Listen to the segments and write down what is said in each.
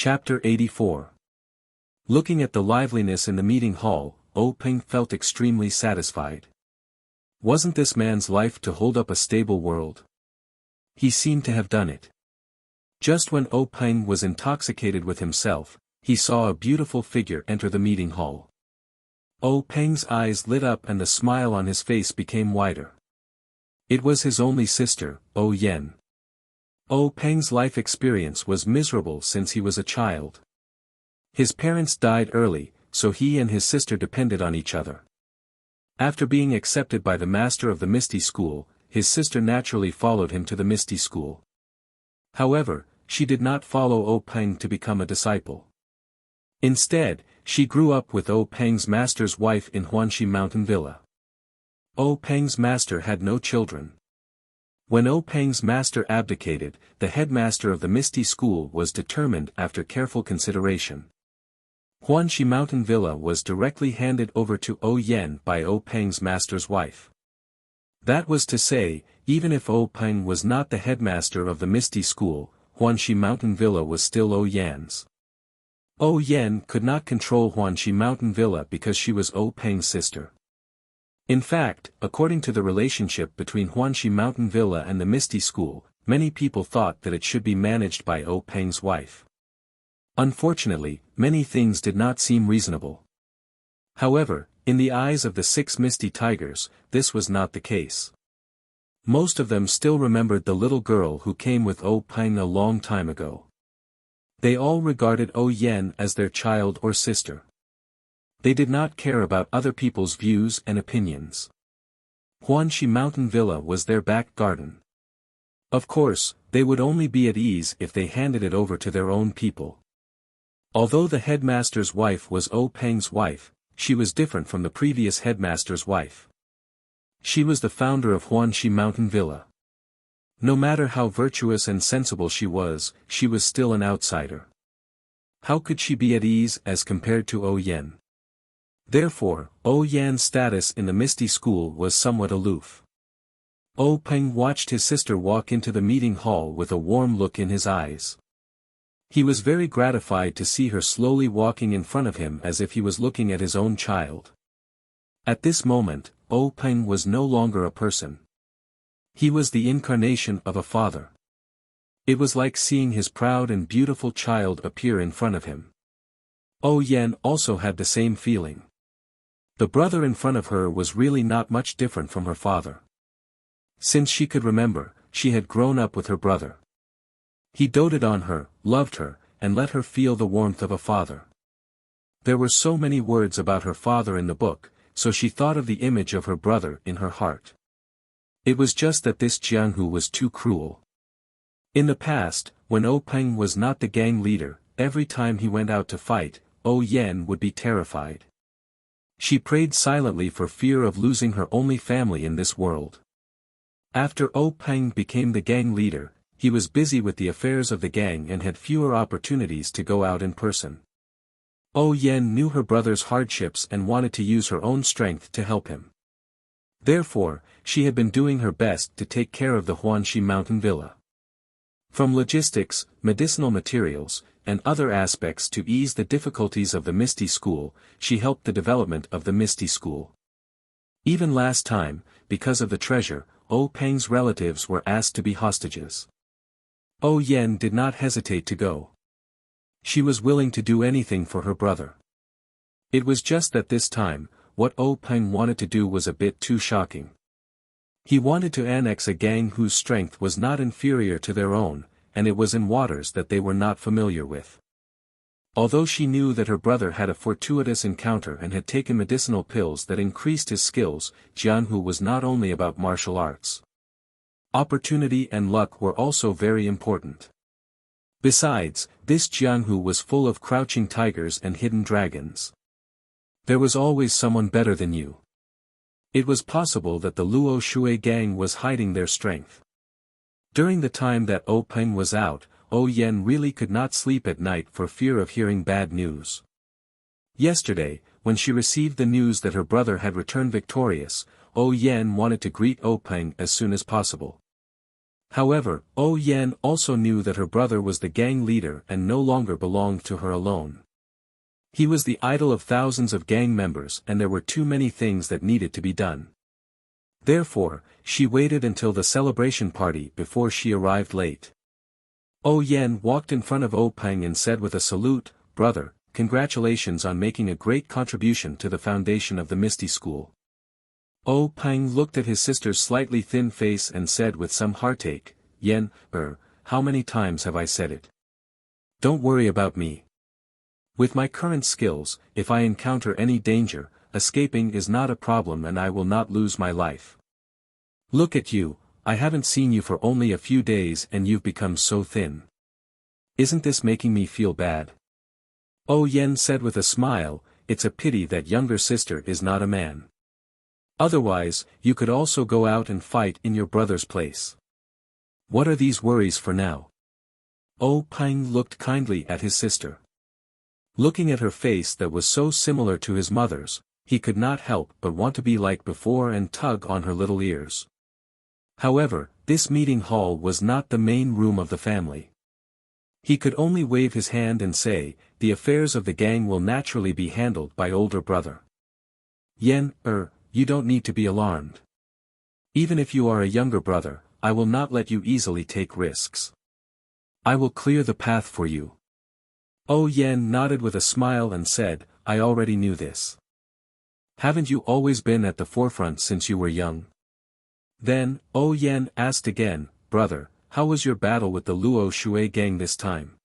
Chapter 84. Looking at the liveliness in the meeting hall, Peng felt extremely satisfied. Wasn't this man's life to hold up a stable world? He seemed to have done it. Just when Peng was intoxicated with himself, he saw a beautiful figure enter the meeting hall. Peng's eyes lit up and the smile on his face became wider. It was his only sister, Yen. Peng's life experience was miserable since he was a child. His parents died early, so he and his sister depended on each other. After being accepted by the master of the Misty School, his sister naturally followed him to the Misty School. However, she did not follow Peng to become a disciple. Instead, she grew up with Peng's master's wife in Huanxi Mountain Villa. Peng's master had no children. When Peng's master abdicated, the headmaster of the Misty School was determined after careful consideration. Huanxi Mountain Villa was directly handed over to Yen by Peng's master's wife. That was to say, even if Peng was not the headmaster of the Misty School, Huanxi Mountain Villa was still Yan's. Yen could not control Huanxi Mountain Villa because she was Peng's sister. In fact, according to the relationship between Huanxi Mountain Villa and the Misty School, many people thought that it should be managed by Peng's wife. Unfortunately, many things did not seem reasonable. However, in the eyes of the 6 Misty Tigers, this was not the case. Most of them still remembered the little girl who came with Peng a long time ago. They all regarded Yen as their child or sister. They did not care about other people's views and opinions. Huanxi Mountain Villa was their back garden. Of course, they would only be at ease if they handed it over to their own people. Although the headmaster's wife was Peng's wife, she was different from the previous headmaster's wife. She was the founder of Huanxi Mountain Villa. No matter how virtuous and sensible she was still an outsider. How could she be at ease as compared to Yen? Therefore, Yen's status in the Misty School was somewhat aloof. Peng watched his sister walk into the meeting hall with a warm look in his eyes. He was very gratified to see her slowly walking in front of him as if he was looking at his own child. At this moment, Peng was no longer a person. He was the incarnation of a father. It was like seeing his proud and beautiful child appear in front of him. Yen also had the same feeling. The brother in front of her was really not much different from her father. Since she could remember, she had grown up with her brother. He doted on her, loved her, and let her feel the warmth of a father. There were so many words about her father in the book, so she thought of the image of her brother in her heart. It was just that this Jianghu was too cruel. In the past, when Peng was not the gang leader, every time he went out to fight, Yen would be terrified. She prayed silently for fear of losing her only family in this world. After Peng became the gang leader, he was busy with the affairs of the gang and had fewer opportunities to go out in person. Yen knew her brother's hardships and wanted to use her own strength to help him. Therefore, she had been doing her best to take care of the Huanxi Mountain Villa. From logistics, medicinal materials, and other aspects to ease the difficulties of the Misty School, she helped the development of the Misty School. Even last time, because of the treasure, Peng's relatives were asked to be hostages. Yen did not hesitate to go. She was willing to do anything for her brother. It was just that this time, what Peng wanted to do was a bit too shocking. He wanted to annex a gang whose strength was not inferior to their own, and it was in waters that they were not familiar with. Although she knew that her brother had a fortuitous encounter and had taken medicinal pills that increased his skills, Jianghu was not only about martial arts. Opportunity and luck were also very important. Besides, this Jianghu was full of crouching tigers and hidden dragons. There was always someone better than you. It was possible that the Luo Shui gang was hiding their strength. During the time that Peng was out, Yen really could not sleep at night for fear of hearing bad news. Yesterday, when she received the news that her brother had returned victorious, Yen wanted to greet Peng as soon as possible. However, O Yan also knew that her brother was the gang leader and no longer belonged to her alone. He was the idol of thousands of gang members and there were too many things that needed to be done. Therefore, she waited until the celebration party before she arrived late. O Yan walked in front of O Peng and said with a salute, "Brother, congratulations on making a great contribution to the foundation of the Misty School." O Peng looked at his sister's slightly thin face and said with some heartache, "Yan, how many times have I said it? Don't worry about me. With my current skills, if I encounter any danger, escaping is not a problem and I will not lose my life. Look at you, I haven't seen you for only a few days and you've become so thin. Isn't this making me feel bad?" O Yan said with a smile, "It's a pity that younger sister is not a man. Otherwise, you could also go out and fight in your brother's place. What are these worries for now?" O Peng looked kindly at his sister. Looking at her face that was so similar to his mother's, he could not help but want to be like before and tug on her little ears. However, this meeting hall was not the main room of the family. He could only wave his hand and say, "The affairs of the gang will naturally be handled by older brother. Yan, you don't need to be alarmed. Even if you are a younger brother, I will not let you easily take risks. I will clear the path for you." O Yan nodded with a smile and said, "I already knew this. Haven't you always been at the forefront since you were young?" Then, O Yan asked again, "Brother, how was your battle with the Luo Shui gang this time?"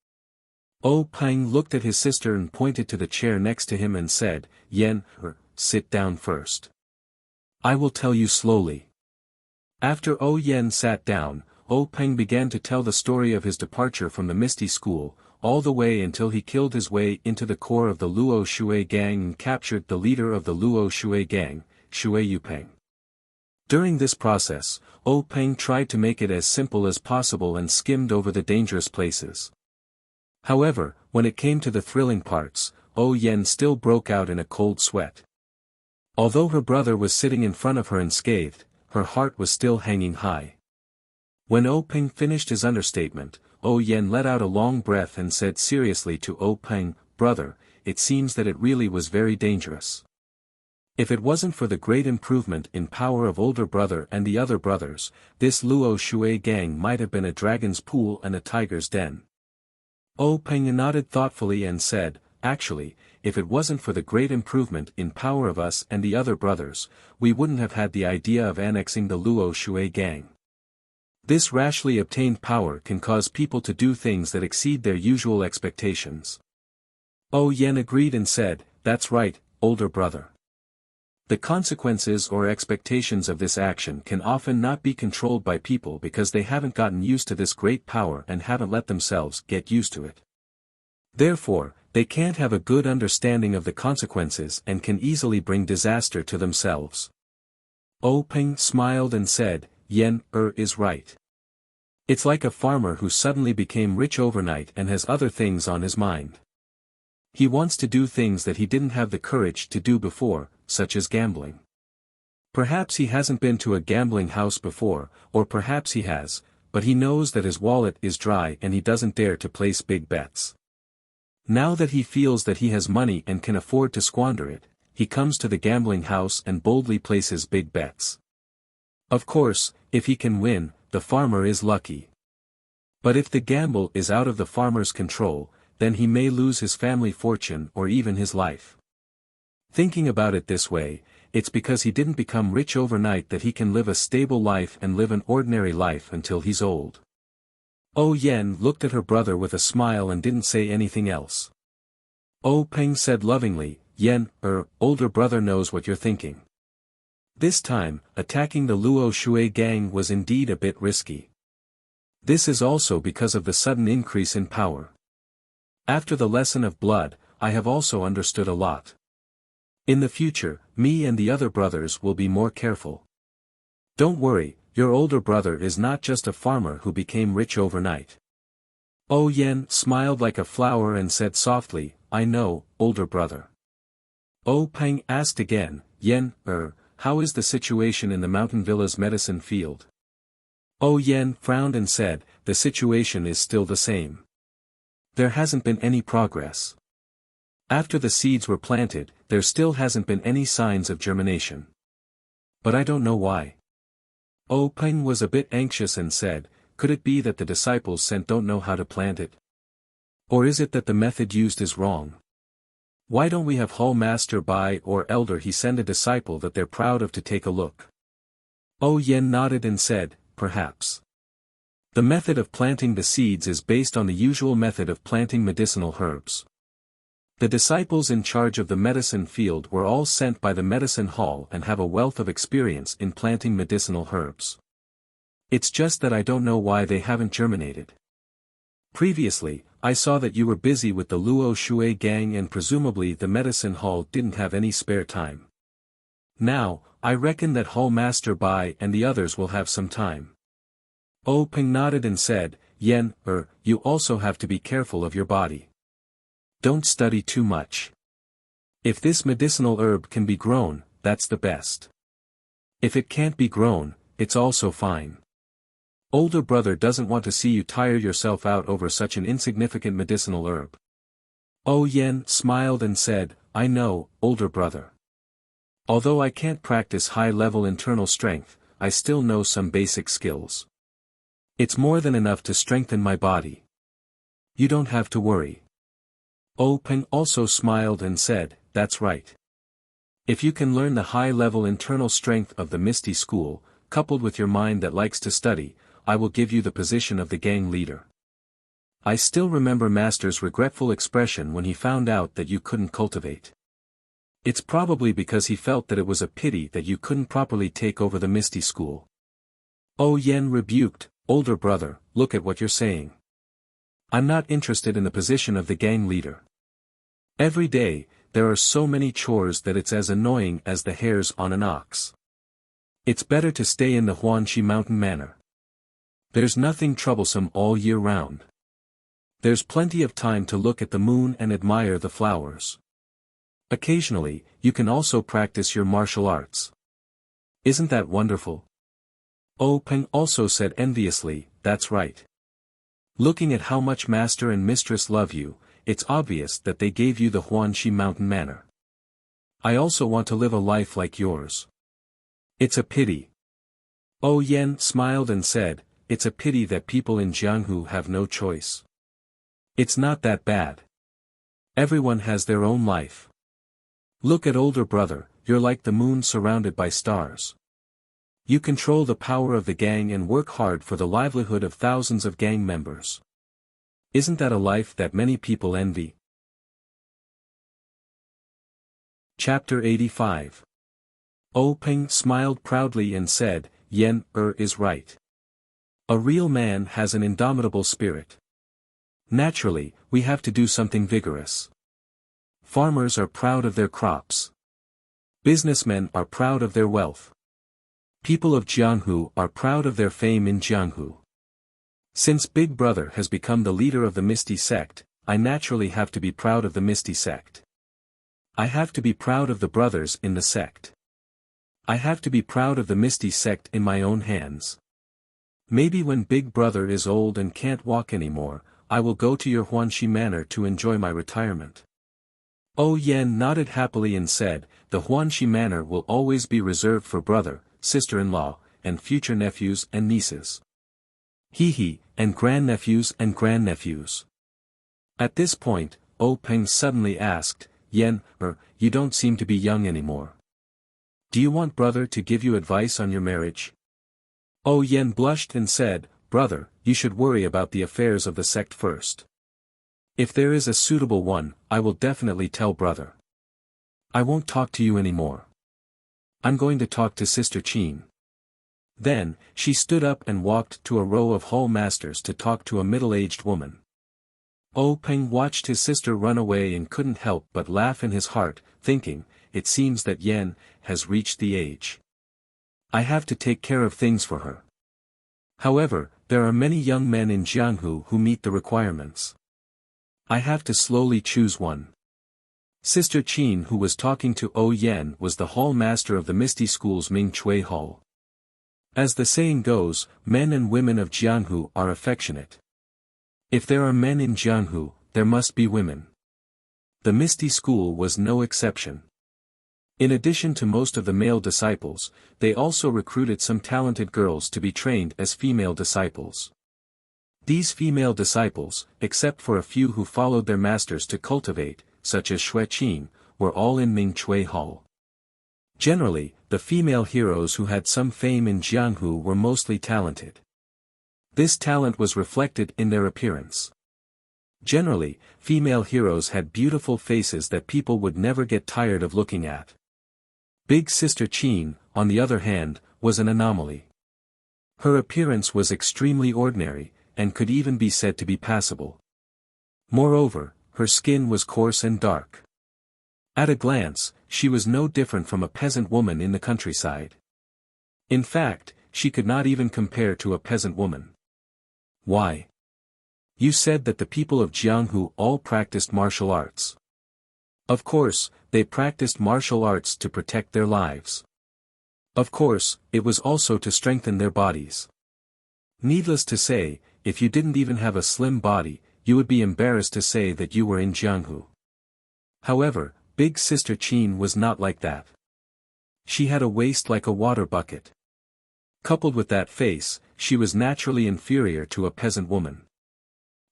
O Peng looked at his sister and pointed to the chair next to him and said, "Yan, sit down first. I will tell you slowly." After O Yan sat down, O Peng began to tell the story of his departure from the Misty School, all the way until he killed his way into the core of the Luo Shui gang and captured the leader of the Luo Shui gang, Shui Yupeng. During this process, O Peng tried to make it as simple as possible and skimmed over the dangerous places. However, when it came to the thrilling parts, O Yan still broke out in a cold sweat. Although her brother was sitting in front of her unscathed, her heart was still hanging high. When O Peng finished his understatement, O Yan let out a long breath and said seriously to O Peng, "Brother, it seems that it really was very dangerous. If it wasn't for the great improvement in power of older brother and the other brothers, this Luo Shui gang might have been a dragon's pool and a tiger's den." O Peng nodded thoughtfully and said, "Actually, if it wasn't for the great improvement in power of us and the other brothers, we wouldn't have had the idea of annexing the Luo Shui gang. This rashly obtained power can cause people to do things that exceed their usual expectations." O Yan agreed and said, "That's right, older brother. The consequences or expectations of this action can often not be controlled by people because they haven't gotten used to this great power and haven't let themselves get used to it. Therefore, they can't have a good understanding of the consequences and can easily bring disaster to themselves." O Peng smiled and said, "Yan, is right. It's like a farmer who suddenly became rich overnight and has other things on his mind. He wants to do things that he didn't have the courage to do before, such as gambling. Perhaps he hasn't been to a gambling house before, or perhaps he has, but he knows that his wallet is dry and he doesn't dare to place big bets. Now that he feels that he has money and can afford to squander it, he comes to the gambling house and boldly places big bets. Of course, if he can win, the farmer is lucky. But if the gamble is out of the farmer's control, then he may lose his family fortune or even his life. Thinking about it this way, it's because he didn't become rich overnight that he can live a stable life and live an ordinary life until he's old." O Yan looked at her brother with a smile and didn't say anything else. O Peng said lovingly, "Yan, older brother knows what you're thinking. This time, attacking the Luo Shui gang was indeed a bit risky. This is also because of the sudden increase in power. After the lesson of blood, I have also understood a lot. In the future, me and the other brothers will be more careful. Don't worry, your older brother is not just a farmer who became rich overnight." O Yan smiled like a flower and said softly, "I know, older brother." O Peng asked again, "Yan, how is the situation in the mountain villa's medicine field?" Oh Yen frowned and said, the situation is still the same. There hasn't been any progress. After the seeds were planted, there still hasn't been any signs of germination. But I don't know why. Oh Peng was a bit anxious and said, could it be that the disciples sent don't know how to plant it? Or is it that the method used is wrong? Why don't we have Hall Master Bai or Elder he send a disciple that they're proud of to take a look? Oh Yen nodded and said, perhaps. The method of planting the seeds is based on the usual method of planting medicinal herbs. The disciples in charge of the medicine field were all sent by the medicine hall and have a wealth of experience in planting medicinal herbs. It's just that I don't know why they haven't germinated. Previously, I saw that you were busy with the Luo Shui gang and presumably the medicine hall didn't have any spare time. Now, I reckon that Hall Master Bai and the others will have some time. Oh Peng nodded and said, Yen, you also have to be careful of your body. Don't study too much. If this medicinal herb can be grown, that's the best. If it can't be grown, it's also fine. Older brother doesn't want to see you tire yourself out over such an insignificant medicinal herb. Oh Yen smiled and said, I know, older brother. Although I can't practice high-level internal strength, I still know some basic skills. It's more than enough to strengthen my body. You don't have to worry. Oh Peng also smiled and said, that's right. If you can learn the high-level internal strength of the Misty School, coupled with your mind that likes to study, I will give you the position of the gang leader. I still remember Master's regretful expression when he found out that you couldn't cultivate. It's probably because he felt that it was a pity that you couldn't properly take over the Misty School. Oh Yen rebuked, older brother, look at what you're saying. I'm not interested in the position of the gang leader. Every day, there are so many chores that it's as annoying as the hairs on an ox. It's better to stay in the Huanxi Mountain Manor. There's nothing troublesome all year round. There's plenty of time to look at the moon and admire the flowers. Occasionally, you can also practice your martial arts. Isn't that wonderful? Oh Peng also said enviously, that's right. Looking at how much Master and Mistress love you, it's obvious that they gave you the Huanxi Mountain Manor. I also want to live a life like yours. It's a pity. Oh Yen smiled and said, it's a pity that people in Jianghu have no choice. It's not that bad. Everyone has their own life. Look at older brother, you're like the moon surrounded by stars. You control the power of the gang and work hard for the livelihood of thousands of gang members. Isn't that a life that many people envy? Chapter 85. Oh Peng smiled proudly and said, Yen is right. A real man has an indomitable spirit. Naturally, we have to do something vigorous. Farmers are proud of their crops. Businessmen are proud of their wealth. People of Jianghu are proud of their fame in Jianghu. Since Big Brother has become the leader of the Misty Sect, I naturally have to be proud of the Misty Sect. I have to be proud of the brothers in the sect. I have to be proud of the Misty Sect in my own hands. Maybe when Big Brother is old and can't walk anymore, I will go to your Huanxi Manor to enjoy my retirement. Oh Yen nodded happily and said, the Huanxi Manor will always be reserved for brother, sister-in-law, and future nephews and nieces. And grandnephews and grandnephews. At this point, Oh Peng suddenly asked, Yen, you don't seem to be young anymore. Do you want brother to give you advice on your marriage? Oh Yen blushed and said, brother, you should worry about the affairs of the sect first. If there is a suitable one, I will definitely tell brother. I won't talk to you anymore. I'm going to talk to Sister Qin. Then, she stood up and walked to a row of hall masters to talk to a middle-aged woman. Oh Peng watched his sister run away and couldn't help but laugh in his heart, thinking, it seems that Yen has reached the age. I have to take care of things for her. However, there are many young men in Jianghu who meet the requirements. I have to slowly choose one. Sister Qin who was talking to Oh Yen was the hall master of the Misty School's Ming Chui Hall. As the saying goes, men and women of Jianghu are affectionate. If there are men in Jianghu, there must be women. The Misty School was no exception. In addition to most of the male disciples, they also recruited some talented girls to be trained as female disciples. These female disciples, except for a few who followed their masters to cultivate, such as Xue Qin, were all in Ming Chui Hall. Generally, the female heroes who had some fame in Jianghu were mostly talented. This talent was reflected in their appearance. Generally, female heroes had beautiful faces that people would never get tired of looking at. Big Sister Qin, on the other hand, was an anomaly. Her appearance was extremely ordinary, and could even be said to be passable. Moreover, her skin was coarse and dark. At a glance, she was no different from a peasant woman in the countryside. In fact, she could not even compare to a peasant woman. Why? You said that the people of Jianghu all practiced martial arts. Of course, they practiced martial arts to protect their lives. Of course, it was also to strengthen their bodies. Needless to say, if you didn't even have a slim body, you would be embarrassed to say that you were in Jianghu. However, Big Sister Qin was not like that. She had a waist like a water bucket. Coupled with that face, she was naturally inferior to a peasant woman.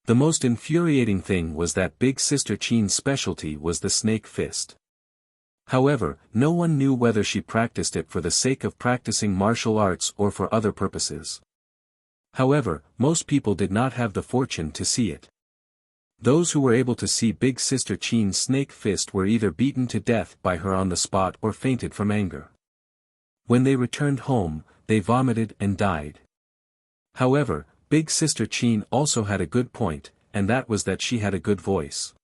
The most infuriating thing was that Big Sister Qin's specialty was the snake fist. However, no one knew whether she practiced it for the sake of practicing martial arts or for other purposes. However, most people did not have the fortune to see it. Those who were able to see Big Sister Qin's snake fist were either beaten to death by her on the spot or fainted from anger. When they returned home, they vomited and died. However, Big Sister Qin also had a good point, and that was that she had a good voice.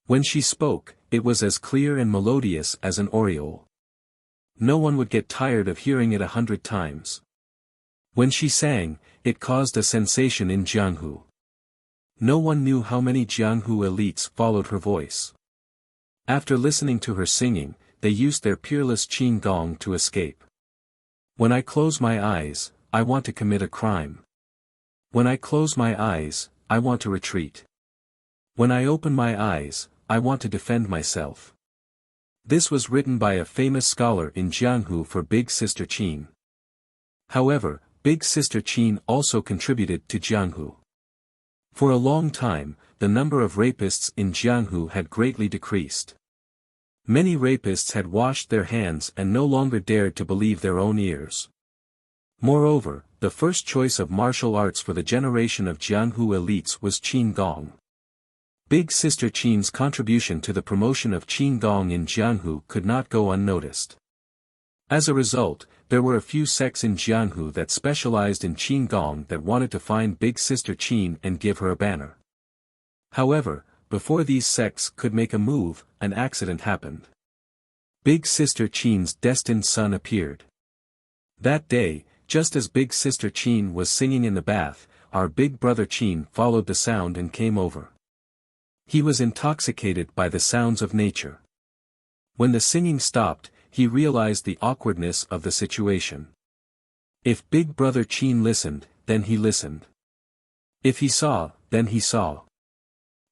When she spoke, it was as clear and melodious as an aureole. No one would get tired of hearing it 100 times. When she sang, it caused a sensation in Jianghu. No one knew how many Jianghu elites followed her voice. After listening to her singing, they used their peerless qin gong to escape. When I close my eyes, I want to commit a crime. When I close my eyes, I want to retreat. When I open my eyes, I want to defend myself. This was written by a famous scholar in Jianghu for Big Sister Qin. However, Big Sister Qin also contributed to Jianghu. For a long time, the number of rapists in Jianghu had greatly decreased. Many rapists had washed their hands and no longer dared to believe their own ears. Moreover, the first choice of martial arts for the generation of Jianghu elites was qin gong. Big Sister Qin's contribution to the promotion of qin gong in Jianghu could not go unnoticed. As a result, there were a few sects in Jianghu that specialized in qin gong that wanted to find Big Sister Qin and give her a banner. However, before these sects could make a move, an accident happened. Big Sister Qin's destined son appeared. That day, just as Big Sister Qin was singing in the bath, our big brother Qin followed the sound and came over. He was intoxicated by the sounds of nature. When the singing stopped, he realized the awkwardness of the situation. If Big Brother Qin listened, then he listened. If he saw, then he saw.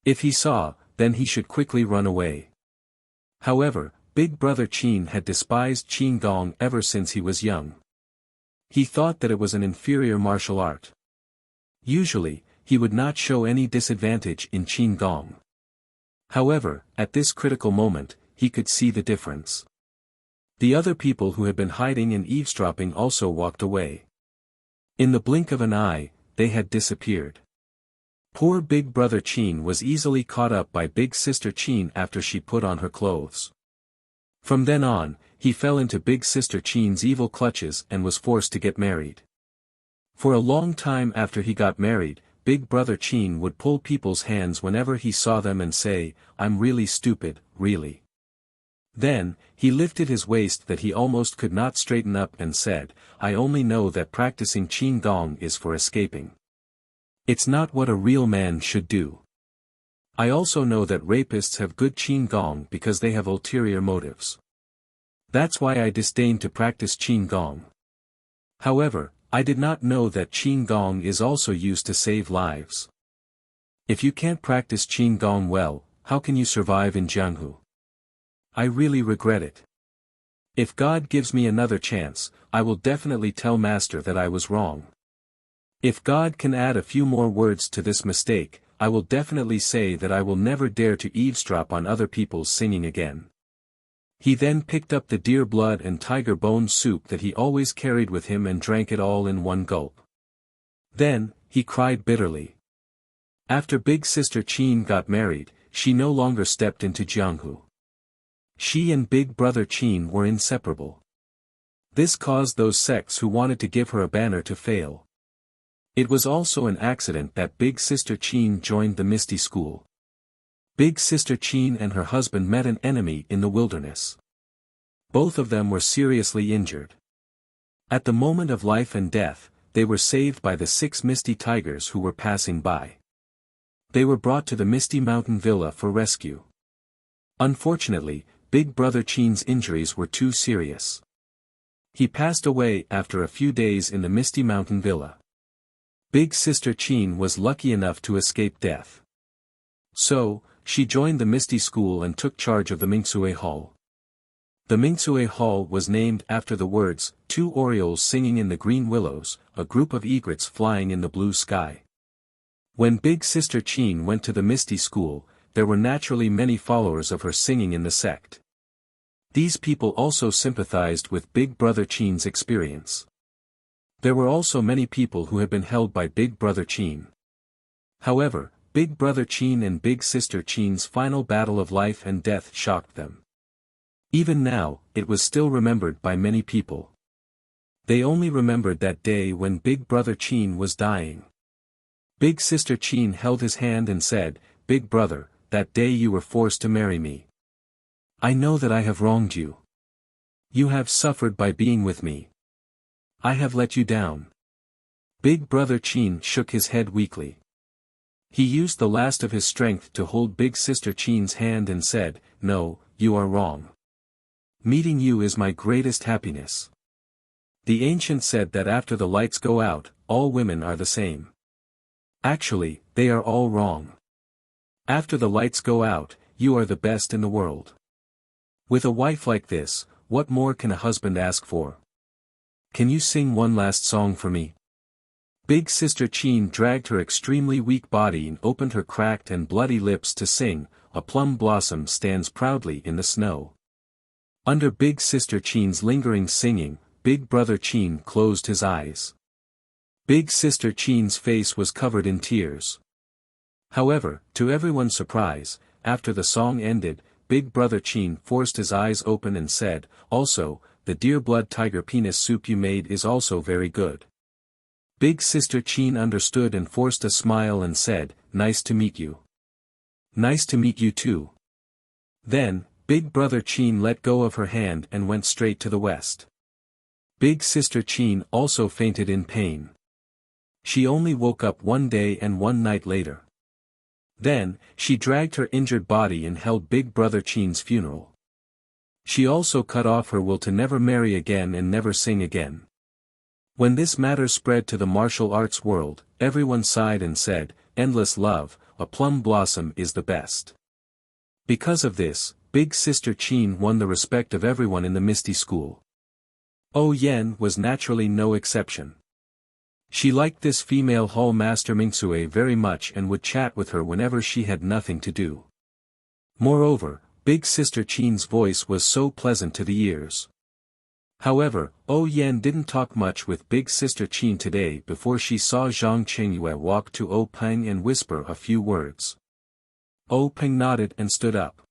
If he saw, then he should quickly run away. However, Big Brother Qin had despised qin gong ever since he was young. He thought that it was an inferior martial art. Usually, he would not show any disadvantage in qin gong. However, at this critical moment, he could see the difference. The other people who had been hiding and eavesdropping also walked away. In the blink of an eye, they had disappeared. Poor Big Brother Qin was easily caught up by Big Sister Qin after she put on her clothes. From then on, he fell into Big Sister Qin's evil clutches and was forced to get married. For a long time after he got married, Big Brother Qin would pull people's hands whenever he saw them and say, "I'm really stupid, really." Then, he lifted his waist that he almost could not straighten up and said, "I only know that practicing qin gong is for escaping. It's not what a real man should do. I also know that rapists have good qin gong because they have ulterior motives. That's why I disdain to practice qin gong." However, I did not know that Qin Gong is also used to save lives. If you can't practice Qin Gong well, how can you survive in Jianghu? I really regret it. If God gives me another chance, I will definitely tell Master that I was wrong. If God can add a few more words to this mistake, I will definitely say that I will never dare to eavesdrop on other people's singing again. He then picked up the deer blood and tiger bone soup that he always carried with him and drank it all in one gulp. Then, he cried bitterly. After Big Sister Qin got married, she no longer stepped into Jianghu. She and Big Brother Qin were inseparable. This caused those sects who wanted to give her a banner to fail. It was also an accident that Big Sister Qin joined the Misty School. Big Sister Qin and her husband met an enemy in the wilderness. Both of them were seriously injured. At the moment of life and death, they were saved by the 6 Misty Tigers who were passing by. They were brought to the Misty Mountain Villa for rescue. Unfortunately, Big Brother Qin's injuries were too serious. He passed away after a few days in the Misty Mountain Villa. Big Sister Qin was lucky enough to escape death. So, she joined the Misty School and took charge of the Mingsue Hall. The Mingsue Hall was named after the words, 2 orioles singing in the green willows, a group of egrets flying in the blue sky. When Big Sister Qin went to the Misty School, there were naturally many followers of her singing in the sect. These people also sympathized with Big Brother Qin's experience. There were also many people who had been held by Big Brother Qin. However, Big Brother Qin and Big Sister Qin's final battle of life and death shocked them. Even now, it was still remembered by many people. They only remembered that day when Big Brother Qin was dying. Big Sister Qin held his hand and said, "Big Brother, that day you were forced to marry me. I know that I have wronged you. You have suffered by being with me. I have let you down." Big Brother Qin shook his head weakly. He used the last of his strength to hold Big Sister Qin's hand and said, "No, you are wrong. Meeting you is my greatest happiness." The ancient said that after the lights go out, all women are the same. Actually, they are all wrong. After the lights go out, you are the best in the world. With a wife like this, what more can a husband ask for? Can you sing one last song for me? Big Sister Qin dragged her extremely weak body and opened her cracked and bloody lips to sing, "A plum blossom stands proudly in the snow." Under Big Sister Qin's lingering singing, Big Brother Qin closed his eyes. Big Sister Qin's face was covered in tears. However, to everyone's surprise, after the song ended, Big Brother Qin forced his eyes open and said, "Also, the deer blood tiger penis soup you made is also very good." Big Sister Qin understood and forced a smile and said, "Nice to meet you." "Nice to meet you too." Then, Big Brother Qin let go of her hand and went straight to the west. Big Sister Qin also fainted in pain. She only woke up one day and one night later. Then, she dragged her injured body and held Big Brother Qin's funeral. She also cut off her will to never marry again and never sing again. When this matter spread to the martial arts world, everyone sighed and said, "Endless love, a plum blossom is the best." Because of this, Big Sister Qin won the respect of everyone in the Misty School. Oh Yen was naturally no exception. She liked this female hall master Mingsue very much and would chat with her whenever she had nothing to do. Moreover, Big Sister Qin's voice was so pleasant to the ears. However, Oh Yen didn't talk much with Big Sister Qin today before she saw Zhang Qingyue walk to Oh Peng and whisper a few words. Oh Peng nodded and stood up.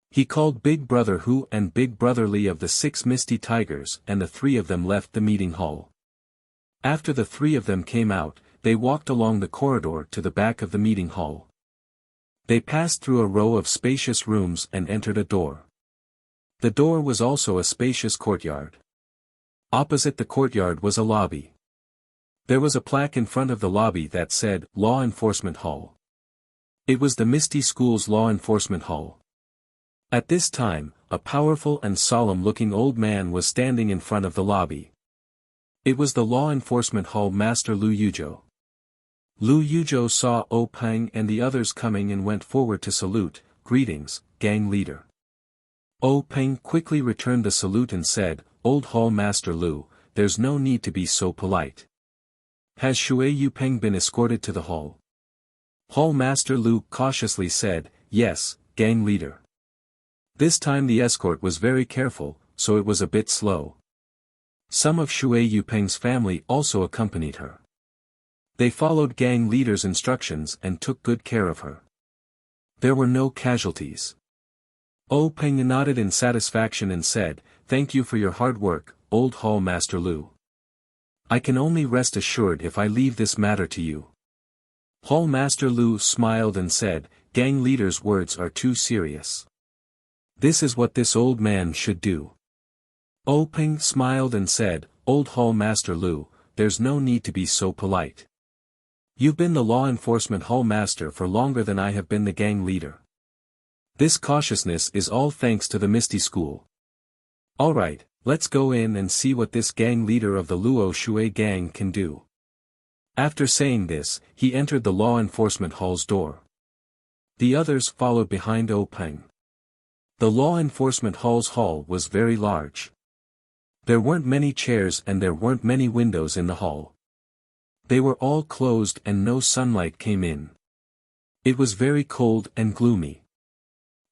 He called Big Brother Hu and Big Brother Li of the 6 Misty Tigers and the 3 of them left the meeting hall. After the 3 of them came out, they walked along the corridor to the back of the meeting hall. They passed through a row of spacious rooms and entered a door. The door was also a spacious courtyard. Opposite the courtyard was a lobby. There was a plaque in front of the lobby that said, "Law Enforcement Hall." It was the Misty School's Law Enforcement Hall. At this time, a powerful and solemn-looking old man was standing in front of the lobby. It was the law enforcement hall master Lu Yuzhou. Lu Yuzhou saw O Peng and the others coming and went forward to salute. "Greetings, gang leader." O Peng quickly returned the salute and said, "Old Hall Master Lu, there's no need to be so polite. Has Shui Yupeng been escorted to the hall?" Hall Master Lu cautiously said, "Yes, gang leader." This time the escort was very careful, so it was a bit slow. Some of Shui Yupeng's family also accompanied her. They followed gang leader's instructions and took good care of her. There were no casualties. O Peng nodded in satisfaction and said, "Thank you for your hard work, Old Hall Master Lu. I can only rest assured if I leave this matter to you." Hall Master Lu smiled and said, "Gang leader's words are too serious. This is what this old man should do." O Peng smiled and said, "Old Hall Master Lu, there's no need to be so polite. You've been the law enforcement hall master for longer than I have been the gang leader. This cautiousness is all thanks to the Misty School. Alright, let's go in and see what this gang leader of the Luo Shui gang can do." After saying this, he entered the law enforcement hall's door. The others followed behind O Peng. The law enforcement hall's hall was very large. There weren't many chairs and there weren't many windows in the hall. They were all closed and no sunlight came in. It was very cold and gloomy.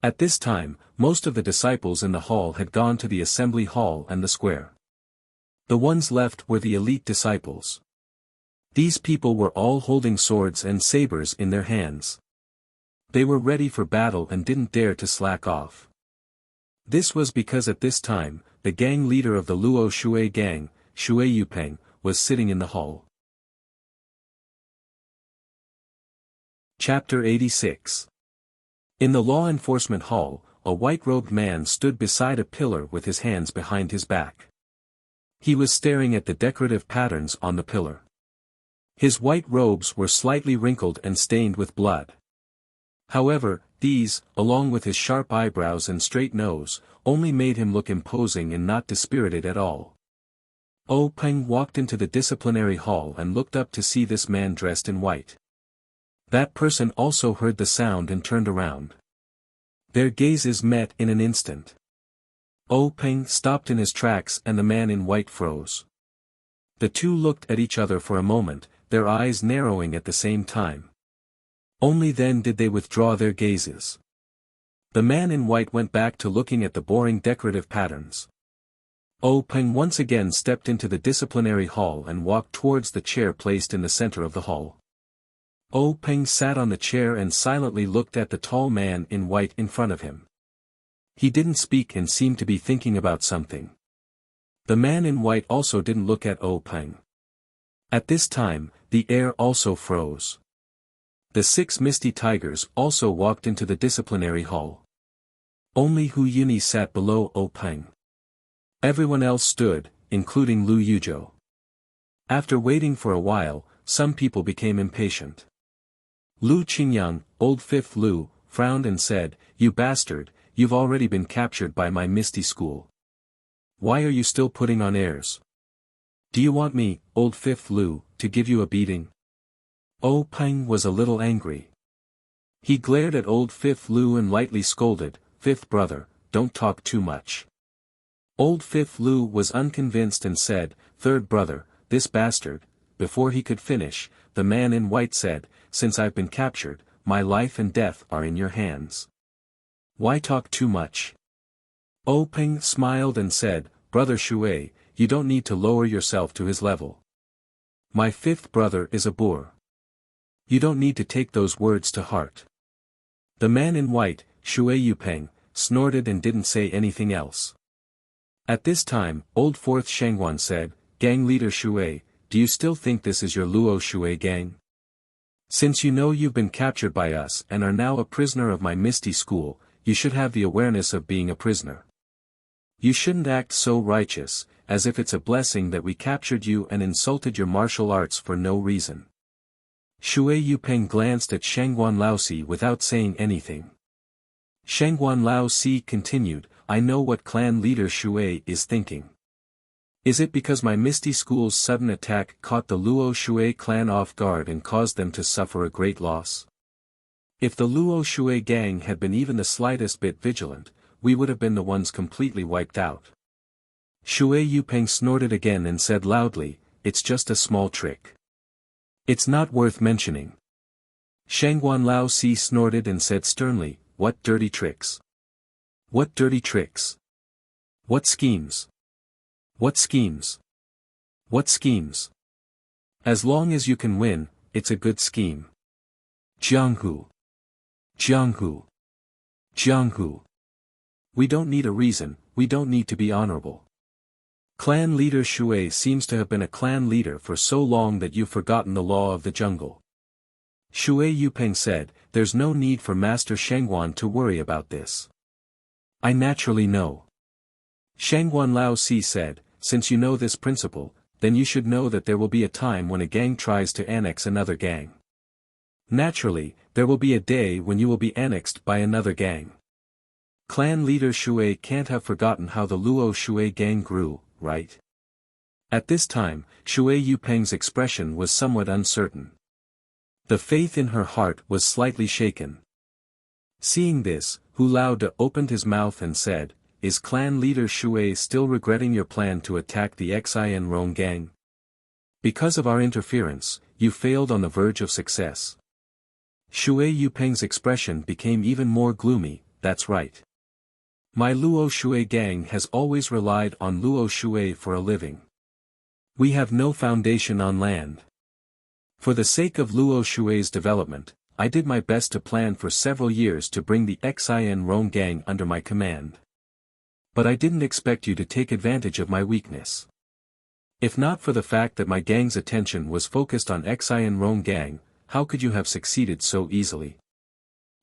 At this time, most of the disciples in the hall had gone to the assembly hall and the square. The ones left were the elite disciples. These people were all holding swords and sabers in their hands. They were ready for battle and didn't dare to slack off. This was because at this time, the gang leader of the Luo Shui gang, Shui Yupeng, was sitting in the hall. Chapter 86. In the law enforcement hall, a white-robed man stood beside a pillar with his hands behind his back. He was staring at the decorative patterns on the pillar. His white robes were slightly wrinkled and stained with blood. However, these, along with his sharp eyebrows and straight nose, only made him look imposing and not dispirited at all. O Peng walked into the disciplinary hall and looked up to see this man dressed in white. That person also heard the sound and turned around. Their gazes met in an instant. O Peng stopped in his tracks and the man in white froze. The two looked at each other for a moment, their eyes narrowing at the same time. Only then did they withdraw their gazes. The man in white went back to looking at the boring decorative patterns. O Peng once again stepped into the disciplinary hall and walked towards the chair placed in the center of the hall. O Peng sat on the chair and silently looked at the tall man in white in front of him. He didn't speak and seemed to be thinking about something. The man in white also didn't look at O Peng. At this time, the air also froze. The 6 misty tigers also walked into the disciplinary hall. Only Hu Yuni sat below O Peng. Everyone else stood, including Lu Yuzhou. After waiting for a while, some people became impatient. Lu Qingyang, old fifth Lu, frowned and said, "You bastard, you've already been captured by my Misty School. Why are you still putting on airs? Do you want me, old fifth Lu, to give you a beating?" O Peng was a little angry. He glared at old fifth Lu and lightly scolded, "Fifth brother, don't talk too much." Old fifth Lu was unconvinced and said, "Third brother, this bastard." Before he could finish, the man in white said, "Since I've been captured, my life and death are in your hands. Why talk too much?" O Peng smiled and said, "Brother Shui, you don't need to lower yourself to his level. My fifth brother is a boor. You don't need to take those words to heart." The man in white, Shui Yupeng, snorted and didn't say anything else. At this time, old fourth Shangguan said, "Gang leader Shui, do you still think this is your Luo Shui gang? Since you know you've been captured by us and are now a prisoner of my Misty School, you should have the awareness of being a prisoner. You shouldn't act so righteous, as if it's a blessing that we captured you and insulted your martial arts for no reason." Shui Yupeng glanced at Shangguan Laosi without saying anything. Shangguan Laosi continued, "I know what clan leader Shui is thinking. Is it because my Misty School's sudden attack caught the Luo Shui clan off guard and caused them to suffer a great loss? If the Luo Shui gang had been even the slightest bit vigilant, we would have been the ones completely wiped out. Shui Yupeng snorted again and said loudly, "It's just a small trick. It's not worth mentioning." Shangguan Lao Si snorted and said sternly, "What dirty tricks? What dirty tricks? What schemes? What schemes? What schemes? As long as you can win, it's a good scheme." Jianghu. Jianghu. Jianghu. We don't need a reason, we don't need to be honorable. Clan leader Shui seems to have been a clan leader for so long that you've forgotten the law of the jungle. Shui Yupeng said, "There's no need for Master Shangguan to worry about this. I naturally know." Shangguan Lao Si said, "Since you know this principle, then you should know that there will be a time when a gang tries to annex another gang. Naturally, there will be a day when you will be annexed by another gang. Clan leader Shui can't have forgotten how the Luo Shui gang grew, right?" At this time, Shui Yupeng's expression was somewhat uncertain. The faith in her heart was slightly shaken. Seeing this, Hu Laoda opened his mouth and said, "Is clan leader Shui still regretting your plan to attack the Xin Rong gang? Because of our interference, you failed on the verge of success." Shui Yupeng's expression became even more gloomy. "That's right. My Luo Shui gang has always relied on Luo Shui for a living. We have no foundation on land. For the sake of Luo Shui's development, I did my best to plan for several years to bring the Xin Rong gang under my command. But I didn't expect you to take advantage of my weakness. If not for the fact that my gang's attention was focused on Xin Rong gang, how could you have succeeded so easily?"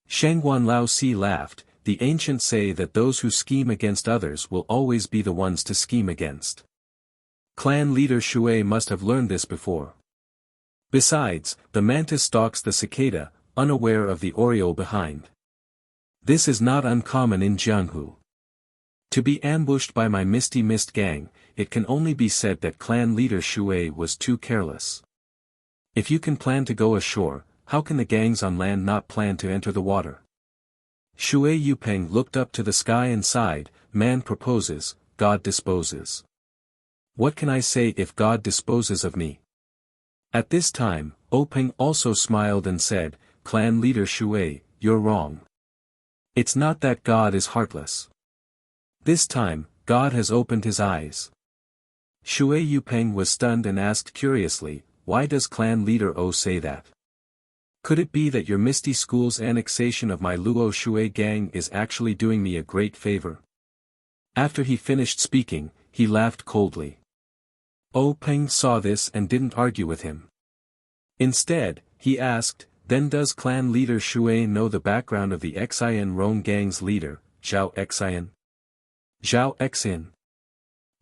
Shangguan Lao Si laughed. "The ancients say that those who scheme against others will always be the ones to scheme against. Clan leader Shui must have learned this before. Besides, the mantis stalks the cicada, unaware of the oriole behind. This is not uncommon in Jianghu. To be ambushed by my Misty Mist gang, it can only be said that clan leader Shui was too careless. If you can plan to go ashore, how can the gangs on land not plan to enter the water?" Shui Yupeng looked up to the sky and sighed, "Man proposes, God disposes. What can I say if God disposes of me?" At this time, Peng also smiled and said, "Clan leader Shui, you're wrong. It's not that God is heartless. This time, God has opened his eyes." Shui Yupeng was stunned and asked curiously, "Why does clan leader O say that? Could it be that your Misty School's annexation of my Luo Shui gang is actually doing me a great favor?" After he finished speaking, he laughed coldly. Peng saw this and didn't argue with him. Instead, he asked, "Then does clan leader Shui know the background of the Xin Rong gang's leader, Zhao Xin?" Zhao Xin.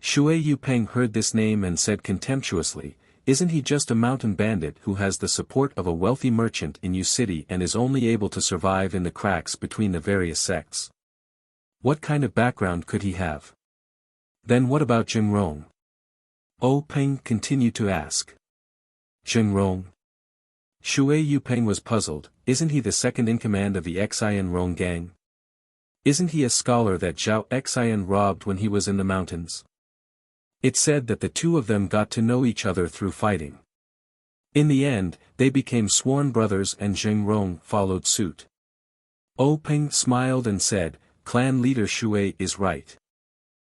Shui Yupeng heard this name and said contemptuously, "Isn't he just a mountain bandit who has the support of a wealthy merchant in Yu City and is only able to survive in the cracks between the various sects? What kind of background could he have? Then what about Jingrong?" Peng continued to ask. "Jingrong?" Shui Yupeng was puzzled. "Isn't he the second in command of the Xin Rong gang? Isn't he a scholar that Zhao Xin robbed when he was in the mountains? It's said that the two of them got to know each other through fighting. In the end, they became sworn brothers and Jingrong followed suit." Peng smiled and said, "Clan leader Shui is right."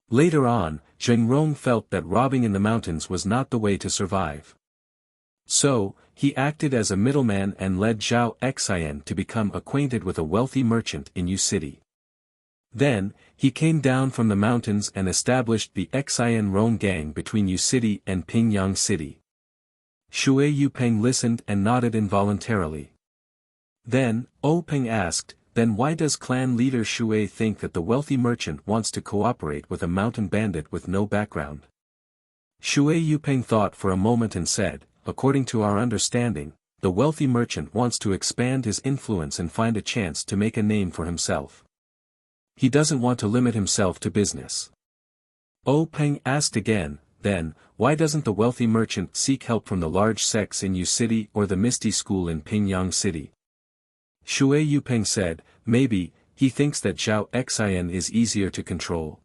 Later on, Jingrong felt that robbing in the mountains was not the way to survive. So, he acted as a middleman and led Zhao Xin to become acquainted with a wealthy merchant in Yu City. Then, he came down from the mountains and established the Xin Rong gang between Yu City and Pingyang City. Shui Yupeng listened and nodded involuntarily. Then, Peng asked, "Then why does clan leader Shui think that the wealthy merchant wants to cooperate with a mountain bandit with no background?" Shui Yupeng thought for a moment and said, "According to our understanding, the wealthy merchant wants to expand his influence and find a chance to make a name for himself. He doesn't want to limit himself to business." Peng asked again, then, why doesn't the wealthy merchant seek help from the large sects in Yu City or the Misty School in Pingyang City? Shui Yupeng said, maybe, he thinks that Zhao Xian is easier to control.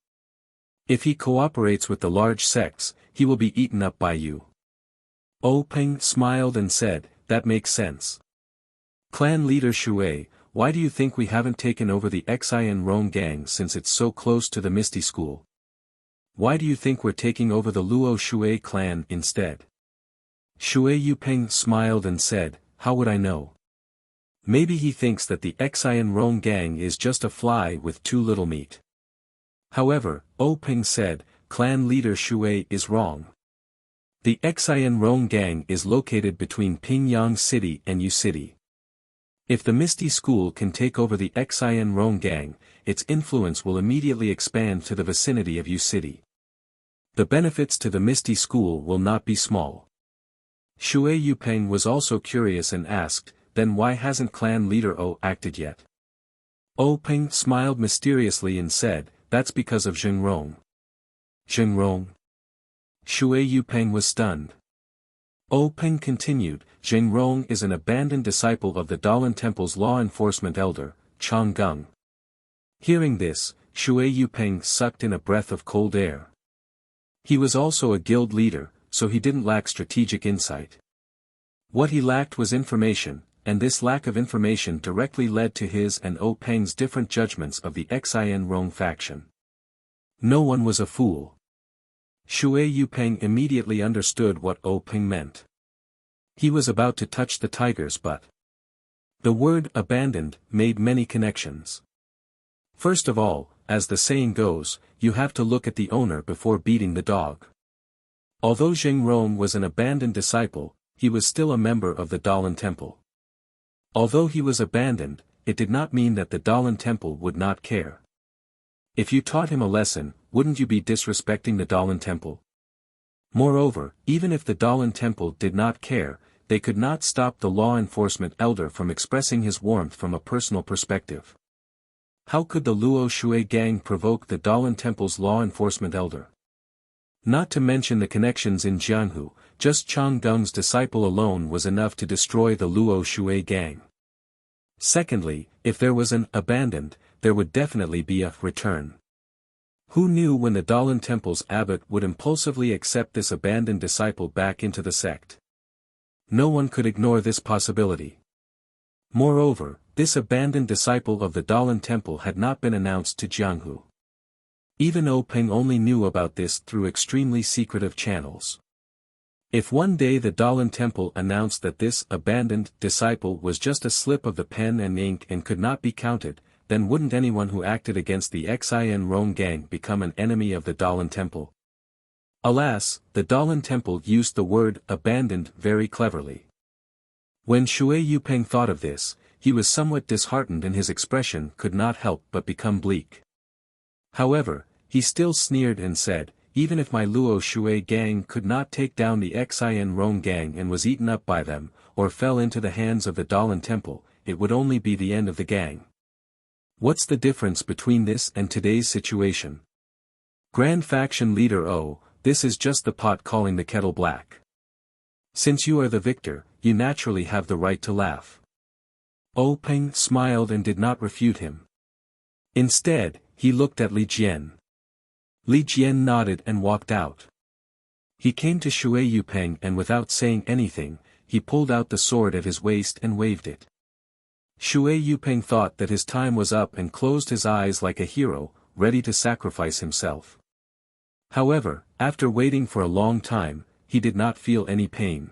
If he cooperates with the large sects, he will be eaten up by you. Peng smiled and said, that makes sense. Clan leader Shui, why do you think we haven't taken over the Xian Rong gang since it's so close to the Misty School? Why do you think we're taking over the Luo Shui clan instead? Shui Yupeng smiled and said, how would I know? Maybe he thinks that the Xian Rong gang is just a fly with too little meat. However, Peng said, clan leader Shui is wrong. The Xian Rong gang is located between Pingyang City and Yu City. If the Misty School can take over the Xian Rong gang, its influence will immediately expand to the vicinity of Yu City. The benefits to the Misty School will not be small. Shui Yupeng was also curious and asked, then why hasn't clan leader O acted yet? Peng smiled mysteriously and said, that's because of Zhengrong. Zhengrong? Shui Yupeng was stunned. Peng continued, Zhengrong is an abandoned disciple of the Dalan Temple's law enforcement elder, Chang Gung. Hearing this, Shui Yupeng sucked in a breath of cold air. He was also a guild leader, so he didn't lack strategic insight. What he lacked was information, and this lack of information directly led to his and Peng's different judgments of the Xian Rong faction. No one was a fool. Shui Yupeng immediately understood what Peng meant. He was about to touch the tiger's butt. The word abandoned made many connections. First of all, as the saying goes, you have to look at the owner before beating the dog. Although Zhengrong was an abandoned disciple, he was still a member of the Dalan Temple. Although he was abandoned, it did not mean that the Dalan Temple would not care. If you taught him a lesson, wouldn't you be disrespecting the Dalan Temple? Moreover, even if the Dalan Temple did not care, they could not stop the law enforcement elder from expressing his warmth from a personal perspective. How could the Luo Shui gang provoke the Dalan Temple's law enforcement elder? Not to mention the connections in Jianghu, just Chang Gung's disciple alone was enough to destroy the Luo Shui gang. Secondly, if there was an abandoned, there would definitely be a return. Who knew when the Dalan Temple's abbot would impulsively accept this abandoned disciple back into the sect? No one could ignore this possibility. Moreover, this abandoned disciple of the Dalan Temple had not been announced to Jianghu. Even Peng only knew about this through extremely secretive channels. If one day the Dalan Temple announced that this abandoned disciple was just a slip of the pen and ink and could not be counted, then wouldn't anyone who acted against the Xian Rong gang become an enemy of the Dalan Temple? Alas, the Dalan Temple used the word abandoned very cleverly. When Shui Yupeng thought of this, he was somewhat disheartened and his expression could not help but become bleak. However, he still sneered and said, even if my Luo Shui gang could not take down the Xian Rong gang and was eaten up by them, or fell into the hands of the Dalan Temple, it would only be the end of the gang. What's the difference between this and today's situation? Grand Faction Leader this is just the pot calling the kettle black. Since you are the victor, you naturally have the right to laugh. Peng smiled and did not refute him. Instead, he looked at Li Jian. Li Jian nodded and walked out. He came to Shui Yupeng and without saying anything, he pulled out the sword at his waist and waved it. Shui Yupeng thought that his time was up and closed his eyes like a hero, ready to sacrifice himself. However, after waiting for a long time, he did not feel any pain.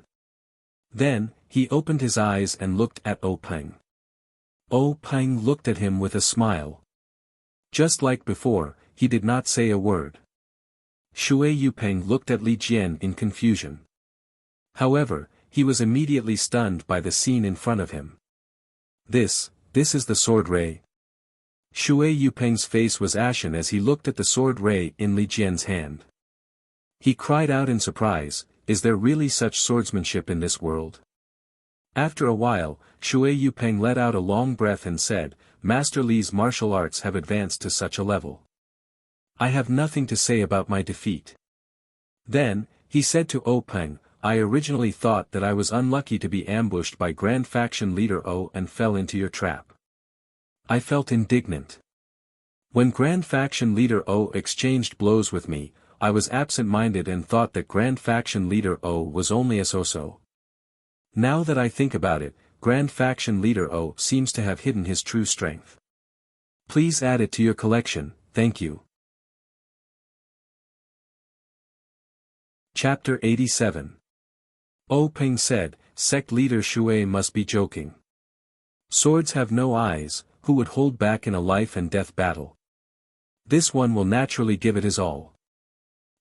Then, he opened his eyes and looked at Peng. Peng looked at him with a smile. Just like before, he did not say a word. Shui Yupeng looked at Li Jian in confusion. However, he was immediately stunned by the scene in front of him. This is the sword ray. Shui Yupeng's face was ashen as he looked at the sword ray in Li Jian's hand. He cried out in surprise, is there really such swordsmanship in this world? After a while, Shui Yupeng let out a long breath and said, Master Li's martial arts have advanced to such a level. I have nothing to say about my defeat. Then, he said to O Peng, I originally thought that I was unlucky to be ambushed by Grand Faction Leader O and fell into your trap. I felt indignant. When Grand Faction Leader O exchanged blows with me, I was absent-minded and thought that Grand Faction Leader O was only a so-so. Now that I think about it, Grand Faction Leader O seems to have hidden his true strength. Please add it to your collection, thank you. Chapter 87. O Peng said, Sect Leader Shui must be joking. Swords have no eyes, who would hold back in a life-and-death battle? This one will naturally give it his all.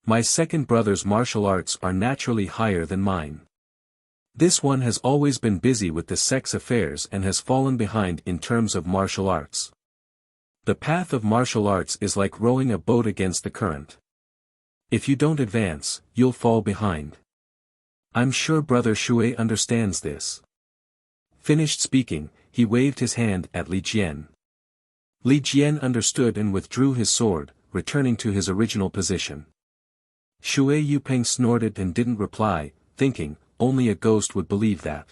My second brother's martial arts are naturally higher than mine. This one has always been busy with the sect's affairs and has fallen behind in terms of martial arts. The path of martial arts is like rowing a boat against the current. If you don't advance, you'll fall behind. I'm sure Brother Shui understands this. Finished speaking, he waved his hand at Li Jian. Li Jian understood and withdrew his sword, returning to his original position. Shui Yupeng snorted and didn't reply, thinking, only a ghost would believe that.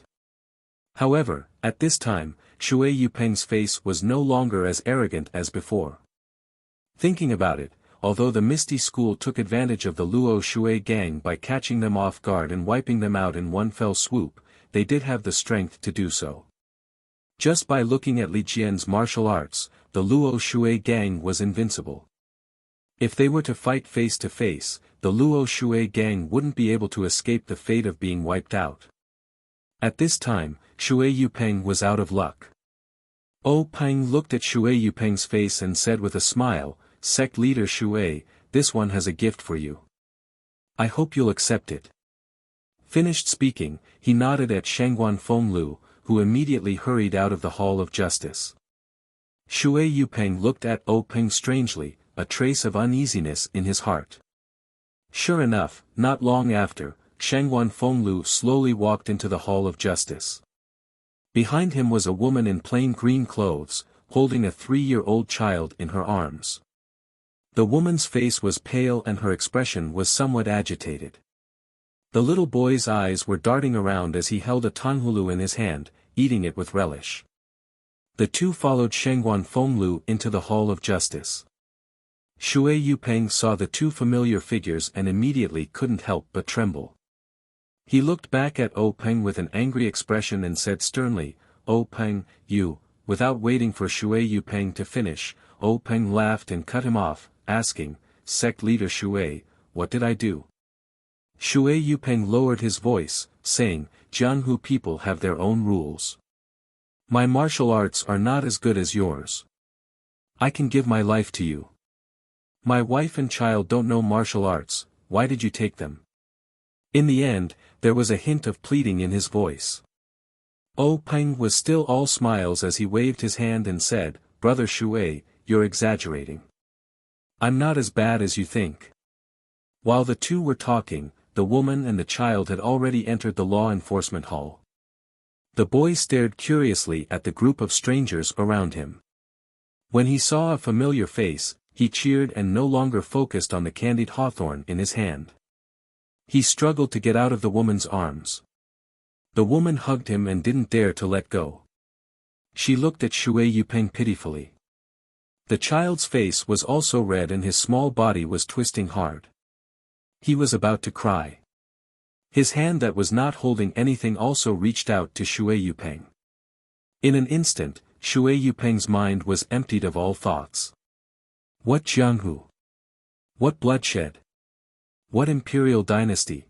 However, at this time, Shui Yupeng's face was no longer as arrogant as before. Thinking about it, although the Misty School took advantage of the Luo Shui gang by catching them off guard and wiping them out in one fell swoop, they did have the strength to do so. Just by looking at Li Jian's martial arts, the Luo Shui gang was invincible. If they were to fight face to face, the Luo Shui gang wouldn't be able to escape the fate of being wiped out. At this time, Shui Yupeng was out of luck. O Peng looked at Shui Yupeng's face and said with a smile, Sect Leader Shui, this one has a gift for you. I hope you'll accept it. Finished speaking, he nodded at Shangguan Fenglu, who immediately hurried out of the Hall of Justice. Shui Yupeng looked at O Peng strangely, a trace of uneasiness in his heart. Sure enough, not long after, Shangguan Fenglu slowly walked into the Hall of Justice. Behind him was a woman in plain green clothes, holding a 3-year-old child in her arms. The woman's face was pale and her expression was somewhat agitated. The little boy's eyes were darting around as he held a tanghulu in his hand, eating it with relish. The two followed Shangguan Fenglu into the Hall of Justice. Shui Yupeng saw the two familiar figures and immediately couldn't help but tremble. He looked back at O Peng with an angry expression and said sternly, O Peng, you, without waiting for Shui Yupeng to finish, O Peng laughed and cut him off, asking, Sect Leader Shui, what did I do? Shui Yupeng lowered his voice, saying, Jianghu people have their own rules. My martial arts are not as good as yours. I can give my life to you. My wife and child don't know martial arts, why did you take them? In the end, there was a hint of pleading in his voice. O Peng was still all smiles as he waved his hand and said, Brother Shui, you're exaggerating. I'm not as bad as you think. While the two were talking, the woman and the child had already entered the law enforcement hall. The boy stared curiously at the group of strangers around him. When he saw a familiar face, he cheered and no longer focused on the candied hawthorn in his hand. He struggled to get out of the woman's arms. The woman hugged him and didn't dare to let go. She looked at Shui Yupeng pitifully. The child's face was also red and his small body was twisting hard. He was about to cry. His hand that was not holding anything also reached out to Shui Yupeng. In an instant, Shui Yupeng's mind was emptied of all thoughts. What Jianghu? What bloodshed? What imperial dynasty?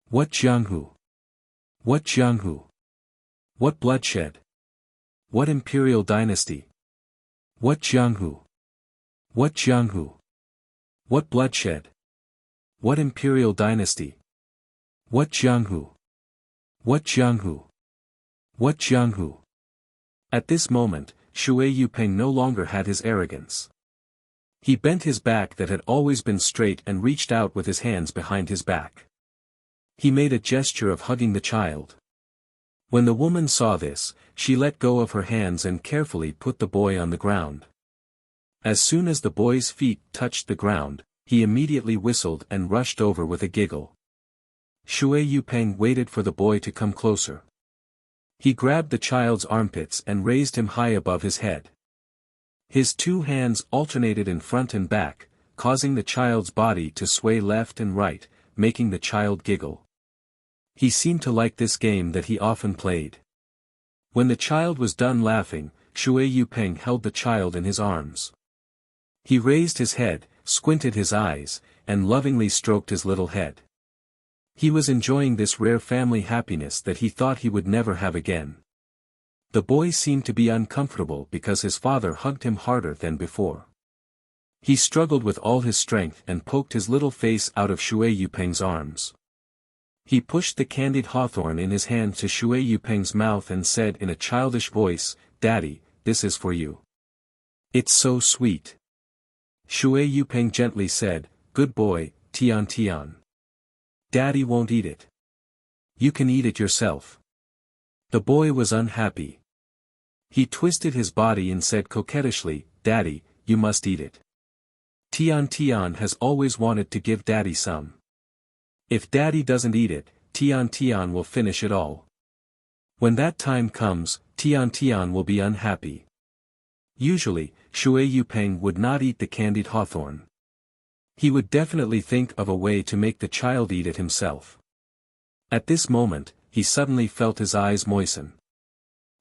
What Jianghu? What Jianghu? What bloodshed? What imperial dynasty? What Jianghu? What Jianghu? What bloodshed? What imperial dynasty? What Jianghu? What Jianghu? What Jianghu? At this moment, Shui Yupeng no longer had his arrogance. He bent his back that had always been straight and reached out with his hands behind his back. He made a gesture of hugging the child. When the woman saw this, she let go of her hands and carefully put the boy on the ground. As soon as the boy's feet touched the ground, he immediately whistled and rushed over with a giggle. Shui Yupeng waited for the boy to come closer. He grabbed the child's armpits and raised him high above his head. His two hands alternated in front and back, causing the child's body to sway left and right, making the child giggle. He seemed to like this game that he often played. When the child was done laughing, Shui Yupeng held the child in his arms. He raised his head, squinted his eyes, and lovingly stroked his little head. He was enjoying this rare family happiness that he thought he would never have again. The boy seemed to be uncomfortable because his father hugged him harder than before. He struggled with all his strength and poked his little face out of Shui Yupeng's arms. He pushed the candied hawthorn in his hand to Shui Yupeng's mouth and said in a childish voice, "Daddy, this is for you. It's so sweet." Shui Yupeng gently said, "Good boy, Tian Tian. Daddy won't eat it. You can eat it yourself." The boy was unhappy. He twisted his body and said coquettishly, "Daddy, you must eat it. Tian Tian has always wanted to give Daddy some. If Daddy doesn't eat it, Tian Tian will finish it all. When that time comes, Tian Tian will be unhappy." Usually, Shui Yupeng would not eat the candied hawthorn. He would definitely think of a way to make the child eat it himself. At this moment, he suddenly felt his eyes moisten.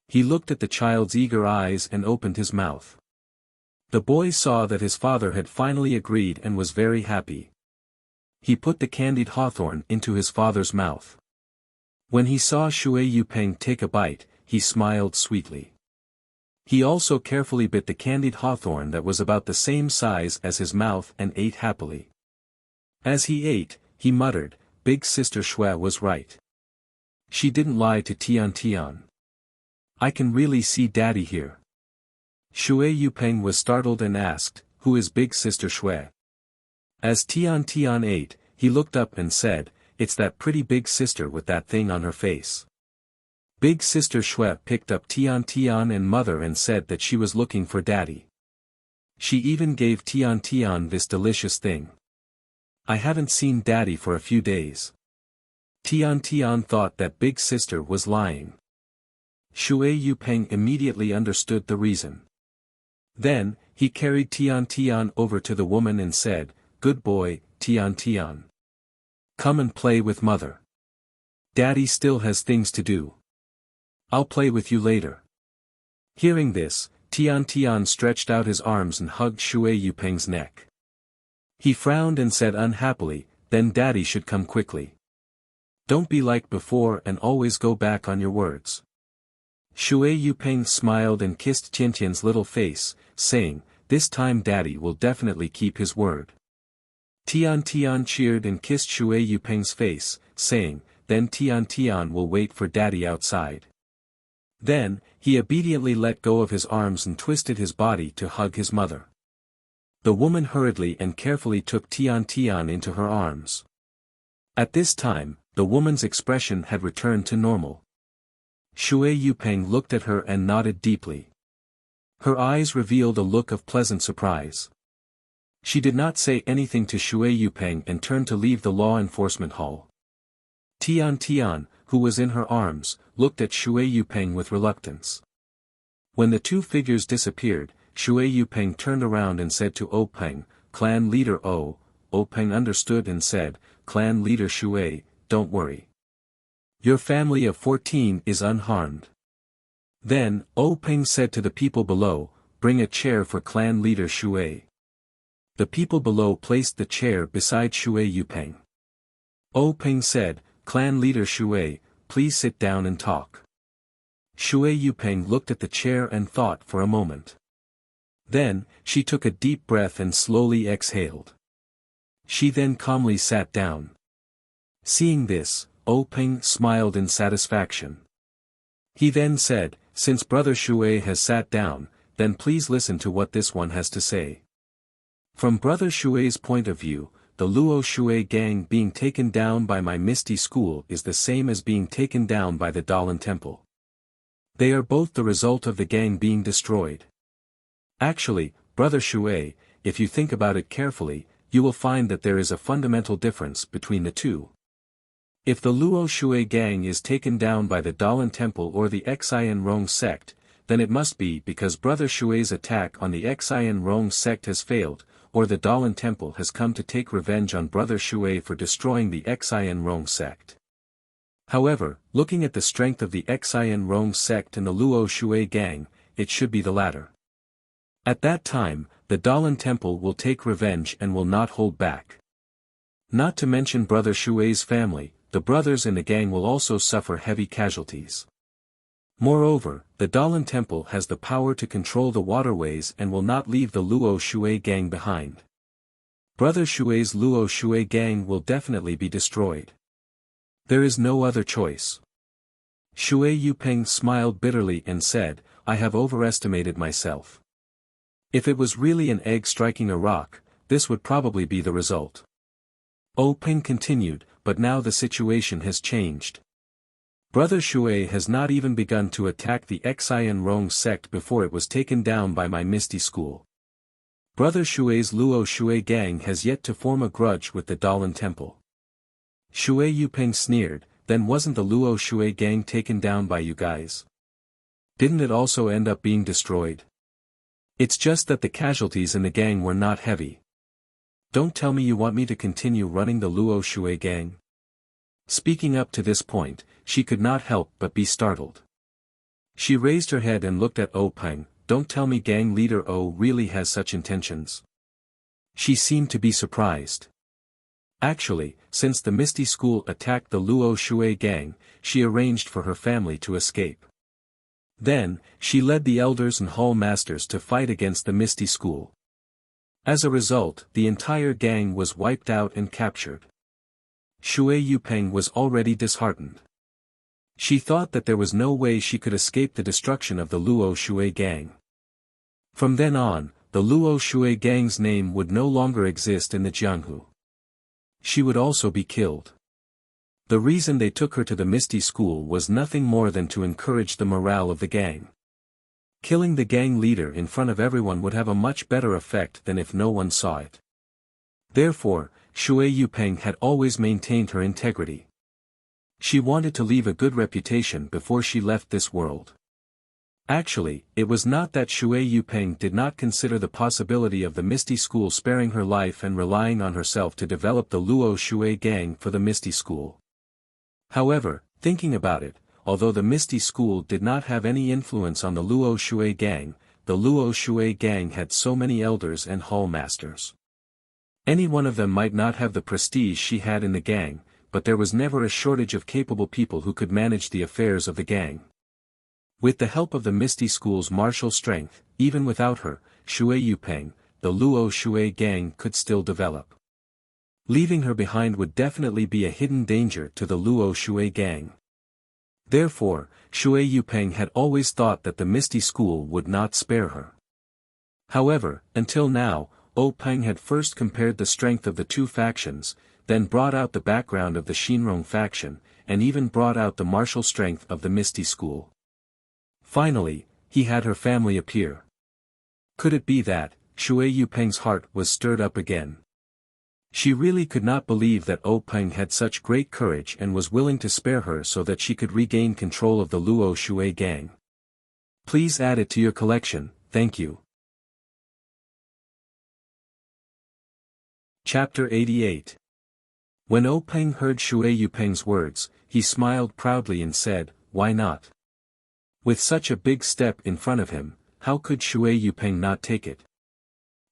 He looked at the child's eager eyes and opened his mouth. The boy saw that his father had finally agreed and was very happy. He put the candied hawthorn into his father's mouth. When he saw Shui Yupeng take a bite, he smiled sweetly. He also carefully bit the candied hawthorn that was about the same size as his mouth and ate happily. As he ate, he muttered, "Big Sister Shui was right. She didn't lie to Tian Tian. I can really see Daddy here." Shui Yupeng was startled and asked, "Who is Big Sister Shui?" As Tian Tian ate, he looked up and said, "It's that pretty big sister with that thing on her face." Big Sister Shui picked up Tian Tian and Mother and said that she was looking for Daddy. She even gave Tian Tian this delicious thing. "I haven't seen Daddy for a few days." Tian Tian thought that Big Sister was lying. Shui Yupeng immediately understood the reason. Then, he carried Tian Tian over to the woman and said, "Good boy, Tian Tian. Come and play with Mother. Daddy still has things to do. I'll play with you later." Hearing this, Tian Tian stretched out his arms and hugged Shui Yupeng's neck. He frowned and said unhappily, "Then Daddy should come quickly. Don't be like before and always go back on your words." Shui Yupeng smiled and kissed Tiantian's little face, saying, "This time Daddy will definitely keep his word." Tian Tian cheered and kissed Shui Yupeng's face, saying, "Then Tian Tian will wait for Daddy outside." Then, he obediently let go of his arms and twisted his body to hug his mother. The woman hurriedly and carefully took Tian Tian into her arms. At this time, the woman's expression had returned to normal. Shui Yupeng looked at her and nodded deeply. Her eyes revealed a look of pleasant surprise. She did not say anything to Shui Yupeng and turned to leave the law enforcement hall. Tian Tian, who was in her arms, looked at Shui Yupeng with reluctance. When the two figures disappeared, Shui Yupeng turned around and said to O Peng, "Clan leader O." O Peng understood and said, "Clan leader Shui, don't worry. Your family of 14 is unharmed." Then, O Peng said to the people below, "Bring a chair for clan leader Shui." The people below placed the chair beside Shui Yupeng. O Peng said, "Clan leader Shui, please sit down and talk." Shui Yupeng looked at the chair and thought for a moment. Then, she took a deep breath and slowly exhaled. She then calmly sat down. Seeing this, O Peng smiled in satisfaction. He then said, "Since Brother Shui has sat down, then please listen to what this one has to say. From Brother Shui's point of view, the Luo Shui gang being taken down by my Misty School is the same as being taken down by the Dalan Temple. They are both the result of the gang being destroyed. Actually, Brother Shui, if you think about it carefully, you will find that there is a fundamental difference between the two. If the Luo Shui gang is taken down by the Dalan Temple or the Xian Rong sect, then it must be because Brother Shui's attack on the Xian Rong sect has failed, or the Dalan Temple has come to take revenge on Brother Shui for destroying the Xian Rong sect. However, looking at the strength of the Xian Rong sect and the Luo Shui gang, it should be the latter. At that time, the Dalan Temple will take revenge and will not hold back. Not to mention Brother Shui's family, the brothers in the gang will also suffer heavy casualties. Moreover, the Dalan Temple has the power to control the waterways and will not leave the Luo Shui gang behind. Brother Shui's Luo Shui gang will definitely be destroyed. There is no other choice. Shui Yupeng smiled bitterly and said, I have overestimated myself. If it was really an egg striking a rock, this would probably be the result. Peng continued, but now the situation has changed. Brother Shui has not even begun to attack the Xian Rong sect before it was taken down by my Misty School. Brother Shui's Luo Shui gang has yet to form a grudge with the Dalan Temple. Shui Yupeng sneered, then wasn't the Luo Shui gang taken down by you guys? Didn't it also end up being destroyed? It's just that the casualties in the gang were not heavy. Don't tell me you want me to continue running the Luo Shui gang? Speaking up to this point, she could not help but be startled. She raised her head and looked at Peng. Don't tell me gang leader O really has such intentions. She seemed to be surprised. Actually, since the Misty School attacked the Luo Shui gang, she arranged for her family to escape. Then, she led the elders and hall masters to fight against the Misty School. As a result, the entire gang was wiped out and captured. Shui Yupeng was already disheartened. She thought that there was no way she could escape the destruction of the Luo Shui gang. From then on, the Luo Shui gang's name would no longer exist in the Jianghu. She would also be killed. The reason they took her to the Misty School was nothing more than to encourage the morale of the gang. Killing the gang leader in front of everyone would have a much better effect than if no one saw it. Therefore, Shui Yupeng had always maintained her integrity. She wanted to leave a good reputation before she left this world. Actually, it was not that Shui Yupeng did not consider the possibility of the Misty School sparing her life and relying on herself to develop the Luo Shui gang for the Misty School. However, thinking about it, although the Misty School did not have any influence on the Luo Shui gang, the Luo Shui gang had so many elders and hall masters. Any one of them might not have the prestige she had in the gang, but there was never a shortage of capable people who could manage the affairs of the gang. With the help of the Misty School's martial strength, even without her, Shui Yupeng, the Luo Shui gang could still develop. Leaving her behind would definitely be a hidden danger to the Luo Shui gang. Therefore, Shui Yupeng had always thought that the Misty School would not spare her. However, until now, Peng had first compared the strength of the two factions, then brought out the background of the Shinrong faction, and even brought out the martial strength of the Misty School. Finally, he had her family appear. Could it be that, Shui Yupeng's heart was stirred up again? She really could not believe that Peng had such great courage and was willing to spare her so that she could regain control of the Luo Shui gang. Please add it to your collection, thank you. Chapter 88. When Peng heard Shui Yupeng's words, he smiled proudly and said, why not? With such a big step in front of him, how could Shui Yupeng not take it?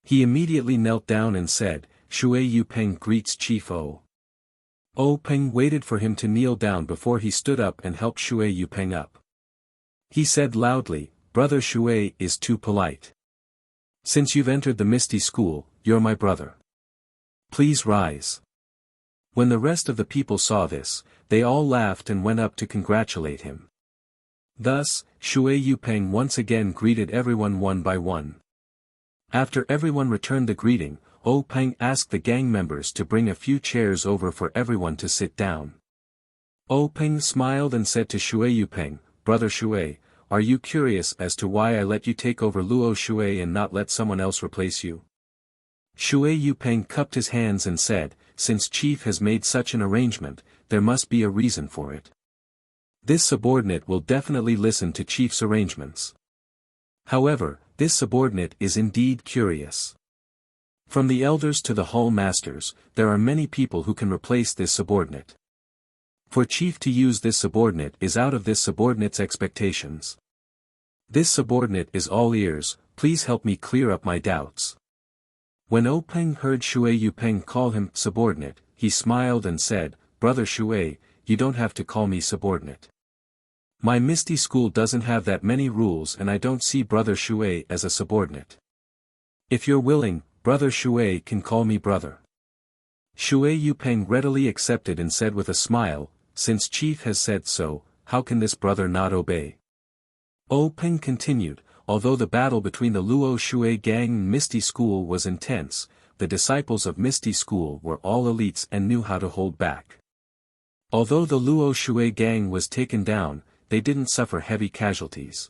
He immediately knelt down and said, Shui Yupeng greets Chief O. Peng waited for him to kneel down before he stood up and helped Shui Yupeng up. He said loudly, Brother Shui is too polite. Since you've entered the Misty School, you're my brother. Please rise. When the rest of the people saw this, they all laughed and went up to congratulate him. Thus, Shui Yupeng once again greeted everyone one by one. After everyone returned the greeting, Peng asked the gang members to bring a few chairs over for everyone to sit down. Peng smiled and said to Shui Yupeng, Brother Shui, are you curious as to why I let you take over Luo Shui and not let someone else replace you? Shui Yupeng cupped his hands and said, since Chief has made such an arrangement, there must be a reason for it. This subordinate will definitely listen to Chief's arrangements. However, this subordinate is indeed curious. From the elders to the hall masters, there are many people who can replace this subordinate. For Chief to use this subordinate is out of this subordinate's expectations. This subordinate is all ears, please help me clear up my doubts. When Peng heard Shui Yupeng call him subordinate, he smiled and said, Brother Shui, you don't have to call me subordinate. My Misty School doesn't have that many rules and I don't see Brother Shui as a subordinate. If you're willing, Brother Shui can call me brother. Shui Yupeng readily accepted and said with a smile, since Chief has said so, how can this brother not obey? Peng continued, although the battle between the Luo Shui gang and Misty School was intense, the disciples of Misty School were all elites and knew how to hold back. Although the Luo Shui gang was taken down, they didn't suffer heavy casualties.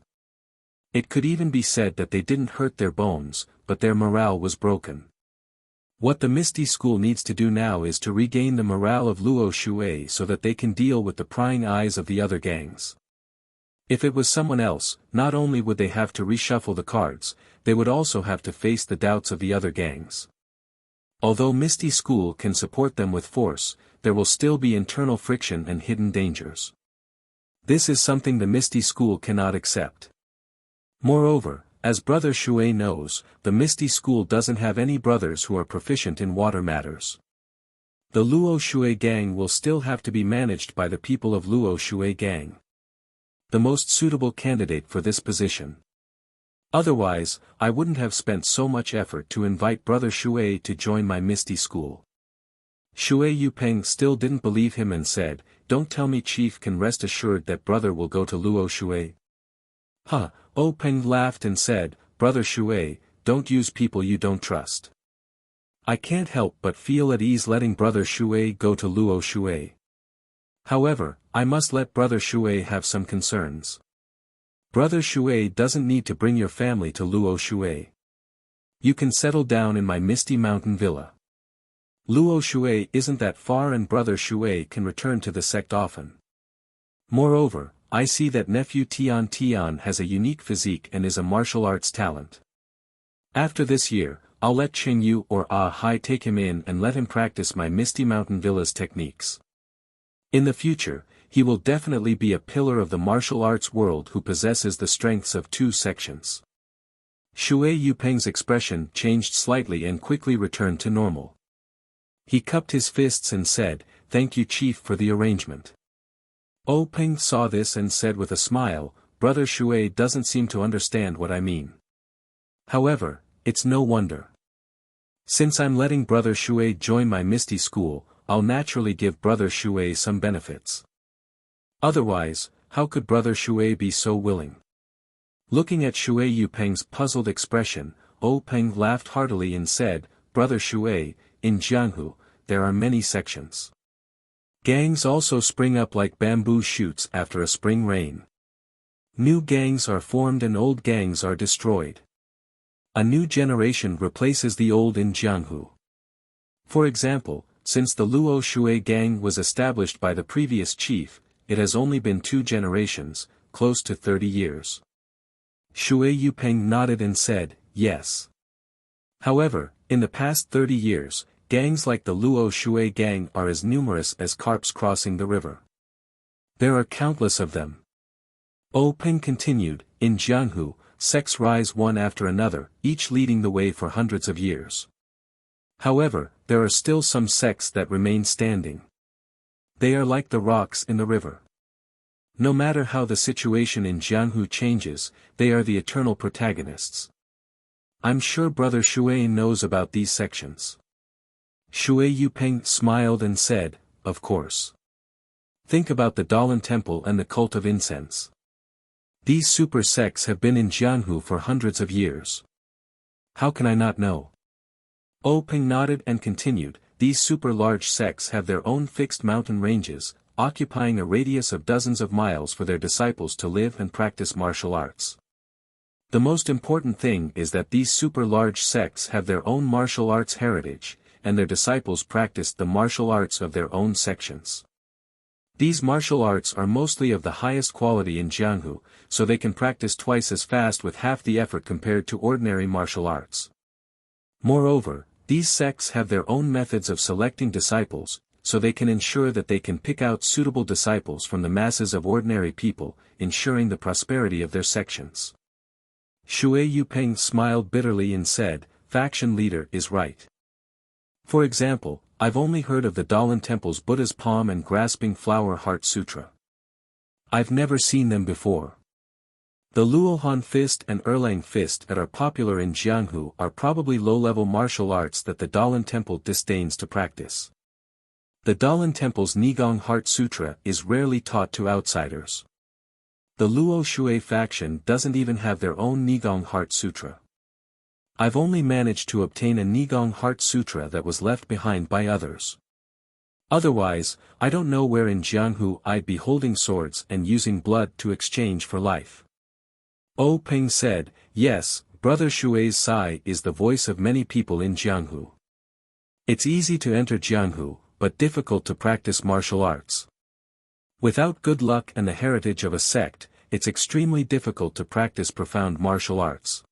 It could even be said that they didn't hurt their bones, but their morale was broken. What the Misty School needs to do now is to regain the morale of Luo Shui so that they can deal with the prying eyes of the other gangs. If it was someone else, not only would they have to reshuffle the cards, they would also have to face the doubts of the other gangs. Although Misty School can support them with force, there will still be internal friction and hidden dangers. This is something the Misty School cannot accept. Moreover, as Brother Shui knows, the Misty School doesn't have any brothers who are proficient in water matters. The Luo Shui gang will still have to be managed by the people of Luo Shui gang. The most suitable candidate for this position. Otherwise, I wouldn't have spent so much effort to invite Brother Shui to join my Misty School. Shui Yupeng still didn't believe him and said, don't tell me Chief can rest assured that brother will go to Luo Shui. Peng laughed and said, Brother Shui, don't use people you don't trust. I can't help but feel at ease letting Brother Shui go to Luo Shui. However, I must let Brother Shui have some concerns. Brother Shui doesn't need to bring your family to Luo Shui. You can settle down in my Misty Mountain Villa. Luo Shui isn't that far and Brother Shui can return to the sect often. Moreover, I see that nephew Tian Tian has a unique physique and is a martial arts talent. After this year, I'll let Qing Yu or Hai take him in and let him practice my Misty Mountain Villa's techniques. In the future, he will definitely be a pillar of the martial arts world who possesses the strengths of two sections. Shui Yupeng's expression changed slightly and quickly returned to normal. He cupped his fists and said, thank you Chief for the arrangement. Peng saw this and said with a smile, Brother Shui doesn't seem to understand what I mean. However, it's no wonder. Since I'm letting Brother Shui join my Misty School, I'll naturally give Brother Shui some benefits. Otherwise, how could Brother Shui be so willing? Looking at Shui Yupeng's puzzled expression, Peng laughed heartily and said, Brother Shui, in Jianghu, there are many sections. Gangs also spring up like bamboo shoots after a spring rain. New gangs are formed and old gangs are destroyed. A new generation replaces the old in Jianghu. For example, since the Luo Shui gang was established by the previous chief, it has only been 2 generations, close to 30 years. Shui Yupeng nodded and said, yes. However, in the past 30 years, gangs like the Luo Shui gang are as numerous as carps crossing the river. There are countless of them. Peng continued, in Jianghu, sects rise one after another, each leading the way for hundreds of years. However, there are still some sects that remain standing. They are like the rocks in the river. No matter how the situation in Jianghu changes, they are the eternal protagonists. I'm sure Brother Shui knows about these sections. Shui Yupeng smiled and said, of course. Think about the Dalan Temple and the cult of incense. These super sects have been in Jianghu for hundreds of years. How can I not know? Peng nodded and continued, these super large sects have their own fixed mountain ranges, occupying a radius of dozens of miles for their disciples to live and practice martial arts. The most important thing is that these super large sects have their own martial arts heritage, and their disciples practiced the martial arts of their own sections. These martial arts are mostly of the highest quality in Jianghu, so they can practice twice as fast with half the effort compared to ordinary martial arts. Moreover, these sects have their own methods of selecting disciples, so they can ensure that they can pick out suitable disciples from the masses of ordinary people, ensuring the prosperity of their sections. Shui Yupeng smiled bitterly and said, "Faction leader is right. For example, I've only heard of the Dalan Temple's Buddha's Palm and Grasping Flower Heart Sutra. I've never seen them before. The Luohan Fist and Erlang Fist that are popular in Jianghu are probably low-level martial arts that the Dalan Temple disdains to practice. The Dalan Temple's Nigong Heart Sutra is rarely taught to outsiders. The Luo Shui faction doesn't even have their own Nigong Heart Sutra. I've only managed to obtain a Nigong Heart Sutra that was left behind by others. Otherwise, I don't know where in Jianghu I'd be holding swords and using blood to exchange for life." O Peng said, "Yes, Brother Shui's Sai is the voice of many people in Jianghu. It's easy to enter Jianghu, but difficult to practice martial arts. Without good luck and the heritage of a sect, it's extremely difficult to practice profound martial arts."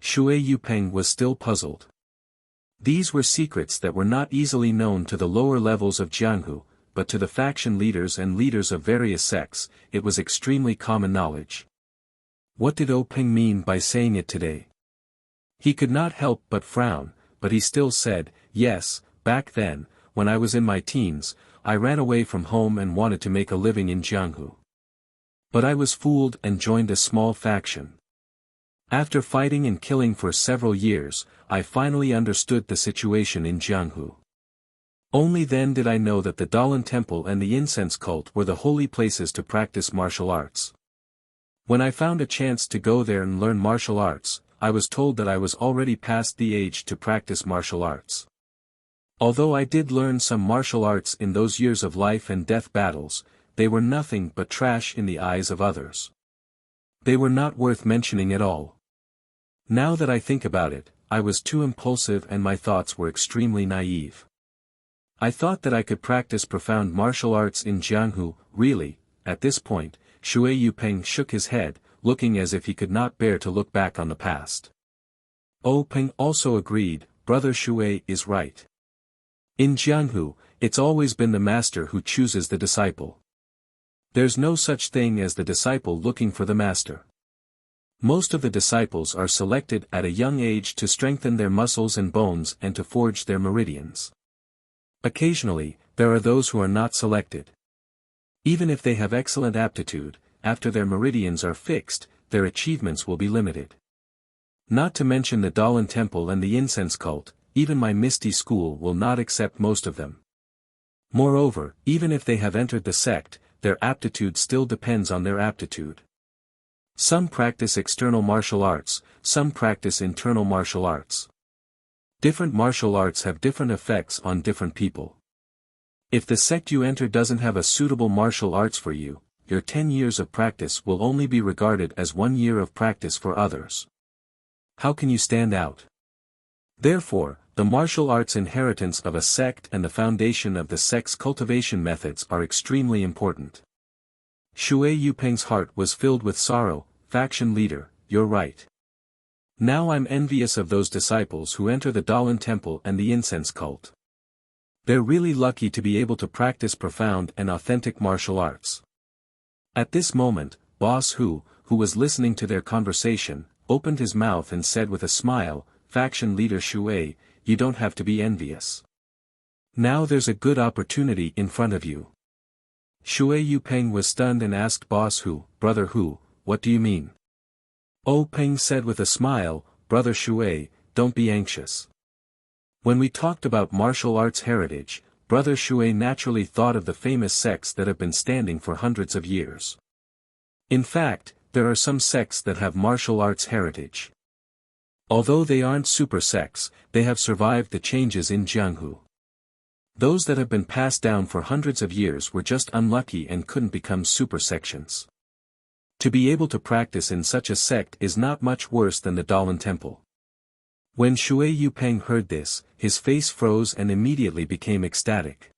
Shui Yupeng was still puzzled. These were secrets that were not easily known to the lower levels of Jianghu, but to the faction leaders and leaders of various sects, it was extremely common knowledge. What did O Peng mean by saying it today? He could not help but frown, but he still said, "Yes, back then, when I was in my teens, I ran away from home and wanted to make a living in Jianghu. But I was fooled and joined a small faction. After fighting and killing for several years, I finally understood the situation in Jianghu. Only then did I know that the Dalan Temple and the incense cult were the holy places to practice martial arts. When I found a chance to go there and learn martial arts, I was told that I was already past the age to practice martial arts. Although I did learn some martial arts in those years of life and death battles, they were nothing but trash in the eyes of others. They were not worth mentioning at all. Now that I think about it, I was too impulsive and my thoughts were extremely naive. I thought that I could practice profound martial arts in Jianghu, really." At this point, Shui Yupeng shook his head, looking as if he could not bear to look back on the past. O Peng also agreed, "Brother Shui is right. In Jianghu, it's always been the master who chooses the disciple. There's no such thing as the disciple looking for the master. Most of the disciples are selected at a young age to strengthen their muscles and bones and to forge their meridians. Occasionally, there are those who are not selected. Even if they have excellent aptitude, after their meridians are fixed, their achievements will be limited. Not to mention the Dalan Temple and the incense cult, even my Misty School will not accept most of them. Moreover, even if they have entered the sect, their aptitude still depends on their aptitude. Some practice external martial arts, some practice internal martial arts. Different martial arts have different effects on different people. If the sect you enter doesn't have a suitable martial arts for you, your 10 years of practice will only be regarded as 1 year of practice for others. How can you stand out? Therefore, the martial arts inheritance of a sect and the foundation of the sect's cultivation methods are extremely important." Shui Yupeng's heart was filled with sorrow. "Faction leader, you're right. Now I'm envious of those disciples who enter the Dalan Temple and the incense cult. They're really lucky to be able to practice profound and authentic martial arts." At this moment, Boss Hu, who was listening to their conversation, opened his mouth and said with a smile, "Faction leader Shui, you don't have to be envious. Now there's a good opportunity in front of you." Shui Yupeng was stunned and asked Boss Hu, "Brother Hu, what do you mean?" O Peng said with a smile, "Brother Shui, don't be anxious. When we talked about martial arts heritage, Brother Shui naturally thought of the famous sects that have been standing for hundreds of years. In fact, there are some sects that have martial arts heritage. Although they aren't super sects, they have survived the changes in Jianghu. Those that have been passed down for hundreds of years were just unlucky and couldn't become super sections. To be able to practice in such a sect is not much worse than the Dalan temple. When Shui Yupeng heard this, his face froze and immediately became ecstatic.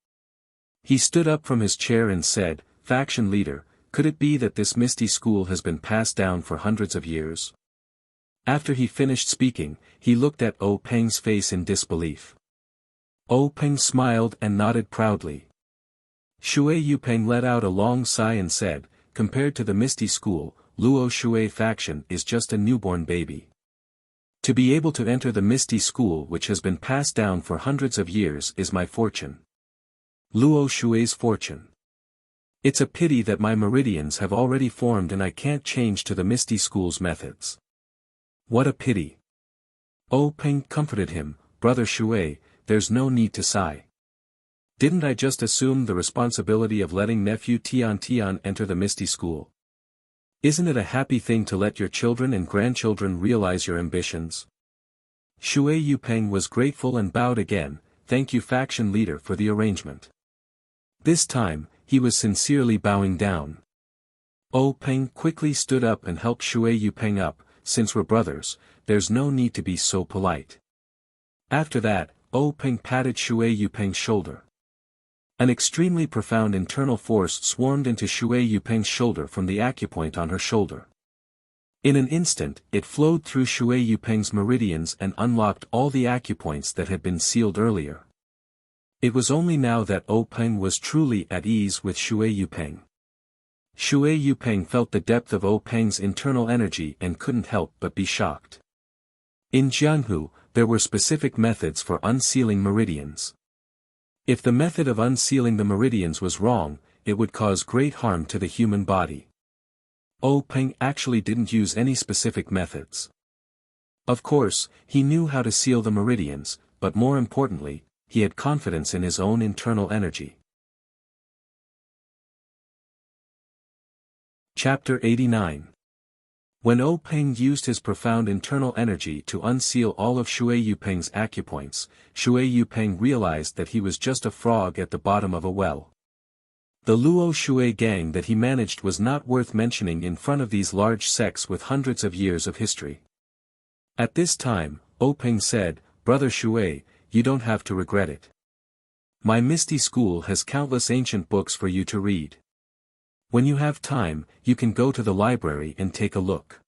He stood up from his chair and said, "Faction leader, could it be that this misty school has been passed down for hundreds of years?" After he finished speaking, he looked at O Peng's face in disbelief. O Peng smiled and nodded proudly. Shui Yupeng let out a long sigh and said, "Compared to the misty school, Luo Shui faction is just a newborn baby. To be able to enter the misty school which has been passed down for hundreds of years is my fortune. Luo Shui's fortune. It's a pity that my meridians have already formed and I can't change to the misty school's methods. What a pity." O Peng comforted him, "Brother Shui, there's no need to sigh. Didn't I just assume the responsibility of letting nephew Tian Tian enter the misty school? Isn't it a happy thing to let your children and grandchildren realize your ambitions?" Shui Yupeng was grateful and bowed again, "Thank you faction leader for the arrangement." This time, he was sincerely bowing down. O Peng quickly stood up and helped Shui Yupeng up, "Since we're brothers, there's no need to be so polite." After that, O Peng patted Shui Yupeng's shoulder. An extremely profound internal force swarmed into Shui Yupeng's shoulder from the acupoint on her shoulder. In an instant, it flowed through Shui Yupeng's meridians and unlocked all the acupoints that had been sealed earlier. It was only now that O Peng was truly at ease with Shui Yupeng. Shui Yupeng felt the depth of O Peng's internal energy and couldn't help but be shocked. In Jianghu, there were specific methods for unsealing meridians. If the method of unsealing the meridians was wrong, it would cause great harm to the human body. O Peng actually didn't use any specific methods. Of course, he knew how to seal the meridians, but more importantly, he had confidence in his own internal energy. Chapter 89. When O Peng used his profound internal energy to unseal all of Shui Yupeng's acupoints, Shui Yupeng realized that he was just a frog at the bottom of a well. The Luo Shui gang that he managed was not worth mentioning in front of these large sects with hundreds of years of history. At this time, O Peng said, "Brother Shui, you don't have to regret it. My misty school has countless ancient books for you to read. When you have time, you can go to the library and take a look.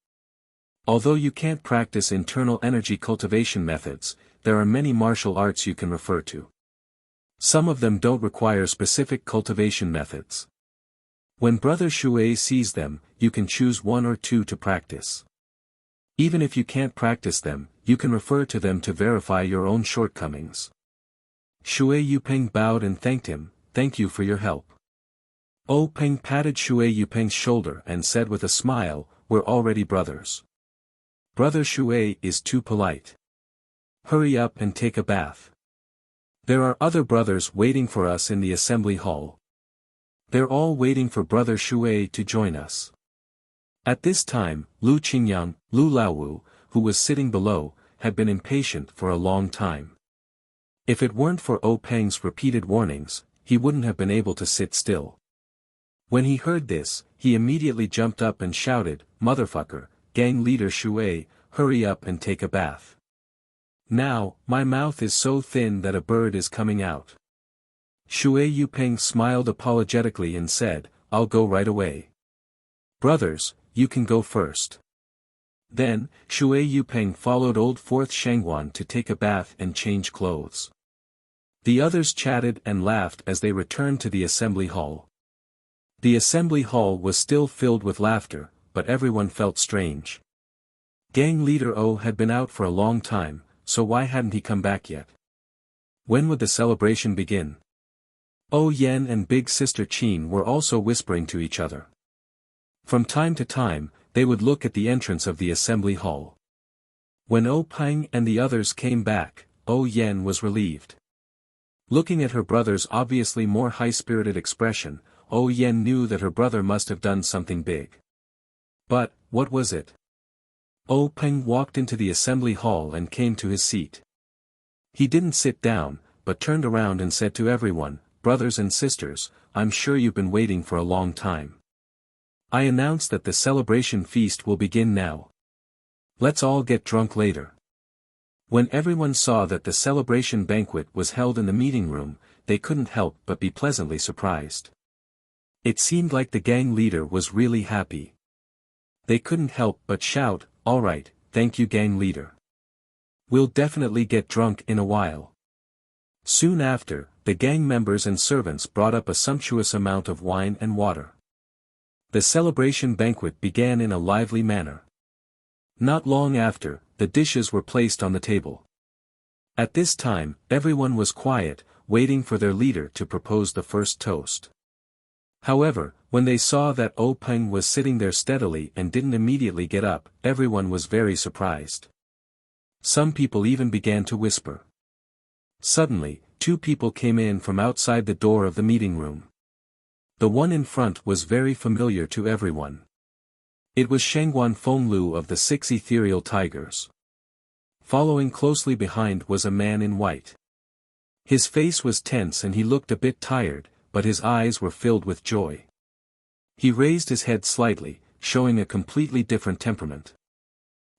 Although you can't practice internal energy cultivation methods, there are many martial arts you can refer to. Some of them don't require specific cultivation methods. When Brother Shui sees them, you can choose one or two to practice. Even if you can't practice them, you can refer to them to verify your own shortcomings." Shui Yupeng bowed and thanked him, "Thank you for your help." O Peng patted Shui Yupeng's shoulder and said with a smile, "We're already brothers. Brother Shui is too polite. Hurry up and take a bath. There are other brothers waiting for us in the assembly hall. They're all waiting for Brother Shui to join us." At this time, Lu Qingyang, Lu Laowu, who was sitting below, had been impatient for a long time. If it weren't for O Peng's repeated warnings, he wouldn't have been able to sit still. When he heard this, he immediately jumped up and shouted, "Motherfucker, gang leader Shui, hurry up and take a bath. Now, my mouth is so thin that a bird is coming out." Shui Yupeng smiled apologetically and said, "I'll go right away. Brothers, you can go first." Then, Shui Yupeng followed old 4th Shangguan to take a bath and change clothes. The others chatted and laughed as they returned to the assembly hall. The assembly hall was still filled with laughter, but everyone felt strange. Gang leader O had been out for a long time, so why hadn't he come back yet? When would the celebration begin? O Yen and big sister Qin were also whispering to each other. From time to time, they would look at the entrance of the assembly hall. When O Peng and the others came back, O Yen was relieved. Looking at her brother's obviously more high-spirited expression, O Yen knew that her brother must have done something big. But, what was it? O Peng walked into the assembly hall and came to his seat. He didn't sit down, but turned around and said to everyone, "Brothers and sisters, I'm sure you've been waiting for a long time. I announce that the celebration feast will begin now. Let's all get drunk later. When everyone saw that the celebration banquet was held in the meeting room, they couldn't help but be pleasantly surprised. It seemed like the gang leader was really happy. They couldn't help but shout, "All right, thank you gang leader. We'll definitely get drunk in a while." Soon after, the gang members and servants brought up a sumptuous amount of wine and water. The celebration banquet began in a lively manner. Not long after, the dishes were placed on the table. At this time, everyone was quiet, waiting for their leader to propose the first toast. However, when they saw that Peng was sitting there steadily and didn't immediately get up, everyone was very surprised. Some people even began to whisper. Suddenly, two people came in from outside the door of the meeting room. The one in front was very familiar to everyone. It was Shangguan Fenglu of the 6 Ethereal Tigers. Following closely behind was a man in white. His face was tense and he looked a bit tired, but his eyes were filled with joy. He raised his head slightly, showing a completely different temperament.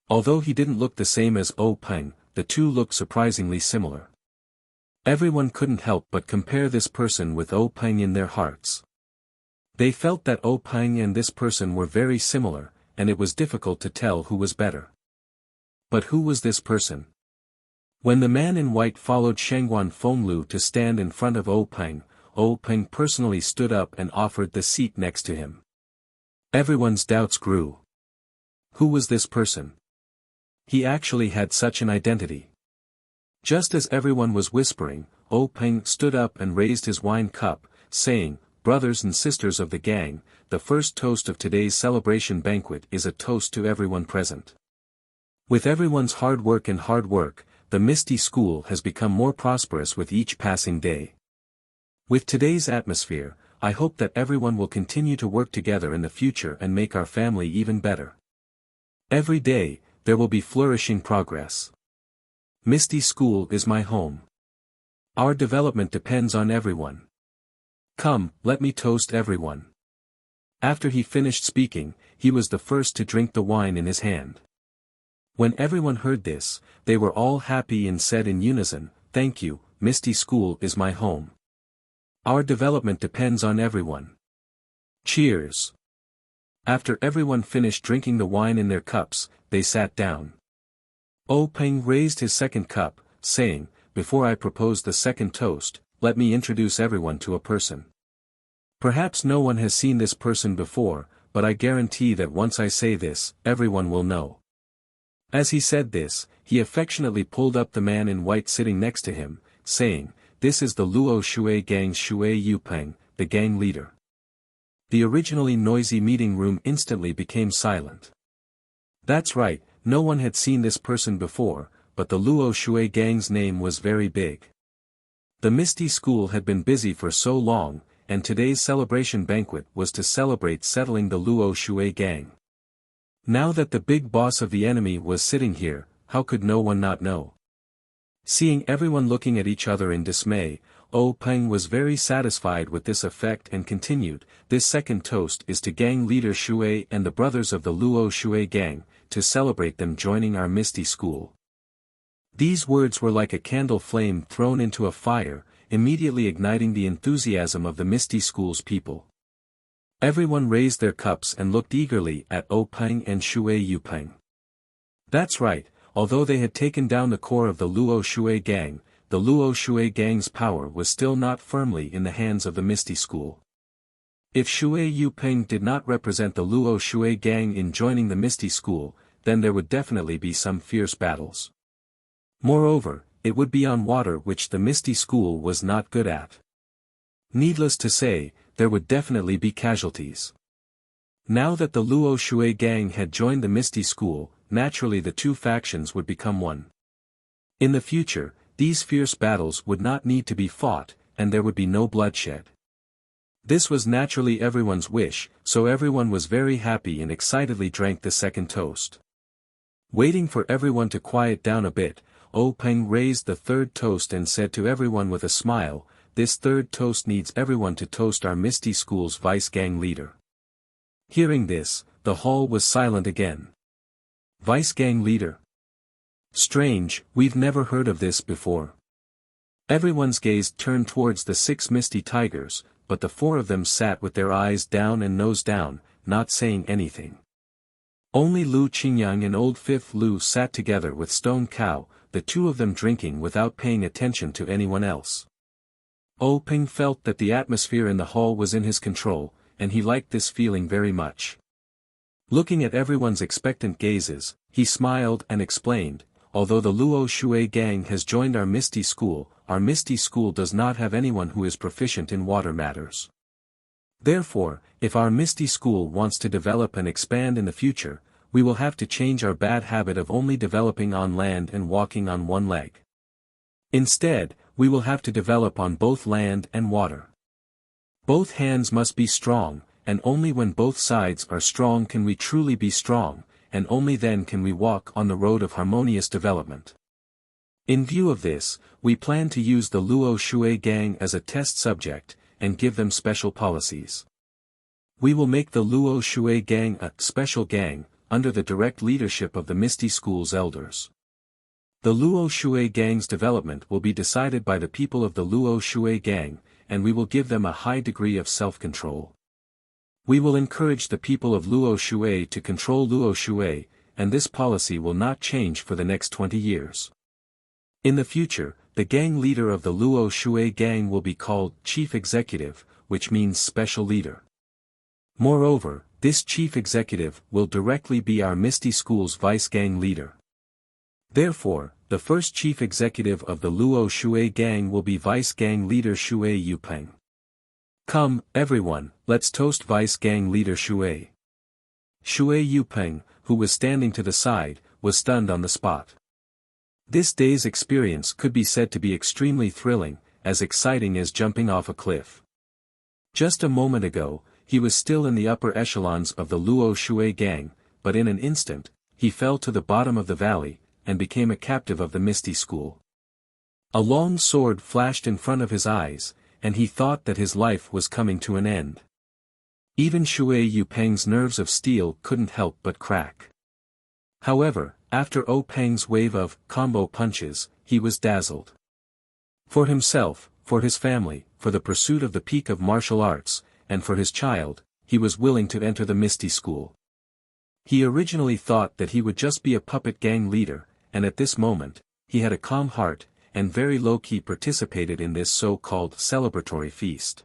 Although he didn't look the same as Peng, the two looked surprisingly similar. Everyone couldn't help but compare this person with Peng in their hearts. They felt that Peng and this person were very similar, and it was difficult to tell who was better. But who was this person? When the man in white followed Shangguan Fenglu to stand in front of Peng personally stood up and offered the seat next to him. Everyone's doubts grew. Who was this person? He actually had such an identity. Just as everyone was whispering, Peng stood up and raised his wine cup, saying, "Brothers and sisters of the gang, the first toast of today's celebration banquet is a toast to everyone present. With everyone's hard work, the Misty School has become more prosperous with each passing day. With today's atmosphere, I hope that everyone will continue to work together in the future and make our family even better. Every day, there will be flourishing progress. Misty School is my home. Our development depends on everyone. Come, let me toast everyone." After he finished speaking, he was the first to drink the wine in his hand. When everyone heard this, they were all happy and said in unison, "Thank you, Misty School is my home. Our development depends on everyone. Cheers." After everyone finished drinking the wine in their cups, they sat down. Peng raised his second cup, saying, "Before I propose the second toast, let me introduce everyone to a person. Perhaps no one has seen this person before, but I guarantee that once I say this, everyone will know." As he said this, he affectionately pulled up the man in white sitting next to him, saying, "This is the Luo Shui Gang's Shui Yupeng, the gang leader." The originally noisy meeting room instantly became silent. That's right, no one had seen this person before, but the Luo Shui Gang's name was very big. The Misty School had been busy for so long, and today's celebration banquet was to celebrate settling the Luo Shui Gang. Now that the big boss of the enemy was sitting here, how could no one not know? Seeing everyone looking at each other in dismay, Peng was very satisfied with this effect and continued, "This second toast is to gang leader Shui and the brothers of the Luo Shui Gang, to celebrate them joining our Misty School." These words were like a candle flame thrown into a fire, immediately igniting the enthusiasm of the Misty School's people. Everyone raised their cups and looked eagerly at Peng and Shui Yupeng. That's right, although they had taken down the core of the Luo Shui Gang, the Luo Shui Gang's power was still not firmly in the hands of the Misty School. If Shui Yupeng did not represent the Luo Shui Gang in joining the Misty School, then there would definitely be some fierce battles. Moreover, it would be on water, which the Misty School was not good at. Needless to say, there would definitely be casualties. Now that the Luo Shui Gang had joined the Misty School, naturally the two factions would become one. In the future, these fierce battles would not need to be fought, and there would be no bloodshed. This was naturally everyone's wish, so everyone was very happy and excitedly drank the second toast. Waiting for everyone to quiet down a bit, Peng raised the third toast and said to everyone with a smile, "This third toast needs everyone to toast our Misty School's vice gang leader." Hearing this, the hall was silent again. Vice gang leader. Strange, we've never heard of this before. Everyone's gaze turned towards the 6 misty tigers, but the 4 of them sat with their eyes down and nose down, not saying anything. Only Lu Qingyang and old 5th Lu sat together with Stone Cow, the 2 of them drinking without paying attention to anyone else. Ping felt that the atmosphere in the hall was in his control, and he liked this feeling very much. Looking at everyone's expectant gazes, he smiled and explained, although the Luo Shui gang has joined our Misty School does not have anyone who is proficient in water matters. Therefore, if our Misty School wants to develop and expand in the future, we will have to change our bad habit of only developing on land and walking on one leg. Instead, we will have to develop on both land and water. Both hands must be strong, and only when both sides are strong can we truly be strong, and only then can we walk on the road of harmonious development. In view of this, we plan to use the Luo Shui gang as a test subject, and give them special policies. We will make the Luo Shui gang a special gang, under the direct leadership of the Misty School's elders. The Luo Shui gang's development will be decided by the people of the Luo Shui gang, and we will give them a high degree of self-control. We will encourage the people of Luo Shui to control Luo Shui, and this policy will not change for the next 20 years. In the future, the gang leader of the Luo Shui gang will be called Chief Executive, which means special leader. Moreover, this Chief Executive will directly be our Misty School's Vice Gang leader. Therefore, the first Chief Executive of the Luo Shui gang will be Vice Gang leader Shui Yupeng. Come, everyone, let's toast Vice Gang leader Shui. Shui Yupeng, who was standing to the side, was stunned on the spot. This day's experience could be said to be extremely thrilling, as exciting as jumping off a cliff. Just a moment ago, he was still in the upper echelons of the Luo Shui gang, but in an instant, he fell to the bottom of the valley, and became a captive of the Misty School. A long sword flashed in front of his eyes, and he thought that his life was coming to an end. Even Shui Yupeng's nerves of steel couldn't help but crack. However, after Peng's wave of combo punches, he was dazzled. For himself, for his family, for the pursuit of the peak of martial arts, and for his child, he was willing to enter the Misty School. He originally thought that he would just be a puppet gang leader, and at this moment, he had a calm heart, and very low-key participated in this so-called celebratory feast.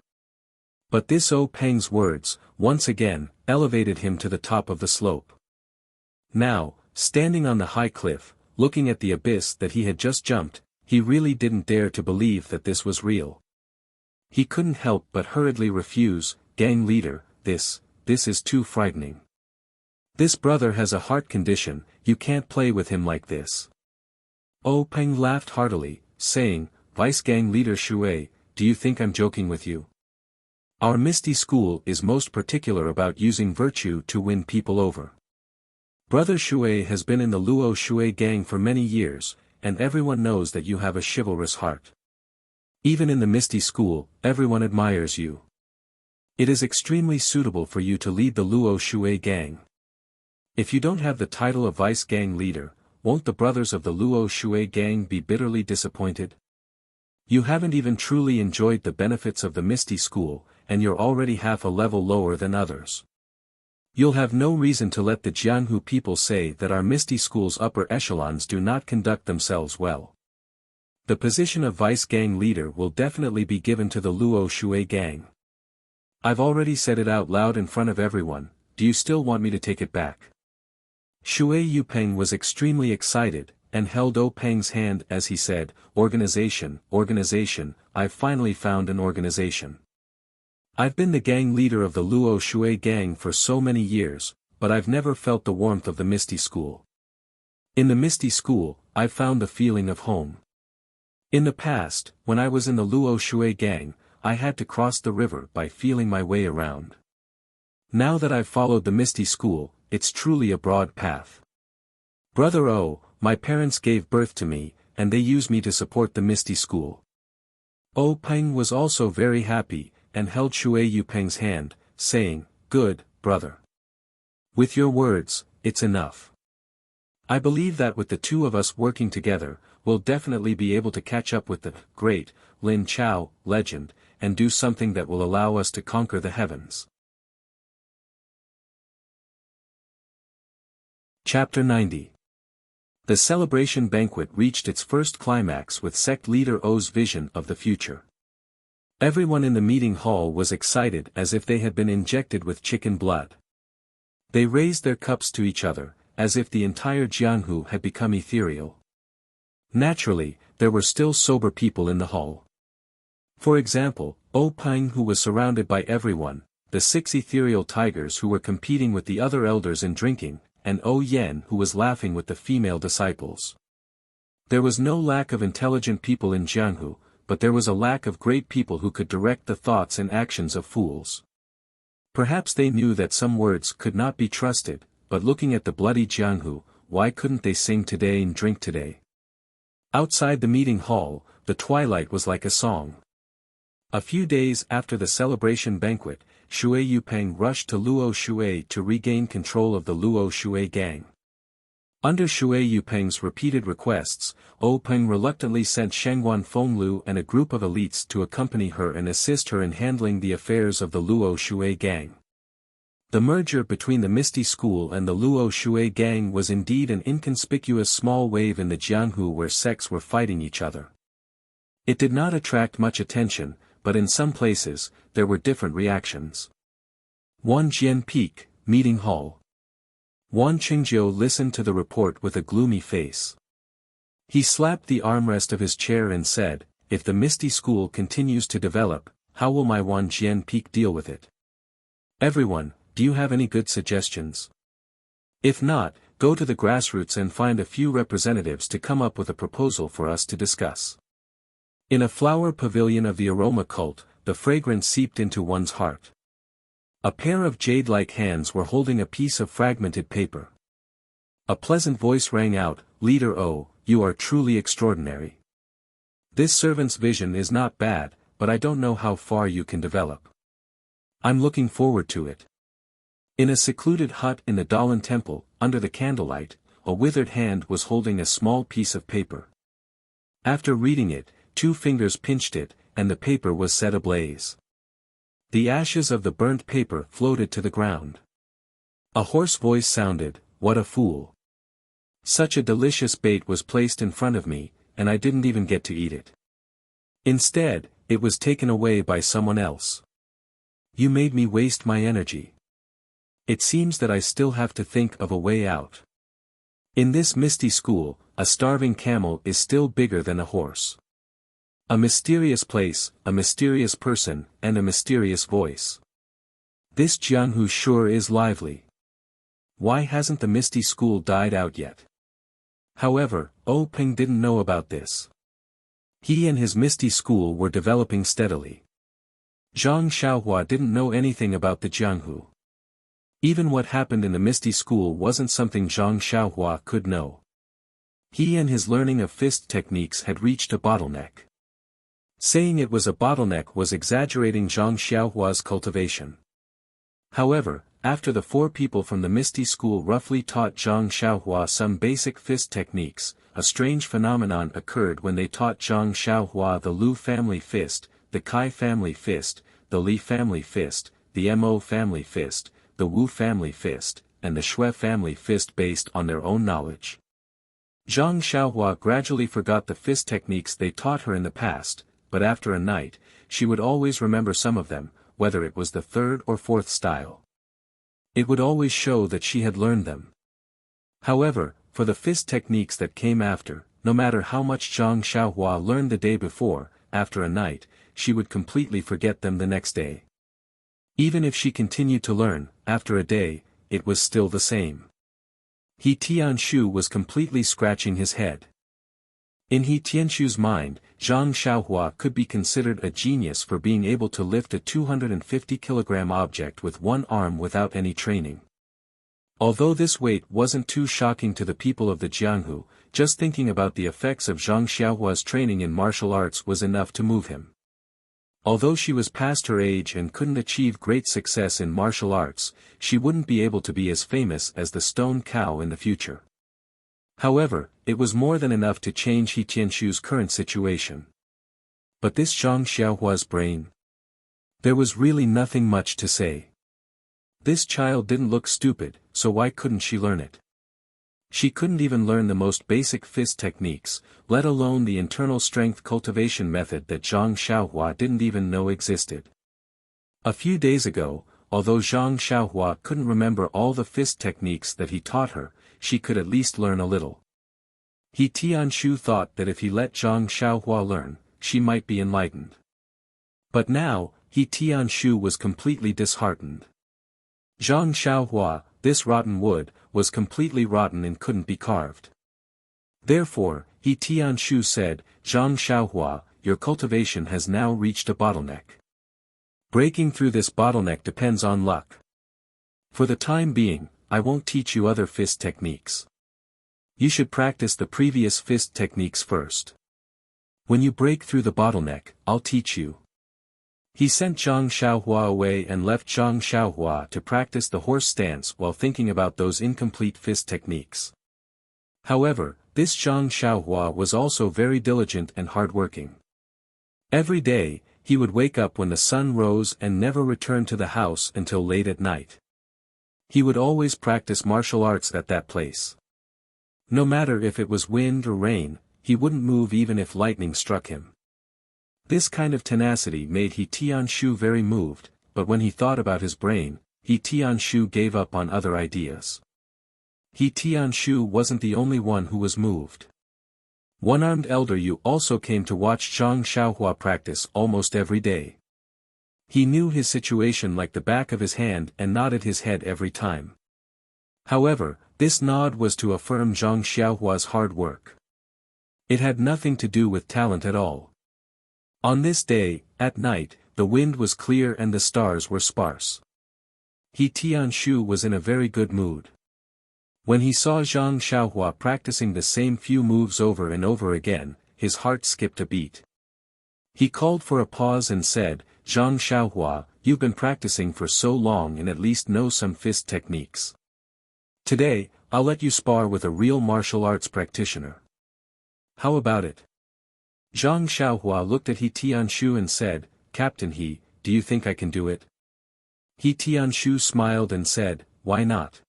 But this Peng's words, once again, elevated him to the top of the slope. Now, standing on the high cliff, looking at the abyss that he had just jumped, he really didn't dare to believe that this was real. He couldn't help but hurriedly refuse, gang leader, this is too frightening. This brother has a heart condition, you can't play with him like this. Peng laughed heartily, saying, Vice Gang leader Shui, do you think I'm joking with you? Our Misty School is most particular about using virtue to win people over. Brother Shui has been in the Luo Shui gang for many years, and everyone knows that you have a chivalrous heart. Even in the Misty School, everyone admires you. It is extremely suitable for you to lead the Luo Shui gang. If you don't have the title of Vice Gang leader, won't the brothers of the Luo Shui gang be bitterly disappointed? You haven't even truly enjoyed the benefits of the Misty School, and you're already half a level lower than others. You'll have no reason to let the Jianghu people say that our Misty School's upper echelons do not conduct themselves well. The position of Vice Gang leader will definitely be given to the Luo Shui gang. I've already said it out loud in front of everyone, do you still want me to take it back? Shui Yupeng was extremely excited, and held Peng's hand as he said, Organization, I've finally found an organization. I've been the gang leader of the Luo Shui gang for so many years, but I've never felt the warmth of the Misty School. In the Misty School, I've found the feeling of home. In the past, when I was in the Luo Shui gang, I had to cross the river by feeling my way around. Now that I've followed the Misty School, it's truly a broad path. Brother my parents gave birth to me, and they used me to support the Misty School. Peng was also very happy, and held Shui Yupeng's hand, saying, Good, brother. With your words, it's enough. I believe that with the two of us working together, we'll definitely be able to catch up with the great Lin Chao legend, and do something that will allow us to conquer the heavens. Chapter 90. The celebration banquet reached its first climax with sect leader O's vision of the future. Everyone in the meeting hall was excited as if they had been injected with chicken blood. They raised their cups to each other, as if the entire Jianghu had become ethereal. Naturally, there were still sober people in the hall. For example, O Peng, who was surrounded by everyone, the 6 ethereal tigers who were competing with the other elders in drinking, and O Yen, who was laughing with the female disciples. There was no lack of intelligent people in Jianghu, but there was a lack of great people who could direct the thoughts and actions of fools. Perhaps they knew that some words could not be trusted, but looking at the bloody Jianghu, why couldn't they sing today and drink today? Outside the meeting hall, the twilight was like a song. A few days after the celebration banquet, Shui Yupeng rushed to Luo Shui to regain control of the Luo Shui gang. Under Shui Yupeng's repeated requests, O Peng reluctantly sent Shengguan Fenglu and a group of elites to accompany her and assist her in handling the affairs of the Luo Shui gang. The merger between the Misty School and the Luo Shui gang was indeed an inconspicuous small wave in the Jianghu where sects were fighting each other. It did not attract much attention, but in some places, there were different reactions. Wanjian Peak, Meeting Hall. Wan Qingjiu listened to the report with a gloomy face. He slapped the armrest of his chair and said, "If the Misty School continues to develop, how will my Wanjian Peak deal with it? Everyone, do you have any good suggestions? If not, go to the grassroots and find a few representatives to come up with a proposal for us to discuss." In a flower pavilion of the aroma cult, the fragrance seeped into one's heart. A pair of jade-like hands were holding a piece of fragmented paper. A pleasant voice rang out, "Leader O, you are truly extraordinary. This servant's vision is not bad, but I don't know how far you can develop. I'm looking forward to it." In a secluded hut in the Dalan temple, under the candlelight, a withered hand was holding a small piece of paper. After reading it, 2 fingers pinched it, and the paper was set ablaze. The ashes of the burnt paper floated to the ground. A hoarse voice sounded, "What a fool. Such a delicious bait was placed in front of me, and I didn't even get to eat it. Instead, it was taken away by someone else. You made me waste my energy. It seems that I still have to think of a way out. In this Misty School, a starving camel is still bigger than a horse. A mysterious place, a mysterious person, and a mysterious voice. This Jianghu sure is lively. Why hasn't the Misty School died out yet?" However, O Peng didn't know about this. He and his Misty School were developing steadily. Zhang Xiaohua didn't know anything about the Jianghu. Even what happened in the Misty School wasn't something Zhang Xiaohua could know. He and his learning of fist techniques had reached a bottleneck. Saying it was a bottleneck was exaggerating Zhang Xiaohua's cultivation. However, after the 4 people from the Misty School roughly taught Zhang Xiaohua some basic fist techniques, a strange phenomenon occurred when they taught Zhang Xiaohua the Lu family fist, the Kai family fist, the Li family fist, the Mo family fist, the Wu family fist, and the Shui family fist based on their own knowledge. Zhang Xiaohua gradually forgot the fist techniques they taught her in the past, but after a night, she would always remember some of them, whether it was the 3rd or 4th style. It would always show that she had learned them. However, for the fist techniques that came after, no matter how much Zhang Xiaohua learned the day before, after a night, she would completely forget them the next day. Even if she continued to learn, after a day, it was still the same. He Tianshu was completely scratching his head. In He Tianshu's mind, Zhang Xiaohua could be considered a genius for being able to lift a 250-kilogram object with one arm without any training. Although this weight wasn't too shocking to the people of the Jianghu, just thinking about the effects of Zhang Xiaohua's training in martial arts was enough to move him. Although she was past her age and couldn't achieve great success in martial arts, she wouldn't be able to be as famous as the stone cow in the future. However, it was more than enough to change He Tianshu's current situation. But this Zhang Xiaohua's brain? There was really nothing much to say. This child didn't look stupid, so why couldn't she learn it? She couldn't even learn the most basic fist techniques, let alone the internal strength cultivation method that Zhang Xiaohua didn't even know existed. A few days ago, although Zhang Xiaohua couldn't remember all the fist techniques that he taught her, she could at least learn a little. He Tianshu thought that if he let Zhang Xiaohua learn, she might be enlightened. But now, He Tianshu was completely disheartened. Zhang Xiaohua, this rotten wood, was completely rotten and couldn't be carved. Therefore, He Tianshu said, Zhang Xiaohua, your cultivation has now reached a bottleneck. Breaking through this bottleneck depends on luck. For the time being, I won't teach you other fist techniques. You should practice the previous fist techniques first. When you break through the bottleneck, I'll teach you. He sent Zhang Xiaohua away and left Zhang Xiaohua to practice the horse stance while thinking about those incomplete fist techniques. However, this Zhang Xiaohua was also very diligent and hardworking. Every day, he would wake up when the sun rose and never return to the house until late at night. He would always practice martial arts at that place. No matter if it was wind or rain, he wouldn't move even if lightning struck him. This kind of tenacity made He Tianshu very moved, but when he thought about his brain, He Tianshu gave up on other ideas. He Tianshu wasn't the only one who was moved. One-armed elder Yu also came to watch Zhang Xiaohua practice almost every day. He knew his situation like the back of his hand and nodded his head every time. However, this nod was to affirm Zhang Xiaohua's hard work. It had nothing to do with talent at all. On this day, at night, the wind was clear and the stars were sparse. He Tianshu was in a very good mood. When he saw Zhang Xiaohua practicing the same few moves over and over again, his heart skipped a beat. He called for a pause and said, Zhang Xiaohua, you've been practicing for so long and at least know some fist techniques. Today, I'll let you spar with a real martial arts practitioner. How about it? Zhang Xiaohua looked at He Tianshu and said, Captain He, do you think I can do it? He Tianshu smiled and said, why not?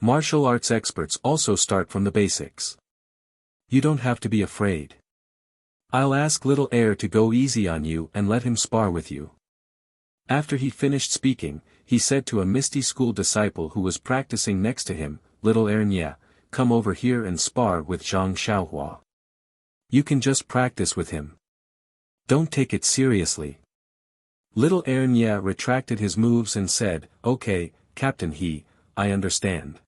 Martial arts experts also start from the basics. You don't have to be afraid. I'll ask little heir to go easy on you and let him spar with you. After he finished speaking, he said to a Misty School disciple who was practicing next to him, little heir Nye, come over here and spar with Zhang Xiaohua. You can just practice with him. Don't take it seriously. Little heir Nye retracted his moves and said, okay, Captain He, I understand.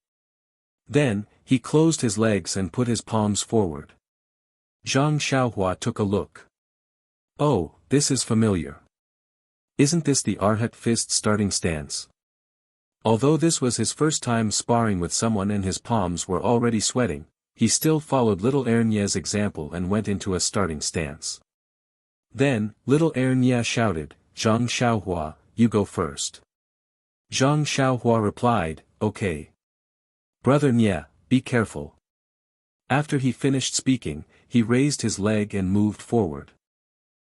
Then, he closed his legs and put his palms forward. Zhang Xiaohua took a look. Oh, this is familiar. Isn't this the Arhat fist starting stance? Although this was his first time sparring with someone and his palms were already sweating, he still followed little heir Nye's example and went into a starting stance. Then, little heir Nye shouted, Zhang Xiaohua, you go first. Zhang Xiaohua replied, okay. Brother Nye, be careful. After he finished speaking, he raised his leg and moved forward.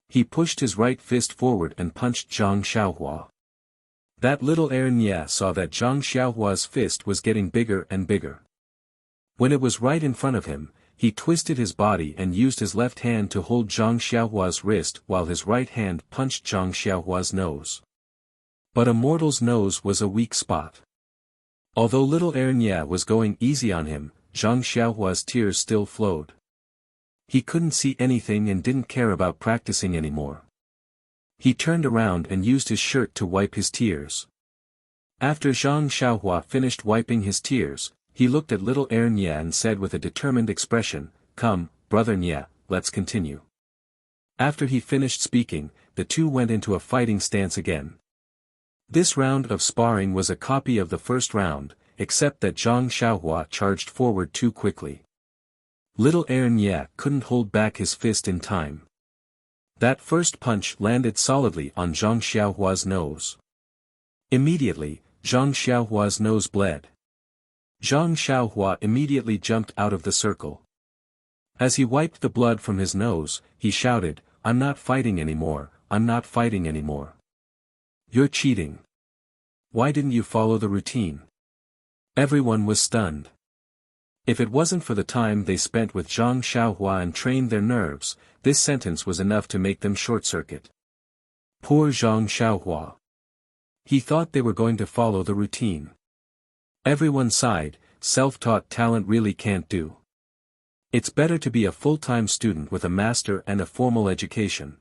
He pushed his right fist forward and punched Zhang Xiaohua. That little heir Nye saw that Zhang Xiaohua's fist was getting bigger and bigger. When it was right in front of him, he twisted his body and used his left hand to hold Zhang Xiaohua's wrist while his right hand punched Zhang Xiaohua's nose. But a mortal's nose was a weak spot. Although little heir Nye was going easy on him, Zhang Xiaohua's tears still flowed. He couldn't see anything and didn't care about practicing anymore. He turned around and used his shirt to wipe his tears. After Zhang Xiaohua finished wiping his tears, he looked at little heir Nye and said with a determined expression, come, brother Nye, let's continue. After he finished speaking, the two went into a fighting stance again. This round of sparring was a copy of the first round, except that Zhang Xiaohua charged forward too quickly. Little heir Nye couldn't hold back his fist in time. That first punch landed solidly on Zhang Xiaohua's nose. Immediately, Zhang Xiaohua's nose bled. Zhang Xiaohua immediately jumped out of the circle. As he wiped the blood from his nose, he shouted, "I'm not fighting anymore, I'm not fighting anymore. You're cheating. Why didn't you follow the routine?" Everyone was stunned. If it wasn't for the time they spent with Zhang Xiaohua and trained their nerves, this sentence was enough to make them short-circuit. Poor Zhang Xiaohua. He thought they were going to follow the routine. Everyone sighed, self-taught talent really can't do. It's better to be a full-time student with a master and a formal education.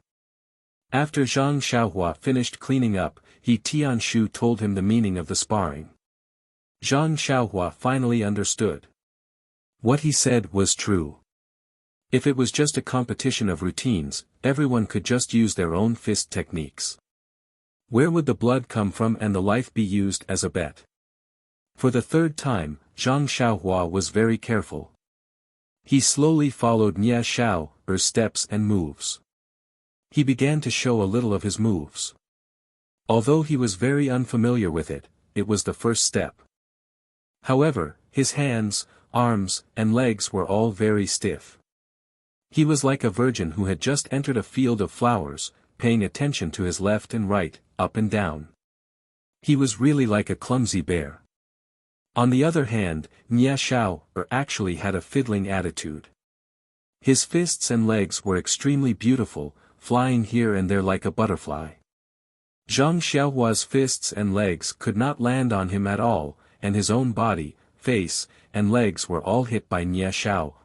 After Zhang Xiaohua finished cleaning up, He Tianshu told him the meaning of the sparring. Zhang Xiaohua finally understood. What he said was true. If it was just a competition of routines, everyone could just use their own fist techniques. Where would the blood come from and the life be used as a bet? For the third time, Zhang Xiaohua was very careful. He slowly followed Nia Xiao's steps and moves. He began to show a little of his moves. Although he was very unfamiliar with it, it was the first step. However, his hands, arms, and legs were all very stiff. He was like a virgin who had just entered a field of flowers, paying attention to his left and right, up and down. He was really like a clumsy bear. On the other hand, Nia Xiao actually had a fiddling attitude. His fists and legs were extremely beautiful, flying here and there like a butterfly. Zhang Xiaohua's fists and legs could not land on him at all, and his own body, face, and legs were all hit by Nia Xiao.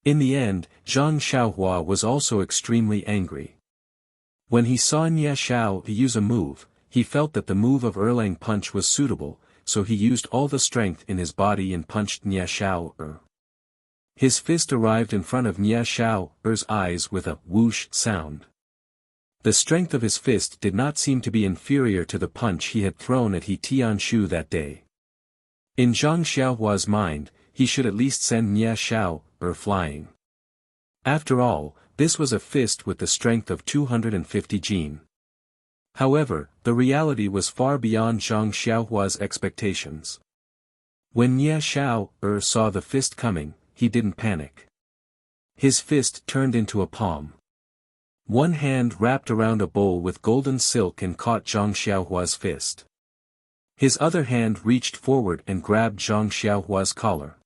In the end, Zhang Xiaohua was also extremely angry. When he saw Nia Xiao use a move, he felt that the move of Erlang punch was suitable, so he used all the strength in his body and punched Nia Xiao. His fist arrived in front of Nia Xiao's eyes with a whoosh sound. The strength of his fist did not seem to be inferior to the punch he had thrown at He Tianshu that day. In Zhang Xiaohua's mind, he should at least send Nia Xiao flying. After all, this was a fist with the strength of 250 jin. However, the reality was far beyond Zhang Xiaohua's expectations. When Nia Xiao saw the fist coming, he didn't panic. His fist turned into a palm. One hand wrapped around a bowl with golden silk and caught Zhang Xiaohua's fist. His other hand reached forward and grabbed Zhang Xiaohua's collar.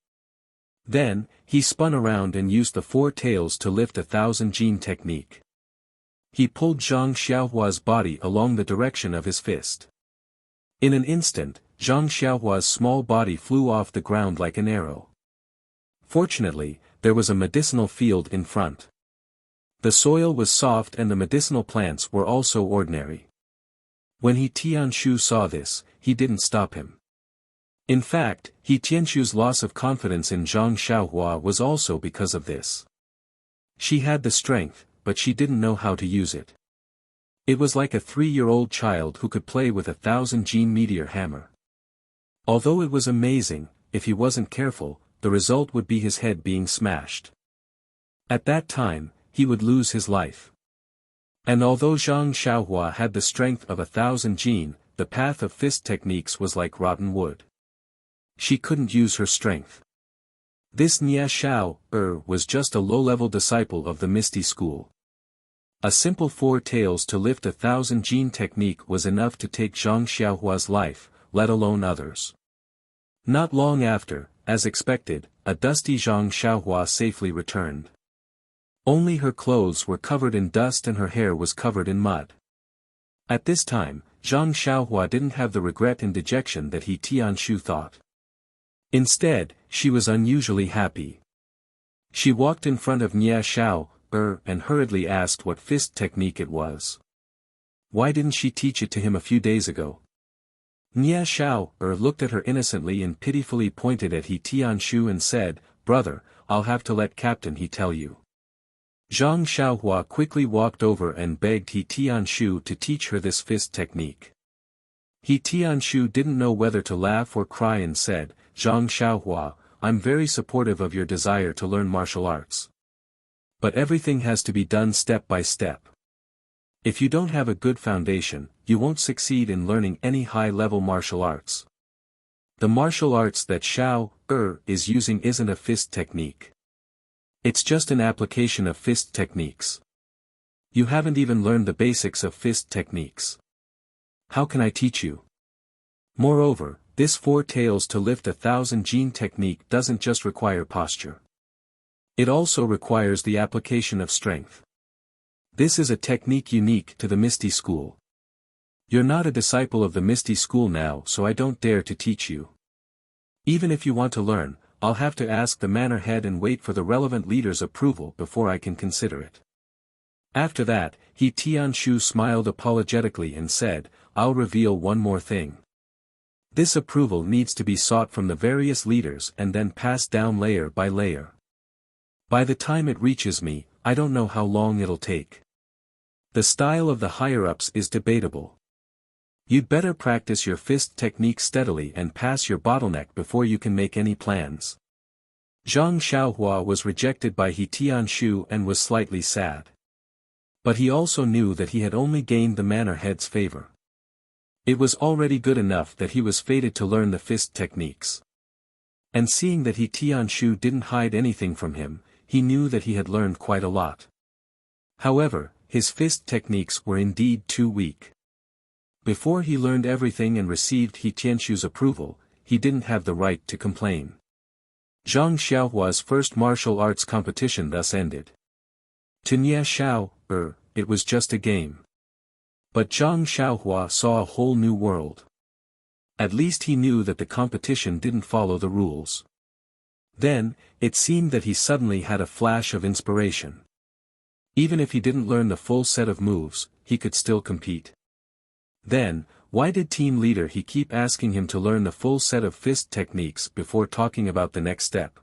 Then, he spun around and used the four tails to lift 1,000 jin technique. He pulled Zhang Xiaohua's body along the direction of his fist. In an instant, Zhang Xiaohua's small body flew off the ground like an arrow. Fortunately, there was a medicinal field in front. The soil was soft and the medicinal plants were also ordinary. When He Tianshu saw this, he didn't stop him. In fact, He Tianshu's loss of confidence in Zhang Xiaohua was also because of this. She had the strength, but she didn't know how to use it. It was like a 3-year-old child who could play with 1,000 jin meteor hammer. Although it was amazing, if he wasn't careful, the result would be his head being smashed. At that time, he would lose his life. And although Zhang Xiaohua had the strength of 1,000 jin, the path of fist techniques was like rotten wood. She couldn't use her strength. This Nia Xiao was just a low-level disciple of the Misty School. A simple 4 tails to lift 1,000 jin technique was enough to take Zhang Xiaohua's life, let alone others. Not long after, as expected, a dusty Zhang Xiaohua safely returned. Only her clothes were covered in dust and her hair was covered in mud. At this time, Zhang Xiaohua didn't have the regret and dejection that He Tianshu thought. Instead, she was unusually happy. She walked in front of Nia Xiao and hurriedly asked what fist technique it was. Why didn't she teach it to him a few days ago? Nia Xiao looked at her innocently and pitifully pointed at He Tianshu and said, "Brother, I'll have to let Captain He tell you." Zhang Xiaohua quickly walked over and begged He Tianshu to teach her this fist technique. He Tianshu didn't know whether to laugh or cry and said, "Zhang Xiaohua, I'm very supportive of your desire to learn martial arts. But everything has to be done step by step. If you don't have a good foundation, you won't succeed in learning any high-level martial arts. The martial arts that Xiao is using isn't a fist technique. It's just an application of fist techniques. You haven't even learned the basics of fist techniques. How can I teach you? Moreover, this 4 tails to lift 1,000 gene technique doesn't just require posture. It also requires the application of strength. This is a technique unique to the Misty School. You're not a disciple of the Misty School now, so I don't dare to teach you. Even if you want to learn, I'll have to ask the manor head and wait for the relevant leader's approval before I can consider it. After that, He Tianshu smiled apologetically and said, I'll reveal one more thing. This approval needs to be sought from the various leaders and then passed down layer by layer. By the time it reaches me, I don't know how long it'll take. The style of the higher-ups is debatable. You'd better practice your fist technique steadily and pass your bottleneck before you can make any plans. Zhang Xiaohua was rejected by He Tianshu and was slightly sad. But he also knew that he had only gained the manor head's favor. It was already good enough that he was fated to learn the fist techniques. And seeing that He Tianshu didn't hide anything from him, he knew that he had learned quite a lot. However, his fist techniques were indeed too weak. Before he learned everything and received He Tianshu's approval, he didn't have the right to complain. Zhang Xiaohua's first martial arts competition thus ended. To Nia Xiao, it was just a game. But Zhang Xiaohua saw a whole new world. At least he knew that the competition didn't follow the rules. Then, it seemed that he suddenly had a flash of inspiration. Even if he didn't learn the full set of moves, he could still compete. Then, why did team leader He keep asking him to learn the full set of fist techniques before talking about the next step?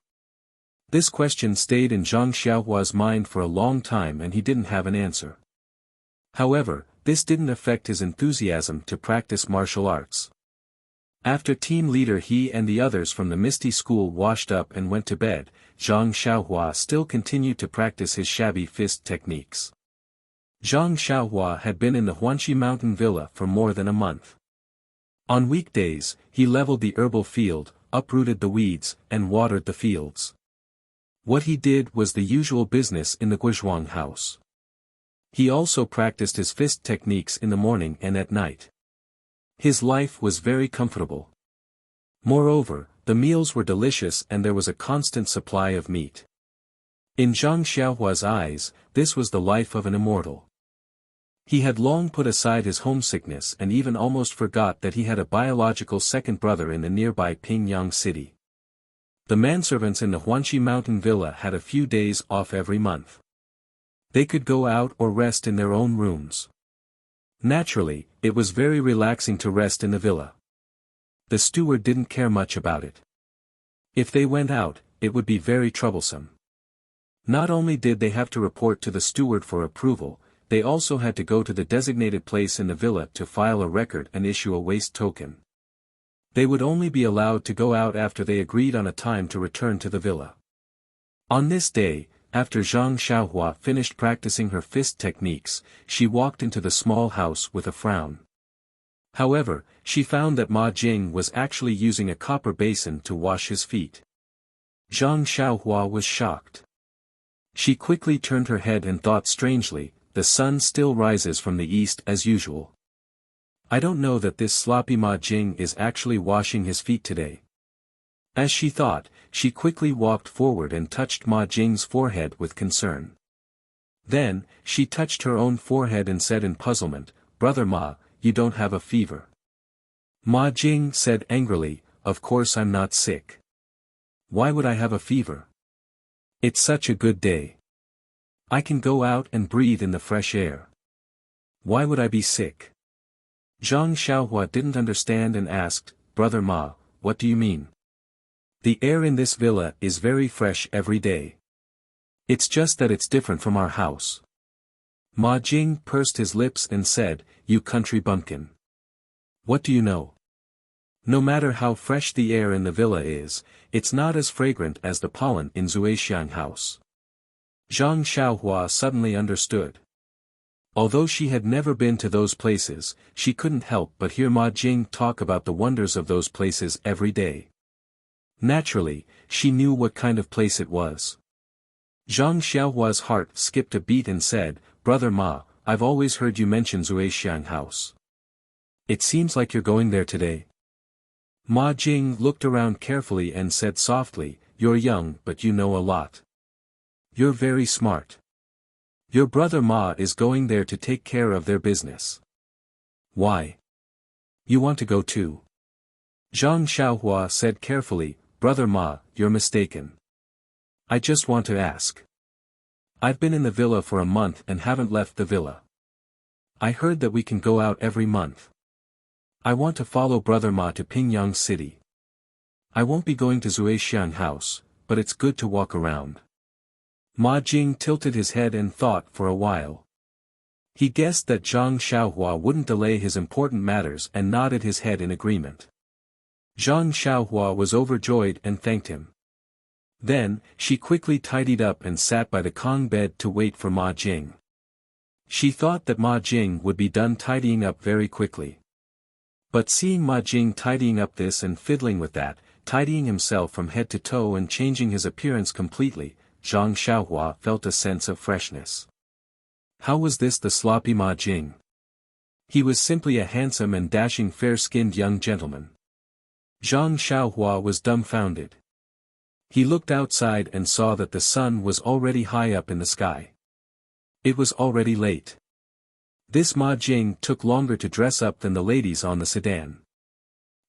This question stayed in Zhang Xiaohua's mind for a long time and he didn't have an answer. However, this didn't affect his enthusiasm to practice martial arts. After team leader He and the others from the Misty School washed up and went to bed, Zhang Xiaohua still continued to practice his shabby fist techniques. Zhang Xiaohua had been in the Huanxi Mountain Villa for more than a month. On weekdays, he leveled the herbal field, uprooted the weeds, and watered the fields. What he did was the usual business in the Guizhuang house. He also practiced his fist techniques in the morning and at night. His life was very comfortable. Moreover, the meals were delicious and there was a constant supply of meat. In Zhang Xiaohua's eyes, this was the life of an immortal. He had long put aside his homesickness and even almost forgot that he had a biological second brother in the nearby Pingyang city. The manservants in the Huanxi Mountain Villa had a few days off every month. They could go out or rest in their own rooms. Naturally, it was very relaxing to rest in the villa. The steward didn't care much about it. If they went out, it would be very troublesome. Not only did they have to report to the steward for approval, they also had to go to the designated place in the villa to file a record and issue a waste token. They would only be allowed to go out after they agreed on a time to return to the villa. On this day, after Zhang Xiaohua finished practicing her fist techniques, she walked into the small house with a frown. However, she found that Ma Jing was actually using a copper basin to wash his feet. Zhang Xiaohua was shocked. She quickly turned her head and thought strangely, the sun still rises from the east as usual. I don't know that this sloppy Ma Jing is actually washing his feet today. As she thought, she quickly walked forward and touched Ma Jing's forehead with concern. Then, she touched her own forehead and said in puzzlement, "Brother Ma, you don't have a fever." Ma Jing said angrily, "Of course I'm not sick. Why would I have a fever? It's such a good day. I can go out and breathe in the fresh air. Why would I be sick?" Zhang Xiaohua didn't understand and asked, "Brother Ma, what do you mean? The air in this villa is very fresh every day. It's just that it's different from our house." Ma Jing pursed his lips and said, "You country bumpkin. What do you know? No matter how fresh the air in the villa is, it's not as fragrant as the pollen in Zuexiang house. Zhang Xiaohua suddenly understood. Although she had never been to those places, she couldn't help but hear Ma Jing talk about the wonders of those places every day. Naturally, she knew what kind of place it was. Zhang Xiaohua's heart skipped a beat and said, "Brother Ma, I've always heard you mention Zuixiang House. It seems like you're going there today." Ma Jing looked around carefully and said softly, "You're young but you know a lot. You're very smart. Your brother Ma is going there to take care of their business." "Why? You want to go too?" Zhang Xiaohua said carefully, "Brother Ma, you're mistaken. I just want to ask. I've been in the villa for a month and haven't left the villa. I heard that we can go out every month. I want to follow Brother Ma to Pingyang City. I won't be going to Zuixiang House, but it's good to walk around." Ma Jing tilted his head and thought for a while. He guessed that Zhang Xiaohua wouldn't delay his important matters and nodded his head in agreement. Zhang Xiaohua was overjoyed and thanked him. Then, she quickly tidied up and sat by the Kong bed to wait for Ma Jing. She thought that Ma Jing would be done tidying up very quickly. But seeing Ma Jing tidying up this and fiddling with that, tidying himself from head to toe and changing his appearance completely, Zhang Xiaohua felt a sense of freshness. How was this the sloppy Ma Jing? He was simply a handsome and dashing fair-skinned young gentleman. Zhang Xiaohua was dumbfounded. He looked outside and saw that the sun was already high up in the sky. It was already late. This Ma Jing took longer to dress up than the ladies on the sedan.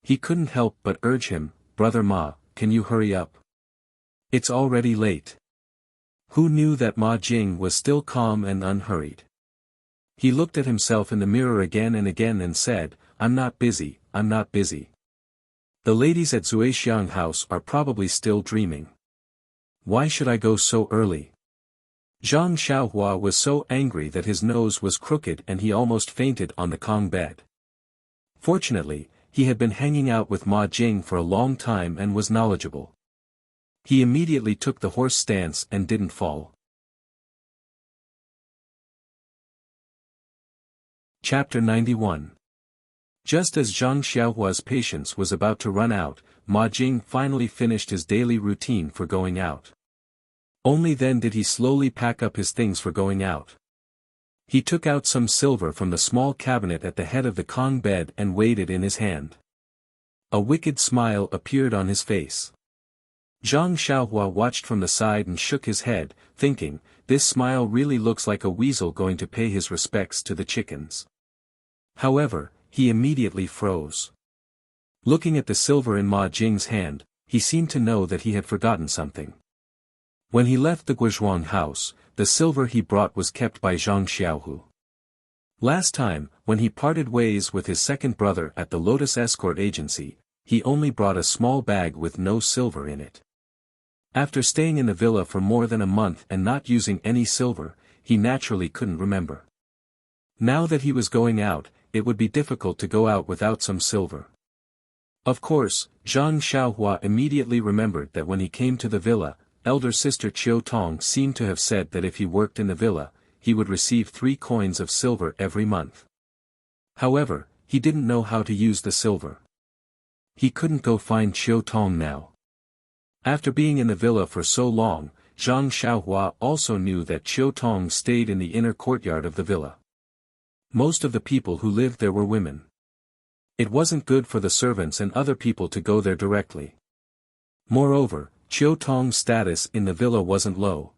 He couldn't help but urge him, "Brother Ma, can you hurry up? It's already late." Who knew that Ma Jing was still calm and unhurried? He looked at himself in the mirror again and said, "I'm not busy, I'm not busy. The ladies at Zuixiang House are probably still dreaming. Why should I go so early?" Zhang Xiaohua was so angry that his nose was crooked and he almost fainted on the Kong bed. Fortunately, he had been hanging out with Ma Jing for a long time and was knowledgeable. He immediately took the horse stance and didn't fall. Chapter 91. Just as Zhang Xiaohua's patience was about to run out, Ma Jing finally finished his daily routine for going out. Only then did he slowly pack up his things for going out. He took out some silver from the small cabinet at the head of the Kong bed and weighed it in his hand. A wicked smile appeared on his face. Zhang Xiaohua watched from the side and shook his head, thinking, "This smile really looks like a weasel going to pay his respects to the chickens." However, he immediately froze. Looking at the silver in Ma Jing's hand, he seemed to know that he had forgotten something. When he left the Guizhuang house, the silver he brought was kept by Zhang Xiaohu. Last time, when he parted ways with his second brother at the Lotus Escort Agency, he only brought a small bag with no silver in it. After staying in the villa for more than a month and not using any silver, he naturally couldn't remember. Now that he was going out, it would be difficult to go out without some silver. Of course, Zhang Xiaohua immediately remembered that when he came to the villa, elder sister Qiu Tong seemed to have said that if he worked in the villa, he would receive 3 coins of silver every month. However, he didn't know how to use the silver. He couldn't go find Qiu Tong now. After being in the villa for so long, Zhang Xiaohua also knew that Qiu Tong stayed in the inner courtyard of the villa. Most of the people who lived there were women. It wasn't good for the servants and other people to go there directly. Moreover, Qiu Tong's status in the villa wasn't low.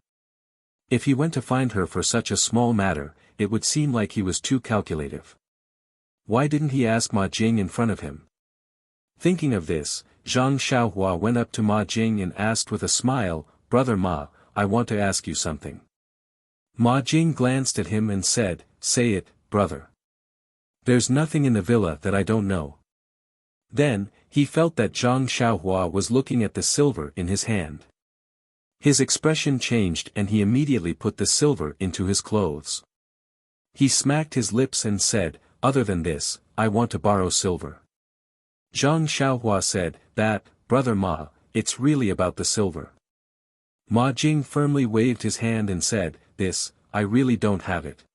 If he went to find her for such a small matter, it would seem like he was too calculative. Why didn't he ask Ma Jing in front of him? Thinking of this, Zhang Xiaohua went up to Ma Jing and asked with a smile, "Brother Ma, I want to ask you something." Ma Jing glanced at him and said, "Say it, brother. There's nothing in the villa that I don't know." Then, he felt that Zhang Xiaohua was looking at the silver in his hand. His expression changed and he immediately put the silver into his clothes. He smacked his lips and said, "Other than this, I want to borrow silver." Zhang Xiaohua said, "That, brother Ma, it's really about the silver." Ma Jing firmly waved his hand and said, "This, I really don't have it."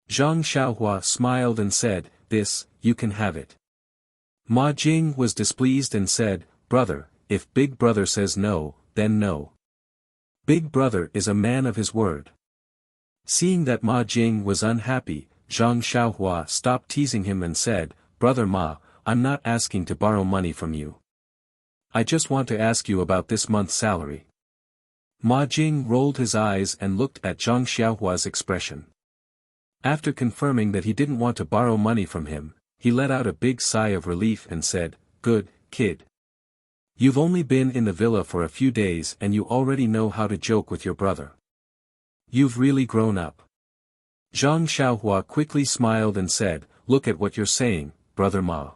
Zhang Xiaohua smiled and said, "This, you can have it." Ma Jing was displeased and said, "Brother, if Big Brother says no, then no. Big Brother is a man of his word." Seeing that Ma Jing was unhappy, Zhang Xiaohua stopped teasing him and said, "Brother Ma, I'm not asking to borrow money from you. I just want to ask you about this month's salary." Ma Jing rolled his eyes and looked at Zhang Xiaohua's expression. After confirming that he didn't want to borrow money from him, he let out a big sigh of relief and said, "Good, kid. You've only been in the villa for a few days and you already know how to joke with your brother. You've really grown up." Zhang Xiaohua quickly smiled and said, "Look at what you're saying, Brother Ma.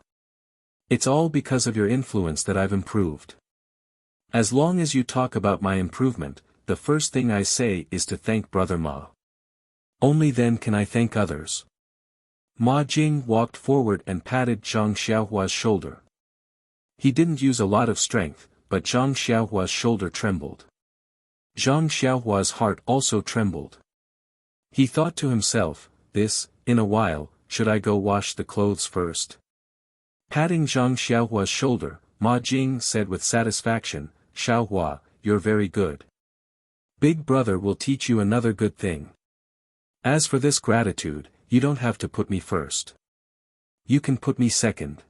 It's all because of your influence that I've improved. As long as you talk about my improvement, the first thing I say is to thank Brother Ma. Only then can I thank others." Ma Jing walked forward and patted Zhang Xiaohua's shoulder. He didn't use a lot of strength, but Zhang Xiaohua's shoulder trembled. Zhang Xiaohua's heart also trembled. He thought to himself, in a while, should I go wash the clothes first? Patting Zhang Xiaohua's shoulder, Ma Jing said with satisfaction, "Xiaohua, you're very good. Big Brother will teach you another good thing. As for this gratitude, you don't have to put me first. You can put me second."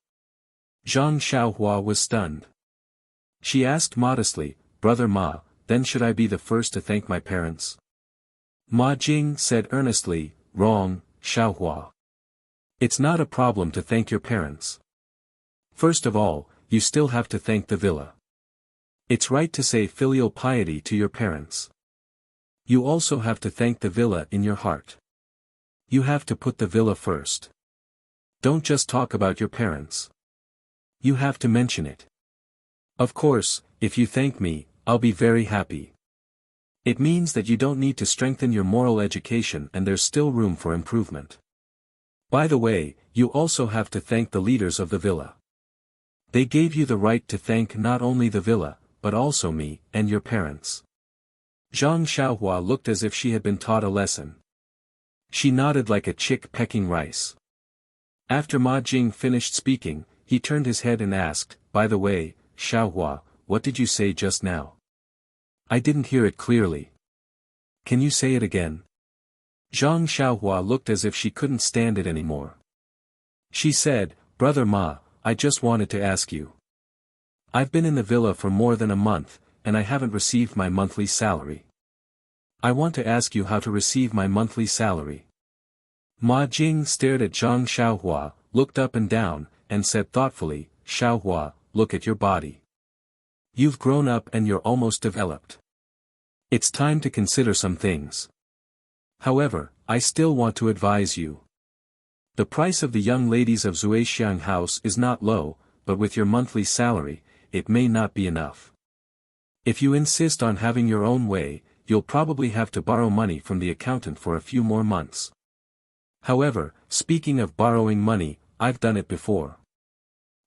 Zhang Xiaohua was stunned. She asked modestly, "Brother Ma, then should I be the first to thank my parents?" Ma Jing said earnestly, "Wrong, Xiaohua. It's not a problem to thank your parents. First of all, you still have to thank the villa. It's right to say filial piety to your parents. You also have to thank the villa in your heart. You have to put the villa first. Don't just talk about your parents. You have to mention it. Of course, if you thank me, I'll be very happy. It means that you don't need to strengthen your moral education and there's still room for improvement. By the way, you also have to thank the leaders of the villa. They gave you the right to thank not only the villa, but also me, and your parents." Zhang Xiaohua looked as if she had been taught a lesson. She nodded like a chick pecking rice. After Ma Jing finished speaking, he turned his head and asked, "By the way, Xiaohua, what did you say just now? I didn't hear it clearly. Can you say it again?" Zhang Xiaohua looked as if she couldn't stand it anymore. She said, "Brother Ma, I just wanted to ask you. I've been in the villa for more than a month, and I haven't received my monthly salary. I want to ask you how to receive my monthly salary." Ma Jing stared at Zhang Xiaohua, looked up and down, and said thoughtfully, "Xiaohua, look at your body. You've grown up and you're almost developed. It's time to consider some things. However, I still want to advise you. The price of the young ladies of Zuixiang House is not low, but with your monthly salary, it may not be enough. If you insist on having your own way, you'll probably have to borrow money from the accountant for a few more months. However, speaking of borrowing money, I've done it before.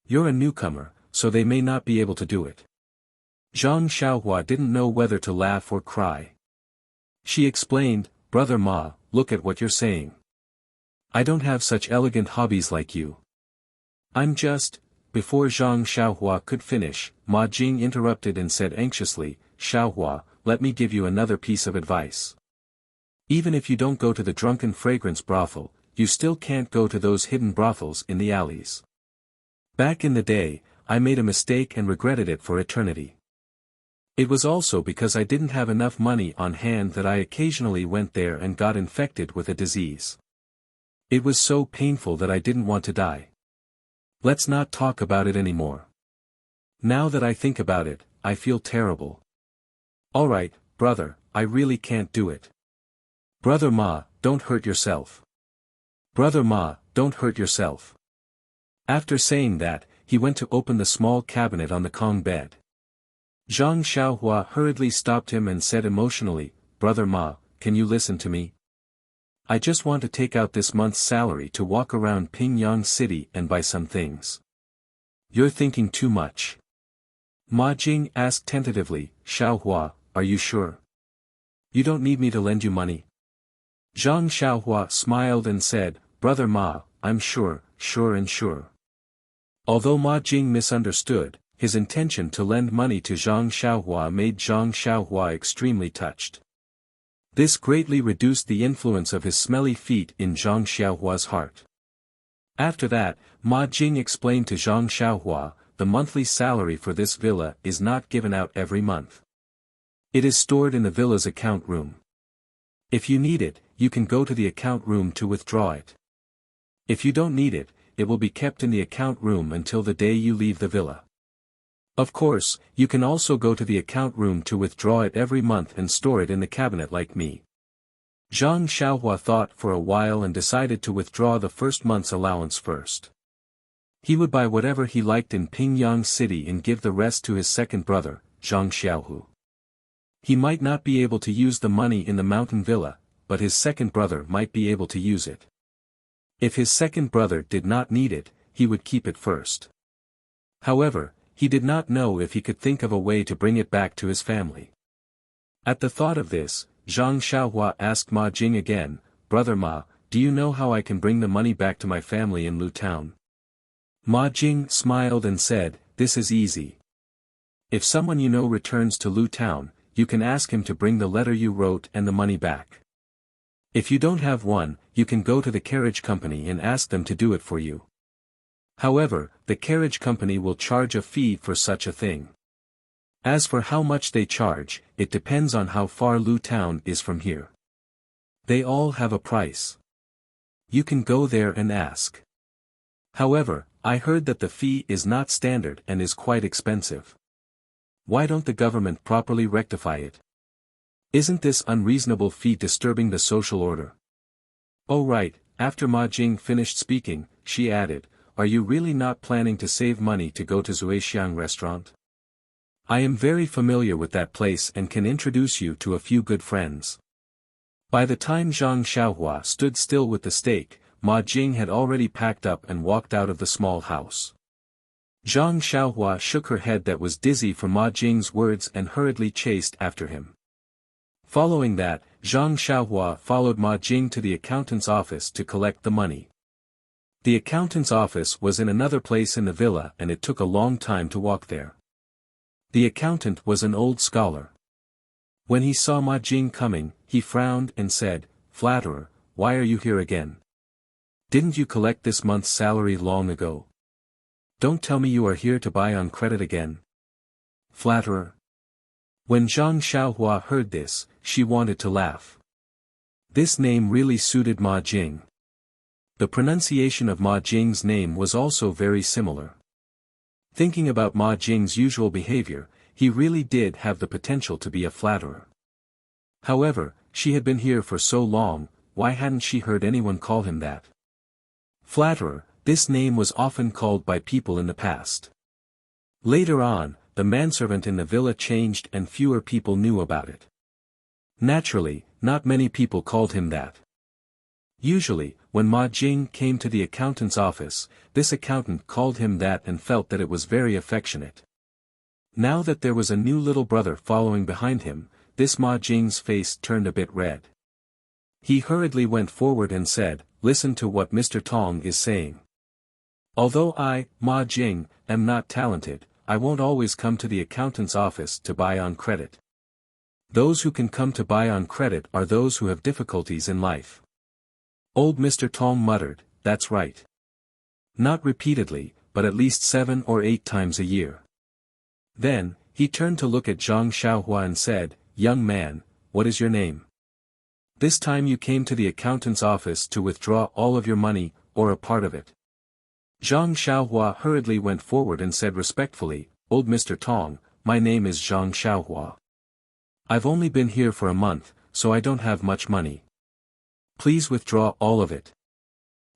You're a newcomer, so they may not be able to do it." Zhang Xiaohua didn't know whether to laugh or cry. She explained, "Brother Ma, look at what you're saying. I don't have such elegant hobbies like you. I'm just—" Before Zhang Xiaohua could finish, Ma Jing interrupted and said anxiously, "Xiaohua, let me give you another piece of advice. Even if you don't go to the drunken fragrance brothel, you still can't go to those hidden brothels in the alleys. Back in the day, I made a mistake and regretted it for eternity. It was also because I didn't have enough money on hand that I occasionally went there and got infected with a disease. It was so painful that I didn't want to die. Let's not talk about it anymore. Now that I think about it, I feel terrible. Alright, brother, I really can't do it. Brother Ma, don't hurt yourself. Brother Ma, don't hurt yourself." After saying that, he went to open the small cabinet on the Kong bed. Zhang Xiaohua hurriedly stopped him and said emotionally, "Brother Ma, can you listen to me? I just want to take out this month's salary to walk around Pingyang City and buy some things." "You're thinking too much." Ma Jing asked tentatively, "Xiaohua, are you sure? You don't need me to lend you money? Zhang Xiaohua smiled and said, Brother Ma, I'm sure, sure and sure. Although Ma Jing misunderstood, his intention to lend money to Zhang Xiaohua made Zhang Xiaohua extremely touched. This greatly reduced the influence of his smelly feet in Zhang Xiaohua's heart. After that, Ma Jing explained to Zhang Xiaohua, the monthly salary for this villa is not given out every month. It is stored in the villa's account room. If you need it, you can go to the account room to withdraw it. If you don't need it, it will be kept in the account room until the day you leave the villa. Of course, you can also go to the account room to withdraw it every month and store it in the cabinet like me. Zhang Xiaohua thought for a while and decided to withdraw the first month's allowance first. He would buy whatever he liked in Pingyang City and give the rest to his second brother, Zhang Xiaohu. He might not be able to use the money in the mountain villa, but his second brother might be able to use it. If his second brother did not need it, he would keep it first. However, he did not know if he could think of a way to bring it back to his family. At the thought of this, Zhang Xiaohua asked Ma Jing again, Brother Ma, do you know how I can bring the money back to my family in Lu Town? Ma Jing smiled and said, this is easy. If someone you know returns to Lu Town, you can ask him to bring the letter you wrote and the money back. If you don't have one, you can go to the carriage company and ask them to do it for you. However, the carriage company will charge a fee for such a thing. As for how much they charge, it depends on how far Lu Town is from here. They all have a price. You can go there and ask. However, I heard that the fee is not standard and is quite expensive. Why don't the government properly rectify it? Isn't this unreasonable fee disturbing the social order? Oh right, after Ma Jing finished speaking, she added, are you really not planning to save money to go to Zuixiang restaurant? I am very familiar with that place and can introduce you to a few good friends. By the time Zhang Xiaohua stood still with the steak, Ma Jing had already packed up and walked out of the small house. Zhang Xiaohua shook her head that was dizzy from Ma Jing's words and hurriedly chased after him. Following that, Zhang Xiaohua followed Ma Jing to the accountant's office to collect the money. The accountant's office was in another place in the villa and it took a long time to walk there. The accountant was an old scholar. When he saw Ma Jing coming, he frowned and said, Flatterer, why are you here again? Didn't you collect this month's salary long ago? Don't tell me you are here to buy on credit again. Flatterer. When Zhang Xiaohua heard this, she wanted to laugh. This name really suited Ma Jing. The pronunciation of Ma Jing's name was also very similar. Thinking about Ma Jing's usual behavior, he really did have the potential to be a flatterer. However, she had been here for so long, why hadn't she heard anyone call him that? Flatterer, this name was often called by people in the past. Later on, the manservant in the villa changed and fewer people knew about it. Naturally, not many people called him that. Usually, when Ma Jing came to the accountant's office, this accountant called him that and felt that it was very affectionate. Now that there was a new little brother following behind him, this Ma Jing's face turned a bit red. He hurriedly went forward and said, Listen to what Mr. Tong is saying. Although I, Ma Jing, am not talented, I won't always come to the accountant's office to buy on credit. Those who can come to buy on credit are those who have difficulties in life. Old Mr. Tong muttered, That's right. Not repeatedly, but at least 7 or 8 times a year. Then, he turned to look at Zhang Xiaohua and said, Young man, what is your name? This time you came to the accountant's office to withdraw all of your money, or a part of it. Zhang Xiaohua hurriedly went forward and said respectfully, Old Mr. Tong, my name is Zhang Xiaohua. I've only been here for a month, so I don't have much money. Please withdraw all of it.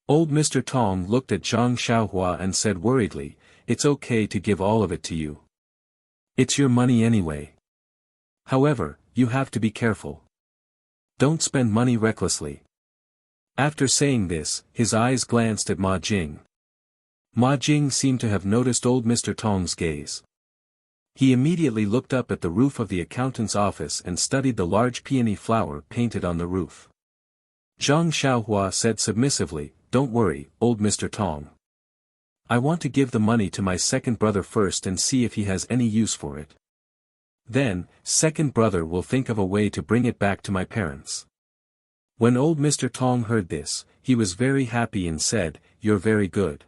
Old Mr. Tong looked at Zhang Xiaohua and said worriedly, It's okay to give all of it to you. It's your money anyway. However, you have to be careful. Don't spend money recklessly. After saying this, his eyes glanced at Ma Jing. Ma Jing seemed to have noticed old Mr. Tong's gaze. He immediately looked up at the roof of the accountant's office and studied the large peony flower painted on the roof. Zhang Xiaohua said submissively, "Don't worry, old Mr. Tong. I want to give the money to my second brother first and see if he has any use for it. Then, second brother will think of a way to bring it back to my parents." When old Mr. Tong heard this, he was very happy and said, "You're very good.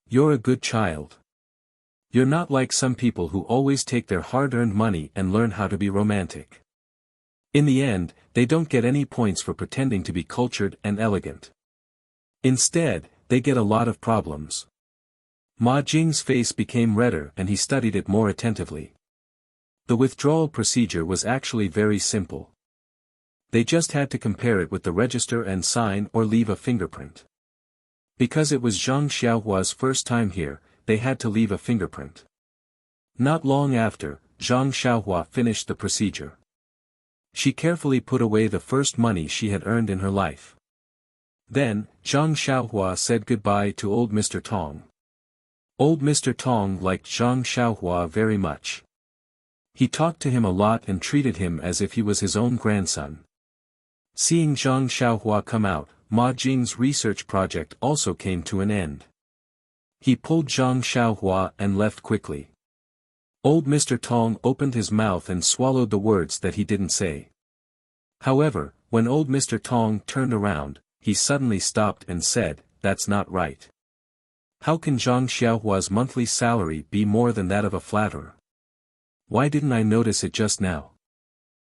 You're a good child. You're not like some people who always take their hard-earned money and learn how to be romantic. In the end, they don't get any points for pretending to be cultured and elegant. Instead, they get a lot of problems." Ma Jing's face became redder and he studied it more attentively. The withdrawal procedure was actually very simple. They just had to compare it with the register and sign or leave a fingerprint. Because it was Zhang Xiaohua's first time here, they had to leave a fingerprint. Not long after, Zhang Xiaohua finished the procedure. She carefully put away the first money she had earned in her life. Then, Zhang Xiaohua said goodbye to old Mr. Tong. Old Mr. Tong liked Zhang Xiaohua very much. He talked to him a lot and treated him as if he was his own grandson. Seeing Zhang Xiaohua come out, Ma Jing's research project also came to an end. He pulled Zhang Xiaohua and left quickly. Old Mr. Tong opened his mouth and swallowed the words that he didn't say. However, when old Mr. Tong turned around, he suddenly stopped and said, "That's not right. How can Zhang Xiaohua's monthly salary be more than that of a flatterer? Why didn't I notice it just now?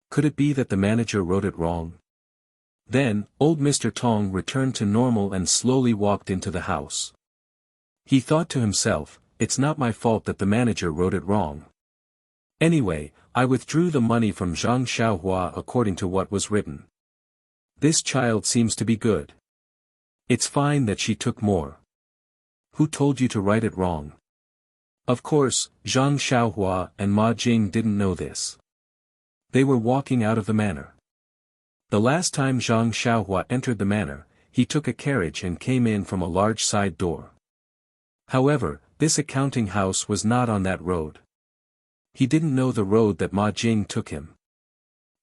Could it be that the manager wrote it wrong?" Then, old Mr. Tong returned to normal and slowly walked into the house. He thought to himself, "It's not my fault that the manager wrote it wrong. Anyway, I withdrew the money from Zhang Xiaohua according to what was written. This child seems to be good. It's fine that she took more. Who told you to write it wrong?" Of course, Zhang Xiaohua and Ma Jing didn't know this. They were walking out of the manor. The last time Zhang Xiaohua entered the manor, he took a carriage and came in from a large side door. However, this accounting house was not on that road. He didn't know the road that Ma Jing took him.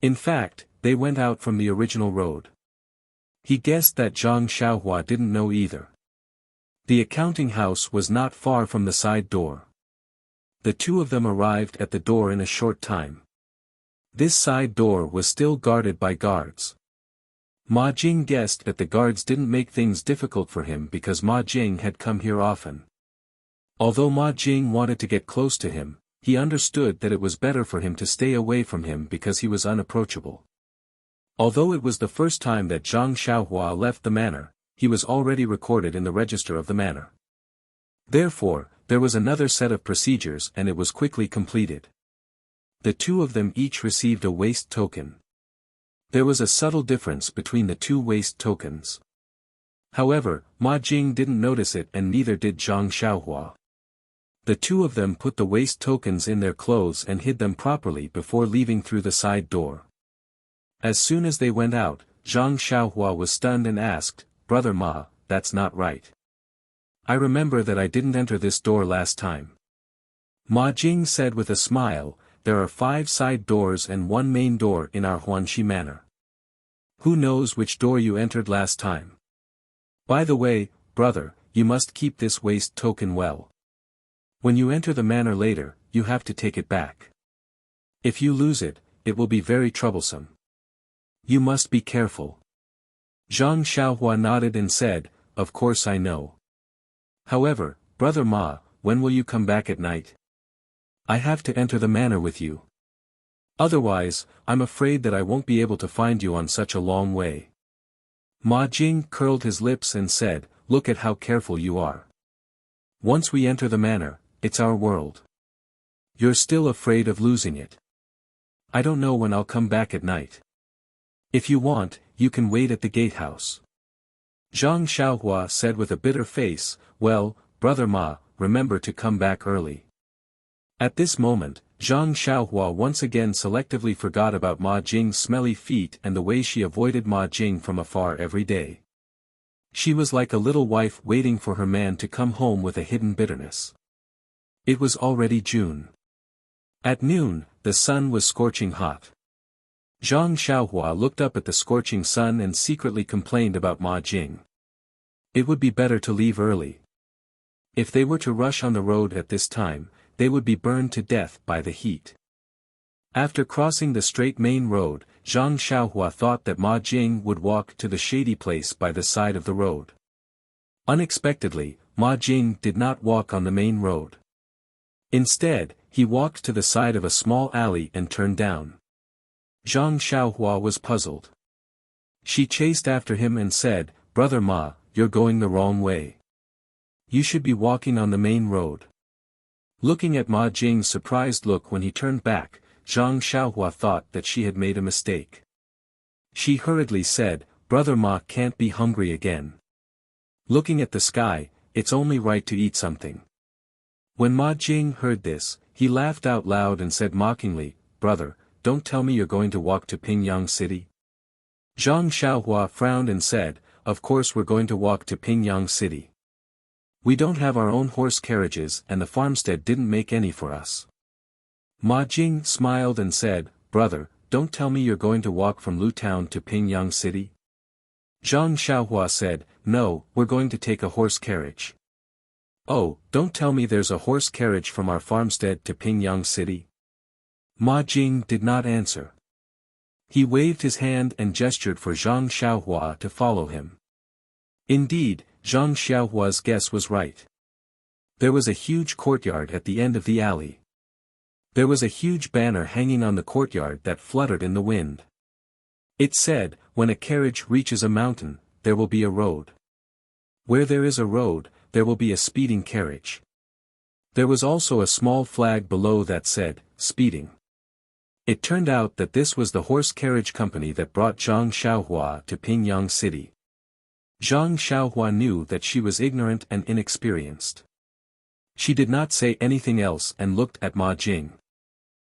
In fact, they went out from the original road. He guessed that Zhang Xiaohua didn't know either. The accounting house was not far from the side door. The two of them arrived at the door in a short time. This side door was still guarded by guards. Ma Jing guessed that the guards didn't make things difficult for him because Ma Jing had come here often. Although Ma Jing wanted to get close to him, he understood that it was better for him to stay away from him because he was unapproachable. Although it was the first time that Zhang Xiaohua left the manor, he was already recorded in the register of the manor. Therefore, there was another set of procedures and it was quickly completed. The two of them each received a waste token. There was a subtle difference between the two waste tokens. However, Ma Jing didn't notice it and neither did Zhang Xiaohua. The two of them put the waste tokens in their clothes and hid them properly before leaving through the side door. As soon as they went out, Zhang Xiaohua was stunned and asked, "Brother Ma, that's not right. I remember that I didn't enter this door last time." Ma Jing said with a smile, "There are 5 side doors and 1 main door in our Huanxi manor. Who knows which door you entered last time? By the way, brother, you must keep this waste token well. When you enter the manor later, you have to take it back. If you lose it, it will be very troublesome. You must be careful." Zhang Xiaohua nodded and said, "Of course I know. However, brother Ma, when will you come back at night? I have to enter the manor with you. Otherwise, I'm afraid that I won't be able to find you on such a long way." Ma Jing curled his lips and said, "Look at how careful you are. Once we enter the manor, it's our world. You're still afraid of losing it. I don't know when I'll come back at night. If you want, you can wait at the gatehouse." Zhang Xiaohua said with a bitter face, "Well, brother Ma, remember to come back early." At this moment, Zhang Xiaohua once again selectively forgot about Ma Jing's smelly feet and the way she avoided Ma Jing from afar every day. She was like a little wife waiting for her man to come home with a hidden bitterness. It was already June. At noon, the sun was scorching hot. Zhang Xiaohua looked up at the scorching sun and secretly complained about Ma Jing. It would be better to leave early. If they were to rush on the road at this time, they would be burned to death by the heat. After crossing the straight main road, Zhang Xiaohua thought that Ma Jing would walk to the shady place by the side of the road. Unexpectedly, Ma Jing did not walk on the main road. Instead, he walked to the side of a small alley and turned down. Zhang Xiaohua was puzzled. She chased after him and said, "Brother Ma, you're going the wrong way. You should be walking on the main road." Looking at Ma Jing's surprised look when he turned back, Zhang Xiaohua thought that she had made a mistake. She hurriedly said, "Brother Ma can't be hungry again. Looking at the sky, it's only right to eat something." When Ma Jing heard this, he laughed out loud and said mockingly, "Brother, don't tell me you're going to walk to Pingyang City." Zhang Xiaohua frowned and said, "Of course we're going to walk to Pingyang City. We don't have our own horse carriages and the farmstead didn't make any for us." Ma Jing smiled and said, "Brother, don't tell me you're going to walk from Lu Town to Pingyang City." Zhang Xiaohua said, "No, we're going to take a horse carriage." "Oh, don't tell me there's a horse carriage from our farmstead to Pingyang City." Ma Jing did not answer. He waved his hand and gestured for Zhang Xiaohua to follow him. Indeed, Zhang Xiaohua's guess was right. There was a huge courtyard at the end of the alley. There was a huge banner hanging on the courtyard that fluttered in the wind. It said, "When a carriage reaches a mountain, there will be a road. Where there is a road, there will be a speeding carriage." There was also a small flag below that said, "Speeding." It turned out that this was the horse carriage company that brought Zhang Xiaohua to Pingyang City. Zhang Xiaohua knew that she was ignorant and inexperienced. She did not say anything else and looked at Ma Jing.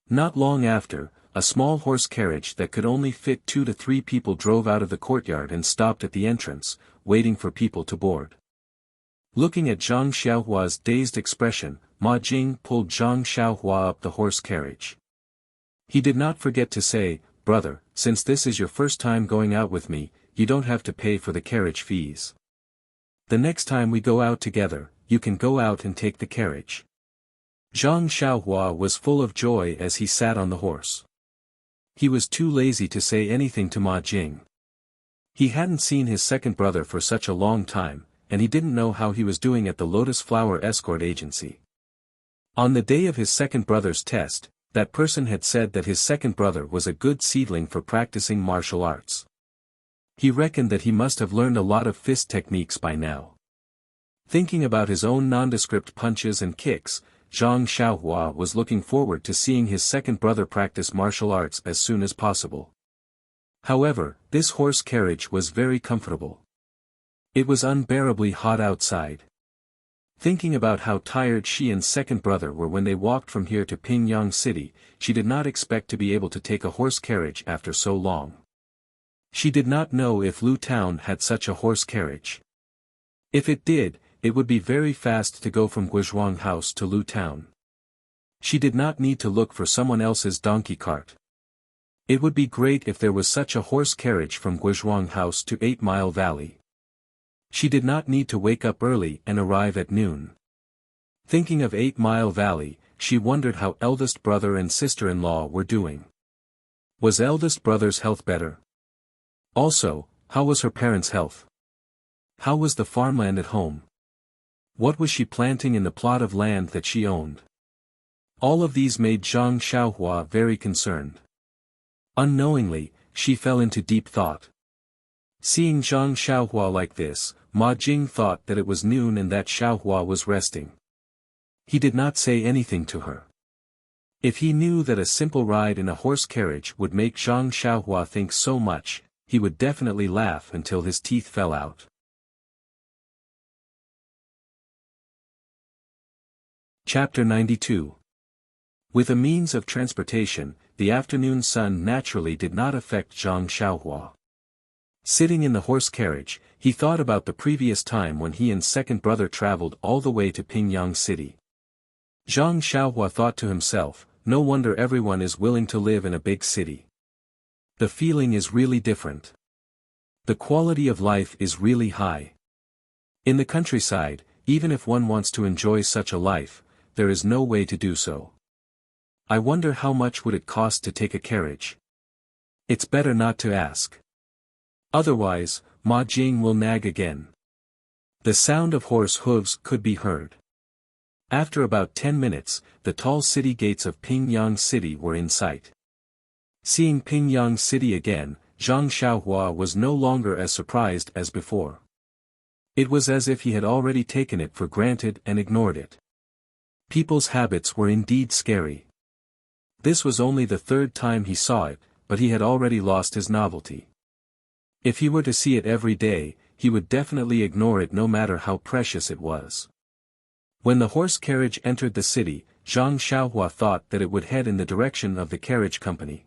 Not long after, a small horse carriage that could only fit 2 to 3 people drove out of the courtyard and stopped at the entrance, waiting for people to board. Looking at Zhang Xiaohua's dazed expression, Ma Jing pulled Zhang Xiaohua up the horse carriage. He did not forget to say, "Brother, since this is your first time going out with me, you don't have to pay for the carriage fees. The next time we go out together, you can go out and take the carriage." Zhang Xiaohua was full of joy as he sat on the horse. He was too lazy to say anything to Ma Jing. He hadn't seen his second brother for such a long time, and he didn't know how he was doing at the Lotus Flower Escort Agency. On the day of his second brother's test, that person had said that his second brother was a good seedling for practicing martial arts. He reckoned that he must have learned a lot of fist techniques by now. Thinking about his own nondescript punches and kicks, Zhang Xiaohua was looking forward to seeing his second brother practice martial arts as soon as possible. However, this horse carriage was very comfortable. It was unbearably hot outside. Thinking about how tired she and second brother were when they walked from here to Pingyang City, she did not expect to be able to take a horse carriage after so long. She did not know if Lu Town had such a horse carriage. If it did, it would be very fast to go from Guizhuang House to Lu Town. She did not need to look for someone else's donkey cart. It would be great if there was such a horse carriage from Guizhuang House to 8 Mile Valley. She did not need to wake up early and arrive at noon. Thinking of 8 Mile Valley, she wondered how eldest brother and sister-in-law were doing. Was eldest brother's health better? Also, how was her parents' health? How was the farmland at home? What was she planting in the plot of land that she owned? All of these made Zhang Xiaohua very concerned. Unknowingly, she fell into deep thought. Seeing Zhang Xiaohua like this, Ma Jing thought that it was noon and that Xiaohua was resting. He did not say anything to her. If he knew that a simple ride in a horse carriage would make Zhang Xiaohua think so much, he would definitely laugh until his teeth fell out. Chapter 92. With a means of transportation, the afternoon sun naturally did not affect Zhang Xiaohua. Sitting in the horse carriage, he thought about the previous time when he and second brother traveled all the way to Pingyang City. Zhang Xiaohua thought to himself, no wonder everyone is willing to live in a big city. The feeling is really different. The quality of life is really high. In the countryside, even if one wants to enjoy such a life, there is no way to do so. I wonder how much would it cost to take a carriage? It's better not to ask. Otherwise, Ma Jing will nag again. The sound of horse hooves could be heard. After about 10 minutes, the tall city gates of Pingyang City were in sight. Seeing Pingyang City again, Zhang Xiaohua was no longer as surprised as before. It was as if he had already taken it for granted and ignored it. People's habits were indeed scary. This was only the third time he saw it, but he had already lost his novelty. If he were to see it every day, he would definitely ignore it no matter how precious it was. When the horse carriage entered the city, Zhang Xiaohua thought that it would head in the direction of the carriage company.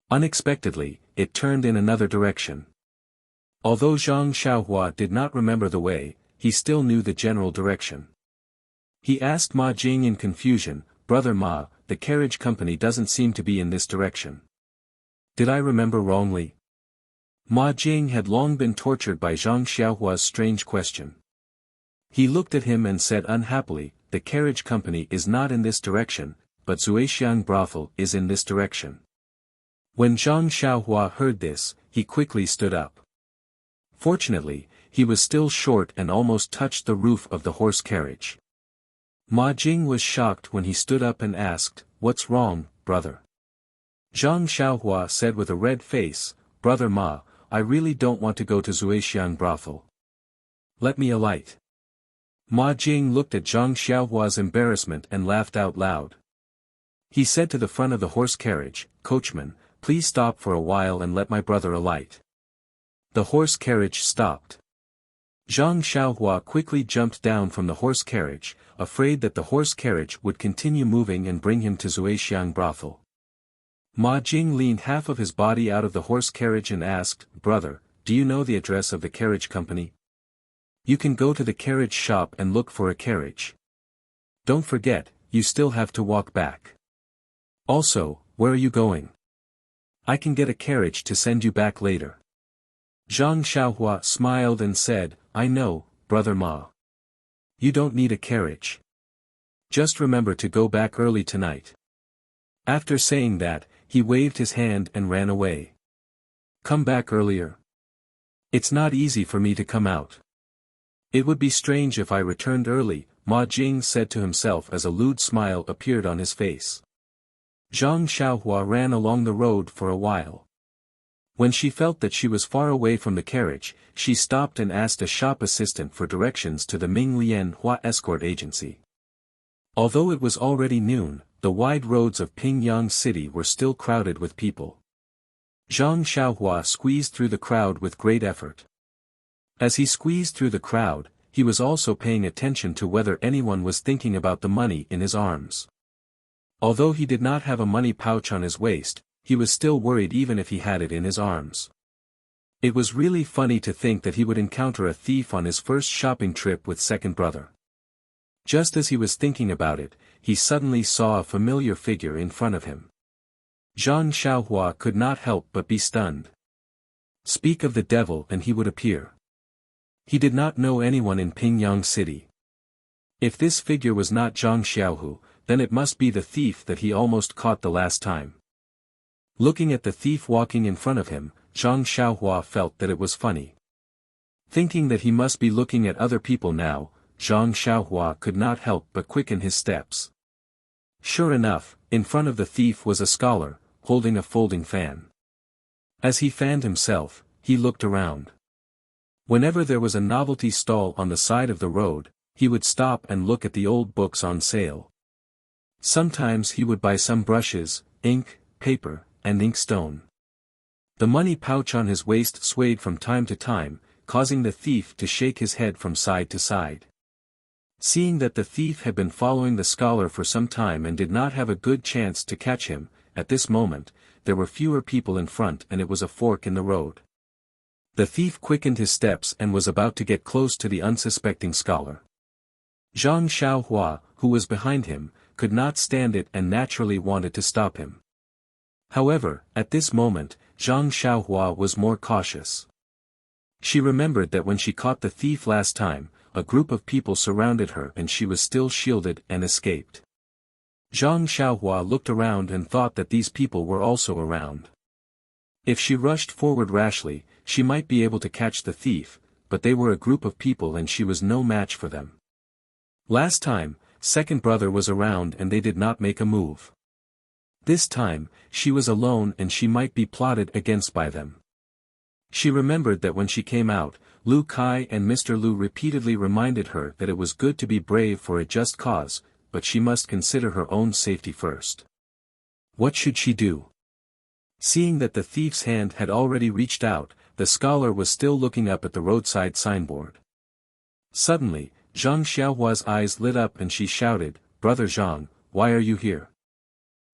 Unexpectedly, it turned in another direction. Although Zhang Xiaohua did not remember the way, he still knew the general direction. He asked Ma Jing in confusion, "Brother Ma, the carriage company doesn't seem to be in this direction. Did I remember wrongly?" Ma Jing had long been tortured by Zhang Xiaohua's strange question. He looked at him and said unhappily, "The carriage company is not in this direction, but Zuixiang brothel is in this direction." When Zhang Xiaohua heard this, he quickly stood up. Fortunately, he was still short and almost touched the roof of the horse carriage. Ma Jing was shocked when he stood up and asked, "What's wrong, brother?" Zhang Xiaohua said with a red face, "Brother Ma, I really don't want to go to Zuixiang brothel. Let me alight." Ma Jing looked at Zhang Xiaohua's embarrassment and laughed out loud. He said to the front of the horse carriage, "Coachman, please stop for a while and let my brother alight." The horse carriage stopped. Zhang Xiaohua quickly jumped down from the horse carriage, afraid that the horse carriage would continue moving and bring him to Zuixiang brothel. Ma Jing leaned half of his body out of the horse carriage and asked, "Brother, do you know the address of the carriage company? You can go to the carriage shop and look for a carriage. Don't forget, you still have to walk back. Also, where are you going? I can get a carriage to send you back later." Zhang Xiaohua smiled and said, "I know, Brother Ma. You don't need a carriage. Just remember to go back early tonight." After saying that, he waved his hand and ran away. "Come back earlier. It's not easy for me to come out. It would be strange if I returned early," Ma Jing said to himself as a lewd smile appeared on his face. Zhang Xiaohua ran along the road for a while. When she felt that she was far away from the carriage, she stopped and asked a shop assistant for directions to the Ming Lian Hua escort agency. Although it was already noon, the wide roads of Pingyang City were still crowded with people. Zhang Xiaohua squeezed through the crowd with great effort. As he squeezed through the crowd, he was also paying attention to whether anyone was thinking about the money in his arms. Although he did not have a money pouch on his waist, he was still worried even if he had it in his arms. It was really funny to think that he would encounter a thief on his first shopping trip with second brother. Just as he was thinking about it, he suddenly saw a familiar figure in front of him. Zhang Xiaohua could not help but be stunned. Speak of the devil and he would appear. He did not know anyone in Pingyang City. If this figure was not Zhang Xiaohu, then it must be the thief that he almost caught the last time. Looking at the thief walking in front of him, Zhang Xiaohua felt that it was funny. Thinking that he must be looking at other people now, Zhang Xiaohua could not help but quicken his steps. Sure enough, in front of the thief was a scholar, holding a folding fan. As he fanned himself, he looked around. Whenever there was a novelty stall on the side of the road, he would stop and look at the old books on sale. Sometimes he would buy some brushes, ink, paper, and inkstone. The money pouch on his waist swayed from time to time, causing the thief to shake his head from side to side. Seeing that the thief had been following the scholar for some time and did not have a good chance to catch him, at this moment, there were fewer people in front and it was a fork in the road. The thief quickened his steps and was about to get close to the unsuspecting scholar. Zhang Xiaohua, who was behind him, could not stand it and naturally wanted to stop him. However, at this moment, Zhang Xiaohua was more cautious. She remembered that when she caught the thief last time, a group of people surrounded her and she was still shielded and escaped. Zhang Xiaohua looked around and thought that these people were also around. If she rushed forward rashly, she might be able to catch the thief, but they were a group of people and she was no match for them. Last time, second brother was around and they did not make a move. This time, she was alone and she might be plotted against by them. She remembered that when she came out, Lu Kai and Mr. Lu repeatedly reminded her that it was good to be brave for a just cause, but she must consider her own safety first. What should she do? Seeing that the thief's hand had already reached out, the scholar was still looking up at the roadside signboard. Suddenly, Zhang Xiaohua's eyes lit up and she shouted, "Brother Zhang, why are you here?"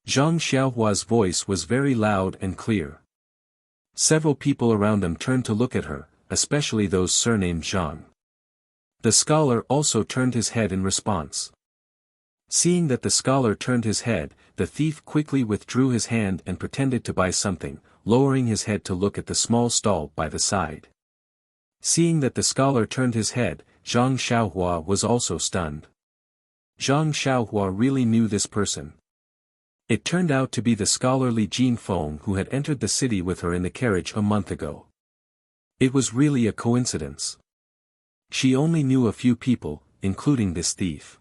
Zhang Xiaohua's voice was very loud and clear. Several people around them turned to look at her, especially those surnamed Zhang. The scholar also turned his head in response. Seeing that the scholar turned his head, the thief quickly withdrew his hand and pretended to buy something, lowering his head to look at the small stall by the side. Seeing that the scholar turned his head, Zhang Xiaohua was also stunned. Zhang Xiaohua really knew this person. It turned out to be the scholar Li Jinfeng who had entered the city with her in the carriage a month ago. It was really a coincidence. She only knew a few people, including this thief.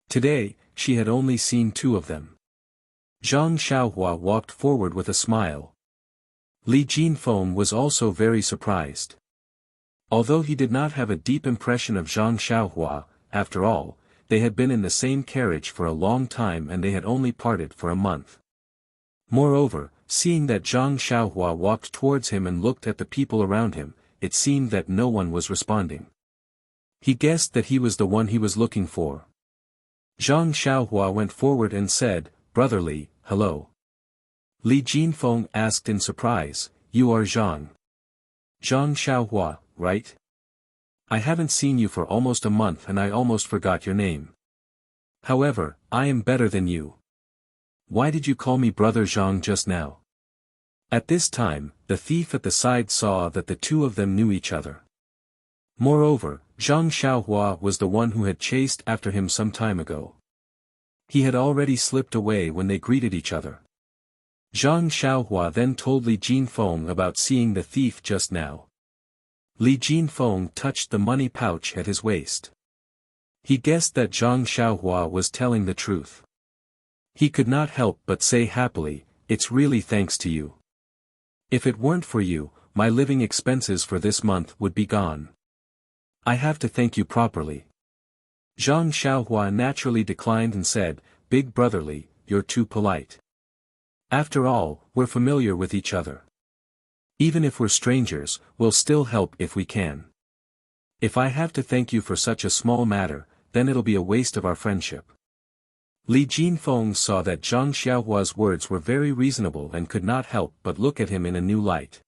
Today, she had only seen two of them. Zhang Xiaohua walked forward with a smile. Li Jinfeng was also very surprised. Although he did not have a deep impression of Zhang Xiaohua, after all, they had been in the same carriage for a long time and they had only parted for a month. Moreover, seeing that Zhang Xiaohua walked towards him and looked at the people around him, it seemed that no one was responding. He guessed that he was the one he was looking for. Zhang Xiaohua went forward and said, "Brother Li, hello." Li Jinfeng asked in surprise, "You are Zhang. Zhang Xiaohua, right? I haven't seen you for almost a month and I almost forgot your name. However, I am better than you. Why did you call me Brother Zhang just now?" At this time, the thief at the side saw that the two of them knew each other. Moreover, Zhang Xiaohua was the one who had chased after him some time ago. He had already slipped away when they greeted each other. Zhang Xiaohua then told Li Jinfeng about seeing the thief just now. Li Jinfeng touched the money pouch at his waist. He guessed that Zhang Xiaohua was telling the truth. He could not help but say happily, "It's really thanks to you. If it weren't for you, my living expenses for this month would be gone. I have to thank you properly." Zhang Xiaohua naturally declined and said, "Big brotherly, you're too polite. After all, we're familiar with each other. Even if we're strangers, we'll still help if we can. If I have to thank you for such a small matter, then it'll be a waste of our friendship." Li Jinfeng saw that Zhang Xiaohua's words were very reasonable and could not help but look at him in a new light.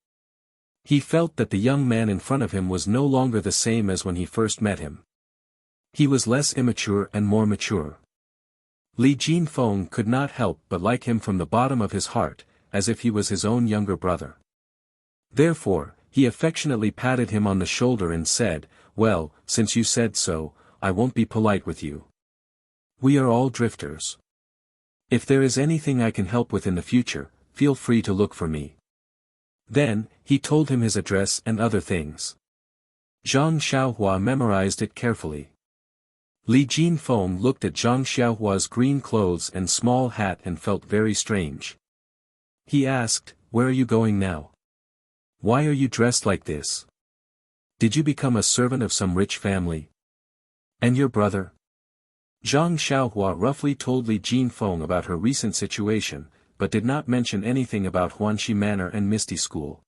He felt that the young man in front of him was no longer the same as when he first met him. He was less immature and more mature. Li Jinfeng could not help but like him from the bottom of his heart, as if he was his own younger brother. Therefore, he affectionately patted him on the shoulder and said, "Well, since you said so, I won't be polite with you. We are all drifters. If there is anything I can help with in the future, feel free to look for me." Then, he told him his address and other things. Zhang Xiaohua memorized it carefully. Li Jinfeng looked at Zhang Xiaohua's green clothes and small hat and felt very strange. He asked, "Where are you going now? Why are you dressed like this? Did you become a servant of some rich family? And your brother?" Zhang Xiaohua roughly told Li Jinfeng about her recent situation, but did not mention anything about Huanxi Manor and Misty School.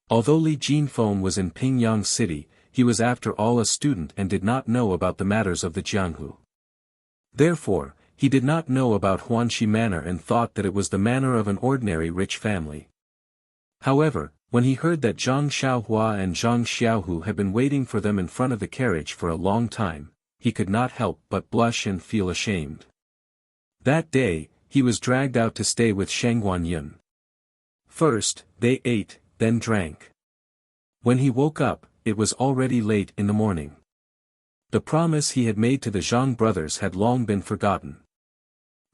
Although Li Jinfeng was in Pingyang City, he was after all a student and did not know about the matters of the Jianghu. Therefore, he did not know about Huanxi Manor and thought that it was the manor of an ordinary rich family. However, when he heard that Zhang Xiaohua and Zhang Xiaohu had been waiting for them in front of the carriage for a long time, he could not help but blush and feel ashamed. That day, he was dragged out to stay with Shangguan Yun. First, they ate, then drank. When he woke up, it was already late in the morning. The promise he had made to the Zhang brothers had long been forgotten.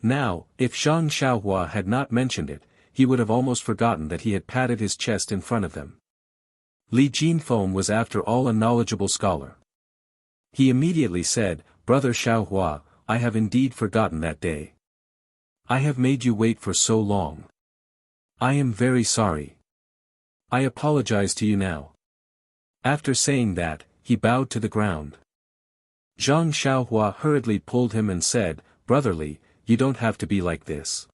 Now, if Zhang Xiaohua had not mentioned it, he would have almost forgotten that he had patted his chest in front of them. Li Jinfeng was after all a knowledgeable scholar. He immediately said, "Brother Xiaohua, I have indeed forgotten that day. I have made you wait for so long. I am very sorry. I apologize to you now." After saying that, he bowed to the ground. Zhang Xiaohua hurriedly pulled him and said, "Brother Li, you don't have to be like this.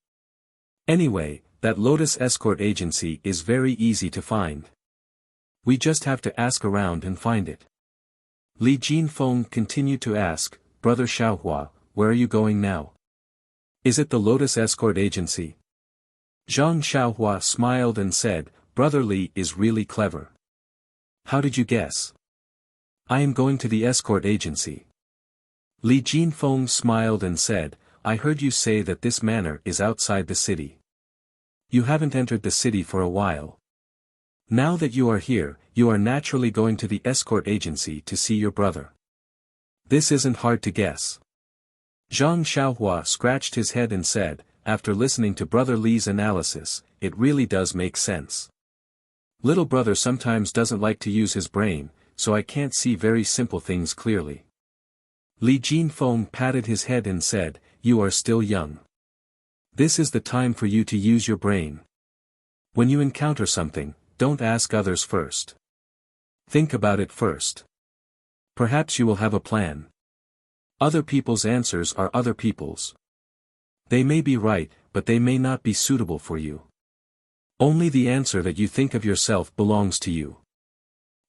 Anyway, that Lotus Escort Agency is very easy to find. We just have to ask around and find it." Li Jinfeng continued to ask, "Brother Xiaohua, where are you going now? Is it the Lotus Escort Agency?" Zhang Xiaohua smiled and said, "Brother Li is really clever. How did you guess?" "I am going to the escort agency." Li Jinfeng smiled and said, "I heard you say that this manor is outside the city. You haven't entered the city for a while. Now that you are here, you are naturally going to the escort agency to see your brother. This isn't hard to guess." Zhang Xiaohua scratched his head and said, "After listening to Brother Li's analysis, it really does make sense. Little brother sometimes doesn't like to use his brain, so I can't see very simple things clearly." Li Jinfeng patted his head and said, "You are still young. This is the time for you to use your brain. When you encounter something, don't ask others first. Think about it first. Perhaps you will have a plan. Other people's answers are other people's. They may be right, but they may not be suitable for you. Only the answer that you think of yourself belongs to you."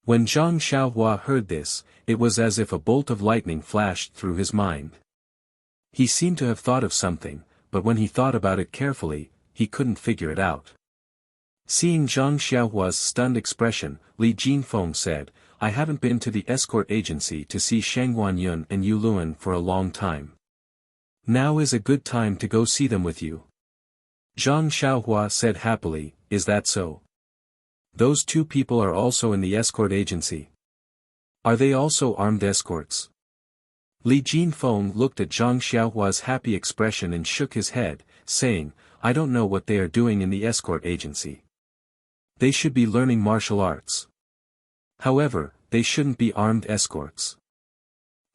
When Zhang Xiaohua heard this, it was as if a bolt of lightning flashed through his mind. He seemed to have thought of something, but when he thought about it carefully, he couldn't figure it out. Seeing Zhang Xiaohua's stunned expression, Li Jinfeng said, "I haven't been to the escort agency to see Shangguan Yun and Yu Luan for a long time. Now is a good time to go see them with you." Zhang Xiaohua said happily, "Is that so? Those two people are also in the escort agency. Are they also armed escorts?" Li Jinfeng looked at Zhang Xiaohua's happy expression and shook his head, saying, "I don't know what they are doing in the escort agency. They should be learning martial arts. However, they shouldn't be armed escorts.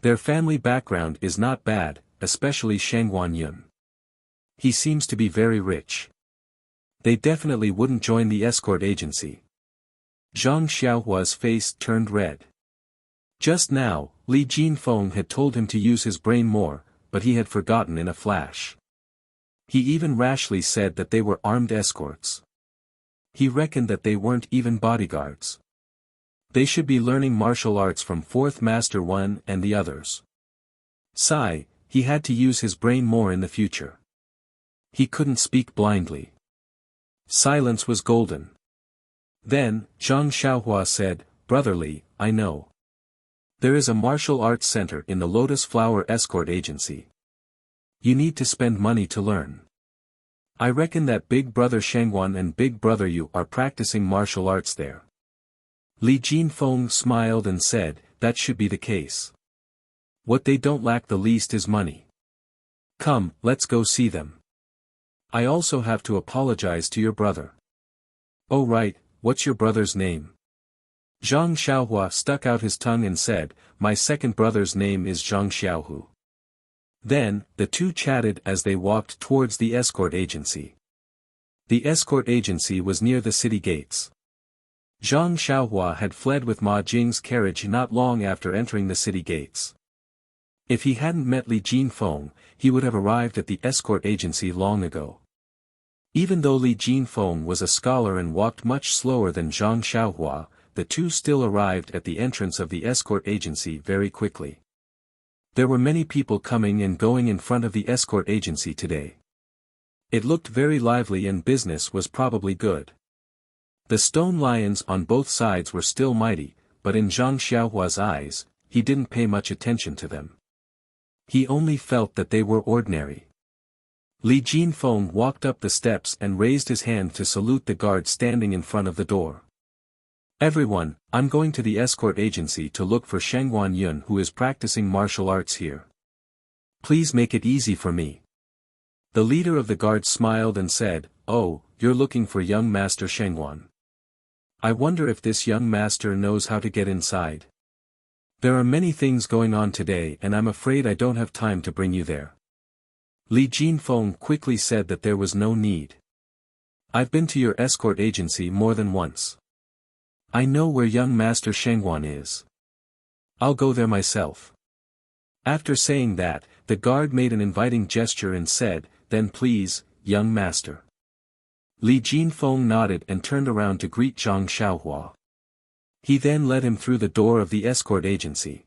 Their family background is not bad, especially Shangguan Yun. He seems to be very rich. They definitely wouldn't join the escort agency." Zhang Xiaohua's face turned red. Just now, Li Jinfeng had told him to use his brain more, but he had forgotten in a flash. He even rashly said that they were armed escorts. He reckoned that they weren't even bodyguards. They should be learning martial arts from Fourth Master One and the others. Sigh, he had to use his brain more in the future. He couldn't speak blindly. Silence was golden. Then, Zhang Xiaohua said, "Brother Li, I know. There is a martial arts center in the Lotus Flower Escort Agency. You need to spend money to learn. I reckon that Big Brother Shangguan and Big Brother Yu are practicing martial arts there." Li Jinfeng smiled and said, "That should be the case. What they don't lack the least is money. Come, let's go see them. I also have to apologize to your brother." "Oh right, what's your brother's name?" Zhang Xiaohua stuck out his tongue and said, "My second brother's name is Zhang Xiaohu." Then, the two chatted as they walked towards the escort agency. The escort agency was near the city gates. Zhang Xiaohua had fled with Ma Jing's carriage not long after entering the city gates. If he hadn't met Li Jinfeng, he would have arrived at the escort agency long ago. Even though Li Jinfeng was a scholar and walked much slower than Zhang Xiaohua, the two still arrived at the entrance of the escort agency very quickly. There were many people coming and going in front of the escort agency today. It looked very lively and business was probably good. The stone lions on both sides were still mighty, but in Zhang Xiaohua's eyes, he didn't pay much attention to them. He only felt that they were ordinary. Li Jinfeng walked up the steps and raised his hand to salute the guard standing in front of the door. Everyone, I'm going to the escort agency to look for Shangguan Yun who is practicing martial arts here. Please make it easy for me. The leader of the guard smiled and said, "Oh, you're looking for young Master Shangguan. I wonder if this young master knows how to get inside. There are many things going on today and I'm afraid I don't have time to bring you there." Li Jinfeng quickly said that there was no need. "I've been to your escort agency more than once. I know where young Master Shangguan is. I'll go there myself." After saying that, the guard made an inviting gesture and said, "Then please, young master." Li Jinfeng nodded and turned around to greet Zhang Xiaohua. He then led him through the door of the escort agency.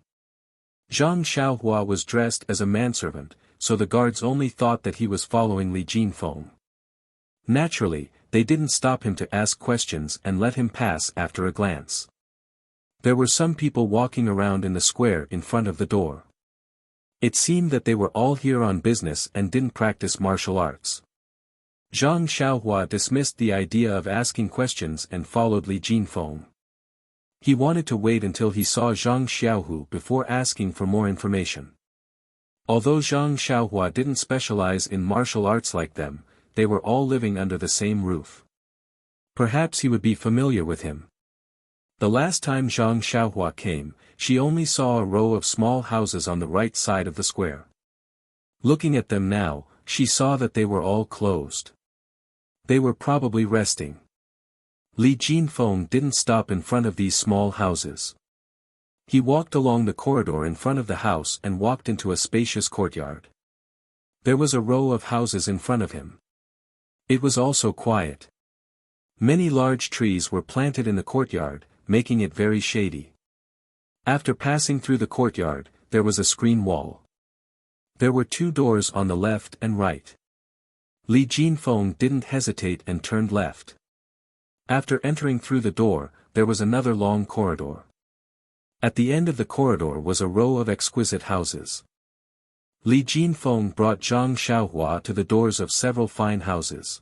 Zhang Xiaohua was dressed as a manservant, so the guards only thought that he was following Li Jinfeng. Naturally, they didn't stop him to ask questions and let him pass after a glance. There were some people walking around in the square in front of the door. It seemed that they were all here on business and didn't practice martial arts. Zhang Xiaohua dismissed the idea of asking questions and followed Li Jinfeng. He wanted to wait until he saw Zhang Xiaohu before asking for more information. Although Zhang Xiaohua didn't specialize in martial arts like them, they were all living under the same roof. Perhaps he would be familiar with him. The last time Zhang Xiaohua came, she only saw a row of small houses on the right side of the square. Looking at them now, she saw that they were all closed. They were probably resting. Li Jinfeng didn't stop in front of these small houses. He walked along the corridor in front of the house and walked into a spacious courtyard. There was a row of houses in front of him. It was also quiet. Many large trees were planted in the courtyard, making it very shady. After passing through the courtyard, there was a screen wall. There were 2 doors on the left and right. Li Jinfeng didn't hesitate and turned left. After entering through the door, there was another long corridor. At the end of the corridor was a row of exquisite houses. Li Jinfeng brought Zhang Xiaohua to the doors of several fine houses.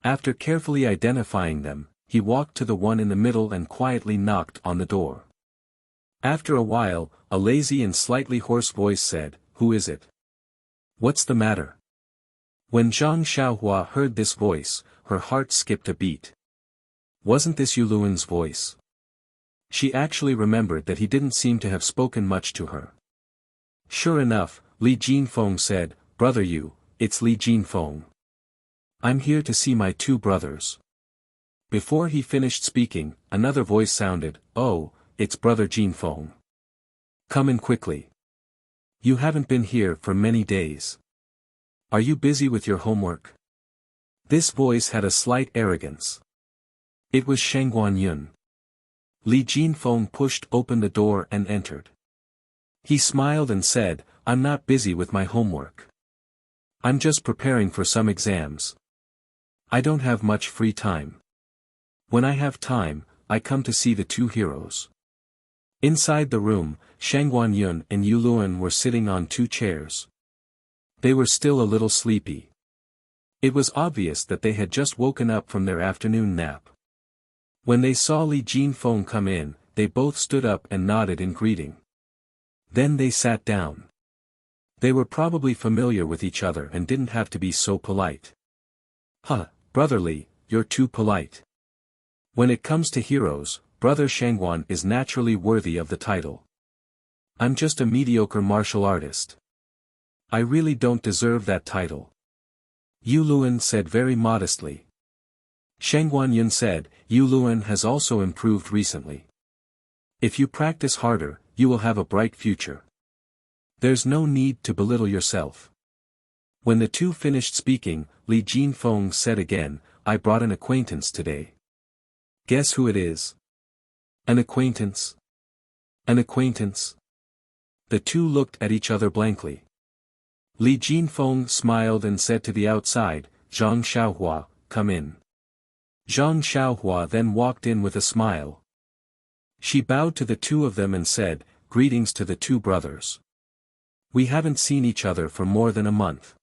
After carefully identifying them, he walked to the one in the middle and quietly knocked on the door. After a while, a lazy and slightly hoarse voice said, "Who is it? What's the matter?" When Zhang Xiaohua heard this voice, her heart skipped a beat. Wasn't this Yuluan's voice? She actually remembered that he didn't seem to have spoken much to her. Sure enough, Li Jinfeng said, "Brother Yu, it's Li Jinfeng. I'm here to see my 2 brothers." Before he finished speaking, another voice sounded, "Oh, it's Brother Jinfeng. Come in quickly. You haven't been here for many days. Are you busy with your homework?" This voice had a slight arrogance. It was Shangguan Yun. Li Jinfeng pushed open the door and entered. He smiled and said, "I'm not busy with my homework. I'm just preparing for some exams. I don't have much free time. When I have time, I come to see the 2 heroes." Inside the room, Shangguan Yun and Yuluan were sitting on 2 chairs. They were still a little sleepy. It was obvious that they had just woken up from their afternoon nap. When they saw Li Jinfeng come in, they both stood up and nodded in greeting. Then they sat down. They were probably familiar with each other and didn't have to be so polite. "Huh, Brother Li, you're too polite. When it comes to heroes, Brother Shangguan is naturally worthy of the title. I'm just a mediocre martial artist. I really don't deserve that title," Yuluan said very modestly. Shangguan Yun said, "Yuluan has also improved recently. If you practice harder, you will have a bright future. There's no need to belittle yourself." When the 2 finished speaking, Li Jinfeng said again, "I brought an acquaintance today. Guess who it is?" "An acquaintance? An acquaintance?" The 2 looked at each other blankly. Li Jinfeng smiled and said to the outside, "Zhang Xiaohua, come in." Zhang Xiaohua then walked in with a smile. She bowed to the 2 of them and said, "Greetings to the 2 brothers. We haven't seen each other for more than a month."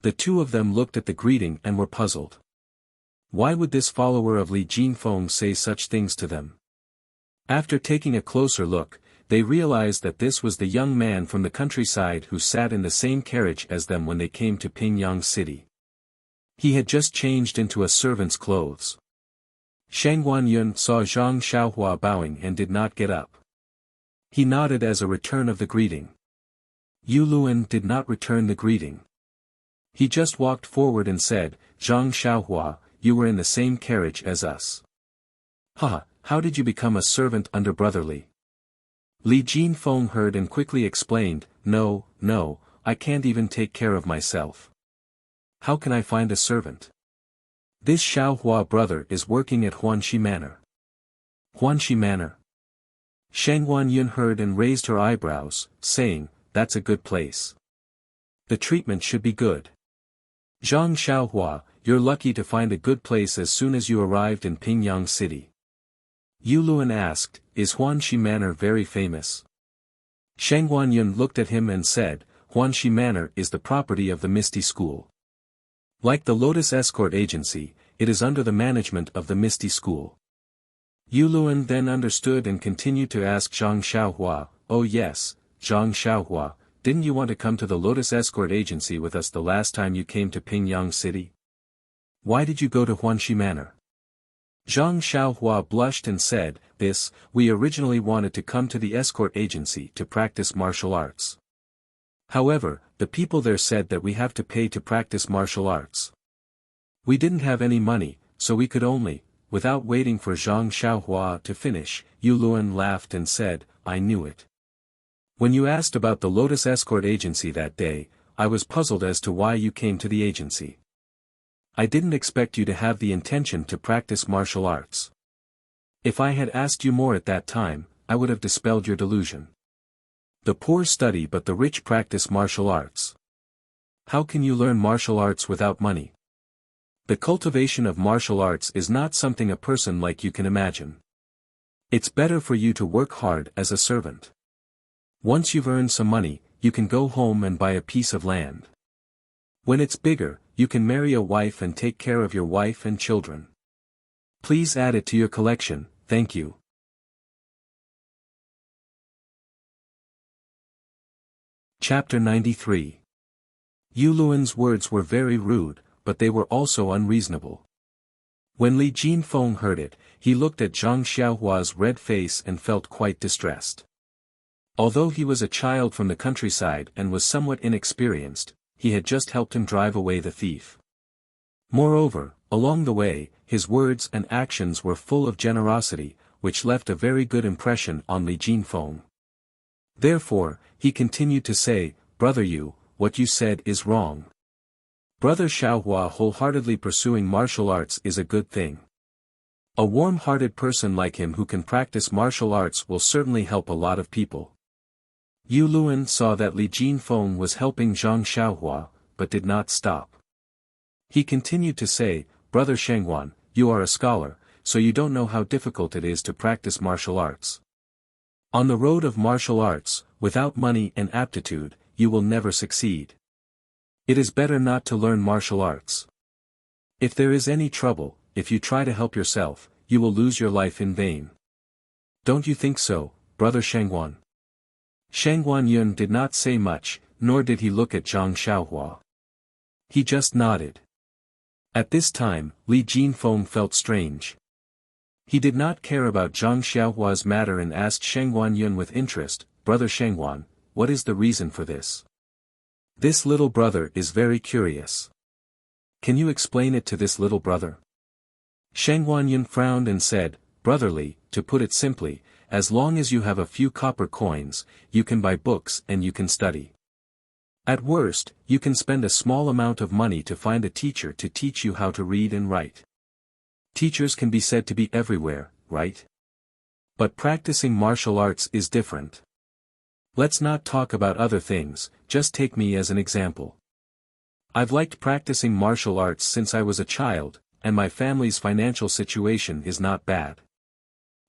The two of them looked at the greeting and were puzzled. Why would this follower of Li Jinfeng say such things to them? After taking a closer look, they realized that this was the young man from the countryside who sat in the same carriage as them when they came to Pingyang City. He had just changed into a servant's clothes. Shang Guanyun saw Zhang Xiaohua bowing and did not get up. He nodded as a return of the greeting. Yu Luan did not return the greeting. He just walked forward and said, "Zhang Xiaohua, you were in the same carriage as us. Haha, how did you become a servant under Brother Li?" Li Jinfeng heard and quickly explained, No, I can't even take care of myself. How can I find a servant? This Xiaohua brother is working at Huanxi Manor. Huanxi Manor? Shang Guanyun heard and raised her eyebrows, saying, "That's a good place. The treatment should be good. Zhang Xiaohua, you're lucky to find a good place as soon as you arrived in Pingyang City." Yu Luan asked, "Is Huanxi Manor very famous?" Shang Guanyun looked at him and said, "Huanxi Manor is the property of the Misty School. Like the Lotus Escort Agency, it is under the management of the Misty School." Yu Luan then understood and continued to ask Zhang Xiaohua, "Oh yes, Zhang Xiaohua, didn't you want to come to the Lotus Escort Agency with us the last time you came to Pingyang City? Why did you go to Huanxi Manor?" Zhang Xiaohua blushed and said, We originally wanted to come to the escort agency to practice martial arts. However, the people there said that we have to pay to practice martial arts. We didn't have any money, so we could only." Without waiting for Zhang Xiaohua to finish, Yu Luan laughed and said, "I knew it. When you asked about the Lotus Escort Agency that day, I was puzzled as to why you came to the agency. I didn't expect you to have the intention to practice martial arts. If I had asked you more at that time, I would have dispelled your delusion. The poor study but the rich practice martial arts. How can you learn martial arts without money? The cultivation of martial arts is not something a person like you can imagine. It's better for you to work hard as a servant. Once you've earned some money, you can go home and buy a piece of land. When it's bigger, you can marry a wife and take care of your wife and children. Please add it to your collection, thank you." Chapter 93. Yu Luan's words were very rude, but they were also unreasonable. When Li Jinfeng heard it, he looked at Zhang Xiaohua's red face and felt quite distressed. Although he was a child from the countryside and was somewhat inexperienced, he had just helped him drive away the thief. Moreover, along the way, his words and actions were full of generosity, which left a very good impression on Li Jinfeng. Therefore, he continued to say, "Brother Yu, what you said is wrong. Brother Xiaohua wholeheartedly pursuing martial arts is a good thing. A warm-hearted person like him who can practice martial arts will certainly help a lot of people." Yu Luan saw that Li Jinfeng was helping Zhang Xiaohua, but did not stop. He continued to say, "Brother Shengguan, you are a scholar, so you don't know how difficult it is to practice martial arts. On the road of martial arts, without money and aptitude, you will never succeed. It is better not to learn martial arts. If there is any trouble, if you try to help yourself, you will lose your life in vain. Don't you think so, Brother Shengguan?" Shang Guanyun did not say much, nor did he look at Zhang Xiaohua. He just nodded. At this time, Li Jinfeng felt strange. He did not care about Zhang Xiaohua's matter and asked Shang Guanyun with interest, "Brother Shengguan, what is the reason for this? This little brother is very curious. Can you explain it to this little brother?" Shang Guanyun frowned and said, "Brother Li, to put it simply, as long as you have a few copper coins, you can buy books and you can study. At worst, you can spend a small amount of money to find a teacher to teach you how to read and write. Teachers can be said to be everywhere, right? But practicing martial arts is different. Let's not talk about other things, just take me as an example. I've liked practicing martial arts since I was a child, and my family's financial situation is not bad.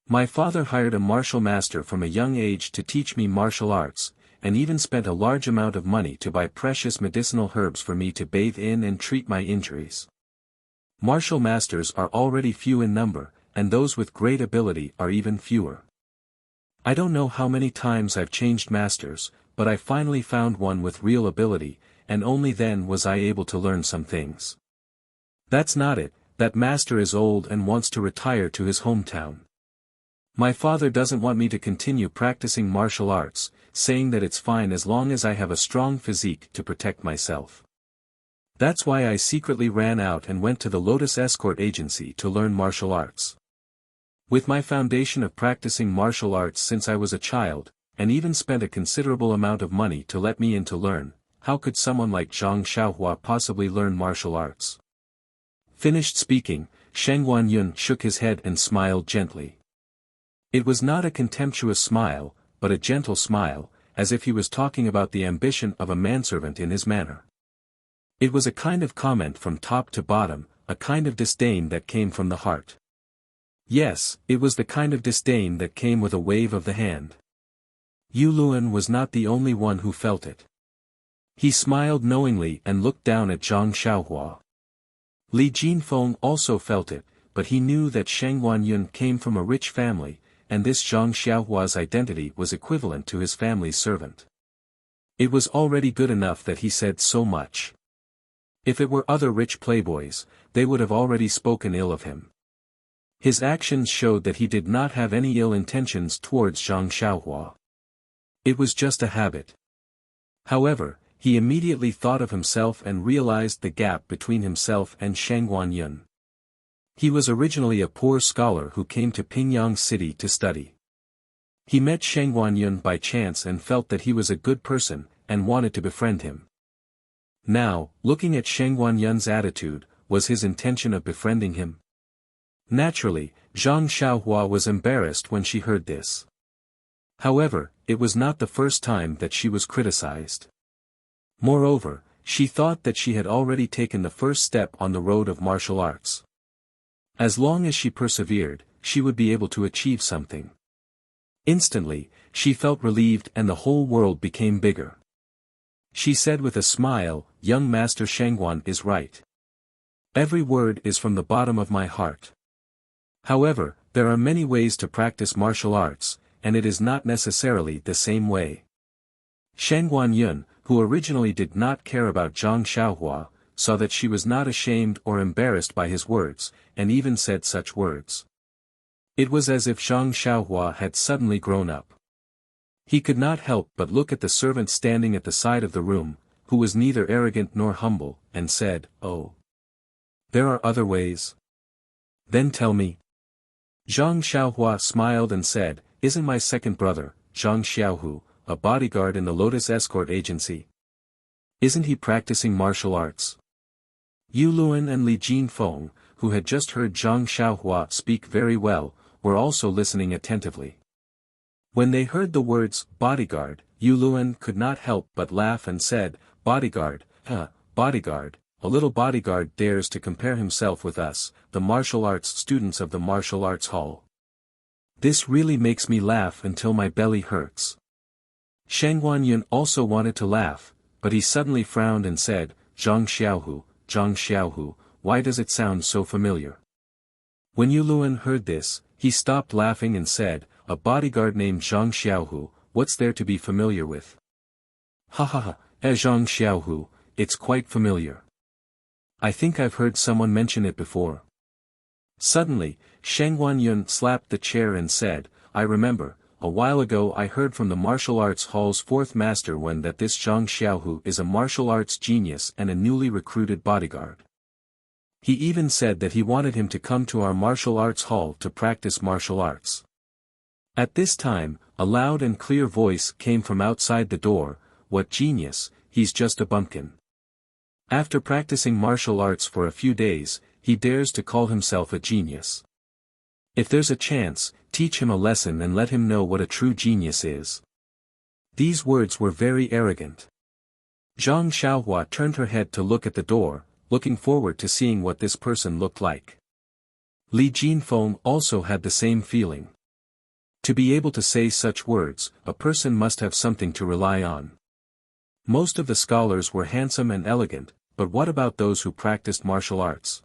My father hired a martial master from a young age to teach me martial arts, and even spent a large amount of money to buy precious medicinal herbs for me to bathe in and treat my injuries. Martial masters are already few in number, and those with great ability are even fewer. I don't know how many times I've changed masters, but I finally found one with real ability, and only then was I able to learn some things. That's not it, that master is old and wants to retire to his hometown. My father doesn't want me to continue practicing martial arts, saying that it's fine as long as I have a strong physique to protect myself. That's why I secretly ran out and went to the Lotus Escort Agency to learn martial arts. With my foundation of practicing martial arts since I was a child, and even spent a considerable amount of money to let me in to learn, how could someone like Zhang Xiaohua possibly learn martial arts? Finished speaking, Sheng Guanyun shook his head and smiled gently. It was not a contemptuous smile, but a gentle smile, as if he was talking about the ambition of a manservant in his manner. It was a kind of comment from top to bottom, a kind of disdain that came from the heart. Yes, it was the kind of disdain that came with a wave of the hand. Yu Luan was not the only one who felt it. He smiled knowingly and looked down at Zhang Xiaohua. Li Jinfeng also felt it, but he knew that Sheng Guanyun came from a rich family, and this Zhang Xiaohua's identity was equivalent to his family's servant. It was already good enough that he said so much. If it were other rich playboys, they would have already spoken ill of him. His actions showed that he did not have any ill intentions towards Zhang Xiaohua. It was just a habit. However, he immediately thought of himself and realized the gap between himself and Sheng Guanyun. He was originally a poor scholar who came to Pingyang City to study. He met Sheng Guanyun by chance and felt that he was a good person, and wanted to befriend him. Now, looking at Sheng Guanyun's attitude, was his intention of befriending him? Naturally, Zhang Xiaohua was embarrassed when she heard this. However, it was not the first time that she was criticized. Moreover, she thought that she had already taken the first step on the road of martial arts. As long as she persevered, she would be able to achieve something. Instantly, she felt relieved and the whole world became bigger. She said with a smile, "Young Master Shengguan is right. Every word is from the bottom of my heart. However, there are many ways to practice martial arts, and it is not necessarily the same way." Sheng Guanyun, who originally did not care about Zhang Xiaohua, saw that she was not ashamed or embarrassed by his words, and even said such words. It was as if Zhang Xiaohua had suddenly grown up. He could not help but look at the servant standing at the side of the room, who was neither arrogant nor humble, and said, "Oh. There are other ways? Then tell me." Zhang Xiaohua smiled and said, "Isn't my second brother, Zhang Xiaohu, a bodyguard in the Lotus Escort Agency? Isn't he practicing martial arts?" Yu Luan and Li Jinfeng, who had just heard Zhang Xiaohua speak very well, were also listening attentively. When they heard the words, bodyguard, Yu Luan could not help but laugh and said, "Bodyguard, bodyguard, a little bodyguard dares to compare himself with us, the martial arts students of the martial arts hall. This really makes me laugh until my belly hurts." Sheng Guanyun also wanted to laugh, but he suddenly frowned and said, Zhang Xiaohu, why does it sound so familiar?" When Yu Luan heard this, he stopped laughing and said, "A bodyguard named Zhang Xiaohu, what's there to be familiar with?" "Ha ha ha, Zhang Xiaohu, it's quite familiar. I think I've heard someone mention it before." Suddenly, Sheng Guanyun slapped the chair and said, "I remember, a while ago I heard from the martial arts hall's fourth master when that this Zhang Xiaohu is a martial arts genius and a newly recruited bodyguard. He even said that he wanted him to come to our martial arts hall to practice martial arts." At this time, a loud and clear voice came from outside the door, "What genius, he's just a bumpkin. After practicing martial arts for a few days, he dares to call himself a genius. If there's a chance, teach him a lesson and let him know what a true genius is." These words were very arrogant. Zhang Xiaohua turned her head to look at the door, looking forward to seeing what this person looked like. Li Jinfeng also had the same feeling. To be able to say such words, a person must have something to rely on. Most of the scholars were handsome and elegant, but what about those who practiced martial arts?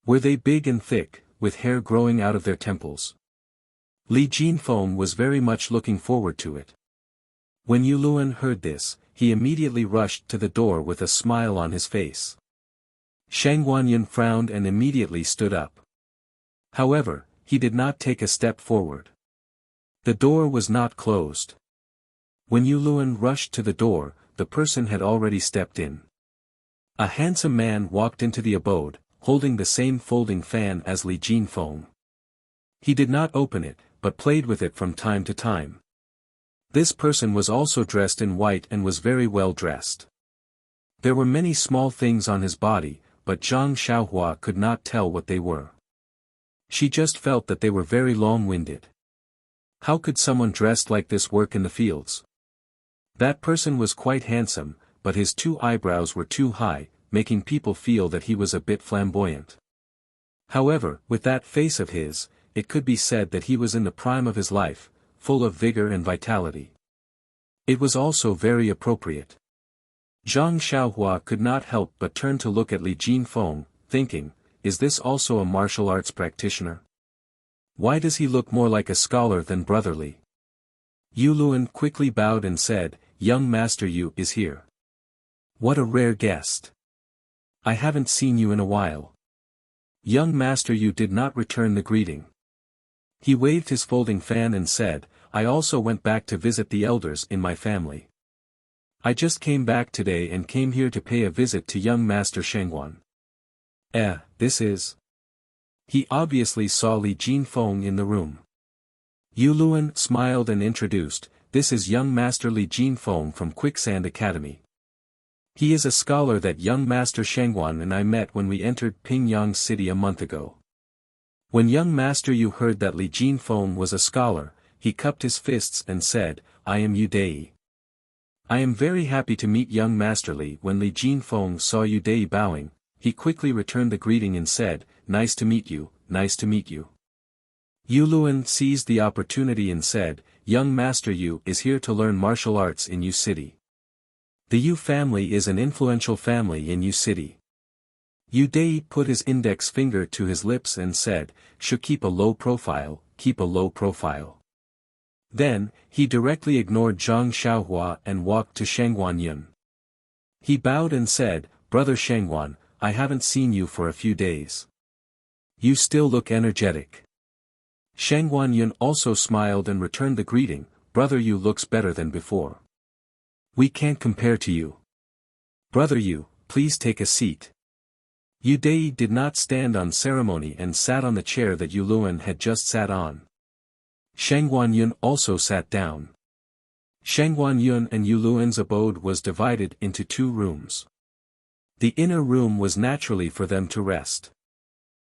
Were they big and thick, with hair growing out of their temples? Li Jinfeng was very much looking forward to it. When Yuluan heard this, he immediately rushed to the door with a smile on his face. Shang Guanyin frowned and immediately stood up. However, he did not take a step forward. The door was not closed. When Yuluan rushed to the door, the person had already stepped in. A handsome man walked into the abode, holding the same folding fan as Li Jinfeng. He did not open it, but played with it from time to time. This person was also dressed in white and was very well dressed. There were many small things on his body, but Zhang Xiaohua could not tell what they were. She just felt that they were very long-winded. How could someone dressed like this work in the fields? That person was quite handsome, but his two eyebrows were too high, making people feel that he was a bit flamboyant. However, with that face of his, it could be said that he was in the prime of his life, full of vigor and vitality. It was also very appropriate. Zhang Xiaohua could not help but turn to look at Li Jinfeng, thinking, is this also a martial arts practitioner? Why does he look more like a scholar than brotherly? Yuluan quickly bowed and said, young master Yu is here. What a rare guest. I haven't seen you in a while. Young master Yu did not return the greeting. He waved his folding fan and said, I also went back to visit the elders in my family. I just came back today and came here to pay a visit to young master Shengguan. This is... He obviously saw Li Jinfeng in the room. Yuluan smiled and introduced, this is young master Li Jinfeng from Quicksand Academy. He is a scholar that young master Shengguan and I met when we entered Pingyang City a month ago. When young master Yu heard that Li Jinfeng was a scholar, he cupped his fists and said, I am Yu Dei. I am very happy to meet young master Li. When Li Jinfeng saw Yu Dei bowing, he quickly returned the greeting and said, nice to meet you, nice to meet you. Yuluan seized the opportunity and said, young master Yu is here to learn martial arts in Yu City. The Yu family is an influential family in Yu City. Yu Dei put his index finger to his lips and said, should keep a low profile, keep a low profile. Then, he directly ignored Zhang Xiaohua and walked to Shangguan. He bowed and said, brother Shangguan, I haven't seen you for a few days. You still look energetic. Shangguan also smiled and returned the greeting, brother Yu looks better than before. We can't compare to you. Brother Yu, please take a seat. Yu Dei did not stand on ceremony and sat on the chair that Yuluan had just sat on. Shangguan also sat down. Shangguan and Yuluan's abode was divided into two rooms. The inner room was naturally for them to rest.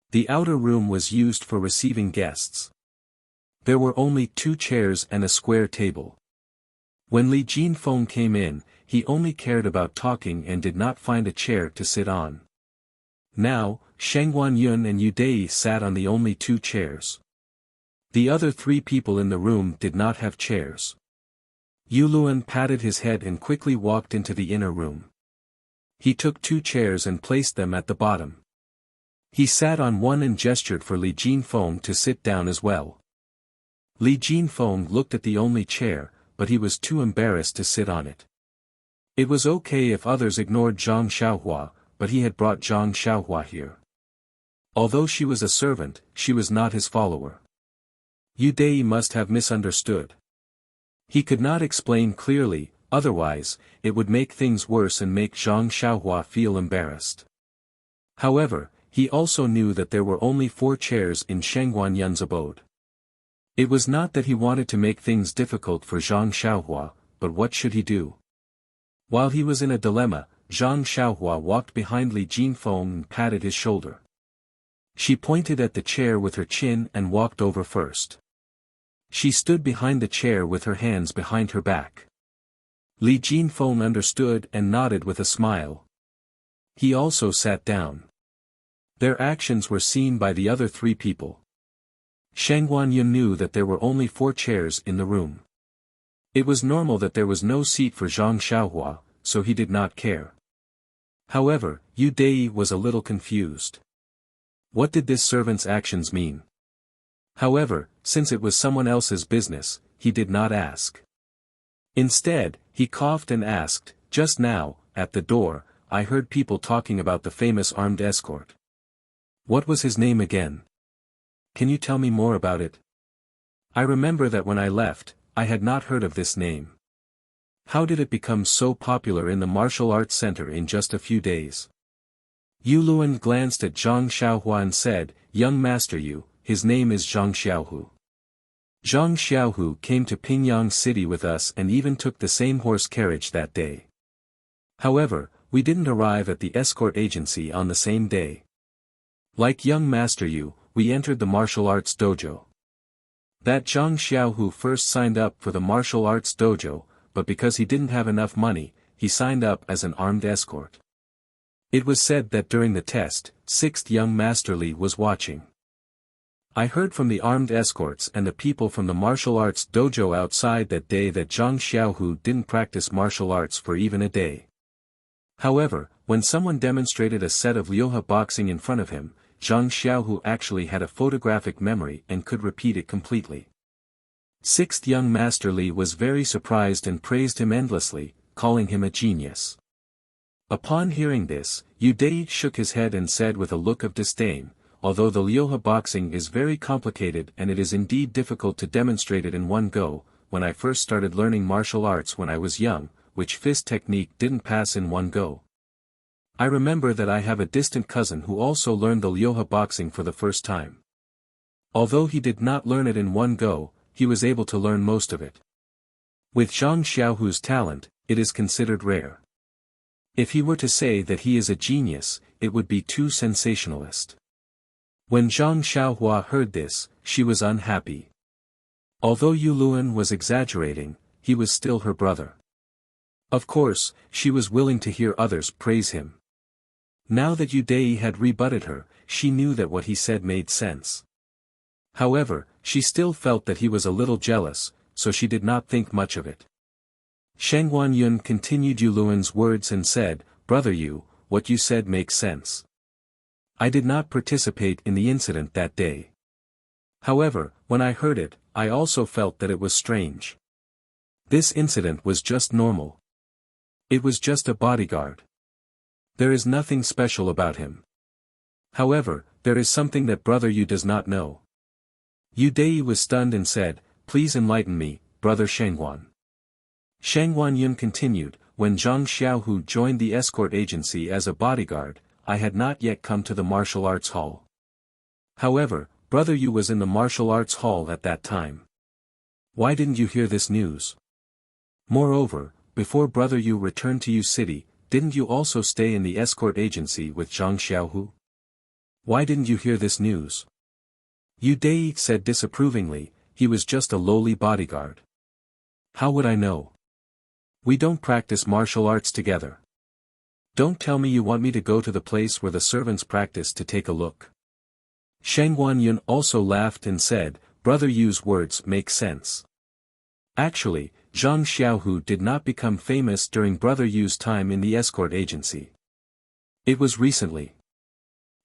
The outer room was used for receiving guests. There were only two chairs and a square table. When Li Jinfeng came in, he only cared about talking and did not find a chair to sit on. Now, Shangguan and Yu Dei sat on the only two chairs. The other three people in the room did not have chairs. Yuluan patted his head and quickly walked into the inner room. He took two chairs and placed them at the bottom. He sat on one and gestured for Li Jinfeng to sit down as well. Li Jinfeng looked at the only chair, but he was too embarrassed to sit on it. It was okay if others ignored Zhang Xiaohua, but he had brought Zhang Xiaohua here. Although she was a servant, she was not his follower. Yu Dei must have misunderstood. He could not explain clearly, otherwise, it would make things worse and make Zhang Xiaohua feel embarrassed. However, he also knew that there were only 4 chairs in Shangguan abode. It was not that he wanted to make things difficult for Zhang Xiaohua, but what should he do? While he was in a dilemma, Zhang Xiaohua walked behind Li Jinfeng and patted his shoulder. She pointed at the chair with her chin and walked over first. She stood behind the chair with her hands behind her back. Li Jinfeng understood and nodded with a smile. He also sat down. Their actions were seen by the other 3 people. Shang Guanyun knew that there were only 4 chairs in the room. It was normal that there was no seat for Zhang Xiaohua, so he did not care. However, Yu Dei was a little confused. What did this servant's actions mean? However, since it was someone else's business, he did not ask. Instead, he coughed and asked, "Just now, at the door, I heard people talking about the famous armed escort. What was his name again? Can you tell me more about it? I remember that when I left, I had not heard of this name. How did it become so popular in the martial arts center in just a few days?" Yu Luan glanced at Zhang Xiaohua and said, "Young master Yu, his name is Zhang Xiaohu. Zhang Xiaohu came to Pingyang City with us and even took the same horse carriage that day. However, we didn't arrive at the escort agency on the same day. Like young master Yu, we entered the martial arts dojo. That Zhang Xiaohu first signed up for the martial arts dojo, but because he didn't have enough money, he signed up as an armed escort. It was said that during the test, 6th young master Li was watching. I heard from the armed escorts and the people from the martial arts dojo outside that day that Zhang Xiaohu didn't practice martial arts for even a day. However, when someone demonstrated a set of Liuhe boxing in front of him, Zhang Xiaohu actually had a photographic memory and could repeat it completely. 6th young master Li was very surprised and praised him endlessly, calling him a genius. Upon hearing this, Yu Dei shook his head and said with a look of disdain, "Although the Liuhe boxing is very complicated and it is indeed difficult to demonstrate it in one go, when I first started learning martial arts when I was young, which fist technique didn't pass in one go. I remember that I have a distant cousin who also learned the Liuhe boxing for the first time. Although he did not learn it in one go, he was able to learn most of it. With Zhang Xiaohu's talent, it is considered rare. If he were to say that he is a genius, it would be too sensationalist." When Zhang Xiaohua heard this, she was unhappy. Although Yu Luan was exaggerating, he was still her brother. Of course, she was willing to hear others praise him. Now that Yu Dei had rebutted her, she knew that what he said made sense. However, she still felt that he was a little jealous, so she did not think much of it. Shang Guanyun continued Yu Luan's words and said, "Brother Yu, what you said makes sense. I did not participate in the incident that day. However, when I heard it, I also felt that it was strange. This incident was just normal. It was just a bodyguard. There is nothing special about him. However, there is something that Brother Yu does not know." Yu Dei was stunned and said, "Please enlighten me, Brother Shangguan." Shang Guanyun continued, "When Zhang Xiaohu joined the escort agency as a bodyguard, I had not yet come to the martial arts hall. However, Brother Yu was in the martial arts hall at that time. Why didn't you hear this news? Moreover, before Brother Yu returned to Yu City, didn't you also stay in the escort agency with Zhang Xiaohu? Why didn't you hear this news?" Yu Dei said disapprovingly, "He was just a lowly bodyguard. How would I know? We don't practice martial arts together. Don't tell me you want me to go to the place where the servants practice to take a look." Shang Guanyun also laughed and said, "Brother Yu's words make sense. Actually, Zhang Xiaohu did not become famous during Brother Yu's time in the escort agency. It was recently."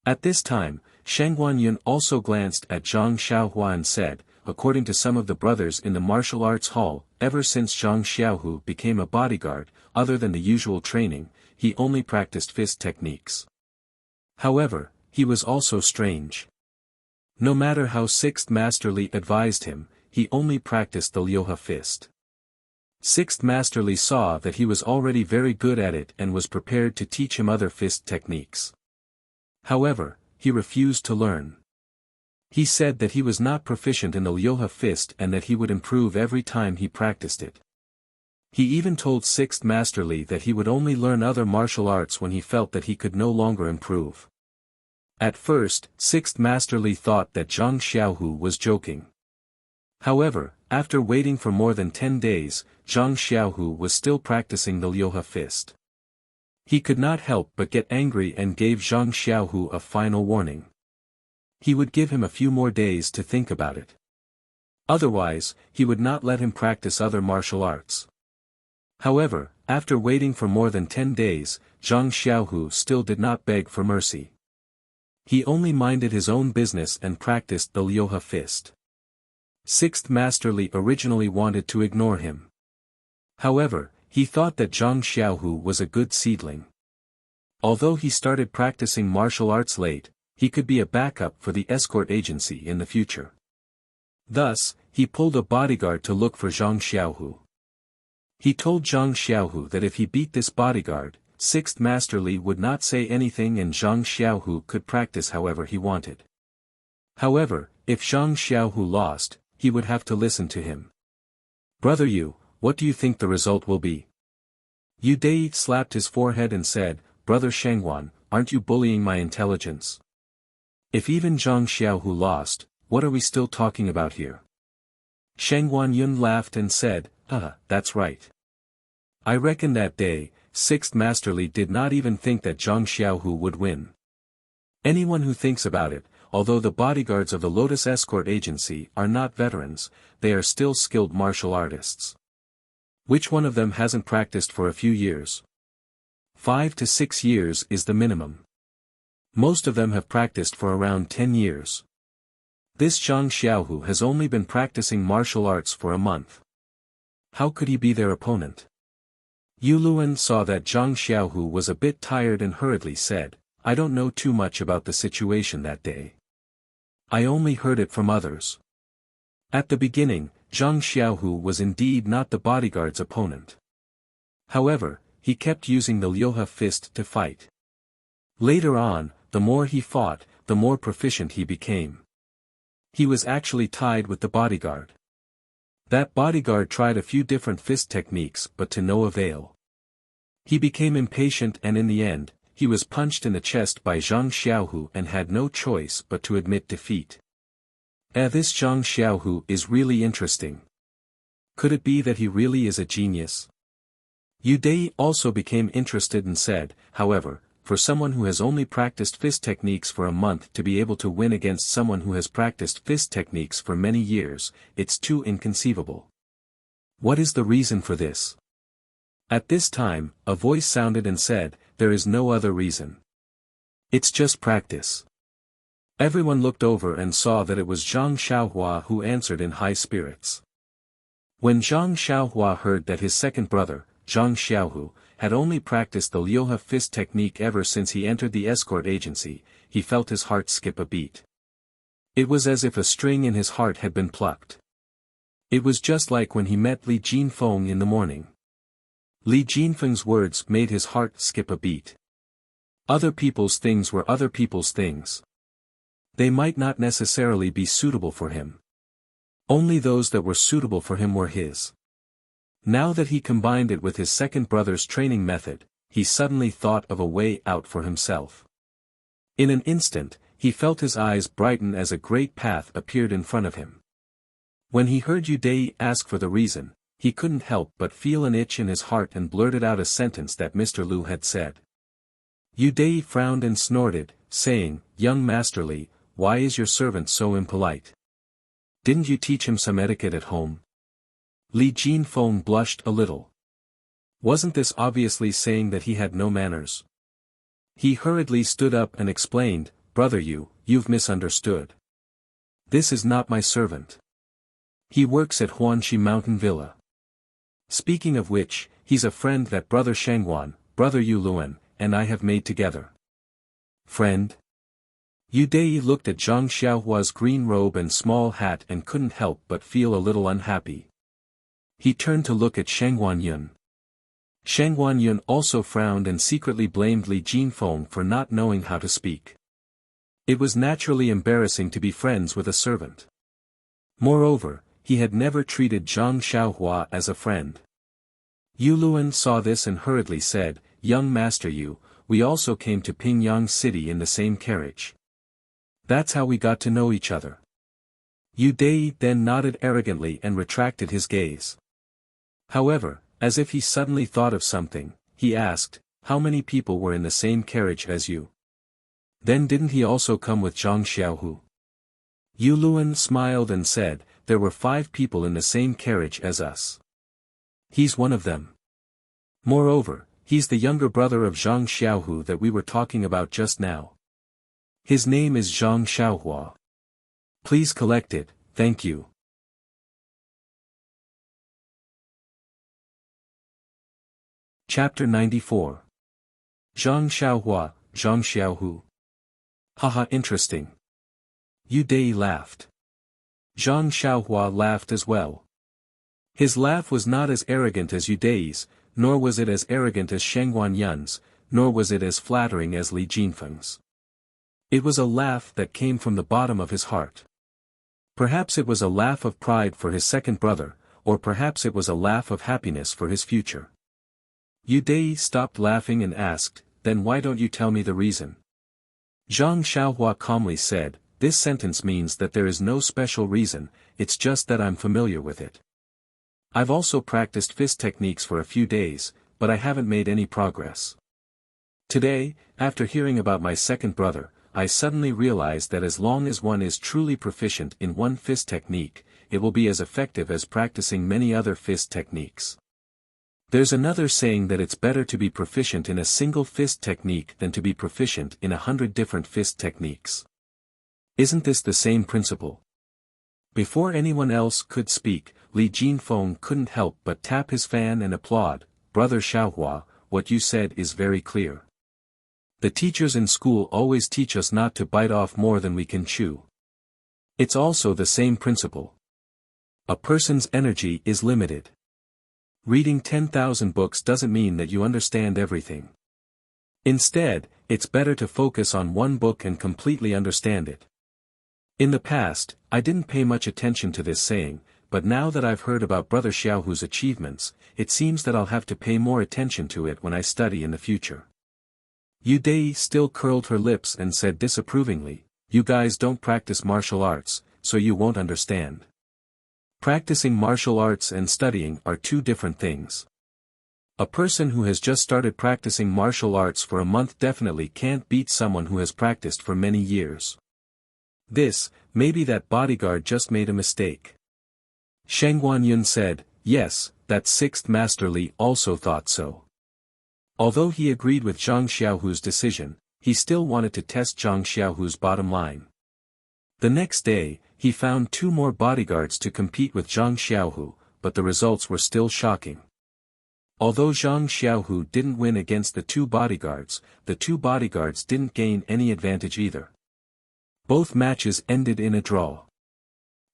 At this time, Shang Guanyun also glanced at Zhang Xiaohua and said, "According to some of the brothers in the martial arts hall, ever since Zhang Xiaohu became a bodyguard, other than the usual training, he only practiced fist techniques. However, he was also strange. No matter how 6th Master Li advised him, he only practiced the Liuhe fist. 6th Master Li saw that he was already very good at it and was prepared to teach him other fist techniques. However, he refused to learn. He said that he was not proficient in the Liuhe fist and that he would improve every time he practiced it. He even told 6th Master Li that he would only learn other martial arts when he felt that he could no longer improve." At first, 6th Master Li thought that Zhang Xiaohu was joking. However, after waiting for more than 10 days, Zhang Xiaohu was still practicing the Liuhe fist. He could not help but get angry and gave Zhang Xiaohu a final warning. He would give him a few more days to think about it. Otherwise, he would not let him practice other martial arts. However, after waiting for more than 10 days, Zhang Xiaohu still did not beg for mercy. He only minded his own business and practiced the Lyoha fist. Sixth Master Li originally wanted to ignore him. However, he thought that Zhang Xiaohu was a good seedling. Although he started practicing martial arts late, he could be a backup for the escort agency in the future. Thus, he pulled a bodyguard to look for Zhang Xiaohu. He told Zhang Xiaohu that if he beat this bodyguard, Sixth Master Li would not say anything and Zhang Xiaohu could practice however he wanted. However, if Zhang Xiaohu lost, he would have to listen to him. "Brother Yu, what do you think the result will be?" Yu Dai slapped his forehead and said, "Brother Shangwan, aren't you bullying my intelligence? If even Zhang Xiaohu lost, what are we still talking about here?" Shangwan Yun laughed and said, that's right. I reckon that day, Sixth Master Li did not even think that Zhang Xiaohu would win. Anyone who thinks about it, although the bodyguards of the Lotus Escort Agency are not veterans, they are still skilled martial artists. Which one of them hasn't practiced for a few years? 5 to 6 years is the minimum. Most of them have practiced for around 10 years. This Zhang Xiaohu has only been practicing martial arts for a month. How could he be their opponent? Yu Luan saw that Zhang Xiaohu was a bit tired and hurriedly said, "I don't know too much about the situation that day. I only heard it from others." At the beginning, Zhang Xiaohu was indeed not the bodyguard's opponent. However, he kept using the Lyoha fist to fight. Later on, the more he fought, the more proficient he became. He was actually tied with the bodyguard. That bodyguard tried a few different fist techniques but to no avail. He became impatient and in the end, he was punched in the chest by Zhang Xiaohu and had no choice but to admit defeat. This Zhang Xiaohu is really interesting. Could it be that he really is a genius? Yu Dai also became interested and said, however, for someone who has only practiced fist techniques for a month to be able to win against someone who has practiced fist techniques for many years, it's too inconceivable. What is the reason for this? At this time, a voice sounded and said, "There is no other reason. It's just practice." Everyone looked over and saw that it was Zhang Xiaohua who answered in high spirits. When Zhang Xiaohua heard that his second brother, Zhang Xiaohu, had only practiced the Lyoha fist technique ever since he entered the escort agency, he felt his heart skip a beat. It was as if a string in his heart had been plucked. It was just like when he met Li Jinfeng in the morning. Li Jinfeng's words made his heart skip a beat. Other people's things were other people's things. They might not necessarily be suitable for him. Only those that were suitable for him were his. Now that he combined it with his second brother's training method, he suddenly thought of a way out for himself. In an instant, he felt his eyes brighten as a great path appeared in front of him. When he heard Yu Dai ask for the reason, he couldn't help but feel an itch in his heart and blurted out a sentence that Mr. Lu had said. Yu Dai frowned and snorted, saying, "Young Master Li, why is your servant so impolite? Didn't you teach him some etiquette at home?" Li Jinfeng blushed a little. Wasn't this obviously saying that he had no manners? He hurriedly stood up and explained, "Brother Yu, you've misunderstood. This is not my servant. He works at Huanxi Mountain Villa. Speaking of which, he's a friend that Brother Shangwan, Brother Yu Luan, and I have made together." "Friend?" Yu Dai looked at Zhang Xiaohua's green robe and small hat and couldn't help but feel a little unhappy. He turned to look at Shangwan Yun. Shangwan Yun also frowned and secretly blamed Li Jinfeng for not knowing how to speak. It was naturally embarrassing to be friends with a servant. Moreover, he had never treated Zhang Xiaohua as a friend. Yu Luan saw this and hurriedly said, "Young Master Yu, we also came to Pingyang City in the same carriage. That's how we got to know each other." Yu Dai then nodded arrogantly and retracted his gaze. However, as if he suddenly thought of something, he asked, "How many people were in the same carriage as you? Then didn't he also come with Zhang Xiaohu?" Yuluan smiled and said, there were 5 people in the same carriage as us. He's one of them. Moreover, he's the younger brother of Zhang Xiaohu that we were talking about just now. His name is Zhang Xiaohua. Please collect it, thank you. Chapter 94. Zhang Xiaohua, Zhang Xiaohu. Haha, interesting. Yu Dei laughed. Zhang Xiaohua laughed as well. His laugh was not as arrogant as Yu Dei's, nor was it as arrogant as Shengguan Yun's, nor was it as flattering as Li Jinfeng's. It was a laugh that came from the bottom of his heart. Perhaps it was a laugh of pride for his second brother, or perhaps it was a laugh of happiness for his future. Yu Dei stopped laughing and asked, then why don't you tell me the reason? Zhang Xiaohua calmly said, this sentence means that there is no special reason, it's just that I'm familiar with it. I've also practiced fist techniques for a few days, but I haven't made any progress. Today, after hearing about my second brother, I suddenly realized that as long as one is truly proficient in one fist technique, it will be as effective as practicing many other fist techniques. There's another saying that it's better to be proficient in a single fist technique than to be proficient in 100 different fist techniques. Isn't this the same principle? Before anyone else could speak, Li Jinfeng couldn't help but tap his fan and applaud, Brother Xiaohua, what you said is very clear. The teachers in school always teach us not to bite off more than we can chew. It's also the same principle. A person's energy is limited. Reading 10,000 books doesn't mean that you understand everything. Instead, it's better to focus on one book and completely understand it. In the past, I didn't pay much attention to this saying, but now that I've heard about Brother Xiaohu's achievements, it seems that I'll have to pay more attention to it when I study in the future. Yu Dei still curled her lips and said disapprovingly, you guys don't practice martial arts, so you won't understand. Practicing martial arts and studying are 2 different things. A person who has just started practicing martial arts for a month definitely can't beat someone who has practiced for many years. Maybe that bodyguard just made a mistake. Shengguan Yun said, yes, that 6th Master Li also thought so. Although he agreed with Zhang Xiaohu's decision, he still wanted to test Zhang Xiaohu's bottom line. The next day, he found 2 more bodyguards to compete with Zhang Xiaohu, but the results were still shocking. Although Zhang Xiaohu didn't win against the 2 bodyguards didn't gain any advantage either. Both matches ended in a draw.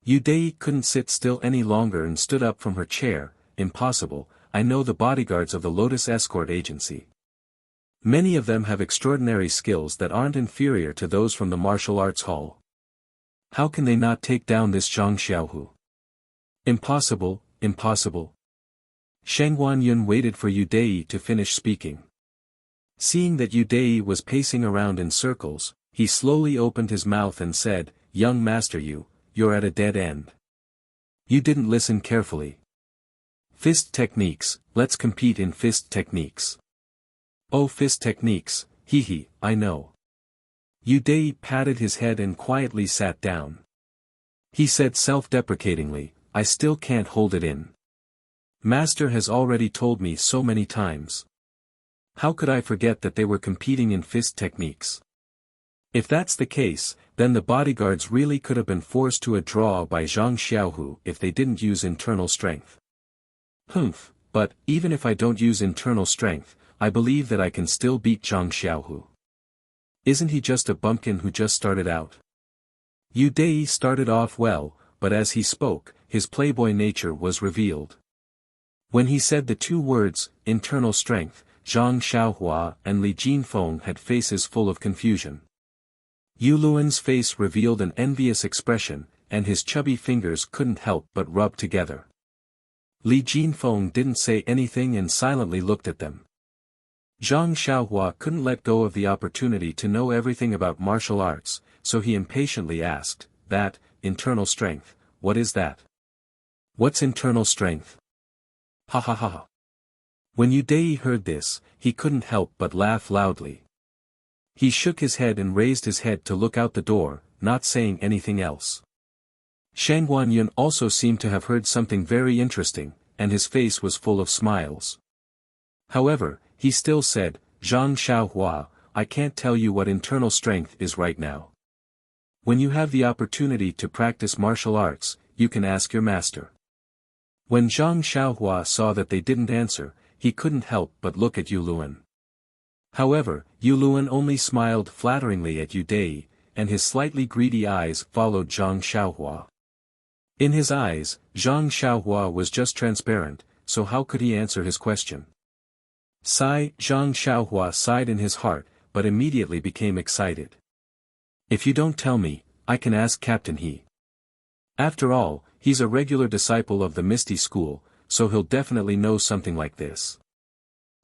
Yu Dei couldn't sit still any longer and stood up from her chair. Impossible, I know the bodyguards of the Lotus Escort Agency. Many of them have extraordinary skills that aren't inferior to those from the martial arts hall. How can they not take down this Zhang Xiaohu? Impossible, impossible. Shengguan Yun waited for Yu Dei to finish speaking. Seeing that Yu Dei was pacing around in circles, he slowly opened his mouth and said, young master, you're at a dead end. You didn't listen carefully. Fist techniques, let's compete in fist techniques. Oh, fist techniques, I know. Yu Dei patted his head and quietly sat down. He said self-deprecatingly, I still can't hold it in. Master has already told me so many times. How could I forget that they were competing in fist techniques? If that's the case, then the bodyguards really could have been forced to a draw by Zhang Xiaohu if they didn't use internal strength. But, even if I don't use internal strength, I believe that I can still beat Zhang Xiaohu. Isn't he just a bumpkin who just started out? Yu Dei started off well, but as he spoke, his playboy nature was revealed. When he said the 2 words, internal strength, Zhang Xiaohua and Li Jinfeng had faces full of confusion. Yu Luan's face revealed an envious expression, and his chubby fingers couldn't help but rub together. Li Jinfeng didn't say anything and silently looked at them. Zhang Xiaohua couldn't let go of the opportunity to know everything about martial arts, so he impatiently asked, that, internal strength, what is that? What's internal strength? Ha ha ha ha. When Yu Dei heard this, he couldn't help but laugh loudly. He shook his head and raised his head to look out the door, not saying anything else. Shang Guanyun also seemed to have heard something very interesting, and his face was full of smiles. However, he still said, Zhang Xiaohua, I can't tell you what internal strength is right now. When you have the opportunity to practice martial arts, you can ask your master. When Zhang Xiaohua saw that they didn't answer, he couldn't help but look at Yu Luan. However, Yu Luan only smiled flatteringly at Yu Dei, and his slightly greedy eyes followed Zhang Xiaohua. In his eyes, Zhang Xiaohua was just transparent, so how could he answer his question? Sigh, Zhang Xiaohua sighed in his heart, but immediately became excited. If you don't tell me, I can ask Captain He. After all, he's a regular disciple of the Misty School, so he'll definitely know something like this.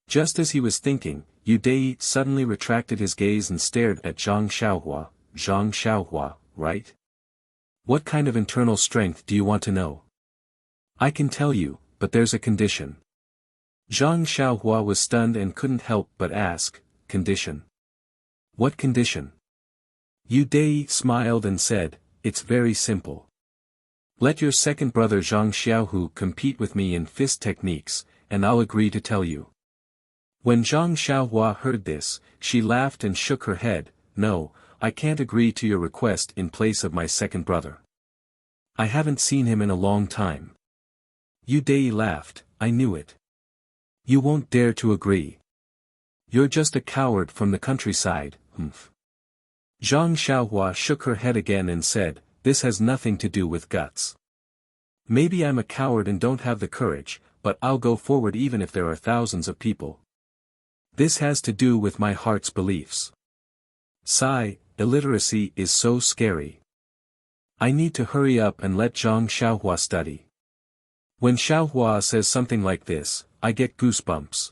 Just as he was thinking, Yu Dei suddenly retracted his gaze and stared at Zhang Xiaohua. Zhang Xiaohua, right? What kind of internal strength do you want to know? I can tell you, but there's a condition. Zhang Xiaohua was stunned and couldn't help but ask, condition? What condition? Yu Dei smiled and said, it's very simple. Let your second brother Zhang Xiaohu compete with me in fist techniques, and I'll agree to tell you. When Zhang Xiaohua heard this, she laughed and shook her head, no, I can't agree to your request in place of my second brother. I haven't seen him in a long time. Yu Dei laughed, I knew it. You won't dare to agree. You're just a coward from the countryside, humph. Zhang Xiaohua shook her head again and said, this has nothing to do with guts. Maybe I'm a coward and don't have the courage, but I'll go forward even if there are thousands of people. This has to do with my heart's beliefs. Sigh, illiteracy is so scary. I need to hurry up and let Zhang Xiaohua study. When Xiaohua says something like this, I get goosebumps.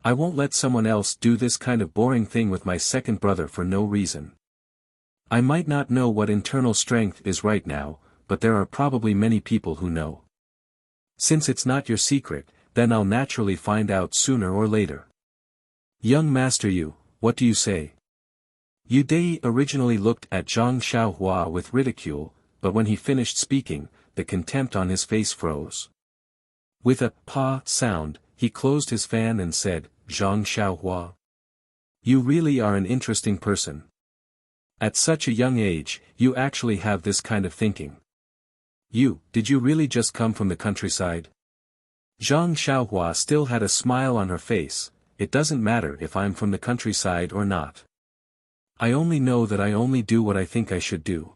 I won't let someone else do this kind of boring thing with my second brother for no reason. I might not know what internal strength is right now, but there are probably many people who know. Since it's not your secret, then I'll naturally find out sooner or later. Young Master Yu, what do you say? Yu Dei originally looked at Zhang Xiaohua with ridicule, but when he finished speaking, the contempt on his face froze. With a pa sound, he closed his fan and said, Zhang Xiaohua. You really are an interesting person. At such a young age, you actually have this kind of thinking. Did you really just come from the countryside? Zhang Xiaohua still had a smile on her face, it doesn't matter if I'm from the countryside or not. I only know that I only do what I think I should do.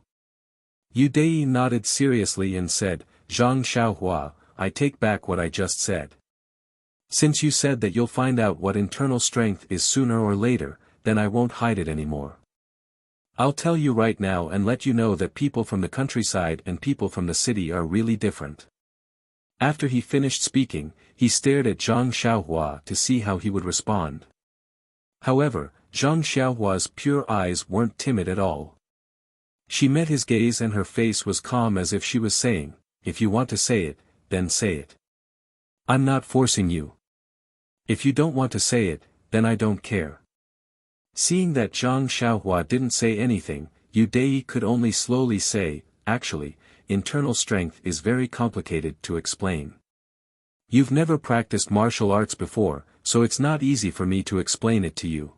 Yu Dei nodded seriously and said, Zhang Xiaohua, I take back what I just said. Since you said that you'll find out what internal strength is sooner or later, then I won't hide it anymore. I'll tell you right now and let you know that people from the countryside and people from the city are really different. After he finished speaking, he stared at Zhang Xiaohua to see how he would respond. However, Zhang Xiaohua's pure eyes weren't timid at all. She met his gaze and her face was calm as if she was saying, if you want to say it, then say it. I'm not forcing you. If you don't want to say it, then I don't care. Seeing that Zhang Xiaohua didn't say anything, Yu Dei could only slowly say, actually, internal strength is very complicated to explain. You've never practiced martial arts before, so it's not easy for me to explain it to you.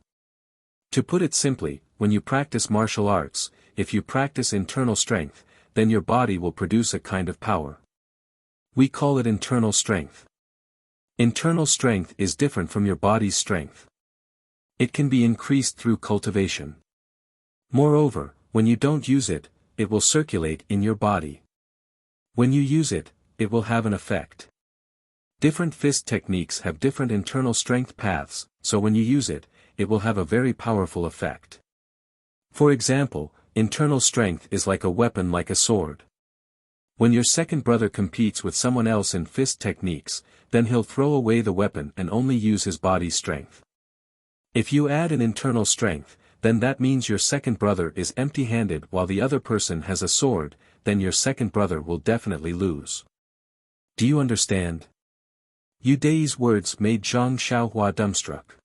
To put it simply, when you practice martial arts, if you practice internal strength, then your body will produce a kind of power. We call it internal strength. Internal strength is different from your body's strength. It can be increased through cultivation. Moreover, when you don't use it, it will circulate in your body. When you use it, it will have an effect. Different fist techniques have different internal strength paths, so when you use it, it will have a very powerful effect. For example, internal strength is like a weapon like a sword. When your second brother competes with someone else in fist techniques, then he'll throw away the weapon and only use his body's strength. If you add an internal strength, then that means your second brother is empty-handed while the other person has a sword, then your second brother will definitely lose. Do you understand? Yu Dei's words made Zhang Xiaohua dumbstruck.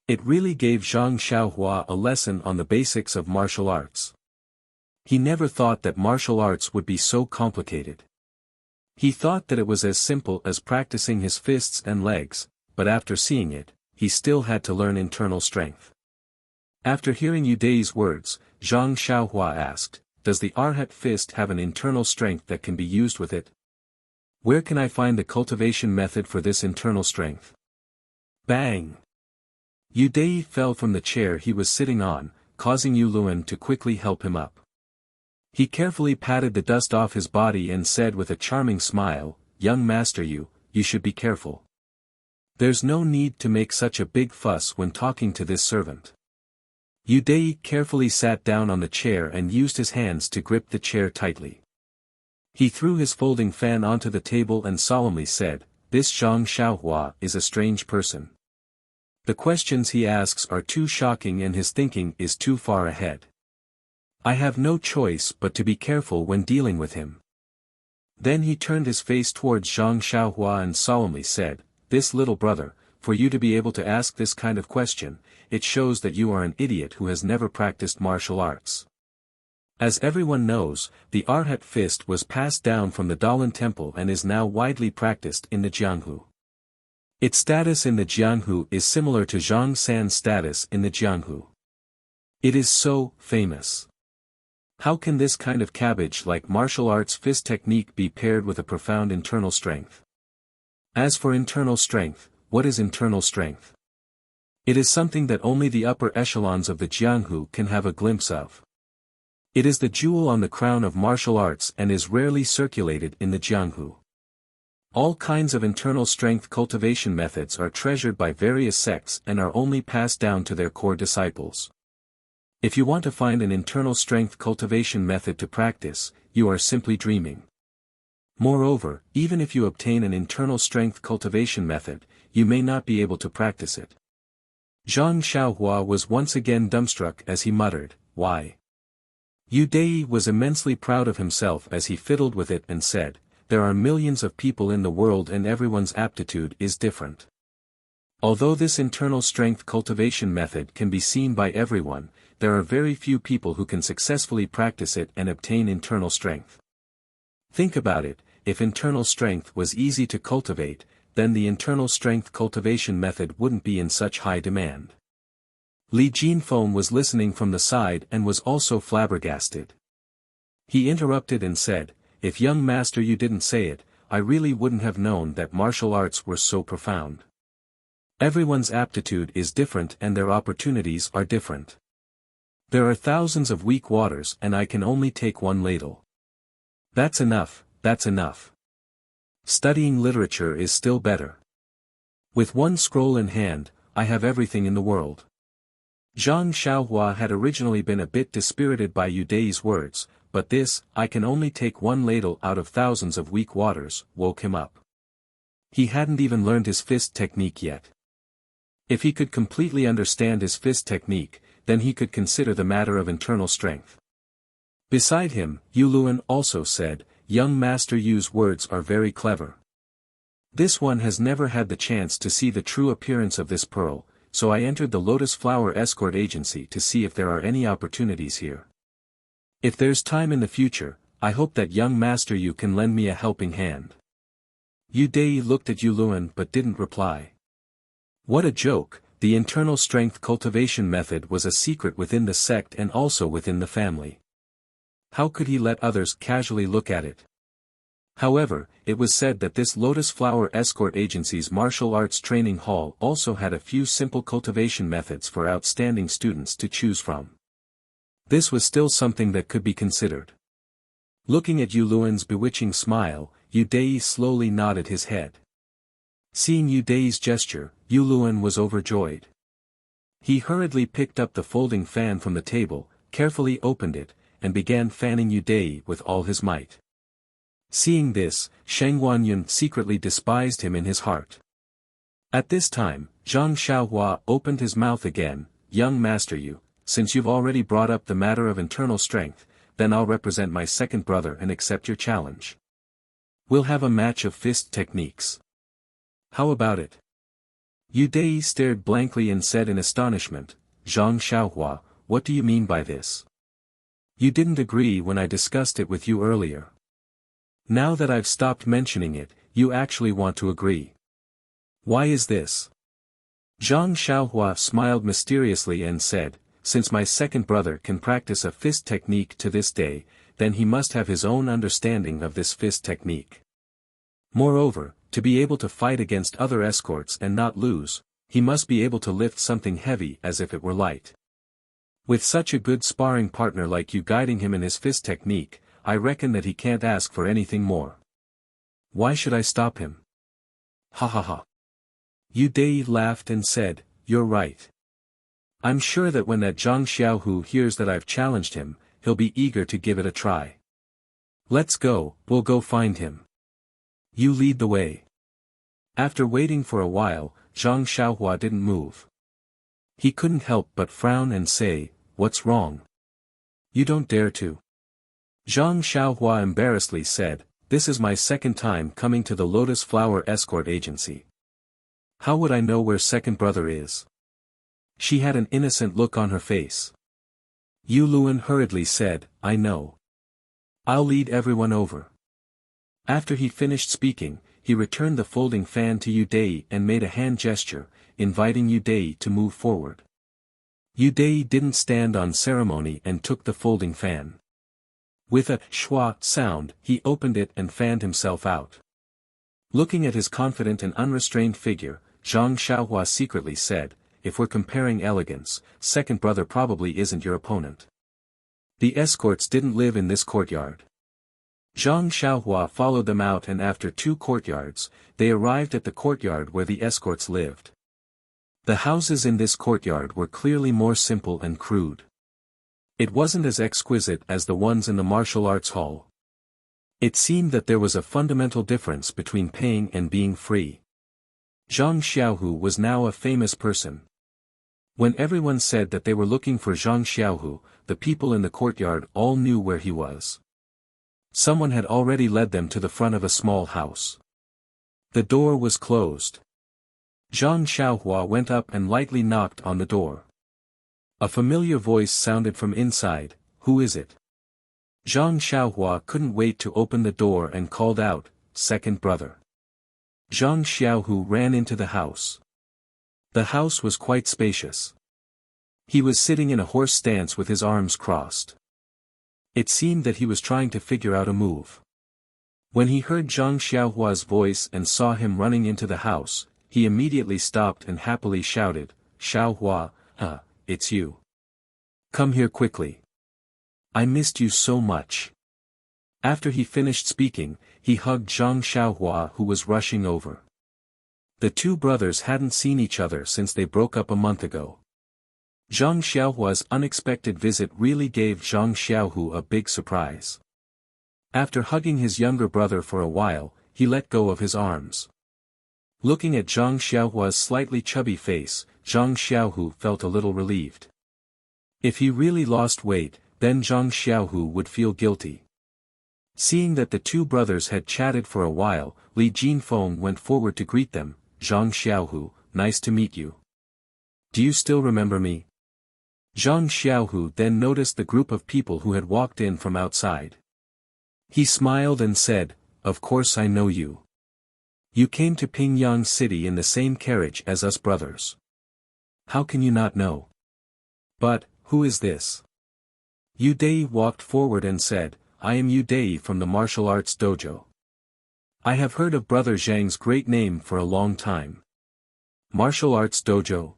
It really gave Zhang Xiaohua a lesson on the basics of martial arts. He never thought that martial arts would be so complicated. He thought that it was as simple as practicing his fists and legs, but after seeing it, he still had to learn internal strength. After hearing Yu Dai's words, Zhang Xiaohua asked, "Does the Arhat fist have an internal strength that can be used with it? Where can I find the cultivation method for this internal strength?" Bang! Yu Dai fell from the chair he was sitting on, causing Yu Luan to quickly help him up. He carefully patted the dust off his body and said with a charming smile, "Young master, you should be careful. There's no need to make such a big fuss when talking to this servant." Yu Dai carefully sat down on the chair and used his hands to grip the chair tightly. He threw his folding fan onto the table and solemnly said, "This Zhang Xiaohua is a strange person. The questions he asks are too shocking and his thinking is too far ahead. I have no choice but to be careful when dealing with him." Then he turned his face towards Zhang Xiaohua and solemnly said, "This little brother, for you to be able to ask this kind of question, it shows that you are an idiot who has never practiced martial arts. As everyone knows, the Arhat fist was passed down from the Dalan temple and is now widely practiced in the Jianghu. Its status in the Jianghu is similar to Zhang San's status in the Jianghu. It is so famous. How can this kind of cabbage-like martial arts fist technique be paired with a profound internal strength? As for internal strength, what is internal strength? It is something that only the upper echelons of the Jianghu can have a glimpse of. It is the jewel on the crown of martial arts and is rarely circulated in the Jianghu. All kinds of internal strength cultivation methods are treasured by various sects and are only passed down to their core disciples. If you want to find an internal strength cultivation method to practice, you are simply dreaming. Moreover, even if you obtain an internal strength cultivation method, you may not be able to practice it. Zhang Xiaohua was once again dumbstruck as he muttered, "Why?" Yu Dai was immensely proud of himself as he fiddled with it and said, "There are millions of people in the world and everyone's aptitude is different. Although this internal strength cultivation method can be seen by everyone, there are very few people who can successfully practice it and obtain internal strength. Think about it, if internal strength was easy to cultivate, then the internal strength cultivation method wouldn't be in such high demand." Li Jinfeng was listening from the side and was also flabbergasted. He interrupted and said, "If young master you didn't say it, I really wouldn't have known that martial arts were so profound. Everyone's aptitude is different and their opportunities are different. There are thousands of weak waters and I can only take one ladle. That's enough, that's enough. Studying literature is still better. With one scroll in hand, I have everything in the world." Zhang Xiaohua had originally been a bit dispirited by Yu Dai's words, but this, "I can only take one ladle out of thousands of weak waters," woke him up. He hadn't even learned his fist technique yet. If he could completely understand his fist technique, then he could consider the matter of internal strength. Beside him, Yu Luan also said, "Young Master Yu's words are very clever. This one has never had the chance to see the true appearance of this pearl, so I entered the Lotus Flower Escort Agency to see if there are any opportunities here. If there's time in the future, I hope that young Master Yu can lend me a helping hand." Yu Dai looked at Yu Luan but didn't reply. What a joke, the internal strength cultivation method was a secret within the sect and also within the family. How could he let others casually look at it? However, it was said that this Lotus Flower Escort Agency's martial arts training hall also had a few simple cultivation methods for outstanding students to choose from. This was still something that could be considered. Looking at Yu Luan's bewitching smile, Yu Dai slowly nodded his head. Seeing Yu Dai's gesture, Yu Luan was overjoyed. He hurriedly picked up the folding fan from the table, carefully opened it, and began fanning Yu Dai with all his might. Seeing this, Sheng Guanyun secretly despised him in his heart. At this time, Zhang Xiaohua opened his mouth again, "Young Master Yu, since you've already brought up the matter of internal strength, then I'll represent my second brother and accept your challenge. We'll have a match of fist techniques. How about it?" Yu Dai stared blankly and said in astonishment, "Zhang Xiaohua, what do you mean by this? You didn't agree when I discussed it with you earlier. Now that I've stopped mentioning it, you actually want to agree. Why is this? Zhang Xiaohua smiled mysteriously and said, since my second brother can practice a fist technique to this day, then he must have his own understanding of this fist technique. Moreover, to be able to fight against other escorts and not lose, he must be able to lift something heavy as if it were light. With such a good sparring partner like you guiding him in his fist technique, I reckon that he can't ask for anything more. Why should I stop him? Ha ha ha. Yu Dei laughed and said, you're right. I'm sure that when that Zhang Xiaohu hears that I've challenged him, he'll be eager to give it a try. Let's go, we'll go find him. You lead the way. After waiting for a while, Zhang Xiaohua didn't move. He couldn't help but frown and say, what's wrong? You don't dare to. Zhang Xiaohua embarrassedly said, this is my second time coming to the Lotus Flower Escort Agency. How would I know where second brother is? She had an innocent look on her face. Yu Luan hurriedly said, I know. I'll lead everyone over. After he finished speaking, he returned the folding fan to Yu Dei and made a hand gesture, inviting Yu Dei to move forward. Yu Dei didn't stand on ceremony and took the folding fan. With a schwa sound, he opened it and fanned himself out. Looking at his confident and unrestrained figure, Zhang Xiaohua secretly said, if we're comparing elegance, second brother probably isn't your opponent. The escorts didn't live in this courtyard. Zhang Xiaohua followed them out and after 2 courtyards, they arrived at the courtyard where the escorts lived. The houses in this courtyard were clearly more simple and crude. It wasn't as exquisite as the ones in the martial arts hall. It seemed that there was a fundamental difference between paying and being free. Zhang Xiaohu was now a famous person. When everyone said that they were looking for Zhang Xiaohu, the people in the courtyard all knew where he was. Someone had already led them to the front of a small house. The door was closed. Zhang Xiaohua went up and lightly knocked on the door. A familiar voice sounded from inside, who is it? Zhang Xiaohua couldn't wait to open the door and called out, second brother. Zhang Xiaohu ran into the house. The house was quite spacious. He was sitting in a horse stance with his arms crossed. It seemed that he was trying to figure out a move. When he heard Zhang Xiaohua's voice and saw him running into the house, he immediately stopped and happily shouted, Xiaohua, it's you. Come here quickly. I missed you so much. After he finished speaking, he hugged Zhang Xiaohua who was rushing over. The 2 brothers hadn't seen each other since they broke up a month ago. Zhang Xiaohua's unexpected visit really gave Zhang Xiaohu a big surprise. After hugging his younger brother for a while, he let go of his arms. Looking at Zhang Xiaohua's slightly chubby face, Zhang Xiaohu felt a little relieved. If he really lost weight, then Zhang Xiaohu would feel guilty. Seeing that the 2 brothers had chatted for a while, Li Jinfeng went forward to greet them, Zhang Xiaohu, nice to meet you. Do you still remember me? Zhang Xiaohu then noticed the group of people who had walked in from outside. He smiled and said, of course I know you. You came to Pingyang City in the same carriage as us brothers. How can you not know? But, who is this? Yu Dei walked forward and said, I am Yu Dei from the martial arts dojo. I have heard of Brother Zhang's great name for a long time. Martial arts dojo?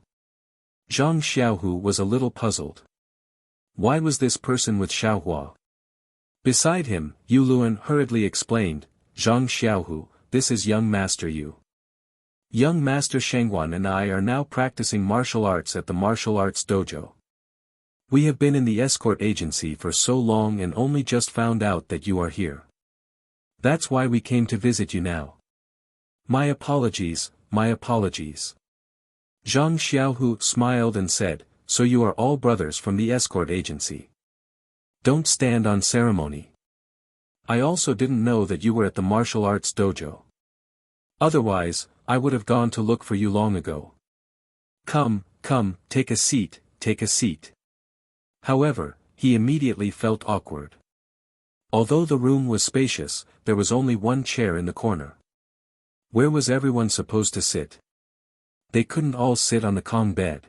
Zhang Xiaohu was a little puzzled. Why was this person with Xiaohua? Beside him, Yu Luan hurriedly explained, Zhang Xiaohu, this is young Master Yu. Young Master Shengguan and I are now practicing martial arts at the martial arts dojo. We have been in the escort agency for so long and only just found out that you are here. That's why we came to visit you now. My apologies, my apologies. Zhang Xiaohu smiled and said, so you are all brothers from the escort agency. Don't stand on ceremony. I also didn't know that you were at the martial arts dojo. Otherwise, I would have gone to look for you long ago. Come, take a seat, take a seat. However, he immediately felt awkward. Although the room was spacious, there was only one chair in the corner. Where was everyone supposed to sit? They couldn't all sit on the Kong bed.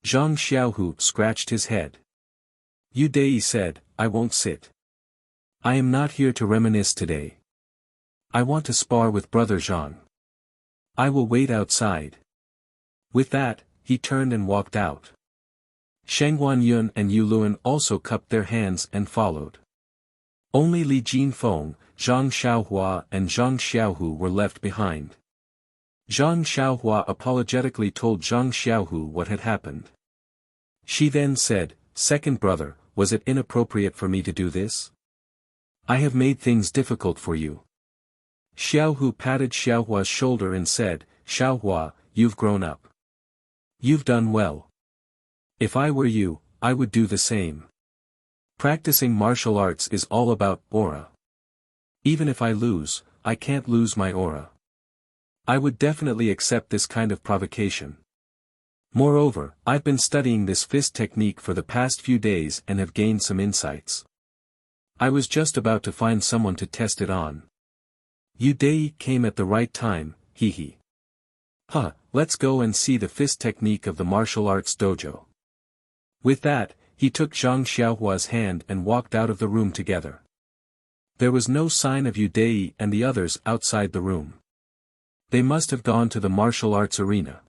Zhang Xiaohu scratched his head. Yu Dei said, I won't sit. I am not here to reminisce today. I want to spar with Brother Zhang. I will wait outside. With that, he turned and walked out. Sheng Guanyun and Yu Luan also cupped their hands and followed. Only Li Jinfeng, Zhang Xiaohua and Zhang Xiaohu were left behind. Zhang Xiaohua apologetically told Zhang Xiaohu what had happened. She then said, Second brother, was it inappropriate for me to do this? I have made things difficult for you. Xiaohu patted Xiaohua's shoulder and said, Xiaohua, you've grown up. You've done well. If I were you, I would do the same. Practicing martial arts is all about aura. Even if I lose, I can't lose my aura. I would definitely accept this kind of provocation. Moreover, I've been studying this fist technique for the past few days and have gained some insights. I was just about to find someone to test it on. Yu Dei came at the right time, hee. Let's go and see the fist technique of the martial arts dojo. With that, he took Zhang Xiaohua's hand and walked out of the room together. There was no sign of Yu Dei and the others outside the room. They must have gone to the martial arts arena.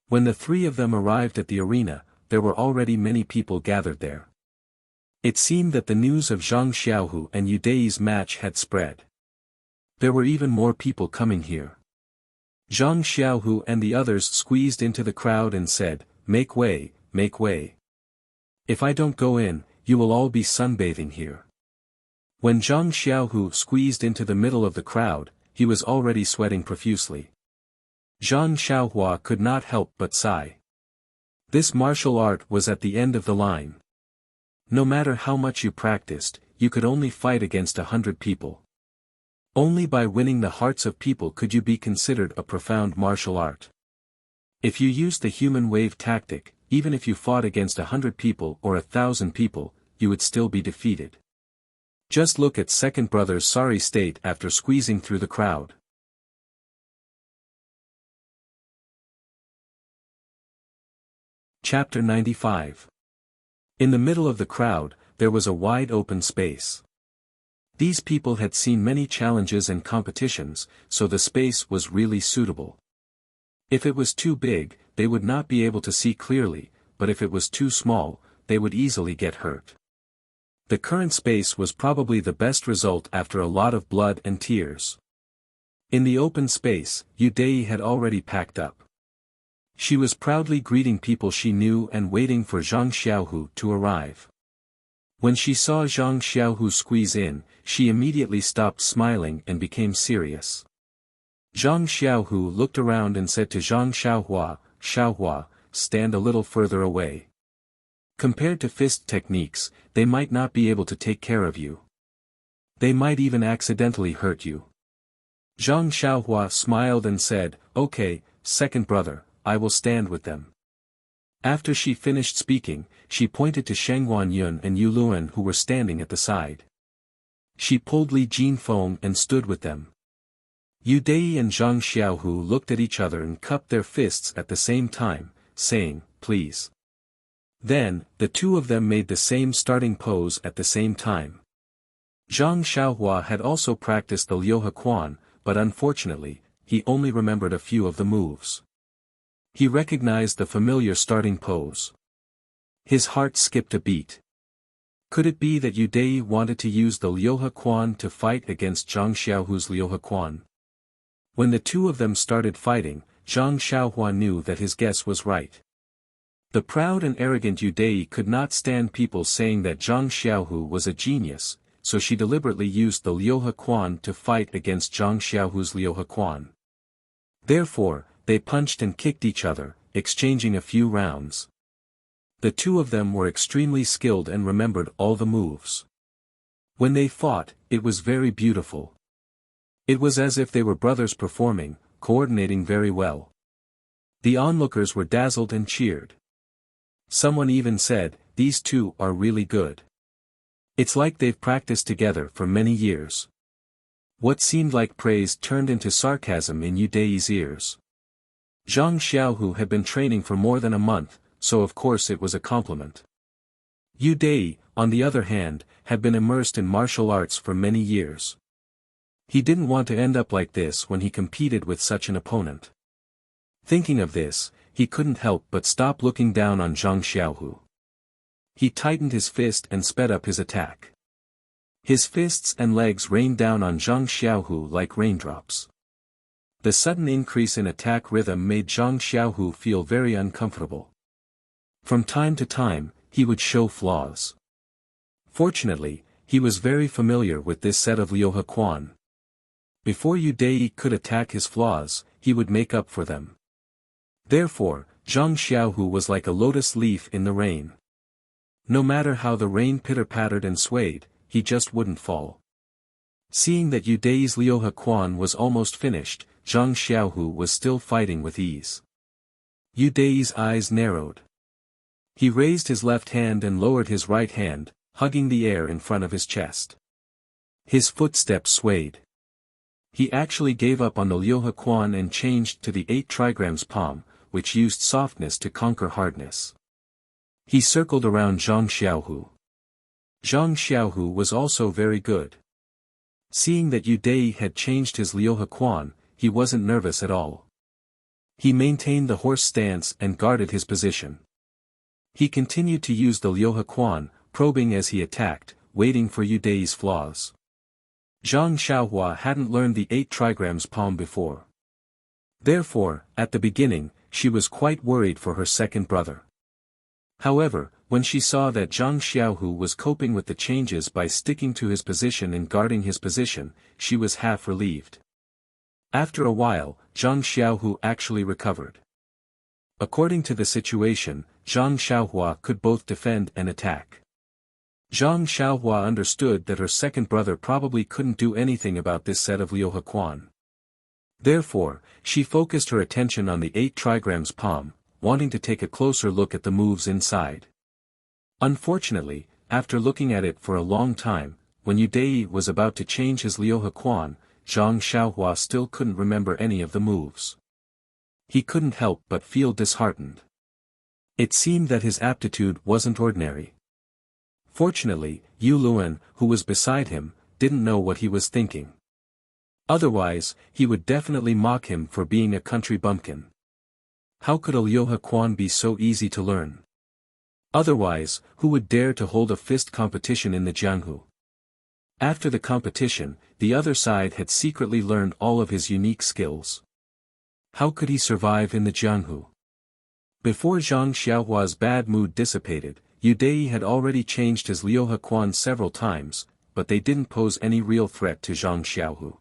When the three of them arrived at the arena, there were already many people gathered there. It seemed that the news of Zhang Xiaohu and Yu Dei's match had spread. There were even more people coming here. Zhang Xiaohu and the others squeezed into the crowd and said, Make way, make way. If I don't go in, you will all be sunbathing here. When Zhang Xiaohu squeezed into the middle of the crowd, he was already sweating profusely. Zhang Xiaohua could not help but sigh. This martial art was at the end of the line. No matter how much you practiced, you could only fight against 100 people. Only by winning the hearts of people could you be considered a profound martial art. If you used the human wave tactic, even if you fought against 100 people or 1,000 people, you would still be defeated. Just look at second brother's sorry state after squeezing through the crowd. Chapter 95. In the middle of the crowd, there was a wide open space. These people had seen many challenges and competitions, so the space was really suitable. If it was too big, they would not be able to see clearly, but if it was too small, they would easily get hurt. The current space was probably the best result after a lot of blood and tears. In the open space, Yu Dei had already packed up. She was proudly greeting people she knew and waiting for Zhang Xiaohu to arrive. When she saw Zhang Xiaohu squeeze in, she immediately stopped smiling and became serious. Zhang Xiaohu looked around and said to Zhang Xiaohua, Xiaohua, stand a little further away. Compared to fist techniques, they might not be able to take care of you. They might even accidentally hurt you. Zhang Xiaohua smiled and said, Okay, second brother, I will stand with them. After she finished speaking, she pointed to Sheng Guanyun and Yu Luan who were standing at the side. She pulled Li Jinfeng and stood with them. Yu Dei and Zhang Xiaohu looked at each other and cupped their fists at the same time, saying, Please. Then, the two of them made the same starting pose at the same time. Zhang Xiaohua had also practiced the Liuhe Quan, but unfortunately, he only remembered a few of the moves. He recognized the familiar starting pose. His heart skipped a beat. Could it be that Yu Dei wanted to use the Liuhe Quan to fight against Zhang Xiaohu's Liuhe Quan? When the two of them started fighting, Zhang Xiaohua knew that his guess was right. The proud and arrogant Yu Dei could not stand people saying that Zhang Xiaohu was a genius, so she deliberately used the Liuhe Quan to fight against Zhang Xiaohu's Liuhe Quan. Therefore, they punched and kicked each other, exchanging a few rounds. The two of them were extremely skilled and remembered all the moves. When they fought, it was very beautiful. It was as if they were brothers performing, coordinating very well. The onlookers were dazzled and cheered. Someone even said, these two are really good. It's like they've practiced together for many years. What seemed like praise turned into sarcasm in Yu Dei's ears. Zhang Xiaohu had been training for more than a month, so of course it was a compliment. Yu Dei, on the other hand, had been immersed in martial arts for many years. He didn't want to end up like this when he competed with such an opponent. Thinking of this, he couldn't help but stop looking down on Zhang Xiaohu. He tightened his fist and sped up his attack. His fists and legs rained down on Zhang Xiaohu like raindrops. The sudden increase in attack rhythm made Zhang Xiaohu feel very uncomfortable. From time to time, he would show flaws. Fortunately, he was very familiar with this set of Liuhe Quan. Before Yu Dei could attack his flaws, he would make up for them. Therefore, Zhang Xiaohu was like a lotus leaf in the rain. No matter how the rain pitter-pattered and swayed, he just wouldn't fall. Seeing that Yu Dei's Liuhe Quan was almost finished, Zhang Xiaohu was still fighting with ease. Yu Dei's eyes narrowed. He raised his left hand and lowered his right hand, hugging the air in front of his chest. His footsteps swayed. He actually gave up on the Liuhe Quan and changed to the 8 trigrams palm, which used softness to conquer hardness. He circled around Zhang Xiaohu. Zhang Xiaohu was also very good. Seeing that Yu Dei had changed his Liuhe Quan, he wasn't nervous at all. He maintained the horse stance and guarded his position. He continued to use the Liuhe Quan, probing as he attacked, waiting for Yu Dei's flaws. Zhang Xiaohua hadn't learned the 8 trigrams palm before. Therefore, at the beginning, she was quite worried for her second brother. However, when she saw that Zhang Xiaohu was coping with the changes by sticking to his position and guarding his position, she was half relieved. After a while, Zhang Xiaohu actually recovered. According to the situation, Zhang Xiaohua could both defend and attack. Zhang Xiaohua understood that her second brother probably couldn't do anything about this set of Liuhe Quan. Therefore, she focused her attention on the 8 trigrams palm, wanting to take a closer look at the moves inside. Unfortunately, after looking at it for a long time, when Yu Dei was about to change his Liuhe Quan, Zhang Xiaohua still couldn't remember any of the moves. He couldn't help but feel disheartened. It seemed that his aptitude wasn't ordinary. Fortunately, Yu Luan, who was beside him, didn't know what he was thinking. Otherwise, he would definitely mock him for being a country bumpkin. How could a Liuhe Quan be so easy to learn? Otherwise, who would dare to hold a fist competition in the Jianghu? After the competition, the other side had secretly learned all of his unique skills. How could he survive in the Jianghu? Before Zhang Xiaohua's bad mood dissipated, Yu Dei had already changed his Liuhe Quan several times, but they didn't pose any real threat to Zhang Xiaohu.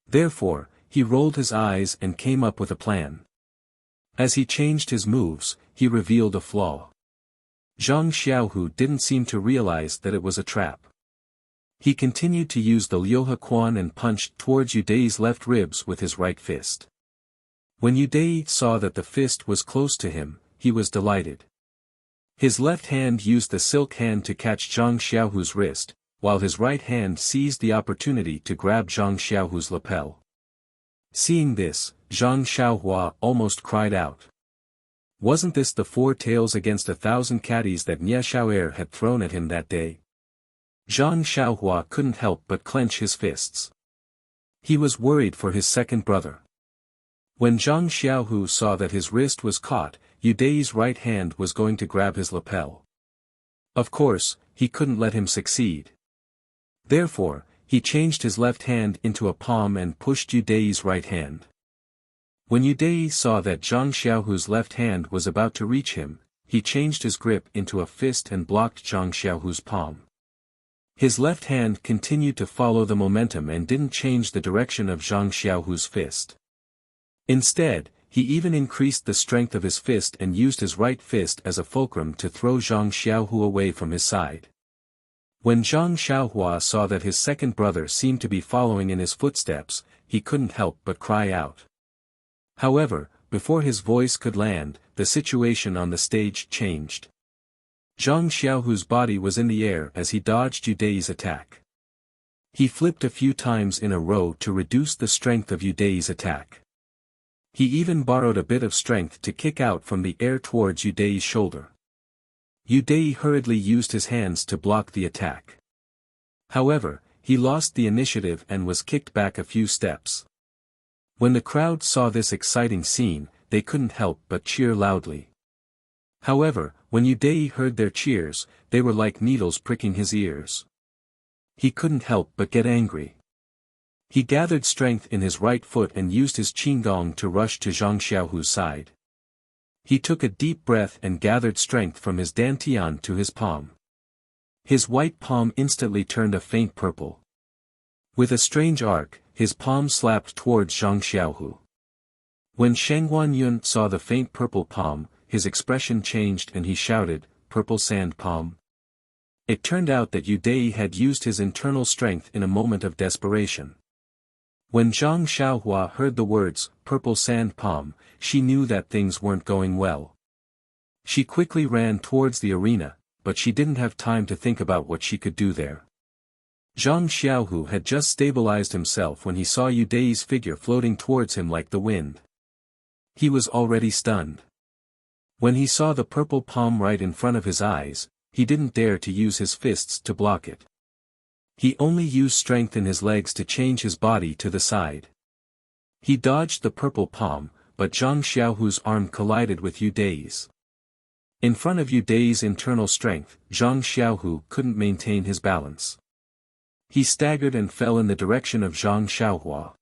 Therefore, he rolled his eyes and came up with a plan. As he changed his moves, he revealed a flaw. Zhang Xiaohu didn't seem to realize that it was a trap. He continued to use the Liuhe Quan and punched towards Yu Dei's left ribs with his right fist. When Yu Dei saw that the fist was close to him, he was delighted. His left hand used the silk hand to catch Zhang Xiaohu's wrist, while his right hand seized the opportunity to grab Zhang Xiaohu's lapel. Seeing this, Zhang Xiaohua almost cried out. Wasn't this the 4 tails against 1,000 caddies that Nie Xiaoer had thrown at him that day? Zhang Xiaohua couldn't help but clench his fists. He was worried for his second brother. When Zhang Xiaohu saw that his wrist was caught, Yu Dei's right hand was going to grab his lapel. Of course, he couldn't let him succeed. Therefore, he changed his left hand into a palm and pushed Yu Dei's right hand. When Yu Dei saw that Zhang Xiaohu's left hand was about to reach him, he changed his grip into a fist and blocked Zhang Xiaohu's palm. His left hand continued to follow the momentum and didn't change the direction of Zhang Xiaohu's fist. Instead, he even increased the strength of his fist and used his right fist as a fulcrum to throw Zhang Xiaohu away from his side. When Zhang Xiaohua saw that his second brother seemed to be following in his footsteps, he couldn't help but cry out. However, before his voice could land, the situation on the stage changed. Zhang Xiaohu's body was in the air as he dodged Yu Dei's attack. He flipped a few times in a row to reduce the strength of Yu Dei's attack. He even borrowed a bit of strength to kick out from the air towards Yu Dei's shoulder. Yu Dei hurriedly used his hands to block the attack. However, he lost the initiative and was kicked back a few steps. When the crowd saw this exciting scene, they couldn't help but cheer loudly. However, when Yu Dei heard their cheers, they were like needles pricking his ears. He couldn't help but get angry. He gathered strength in his right foot and used his qinggong to rush to Zhang Xiaohu's side. He took a deep breath and gathered strength from his dantian to his palm. His white palm instantly turned a faint purple. With a strange arc, his palm slapped towards Zhang Xiaohu. When Sheng Guanyun saw the faint purple palm, his expression changed and he shouted, "Purple sand palm." It turned out that Yu Dei had used his internal strength in a moment of desperation. When Zhang Xiaohua heard the words, "purple sand palm," she knew that things weren't going well. She quickly ran towards the arena, but she didn't have time to think about what she could do there. Zhang Xiaohu had just stabilized himself when he saw Yu Dei's figure floating towards him like the wind. He was already stunned. When he saw the purple palm right in front of his eyes, he didn't dare to use his fists to block it. He only used strength in his legs to change his body to the side. He dodged the purple palm, but Zhang Xiaohu's arm collided with Yu Dei's. In front of Yu Dei's internal strength, Zhang Xiaohu couldn't maintain his balance. He staggered and fell in the direction of Zhang Xiaohua.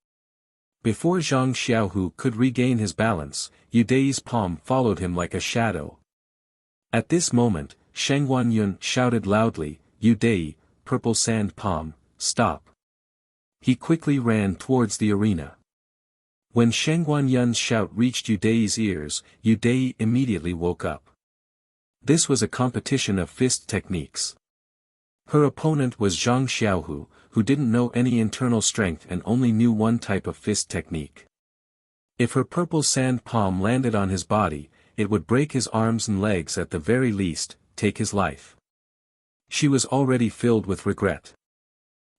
Before Zhang Xiaohu could regain his balance, Yu Dei's palm followed him like a shadow. At this moment, Sheng Guanyun shouted loudly, "Yu Dei, purple sand palm, stop." He quickly ran towards the arena. When Sheng Guanyun's shout reached Yu Dei's ears, Yu Dei immediately woke up. This was a competition of fist techniques. Her opponent was Zhang Xiaohu, who didn't know any internal strength and only knew one type of fist technique. If her purple sand palm landed on his body, it would break his arms and legs, at the very least, take his life. She was already filled with regret.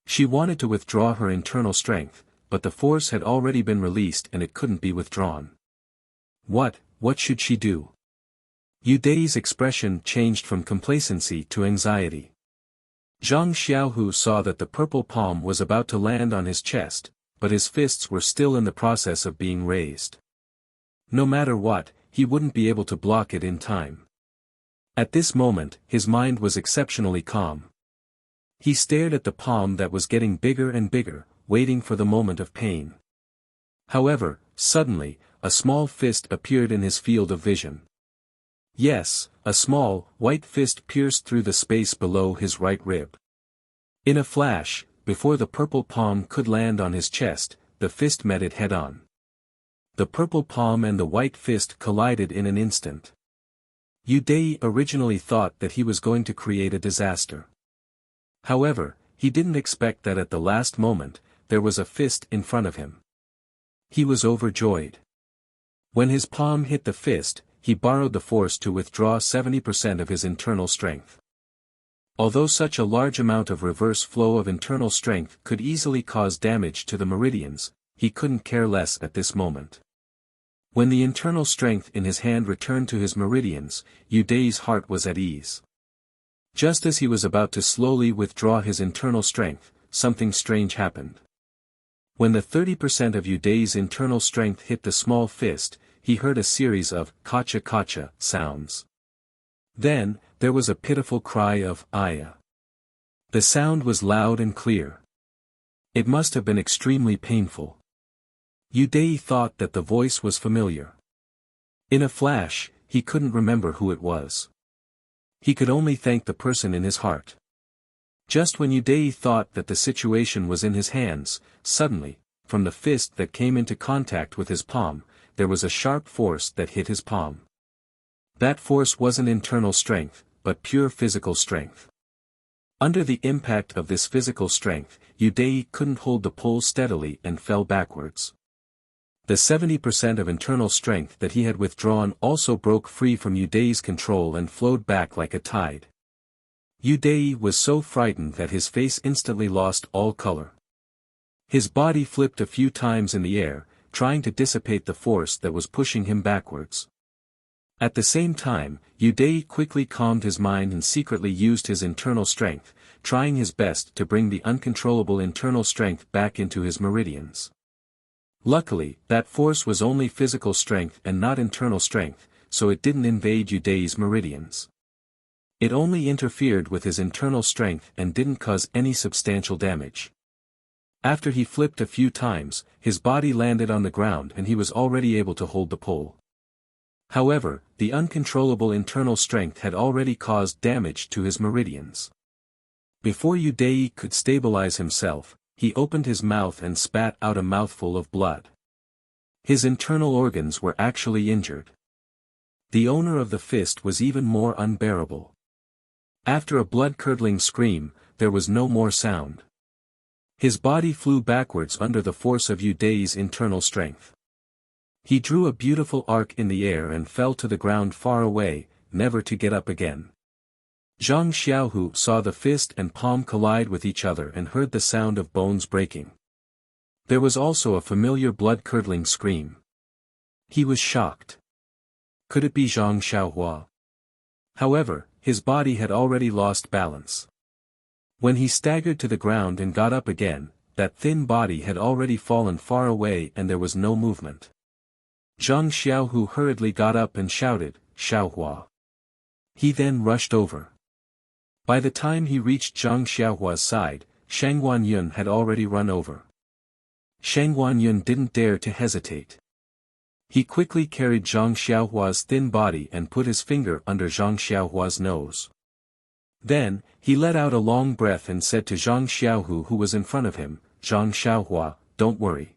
She wanted to withdraw her internal strength, but the force had already been released and it couldn't be withdrawn. What should she do? Yu Dei's expression changed from complacency to anxiety. Zhang Xiaohu saw that the purple palm was about to land on his chest, but his fists were still in the process of being raised. No matter what, he wouldn't be able to block it in time. At this moment, his mind was exceptionally calm. He stared at the palm that was getting bigger and bigger, waiting for the moment of pain. However, suddenly, a small fist appeared in his field of vision. Yes, a small, white fist pierced through the space below his right rib. In a flash, before the purple palm could land on his chest, the fist met it head-on. The purple palm and the white fist collided in an instant. Yu Dei originally thought that he was going to create a disaster. However, he didn't expect that at the last moment, there was a fist in front of him. He was overjoyed. When his palm hit the fist, he borrowed the force to withdraw 70% of his internal strength. Although such a large amount of reverse flow of internal strength could easily cause damage to the meridians, he couldn't care less at this moment. When the internal strength in his hand returned to his meridians, Yu Dei's heart was at ease. Just as he was about to slowly withdraw his internal strength, something strange happened. When the 30% of Yu Dei's internal strength hit the small fist, he heard a series of "kacha-kacha" sounds. Then, there was a pitiful cry of "Aya." The sound was loud and clear. It must have been extremely painful. Yu Dei thought that the voice was familiar. In a flash, he couldn't remember who it was. He could only thank the person in his heart. Just when Yu Dei thought that the situation was in his hands, suddenly, from the fist that came into contact with his palm, there was a sharp force that hit his palm. That force wasn't internal strength, but pure physical strength. Under the impact of this physical strength, Yu Dei couldn't hold the pole steadily and fell backwards. The 70% of internal strength that he had withdrawn also broke free from Yu Dai's control and flowed back like a tide. Yu Dai was so frightened that his face instantly lost all color. His body flipped a few times in the air, trying to dissipate the force that was pushing him backwards. At the same time, Yu Dai quickly calmed his mind and secretly used his internal strength, trying his best to bring the uncontrollable internal strength back into his meridians. Luckily, that force was only physical strength and not internal strength, so it didn't invade Yu Dai's meridians. It only interfered with his internal strength and didn't cause any substantial damage. After he flipped a few times, his body landed on the ground and he was already able to hold the pole. However, the uncontrollable internal strength had already caused damage to his meridians. Before Yu Dai could stabilize himself, he opened his mouth and spat out a mouthful of blood. His internal organs were actually injured. The owner of the fist was even more unbearable. After a blood-curdling scream, there was no more sound. His body flew backwards under the force of Yu Dai's internal strength. He drew a beautiful arc in the air and fell to the ground far away, never to get up again. Zhang Xiaohu saw the fist and palm collide with each other and heard the sound of bones breaking. There was also a familiar blood-curdling scream. He was shocked. Could it be Zhang Xiaohua? However, his body had already lost balance. When he staggered to the ground and got up again, that thin body had already fallen far away and there was no movement. Zhang Xiaohu hurriedly got up and shouted, "Xiaohua." He then rushed over. By the time he reached Zhang Xiaohua's side, Shang Guanyun had already run over. Shang Guanyun didn't dare to hesitate. He quickly carried Zhang Xiaohua's thin body and put his finger under Zhang Xiaohua's nose. Then, he let out a long breath and said to Zhang Xiaohu who was in front of him, "Zhang Xiaohua, don't worry."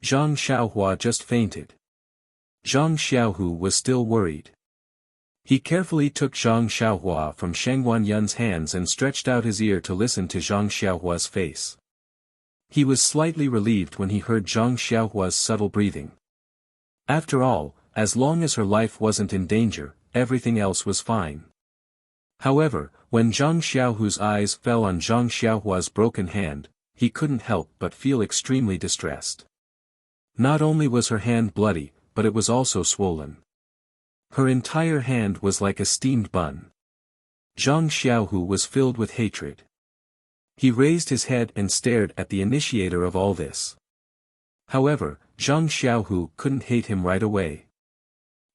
Zhang Xiaohua just fainted. Zhang Xiaohu was still worried. He carefully took Zhang Xiaohua from Shang Guanyun's hands and stretched out his ear to listen to Zhang Xiaohua's face. He was slightly relieved when he heard Zhang Xiaohua's subtle breathing. After all, as long as her life wasn't in danger, everything else was fine. However, when Zhang Xiaohu's eyes fell on Zhang Xiaohua's broken hand, he couldn't help but feel extremely distressed. Not only was her hand bloody, but it was also swollen. Her entire hand was like a steamed bun. Zhang Xiaohu was filled with hatred. He raised his head and stared at the initiator of all this. However, Zhang Xiaohu couldn't hate him right away.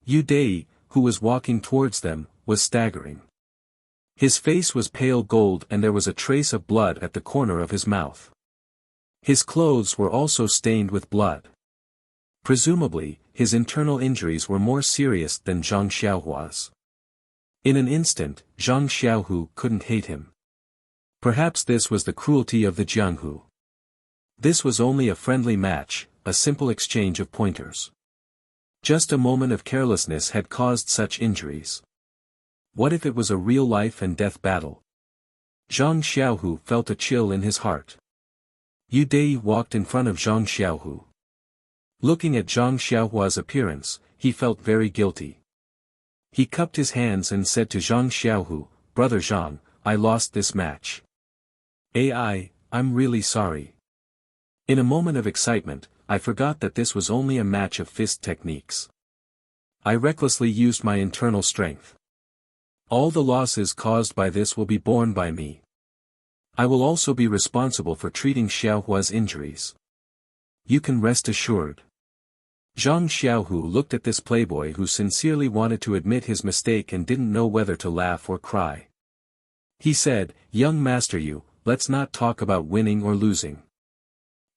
Yu Dai, who was walking towards them, was staggering. His face was pale gold and there was a trace of blood at the corner of his mouth. His clothes were also stained with blood. Presumably, his internal injuries were more serious than Zhang Xiaohua's. In an instant, Zhang Xiaohu couldn't hate him. Perhaps this was the cruelty of the Jianghu. This was only a friendly match, a simple exchange of pointers. Just a moment of carelessness had caused such injuries. What if it was a real life and death battle? Zhang Xiaohu felt a chill in his heart. Yu Dai walked in front of Zhang Xiaohu. Looking at Zhang Xiaohua's appearance, he felt very guilty. He cupped his hands and said to Zhang Xiaohu, "Brother Zhang, I lost this match. I'm really sorry. In a moment of excitement, I forgot that this was only a match of fist techniques. I recklessly used my internal strength. All the losses caused by this will be borne by me. I will also be responsible for treating Xiaohua's injuries. You can rest assured." Zhang Xiaohu looked at this playboy who sincerely wanted to admit his mistake and didn't know whether to laugh or cry. He said, "Young master, let's not talk about winning or losing.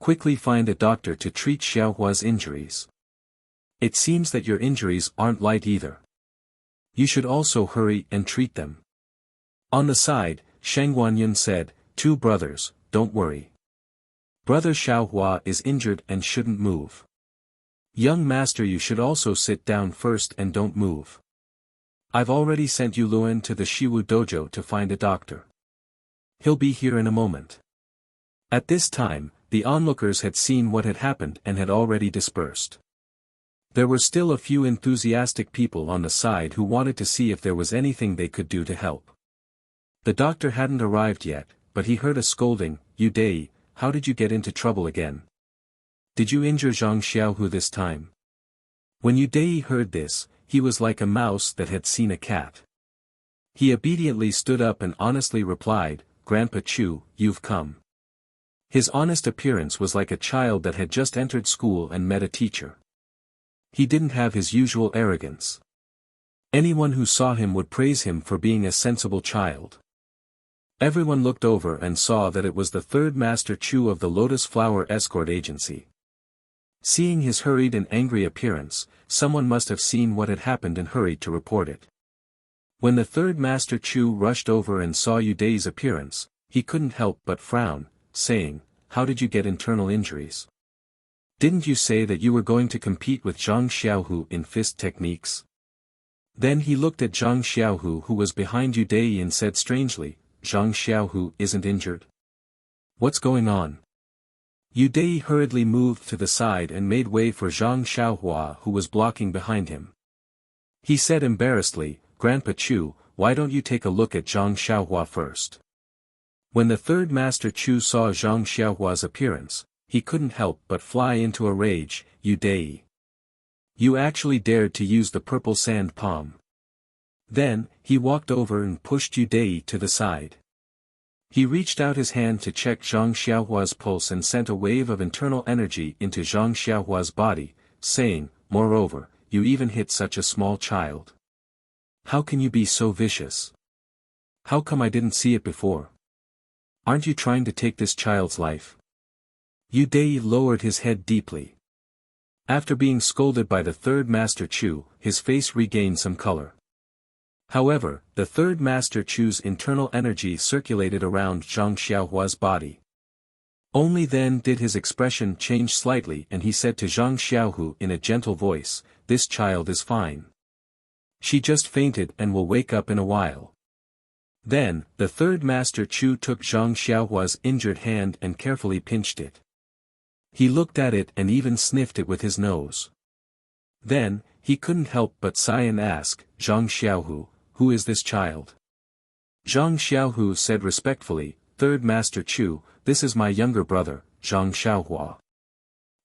Quickly find a doctor to treat Xiaohua's injuries. It seems that your injuries aren't light either. You should also hurry and treat them." On the side, Shang Guanyun said, "Two brothers, don't worry. Brother Xiaohua is injured and shouldn't move. Young master, you should also sit down first and don't move. I've already sent Yu Luan to the Shiwu dojo to find a doctor. He'll be here in a moment." At this time, the onlookers had seen what had happened and had already dispersed. There were still a few enthusiastic people on the side who wanted to see if there was anything they could do to help. The doctor hadn't arrived yet, but he heard a scolding, "You Deity, how did you get into trouble again? Did you injure Zhang Xiaohu this time?" When Yu Deity heard this, he was like a mouse that had seen a cat. He obediently stood up and honestly replied, "Grandpa Chu, you've come." His honest appearance was like a child that had just entered school and met a teacher. He didn't have his usual arrogance. Anyone who saw him would praise him for being a sensible child. Everyone looked over and saw that it was the third Master Chu of the Lotus Flower Escort Agency. Seeing his hurried and angry appearance, someone must have seen what had happened and hurried to report it. When the third Master Chu rushed over and saw Yu Dei's appearance, he couldn't help but frown, saying, "How did you get internal injuries? Didn't you say that you were going to compete with Zhang Xiaohu in fist techniques?" Then he looked at Zhang Xiaohu who was behind Yu Dei and said strangely, "Zhang Xiaohu isn't injured? What's going on?" Yu Dei hurriedly moved to the side and made way for Zhang Xiaohua who was blocking behind him. He said embarrassedly, "Grandpa Chu, why don't you take a look at Zhang Xiaohua first?" When the third Master Chu saw Zhang Xiaohua's appearance, he couldn't help but fly into a rage. "Yu Dei, you actually dared to use the purple sand palm." Then, he walked over and pushed Yu Dei to the side. He reached out his hand to check Zhang Xiaohua's pulse and sent a wave of internal energy into Zhang Xiaohua's body, saying, "Moreover, you even hit such a small child. How can you be so vicious? How come I didn't see it before? Aren't you trying to take this child's life?" Yu Dei lowered his head deeply. After being scolded by the third Master Chu, his face regained some color. However, the third Master Chu's internal energy circulated around Zhang Xiaohua's body. Only then did his expression change slightly and he said to Zhang Xiaohu in a gentle voice, "This child is fine. She just fainted and will wake up in a while." Then, the third Master Chu took Zhang Xiaohua's injured hand and carefully pinched it. He looked at it and even sniffed it with his nose. Then, he couldn't help but sigh and ask, "Zhang Xiaohu, who is this child?" Zhang Xiaohu said respectfully, "Third Master Chu, this is my younger brother, Zhang Xiaohua.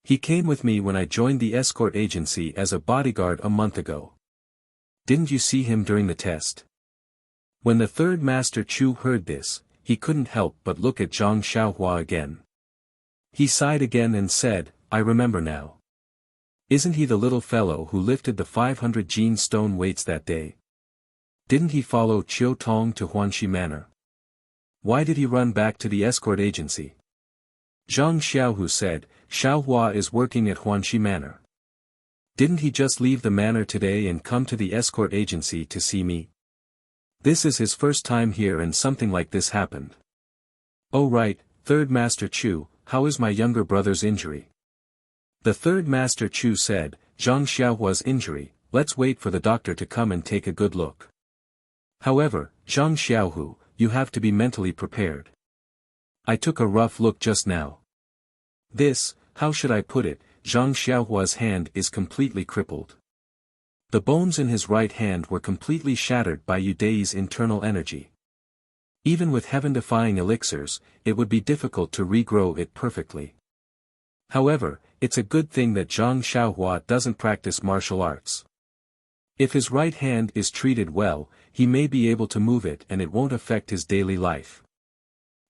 He came with me when I joined the escort agency as a bodyguard a month ago. Didn't you see him during the test?" When the third Master Chu heard this, he couldn't help but look at Zhang Xiaohua again. He sighed again and said, "I remember now. Isn't he the little fellow who lifted the 500 gene stone weights that day? Didn't he follow Chiu Tong to Huanxi Manor? Why did he run back to the escort agency?" Zhang Xiaohu said, "Xiaohua is working at Huanxi Manor. Didn't he just leave the manor today and come to the escort agency to see me? This is his first time here and something like this happened." "Oh right, third Master Chu, how is my younger brother's injury?" The third Master Chu said, "Zhang Xiaohua's injury, let's wait for the doctor to come and take a good look. However, Zhang Xiaohu, you have to be mentally prepared. I took a rough look just now. This, how should I put it, Zhang Xiaohua's hand is completely crippled. The bones in his right hand were completely shattered by Yu Dei's internal energy. Even with heaven-defying elixirs, it would be difficult to regrow it perfectly. However, it's a good thing that Zhang Xiaohua doesn't practice martial arts. If his right hand is treated well, he may be able to move it and it won't affect his daily life.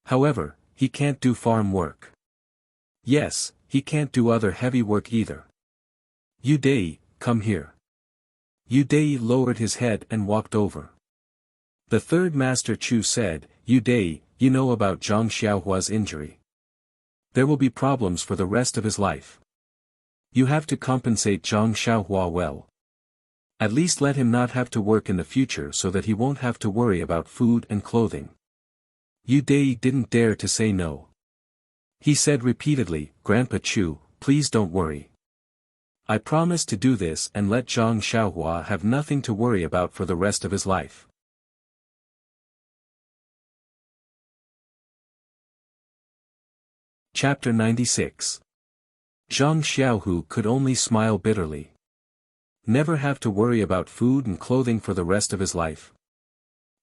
However, he can't do farm work. Yes, he can't do other heavy work either. Yu Dei, come here." Yu Dei lowered his head and walked over. The third Master Chu said, "Yu Dei, you know about Zhang Xiaohua's injury. There will be problems for the rest of his life. You have to compensate Zhang Xiaohua well. At least let him not have to work in the future so that he won't have to worry about food and clothing." Yu Dei didn't dare to say no. He said repeatedly, "Grandpa Chu, please don't worry. I promise to do this and let Zhang Xiaohua have nothing to worry about for the rest of his life." Chapter 96. Zhang Xiaohu could only smile bitterly. Never have to worry about food and clothing for the rest of his life.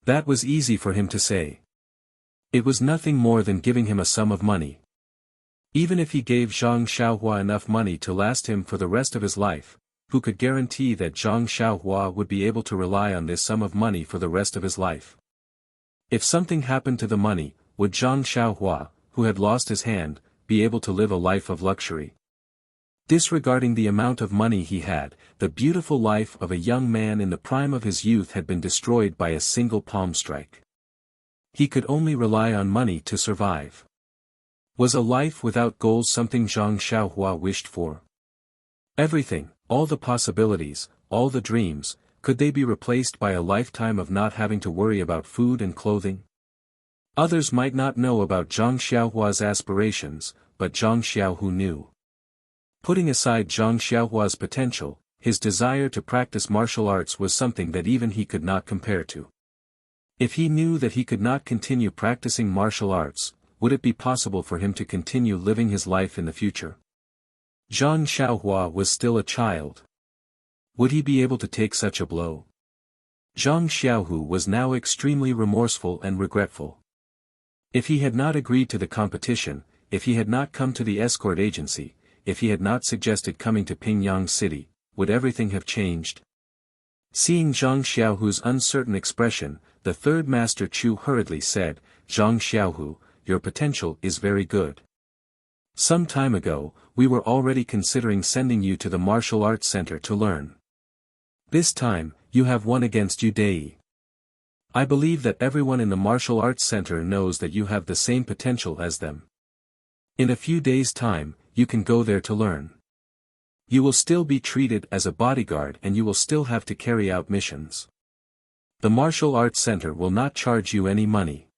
That was easy for him to say. It was nothing more than giving him a sum of money. Even if he gave Zhang Xiaohua enough money to last him for the rest of his life, who could guarantee that Zhang Xiaohua would be able to rely on this sum of money for the rest of his life? If something happened to the money, would Zhang Xiaohua, who had lost his hand, be able to live a life of luxury? Disregarding the amount of money he had, the beautiful life of a young man in the prime of his youth had been destroyed by a single palm strike. He could only rely on money to survive. Was a life without goals something Zhang Xiaohua wished for? Everything, all the possibilities, all the dreams, could they be replaced by a lifetime of not having to worry about food and clothing? Others might not know about Zhang Xiaohua's aspirations, but Zhang Xiaohu knew. Putting aside Zhang Xiaohua's potential, his desire to practice martial arts was something that even he could not compare to. If he knew that he could not continue practicing martial arts, would it be possible for him to continue living his life in the future? Zhang Xiaohua was still a child. Would he be able to take such a blow? Zhang Xiaohu was now extremely remorseful and regretful. If he had not agreed to the competition, if he had not come to the escort agency, if he had not suggested coming to Pingyang City, would everything have changed? Seeing Zhang Xiaohu's uncertain expression, the third master Chu hurriedly said, "Zhang Xiaohu, your potential is very good. Some time ago, we were already considering sending you to the martial arts center to learn. This time, you have won against Deity. I believe that everyone in the martial arts center knows that you have the same potential as them. In a few days' time, you can go there to learn. You will still be treated as a bodyguard and you will still have to carry out missions. The martial arts center will not charge you any money."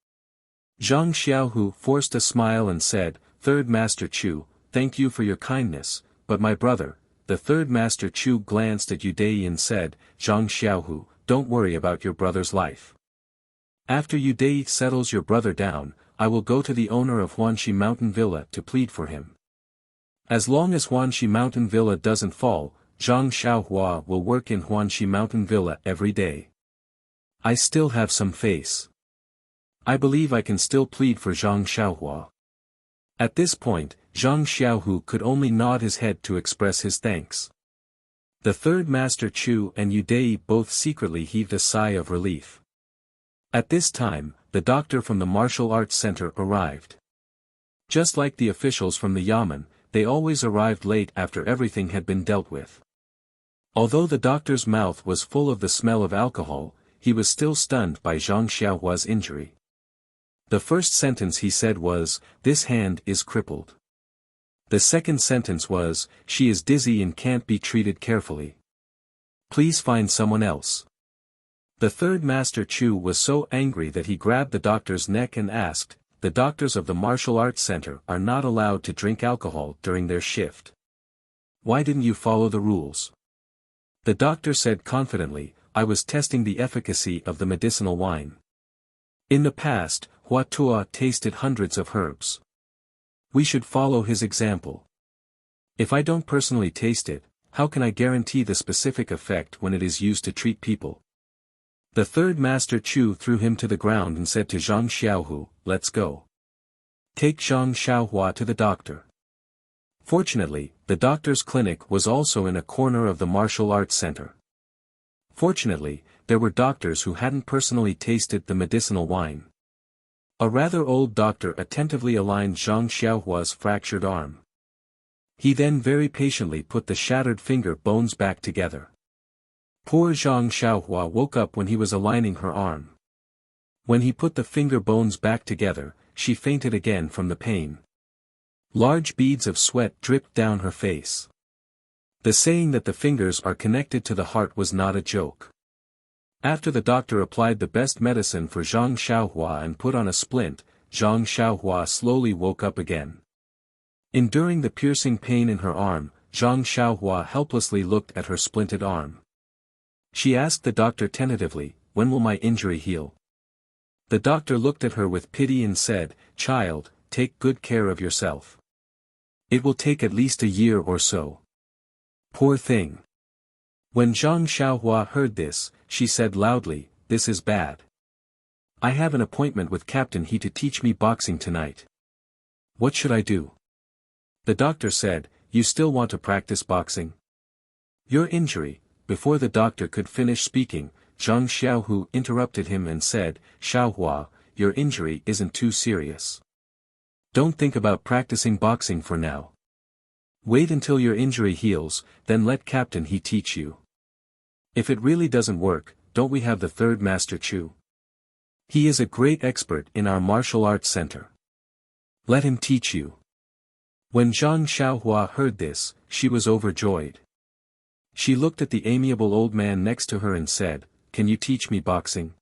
Zhang Xiaohu forced a smile and said, "Third Master Chu, thank you for your kindness, but my brother." The third Master Chu glanced at Deity and said, "Zhang Xiaohu, don't worry about your brother's life. After Deity settles your brother down, I will go to the owner of Huanxi Mountain Villa to plead for him. As long as Huanxi Mountain Villa doesn't fall, Zhang Xiaohua will work in Huanxi Mountain Villa every day. I still have some faith. I believe I can still plead for Zhang Xiaohua." At this point, Zhang Xiaohu could only nod his head to express his thanks. The third Master Chu and Deity both secretly heaved a sigh of relief. At this time, the doctor from the martial arts center arrived. Just like the officials from the Yamen, they always arrived late after everything had been dealt with. Although the doctor's mouth was full of the smell of alcohol, he was still stunned by Zhang Xiaohua's injury. The first sentence he said was, "This hand is crippled." The second sentence was, "She is dizzy and can't be treated carefully. Please find someone else." The third Master Chu was so angry that he grabbed the doctor's neck and asked, "The doctors of the martial arts center are not allowed to drink alcohol during their shift. Why didn't you follow the rules?" The doctor said confidently, "I was testing the efficacy of the medicinal wine. In the past, Hua Tua tasted hundreds of herbs. We should follow his example. If I don't personally taste it, how can I guarantee the specific effect when it is used to treat people?" The third Master Chu threw him to the ground and said to Zhang Xiaohu, "Let's go. Take Zhang Xiaohua to the doctor." Fortunately, the doctor's clinic was also in a corner of the martial arts center. Fortunately, there were doctors who hadn't personally tasted the medicinal wine. A rather old doctor attentively aligned Zhang Xiaohua's fractured arm. He then very patiently put the shattered finger bones back together. Poor Zhang Xiaohua woke up when he was aligning her arm. When he put the finger bones back together, she fainted again from the pain. Large beads of sweat dripped down her face. The saying that the fingers are connected to the heart was not a joke. After the doctor applied the best medicine for Zhang Xiaohua and put on a splint, Zhang Xiaohua slowly woke up again. Enduring the piercing pain in her arm, Zhang Xiaohua helplessly looked at her splinted arm. She asked the doctor tentatively, "When will my injury heal?" The doctor looked at her with pity and said, "Child, take good care of yourself. It will take at least a year or so. Poor thing. When Zhang Xiaohua heard this, she said loudly, "This is bad. I have an appointment with Captain He to teach me boxing tonight. What should I do?" The doctor said, "You still want to practice boxing? Your injury." Before the doctor could finish speaking, Zhang Xiaohu interrupted him and said, "Xiaohua, your injury isn't too serious. Don't think about practicing boxing for now. Wait until your injury heals, then let Captain He teach you. If it really doesn't work, don't we have the third Master Chu? He is a great expert in our martial arts center. Let him teach you." When Zhang Xiaohua heard this, she was overjoyed. She looked at the amiable old man next to her and said, "Can you teach me boxing?"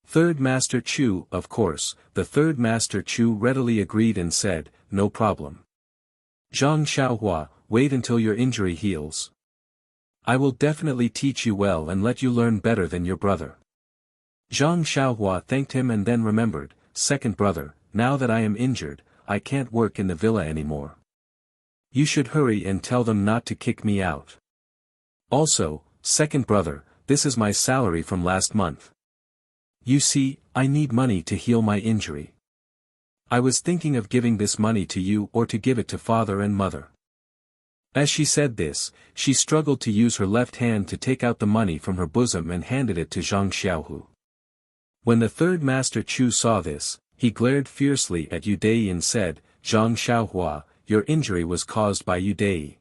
"Third Master Chu, of course." The third Master Chu readily agreed and said, "No problem. Zhang Xiaohua, wait until your injury heals. I will definitely teach you well and let you learn better than your brother." Zhang Xiaohua thanked him and then remembered, "Second brother, now that I am injured, I can't work in the villa anymore. You should hurry and tell them not to kick me out. Also, second brother, this is my salary from last month. You see, I need money to heal my injury. I was thinking of giving this money to you or to give it to father and mother." As she said this, she struggled to use her left hand to take out the money from her bosom and handed it to Zhang Xiaohu. When the third Master Chu saw this, he glared fiercely at Yu Dei and said, "Zhang Xiaohua, your injury was caused by Yu Dei.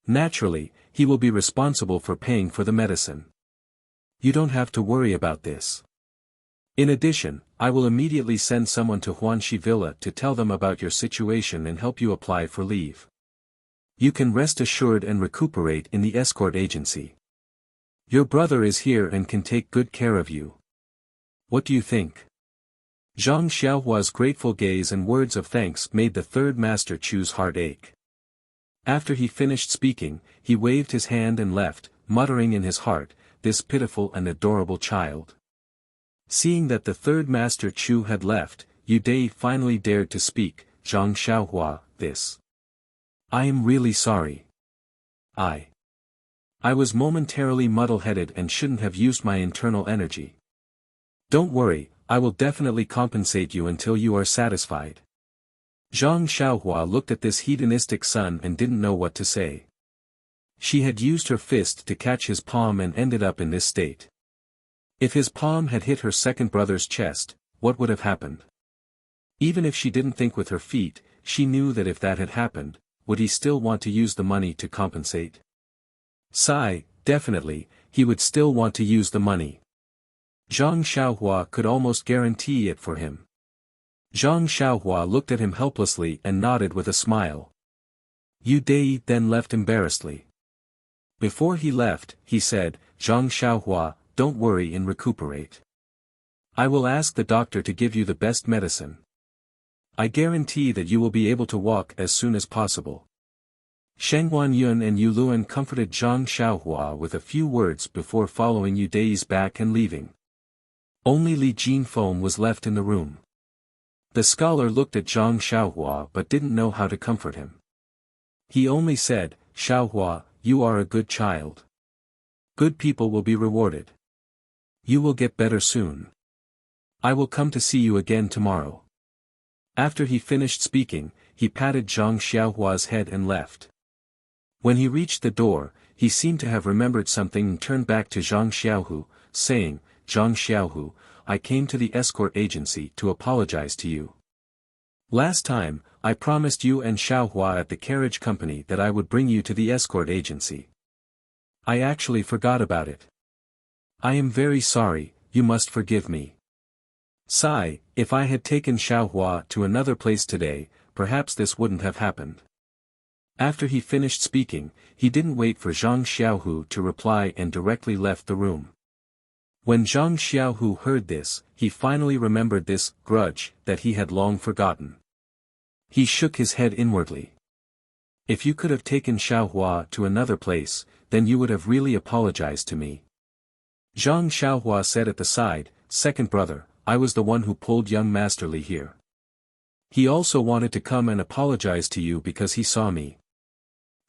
Naturally, he will be responsible for paying for the medicine. You don't have to worry about this. In addition, I will immediately send someone to Huanxi Villa to tell them about your situation and help you apply for leave. You can rest assured and recuperate in the escort agency. Your brother is here and can take good care of you. What do you think?" Zhang Xiaohua's grateful gaze and words of thanks made the third Master Chu's heart ache. After he finished speaking, he waved his hand and left, muttering in his heart, "This pitiful and adorable child." Seeing that the third Master Chu had left, Yu Dei finally dared to speak, "Zhang Xiaohua, this. I am really sorry. I was momentarily muddle-headed and shouldn't have used my internal energy. Don't worry, I will definitely compensate you until you are satisfied." Zhang Xiaohua looked at this hedonistic son and didn't know what to say. She had used her fist to catch his palm and ended up in this state. If his palm had hit her second brother's chest, what would have happened? Even if she didn't think with her feet, she knew that if that had happened, would he still want to use the money to compensate? Definitely, he would still want to use the money. Zhang Xiaohua could almost guarantee it for him. Zhang Xiaohua looked at him helplessly and nodded with a smile. Yu Dei then left embarrassedly. Before he left, he said, "Zhang Xiaohua, don't worry and recuperate. I will ask the doctor to give you the best medicine. I guarantee that you will be able to walk as soon as possible." Sheng Huanyun and Yu Luan comforted Zhang Xiaohua with a few words before following Yu Dei's back and leaving. Only Li Jinfeng was left in the room. The scholar looked at Zhang Xiaohua but didn't know how to comfort him. He only said, "Xiaohua, you are a good child. Good people will be rewarded. You will get better soon. I will come to see you again tomorrow." After he finished speaking, he patted Zhang Xiaohua's head and left. When he reached the door, he seemed to have remembered something and turned back to Zhang Xiaohu, saying, "Zhang Xiaohu, I came to the escort agency to apologize to you. Last time, I promised you and Xiaohua at the carriage company that I would bring you to the escort agency. I actually forgot about it. I am very sorry, you must forgive me. If I had taken Xiaohua to another place today, perhaps this wouldn't have happened." After he finished speaking, he didn't wait for Zhang Xiaohu to reply and directly left the room. When Zhang Xiaohu heard this, he finally remembered this grudge that he had long forgotten. He shook his head inwardly. If you could have taken Xiaohua to another place, then you would have really apologized to me. Zhang Xiaohua said at the side, "Second brother, I was the one who pulled young Master Li here. He also wanted to come and apologize to you because he saw me.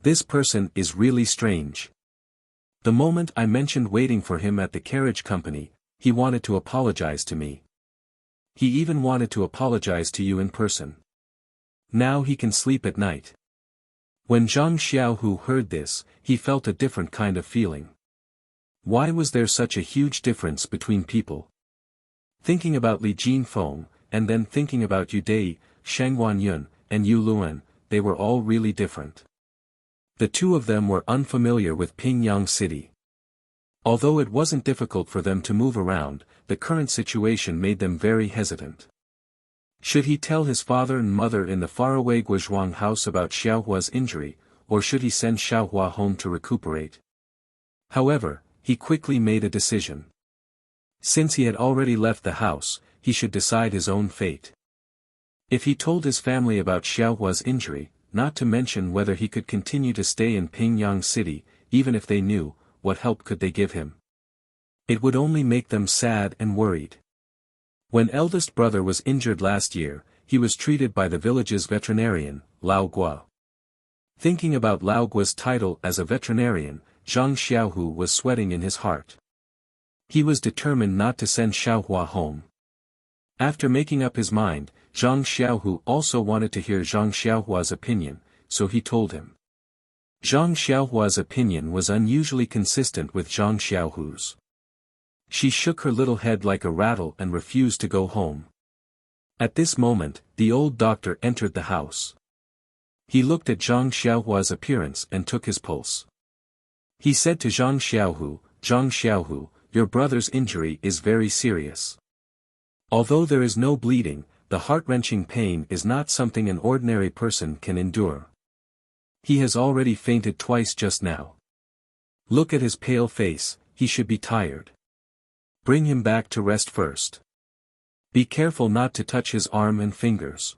This person is really strange. The moment I mentioned waiting for him at the carriage company, he wanted to apologize to me. He even wanted to apologize to you in person. Now he can sleep at night." When Zhang Xiaohu heard this, he felt a different kind of feeling. Why was there such a huge difference between people? Thinking about Li Jinfeng, and then thinking about Yu Dei, Shang Wanyun, and Yu Luan, they were all really different. The two of them were unfamiliar with Pingyang City. Although it wasn't difficult for them to move around, the current situation made them very hesitant. Should he tell his father and mother in the faraway Guozhuang house about Xiaohua's injury, or should he send Xiaohua home to recuperate? However, he quickly made a decision. Since he had already left the house, he should decide his own fate. If he told his family about Xiaohua's injury, not to mention whether he could continue to stay in Pingyang City, even if they knew, what help could they give him? It would only make them sad and worried. When eldest brother was injured last year, he was treated by the village's veterinarian, Lao Gua. Thinking about Lao Gua's title as a veterinarian, Zhang Xiaohu was sweating in his heart. He was determined not to send Xiaohua home. After making up his mind, Zhang Xiaohu also wanted to hear Zhang Xiaohua's opinion, so he told him. Zhang Xiaohua's opinion was unusually consistent with Zhang Xiaohu's. She shook her little head like a rattle and refused to go home. At this moment, the old doctor entered the house. He looked at Zhang Xiaohua's appearance and took his pulse. He said to Zhang Xiaohu, your brother's injury is very serious. Although there is no bleeding, the heart-wrenching pain is not something an ordinary person can endure. He has already fainted twice just now. Look at his pale face, he should be tired. Bring him back to rest first. Be careful not to touch his arm and fingers.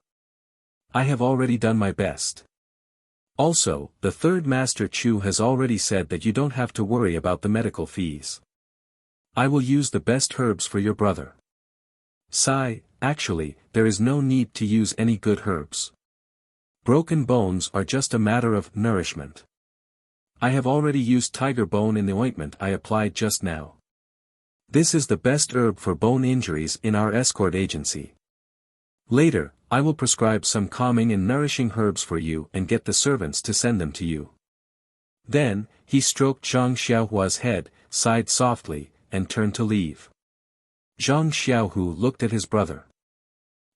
I have already done my best. Also, the third Master Chu has already said that you don't have to worry about the medical fees. I will use the best herbs for your brother. Actually, there is no need to use any good herbs. Broken bones are just a matter of nourishment. I have already used tiger bone in the ointment I applied just now. This is the best herb for bone injuries in our escort agency. Later, I will prescribe some calming and nourishing herbs for you and get the servants to send them to you. Then, he stroked Zhang Xiaohua's head, sighed softly, and turned to leave. Zhang Xiaohu looked at his brother.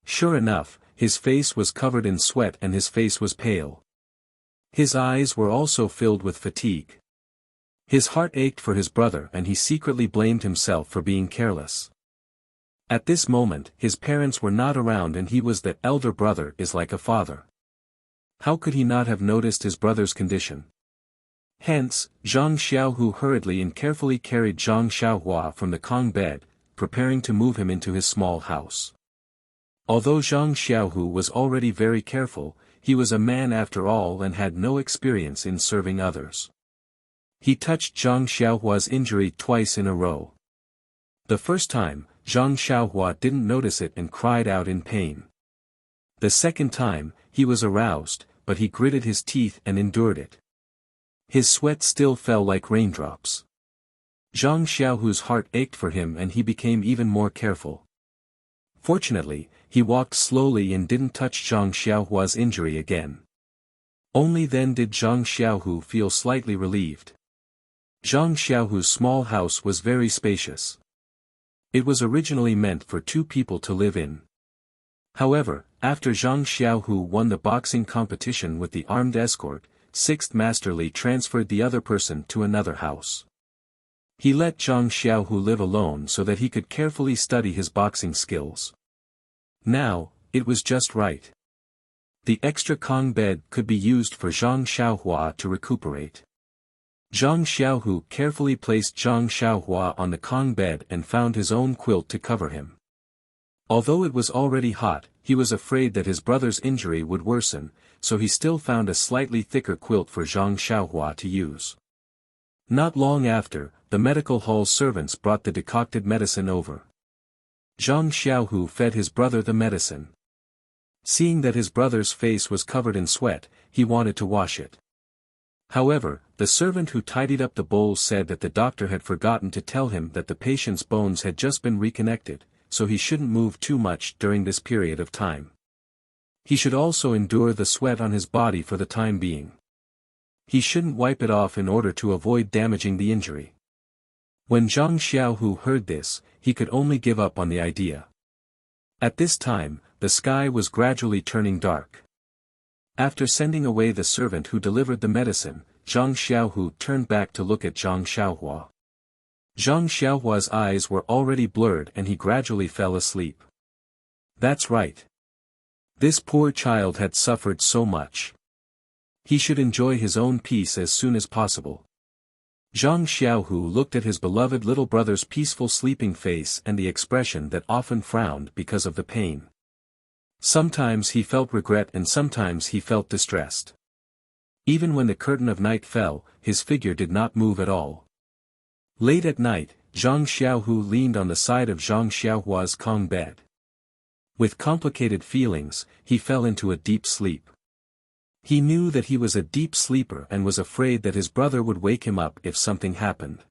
Sure enough, his face was covered in sweat and his face was pale. His eyes were also filled with fatigue. His heart ached for his brother and he secretly blamed himself for being careless. At this moment, his parents were not around and he was the elder brother is like a father. How could he not have noticed his brother's condition? Hence, Zhang Xiaohu hurriedly and carefully carried Zhang Xiaohua from the Kong bed, preparing to move him into his small house. Although Zhang Xiaohu was already very careful, he was a man after all and had no experience in serving others. He touched Zhang Xiaohua's injury twice in a row. The first time, Zhang Xiaohua didn't notice it and cried out in pain. The second time, he was aroused, but he gritted his teeth and endured it. His sweat still fell like raindrops. Zhang Xiaohu's heart ached for him and he became even more careful. Fortunately, he walked slowly and didn't touch Zhang Xiaohua's injury again. Only then did Zhang Xiaohu feel slightly relieved. Zhang Xiaohu's small house was very spacious. It was originally meant for 2 people to live in. However, after Zhang Xiaohu won the boxing competition with the armed escort, 6th Master Li transferred the other person to another house. He let Zhang Xiaohu live alone so that he could carefully study his boxing skills. Now, it was just right. The extra Kong bed could be used for Zhang Xiaohua to recuperate. Zhang Xiaohu carefully placed Zhang Xiaohua on the Kong bed and found his own quilt to cover him. Although it was already hot, he was afraid that his brother's injury would worsen, so he still found a slightly thicker quilt for Zhang Xiaohua to use. Not long after, the medical hall servants brought the decocted medicine over. Zhang Xiaohu fed his brother the medicine. Seeing that his brother's face was covered in sweat, he wanted to wash it. However, the servant who tidied up the bowls said that the doctor had forgotten to tell him that the patient's bones had just been reconnected, so he shouldn't move too much during this period of time. He should also endure the sweat on his body for the time being. He shouldn't wipe it off in order to avoid damaging the injury. When Zhang Xiaohu heard this, he could only give up on the idea. At this time, the sky was gradually turning dark. After sending away the servant who delivered the medicine, Zhang Xiaohu turned back to look at Zhang Xiaohua. Zhang Xiaohua's eyes were already blurred and he gradually fell asleep. That's right. This poor child had suffered so much. He should enjoy his own peace as soon as possible. Zhang Xiaohu looked at his beloved little brother's peaceful sleeping face and the expression that often frowned because of the pain. Sometimes he felt regret and sometimes he felt distressed. Even when the curtain of night fell, his figure did not move at all. Late at night, Zhang Xiaohu leaned on the side of Zhang Xiaohua's Kong bed. With complicated feelings, he fell into a deep sleep. He knew that he was a deep sleeper and was afraid that his brother would wake him up if something happened.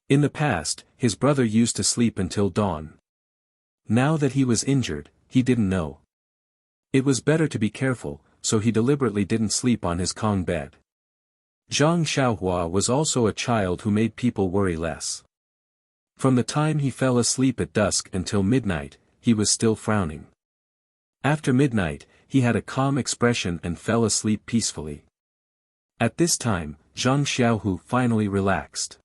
In the past, his brother used to sleep until dawn. Now that he was injured, he didn't know. It was better to be careful, so he deliberately didn't sleep on his Kong bed. Zhang Xiaohua was also a child who made people worry less. From the time he fell asleep at dusk until midnight, he was still frowning. After midnight, he had a calm expression and fell asleep peacefully. At this time, Zhang Xiaohu finally relaxed.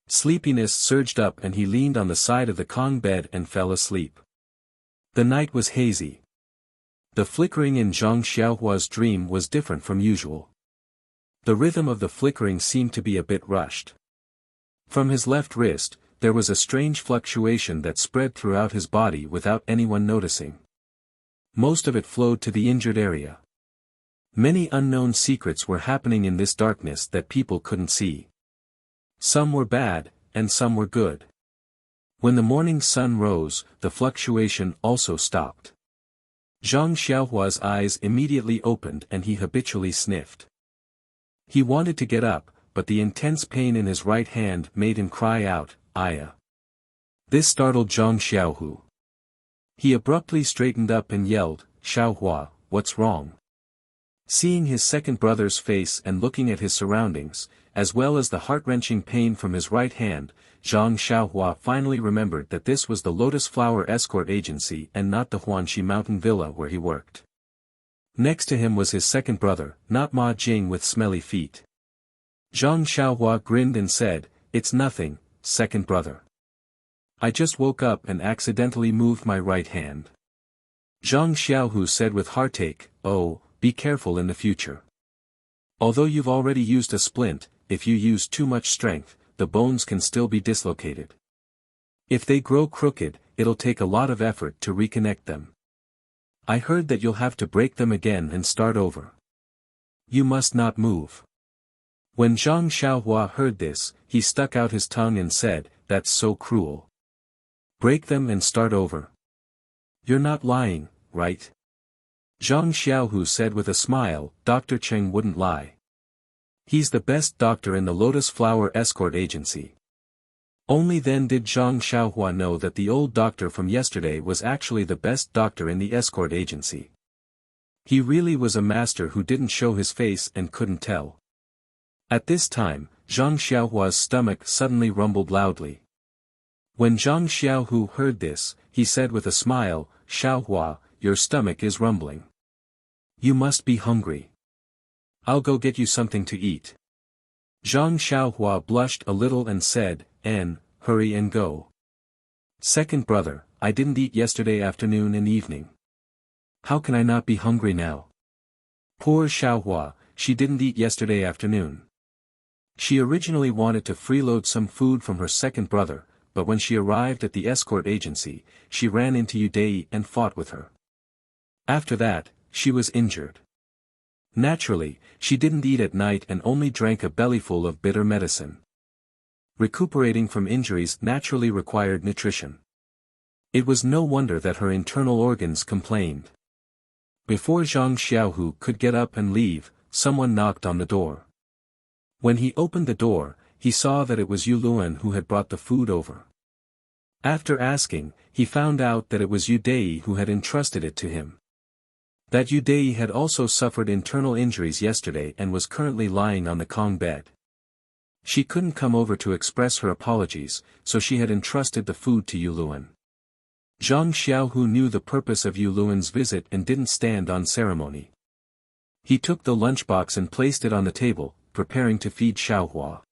Sleepiness surged up and he leaned on the side of the Kong bed and fell asleep. The night was hazy. The flickering in Zhang Xiaohua's dream was different from usual. The rhythm of the flickering seemed to be a bit rushed. From his left wrist, there was a strange fluctuation that spread throughout his body without anyone noticing. Most of it flowed to the injured area. Many unknown secrets were happening in this darkness that people couldn't see. Some were bad, and some were good. When the morning sun rose, the fluctuation also stopped. Zhang Xiaohua's eyes immediately opened and he habitually sniffed. He wanted to get up, but the intense pain in his right hand made him cry out, "Aya!" This startled Zhang Xiaohu. He abruptly straightened up and yelled, "Xiaohua, what's wrong?" Seeing his second brother's face and looking at his surroundings, as well as the heart-wrenching pain from his right hand, Zhang Xiaohua finally remembered that this was the Lotus Flower Escort Agency and not the Huanxi Mountain Villa where he worked. Next to him was his second brother, not Ma Jing with smelly feet. Zhang Xiaohua grinned and said, "It's nothing, second brother. I just woke up and accidentally moved my right hand." Zhang Xiaohu said with heartache, "Oh, be careful in the future. Although you've already used a splint, if you use too much strength, the bones can still be dislocated. If they grow crooked, it'll take a lot of effort to reconnect them. I heard that you'll have to break them again and start over. You must not move." When Zhang Xiaohua heard this, he stuck out his tongue and said, "That's so cruel. Break them and start over. You're not lying, right?" Zhang Xiaohu said with a smile, "Dr. Cheng wouldn't lie. He's the best doctor in the Lotus Flower Escort Agency." Only then did Zhang Xiaohua know that the old doctor from yesterday was actually the best doctor in the escort agency. He really was a master who didn't show his face and couldn't tell. At this time, Zhang Xiaohua's stomach suddenly rumbled loudly. When Zhang Xiaohu heard this, he said with a smile, "Xiaohua, your stomach is rumbling. You must be hungry. I'll go get you something to eat." Zhang Xiaohua blushed a little and said, Hurry and go. Second brother, I didn't eat yesterday afternoon and evening. How can I not be hungry now? Poor Xiaohua, she didn't eat yesterday afternoon. She originally wanted to freeload some food from her second brother, but when she arrived at the escort agency, she ran into Deity and fought with her. After that, she was injured. Naturally, she didn't eat at night and only drank a bellyful of bitter medicine. Recuperating from injuries naturally required nutrition. It was no wonder that her internal organs complained. Before Zhang Xiaohu could get up and leave, someone knocked on the door. When he opened the door, he saw that it was Yu Luan who had brought the food over. After asking, he found out that it was Yu Dei who had entrusted it to him. That Yu Dei had also suffered internal injuries yesterday and was currently lying on the Kong bed. She couldn't come over to express her apologies, so she had entrusted the food to Yu Luan. Zhang Xiaohu knew the purpose of Yu Luan's visit and didn't stand on ceremony. He took the lunchbox and placed it on the table, preparing to feed Xiaohua.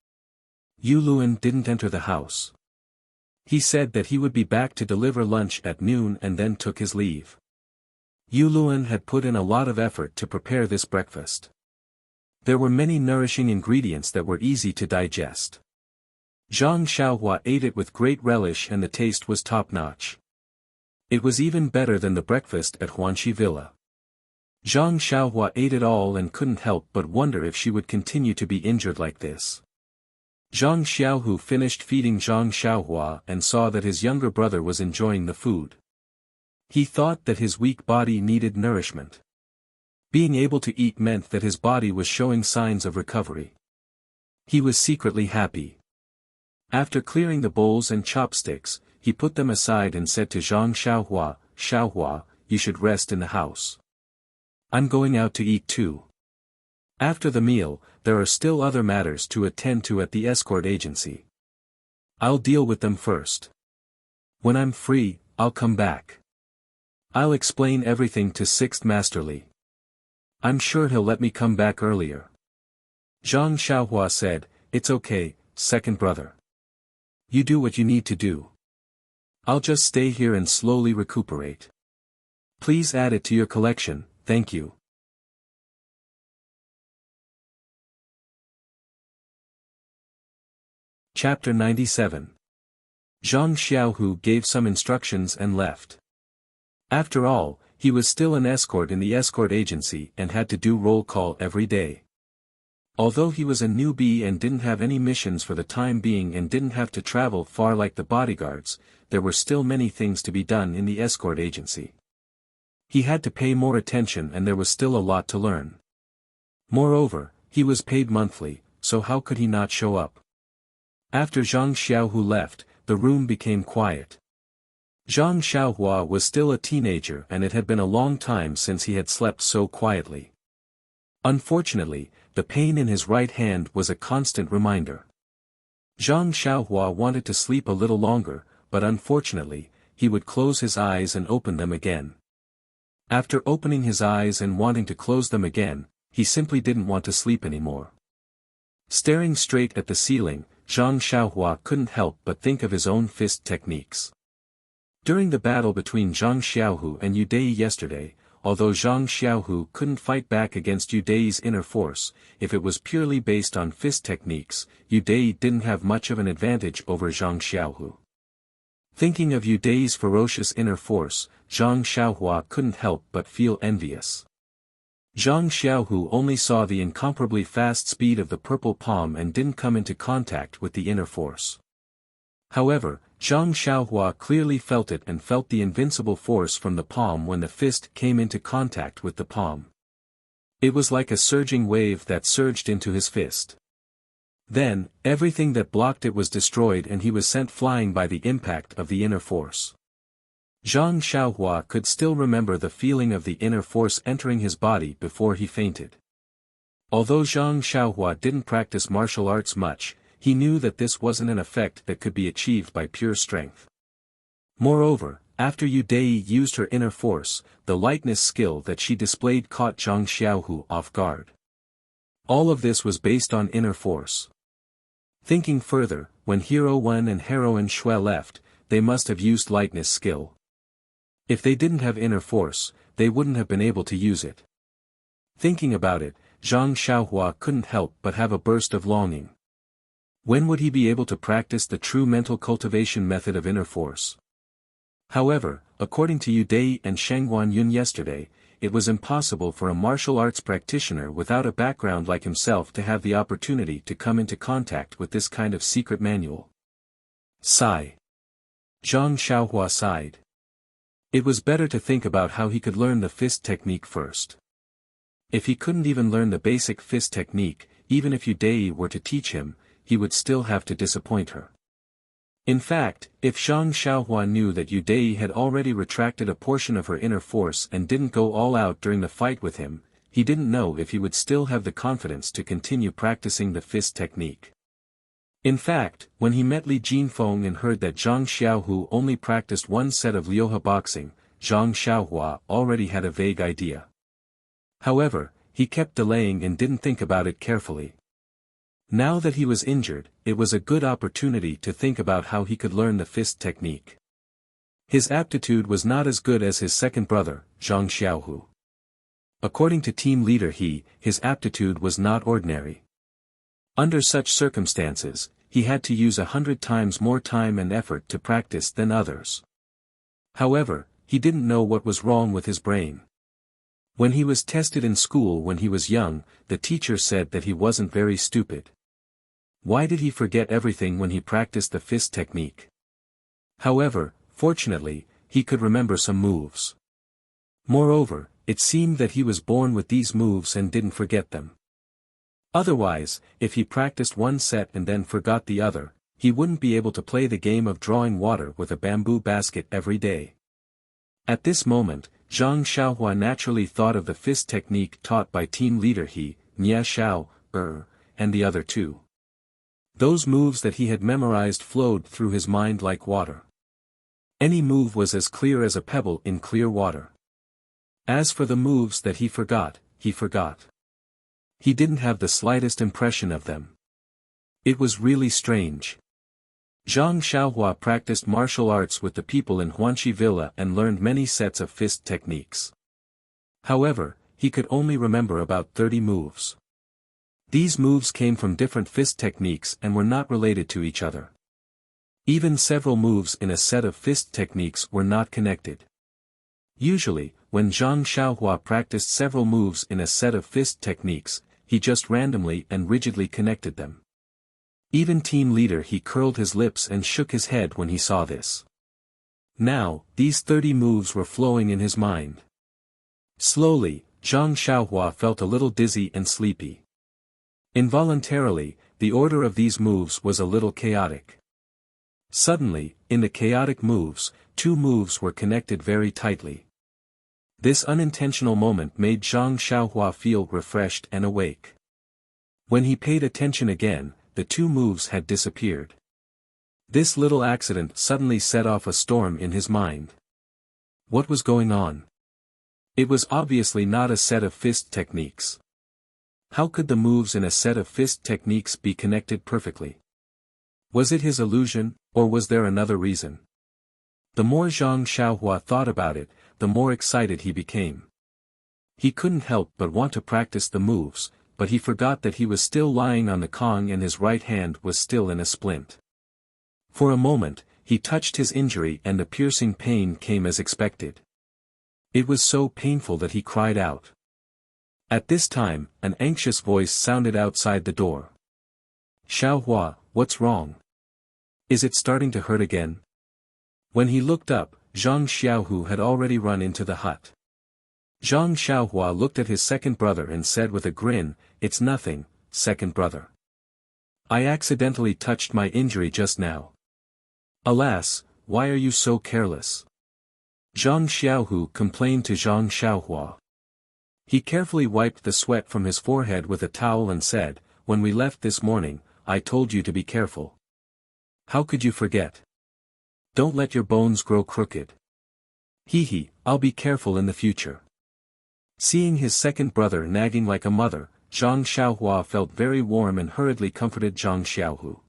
Yu Luan didn't enter the house. He said that he would be back to deliver lunch at noon and then took his leave. Yu Luan had put in a lot of effort to prepare this breakfast. There were many nourishing ingredients that were easy to digest. Zhang Xiaohua ate it with great relish and the taste was top-notch. It was even better than the breakfast at Huanxi Villa. Zhang Xiaohua ate it all and couldn't help but wonder if she would continue to be injured like this. Zhang Xiaohu finished feeding Zhang Xiaohua and saw that his younger brother was enjoying the food. He thought that his weak body needed nourishment. Being able to eat meant that his body was showing signs of recovery. He was secretly happy. After clearing the bowls and chopsticks, he put them aside and said to Zhang Xiaohua, "Xiaohua, you should rest in the house. I'm going out to eat too." After the meal, there are still other matters to attend to at the escort agency. I'll deal with them first. When I'm free, I'll come back. I'll explain everything to Sixth Master Li. I'm sure he'll let me come back earlier. Zhang Xiaohua said, "It's okay, second brother. You do what you need to do. I'll just stay here and slowly recuperate. Please add it to your collection, thank you." Chapter 97. Zhang Xiaohu gave some instructions and left. After all, he was still an escort in the escort agency and had to do roll call every day. Although he was a newbie and didn't have any missions for the time being and didn't have to travel far like the bodyguards, there were still many things to be done in the escort agency. He had to pay more attention and there was still a lot to learn. Moreover, he was paid monthly, so how could he not show up? After Zhang Xiaohu left, the room became quiet. Zhang Xiaohua was still a teenager and it had been a long time since he had slept so quietly. Unfortunately, the pain in his right hand was a constant reminder. Zhang Xiaohua wanted to sleep a little longer, but unfortunately, he would close his eyes and open them again. After opening his eyes and wanting to close them again, he simply didn't want to sleep anymore. Staring straight at the ceiling, Zhang Xiaohua couldn't help but think of his own fist techniques. During the battle between Zhang Xiaohu and Yu Dei yesterday, although Zhang Xiaohu couldn't fight back against Yu Dei's inner force, if it was purely based on fist techniques, Yu Dei didn't have much of an advantage over Zhang Xiaohu. Thinking of Yu Dei's ferocious inner force, Zhang Xiaohua couldn't help but feel envious. Zhang Xiaohu only saw the incomparably fast speed of the purple palm and didn't come into contact with the inner force. However, Zhang Xiaohua clearly felt it and felt the invincible force from the palm when the fist came into contact with the palm. It was like a surging wave that surged into his fist. Then, everything that blocked it was destroyed and he was sent flying by the impact of the inner force. Zhang Xiaohua could still remember the feeling of the inner force entering his body before he fainted. Although Zhang Xiaohua didn't practice martial arts much, he knew that this wasn't an effect that could be achieved by pure strength. Moreover, after Yu Dei used her inner force, the lightness skill that she displayed caught Zhang Xiaohu off guard. All of this was based on inner force. Thinking further, when Hero Wen and Heroine Shui left, they must have used lightness skill. If they didn't have inner force, they wouldn't have been able to use it. Thinking about it, Zhang Xiaohua couldn't help but have a burst of longing. When would he be able to practice the true mental cultivation method of inner force? However, according to Yu Dei and Shangguan Yun yesterday, it was impossible for a martial arts practitioner without a background like himself to have the opportunity to come into contact with this kind of secret manual. Sigh. Zhang Xiaohua sighed. It was better to think about how he could learn the fist technique first. If he couldn't even learn the basic fist technique, even if Deity were to teach him, he would still have to disappoint her. In fact, if Zhang Xiaohua knew that Deity had already retracted a portion of her inner force and didn't go all out during the fight with him, he didn't know if he would still have the confidence to continue practicing the fist technique. In fact, when he met Li Jinfeng and heard that Zhang Xiaohu only practiced one set of Liuhe boxing, Zhang Xiaohua already had a vague idea. However, he kept delaying and didn't think about it carefully. Now that he was injured, it was a good opportunity to think about how he could learn the fist technique. His aptitude was not as good as his second brother, Zhang Xiaohu. According to team leader his aptitude was not ordinary. Under such circumstances, he had to use 100 times more time and effort to practice than others. However, he didn't know what was wrong with his brain. When he was tested in school when he was young, the teacher said that he wasn't very stupid. Why did he forget everything when he practiced the fist technique? However, fortunately, he could remember some moves. Moreover, it seemed that he was born with these moves and didn't forget them. Otherwise, if he practiced one set and then forgot the other, he wouldn't be able to play the game of drawing water with a bamboo basket every day. At this moment, Zhang Xiaohua naturally thought of the fist technique taught by team leader Nia Xiao, and the other two. Those moves that he had memorized flowed through his mind like water. Any move was as clear as a pebble in clear water. As for the moves that he forgot. He didn't have the slightest impression of them. It was really strange. Zhang Xiaohua practiced martial arts with the people in Huanxi Villa and learned many sets of fist techniques. However, he could only remember about 30 moves. These moves came from different fist techniques and were not related to each other. Even several moves in a set of fist techniques were not connected. Usually, when Zhang Xiaohua practiced several moves in a set of fist techniques, he just randomly and rigidly connected them. Even team leader he curled his lips and shook his head when he saw this. Now, these 30 moves were flowing in his mind. Slowly, Zhang Xiaohua felt a little dizzy and sleepy. Involuntarily, the order of these moves was a little chaotic. Suddenly, in the chaotic moves, 2 moves were connected very tightly. This unintentional moment made Zhang Xiaohua feel refreshed and awake. When he paid attention again, the 2 moves had disappeared. This little accident suddenly set off a storm in his mind. What was going on? It was obviously not a set of fist techniques. How could the moves in a set of fist techniques be connected perfectly? Was it his illusion, or was there another reason? The more Zhang Xiaohua thought about it, the more excited he became. He couldn't help but want to practice the moves, but he forgot that he was still lying on the Kong and his right hand was still in a splint. For a moment, he touched his injury and the piercing pain came as expected. It was so painful that he cried out. At this time, an anxious voice sounded outside the door. Xiaohua, what's wrong? Is it starting to hurt again? When he looked up, Zhang Xiaohu had already run into the hut. Zhang Xiaohua looked at his second brother and said with a grin, "It's nothing, second brother. I accidentally touched my injury just now." "Alas, why are you so careless?" Zhang Xiaohu complained to Zhang Xiaohua. He carefully wiped the sweat from his forehead with a towel and said, "When we left this morning, I told you to be careful. How could you forget? Don't let your bones grow crooked." I'll be careful in the future." Seeing his second brother nagging like a mother, Zhang Xiaohua felt very warm and hurriedly comforted Zhang Xiaohu.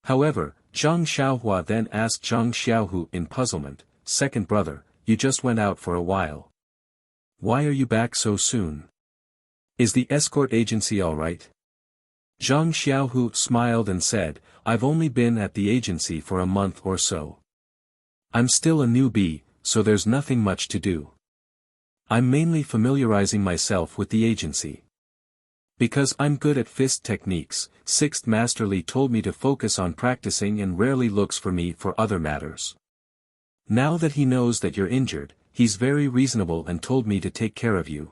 However, Zhang Xiaohua then asked Zhang Xiaohu in puzzlement, "Second brother, you just went out for a while. Why are you back so soon? Is the escort agency all right?" Zhang Xiaohu smiled and said, "I've only been at the agency for a month or so. I'm still a newbie, so there's nothing much to do. I'm mainly familiarizing myself with the agency. Because I'm good at fist techniques, Sixth Master Li told me to focus on practicing and rarely looks for me for other matters. Now that he knows that you're injured, he's very reasonable and told me to take care of you.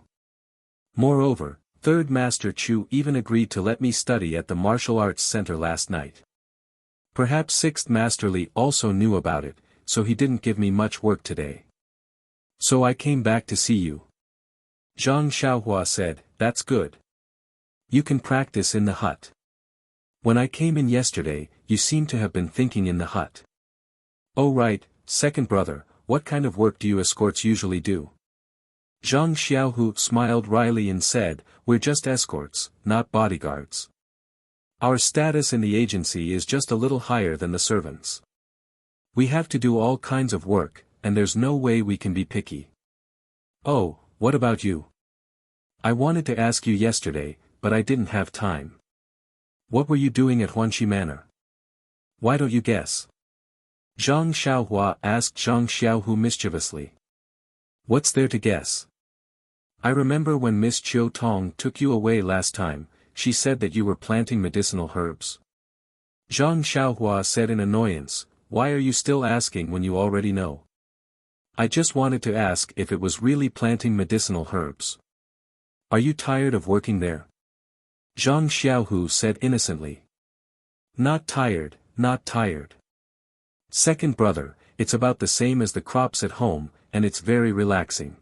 Moreover, Third Master Chu even agreed to let me study at the martial arts center last night. Perhaps Sixth Master Li also knew about it, so he didn't give me much work today. So I came back to see you. Zhang Xiaohua said, that's good. You can practice in the hut. When I came in yesterday, you seem to have been thinking in the hut. Oh right, second brother, what kind of work do you escorts usually do? Zhang Xiaohu smiled wryly and said, we're just escorts, not bodyguards. Our status in the agency is just a little higher than the servants. We have to do all kinds of work, and there's no way we can be picky. Oh, what about you? I wanted to ask you yesterday, but I didn't have time. What were you doing at Huanxi Manor? Why don't you guess? Zhang Xiaohua asked Zhang Xiaohu mischievously. What's there to guess? I remember when Miss Chiu Tong took you away last time, she said that you were planting medicinal herbs. Zhang Xiaohua said in annoyance, why are you still asking when you already know? I just wanted to ask if it was really planting medicinal herbs. Are you tired of working there? Zhang Xiaohu said innocently. Not tired, not tired. Second brother, it's about the same as the crops at home, and it's very relaxing.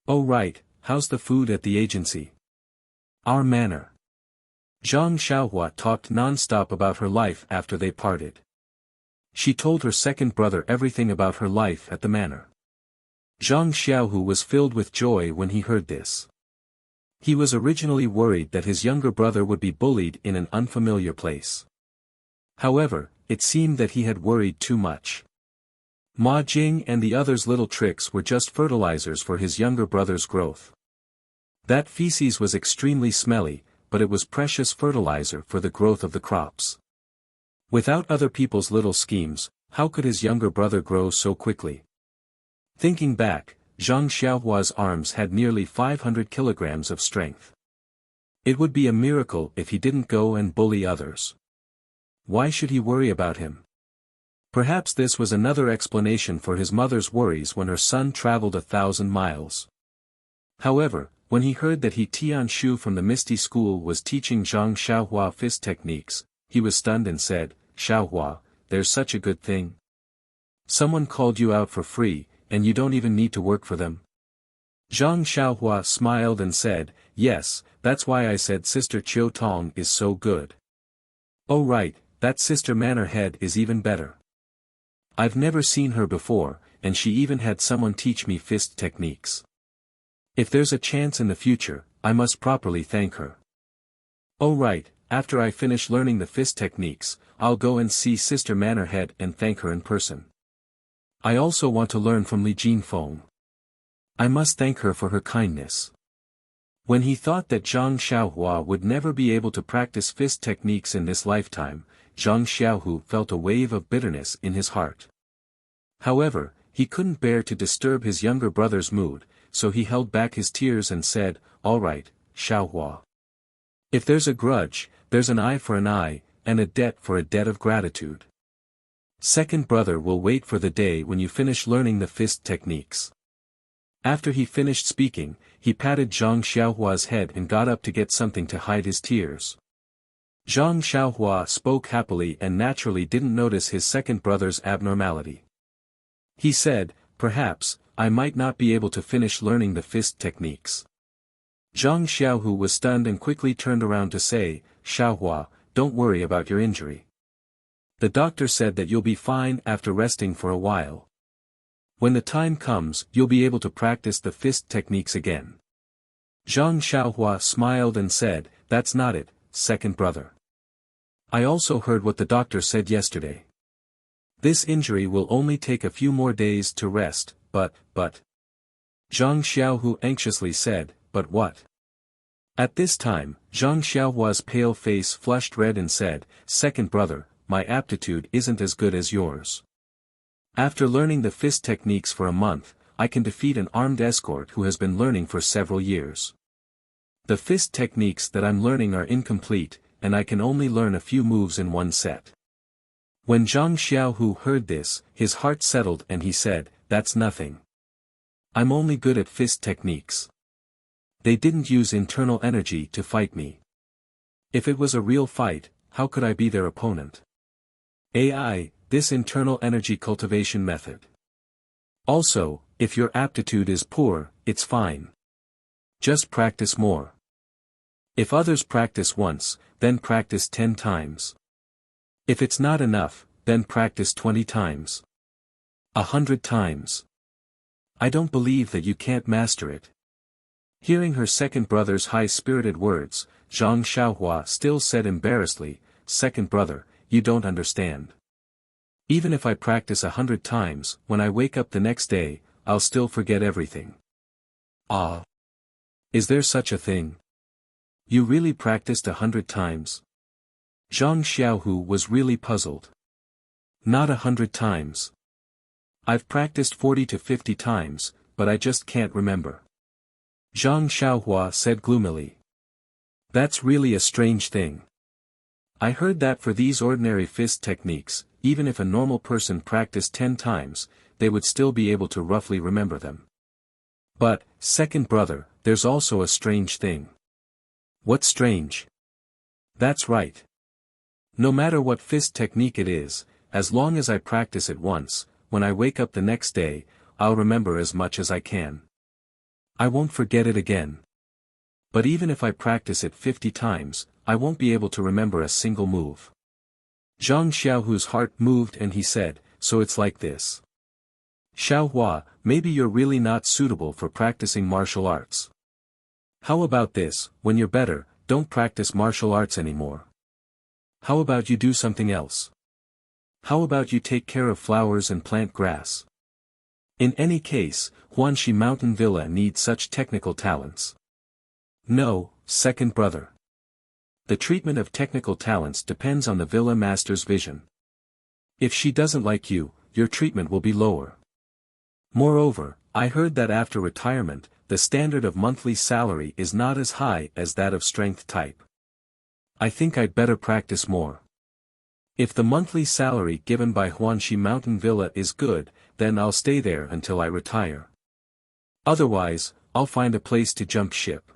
Oh right, how's the food at the agency? Our manor. Zhang Xiaohua talked non-stop about her life after they parted. She told her second brother everything about her life at the manor. Zhang Xiaohu was filled with joy when he heard this. He was originally worried that his younger brother would be bullied in an unfamiliar place. However, it seemed that he had worried too much. Ma Jing and the others' little tricks were just fertilizers for his younger brother's growth. That feces was extremely smelly, but it was precious fertilizer for the growth of the crops. Without other people's little schemes, how could his younger brother grow so quickly? Thinking back, Zhang Xiaohua's arms had nearly 500 kilograms of strength. It would be a miracle if he didn't go and bully others. Why should he worry about him? Perhaps this was another explanation for his mother's worries when her son traveled 1,000 miles. However, when he heard that He Tianshu from the Misty School was teaching Zhang Xiaohua fist techniques, he was stunned and said, Xiaohua, there's such a good thing. Someone called you out for free, and you don't even need to work for them. Zhang Xiaohua smiled and said, yes, that's why I said Sister Chiu Tong is so good. Oh right, that Sister Manor Head is even better. I've never seen her before, and she even had someone teach me fist techniques. If there's a chance in the future, I must properly thank her. Oh right, after I finish learning the fist techniques, I'll go and see Sister Manor Head and thank her in person. I also want to learn from Li Jinfeng. I must thank her for her kindness. When he thought that Zhang Xiaohua would never be able to practice fist techniques in this lifetime, Zhang Xiaohu felt a wave of bitterness in his heart. However, he couldn't bear to disturb his younger brother's mood, so he held back his tears and said, all right, Xiaohua. If there's a grudge, there's an eye for an eye, and a debt for a debt of gratitude. Second brother will wait for the day when you finish learning the fist techniques. After he finished speaking, he patted Zhang Xiaohua's head and got up to get something to hide his tears. Zhang Xiaohua spoke happily and naturally didn't notice his second brother's abnormality. He said, perhaps, I might not be able to finish learning the fist techniques. Zhang Xiaohu was stunned and quickly turned around to say, Xiaohua, don't worry about your injury. The doctor said that you'll be fine after resting for a while. When the time comes, you'll be able to practice the fist techniques again. Zhang Xiaohua smiled and said, that's not it, second brother. I also heard what the doctor said yesterday. This injury will only take a few more days to rest, but. Zhang Xiaohu anxiously said, but what? At this time, Zhang Xiaohua's pale face flushed red and said, second brother, my aptitude isn't as good as yours. After learning the fist techniques for a month, I can defeat an armed escort who has been learning for several years. The fist techniques that I'm learning are incomplete, and I can only learn a few moves in one set. When Zhang Xiaohu heard this, his heart settled and he said, "That's nothing. I'm only good at fist techniques. They didn't use internal energy to fight me. If it was a real fight, how could I be their opponent? This internal energy cultivation method. Also, if your aptitude is poor, it's fine. Just practice more. If others practice once, then practice 10 times. If it's not enough, then practice 20 times. 100 times. I don't believe that you can't master it." Hearing her second brother's high-spirited words, Zhang Xiaohua still said embarrassedly, "Second brother, you don't understand. Even if I practice 100 times, when I wake up the next day, I'll still forget everything." "Ah. Is there such a thing? You really practiced 100 times?" Zhang Xiaohu was really puzzled. "Not 100 times. I've practiced 40 to 50 times, but I just can't remember." Zhang Xiaohua said gloomily. "That's really a strange thing. I heard that for these ordinary fist techniques, even if a normal person practiced 10 times, they would still be able to roughly remember them. But, second brother, there's also a strange thing." "What's strange?" "That's right. No matter what fist technique it is, as long as I practice it once, when I wake up the next day, I'll remember as much as I can. I won't forget it again. But even if I practice it 50 times, I won't be able to remember a single move." Zhang Xiaohu's heart moved and he said, "So it's like this. Xiaohua, maybe you're really not suitable for practicing martial arts. How about this, when you're better, don't practice martial arts anymore. How about you do something else? How about you take care of flowers and plant grass? In any case, Huanxi Mountain Villa needs such technical talents." "No, second brother. The treatment of technical talents depends on the villa master's vision. If she doesn't like you, your treatment will be lower. Moreover, I heard that after retirement, the standard of monthly salary is not as high as that of strength type. I think I'd better practice more. If the monthly salary given by Huanxi Mountain Villa is good, then I'll stay there until I retire. Otherwise, I'll find a place to jump ship."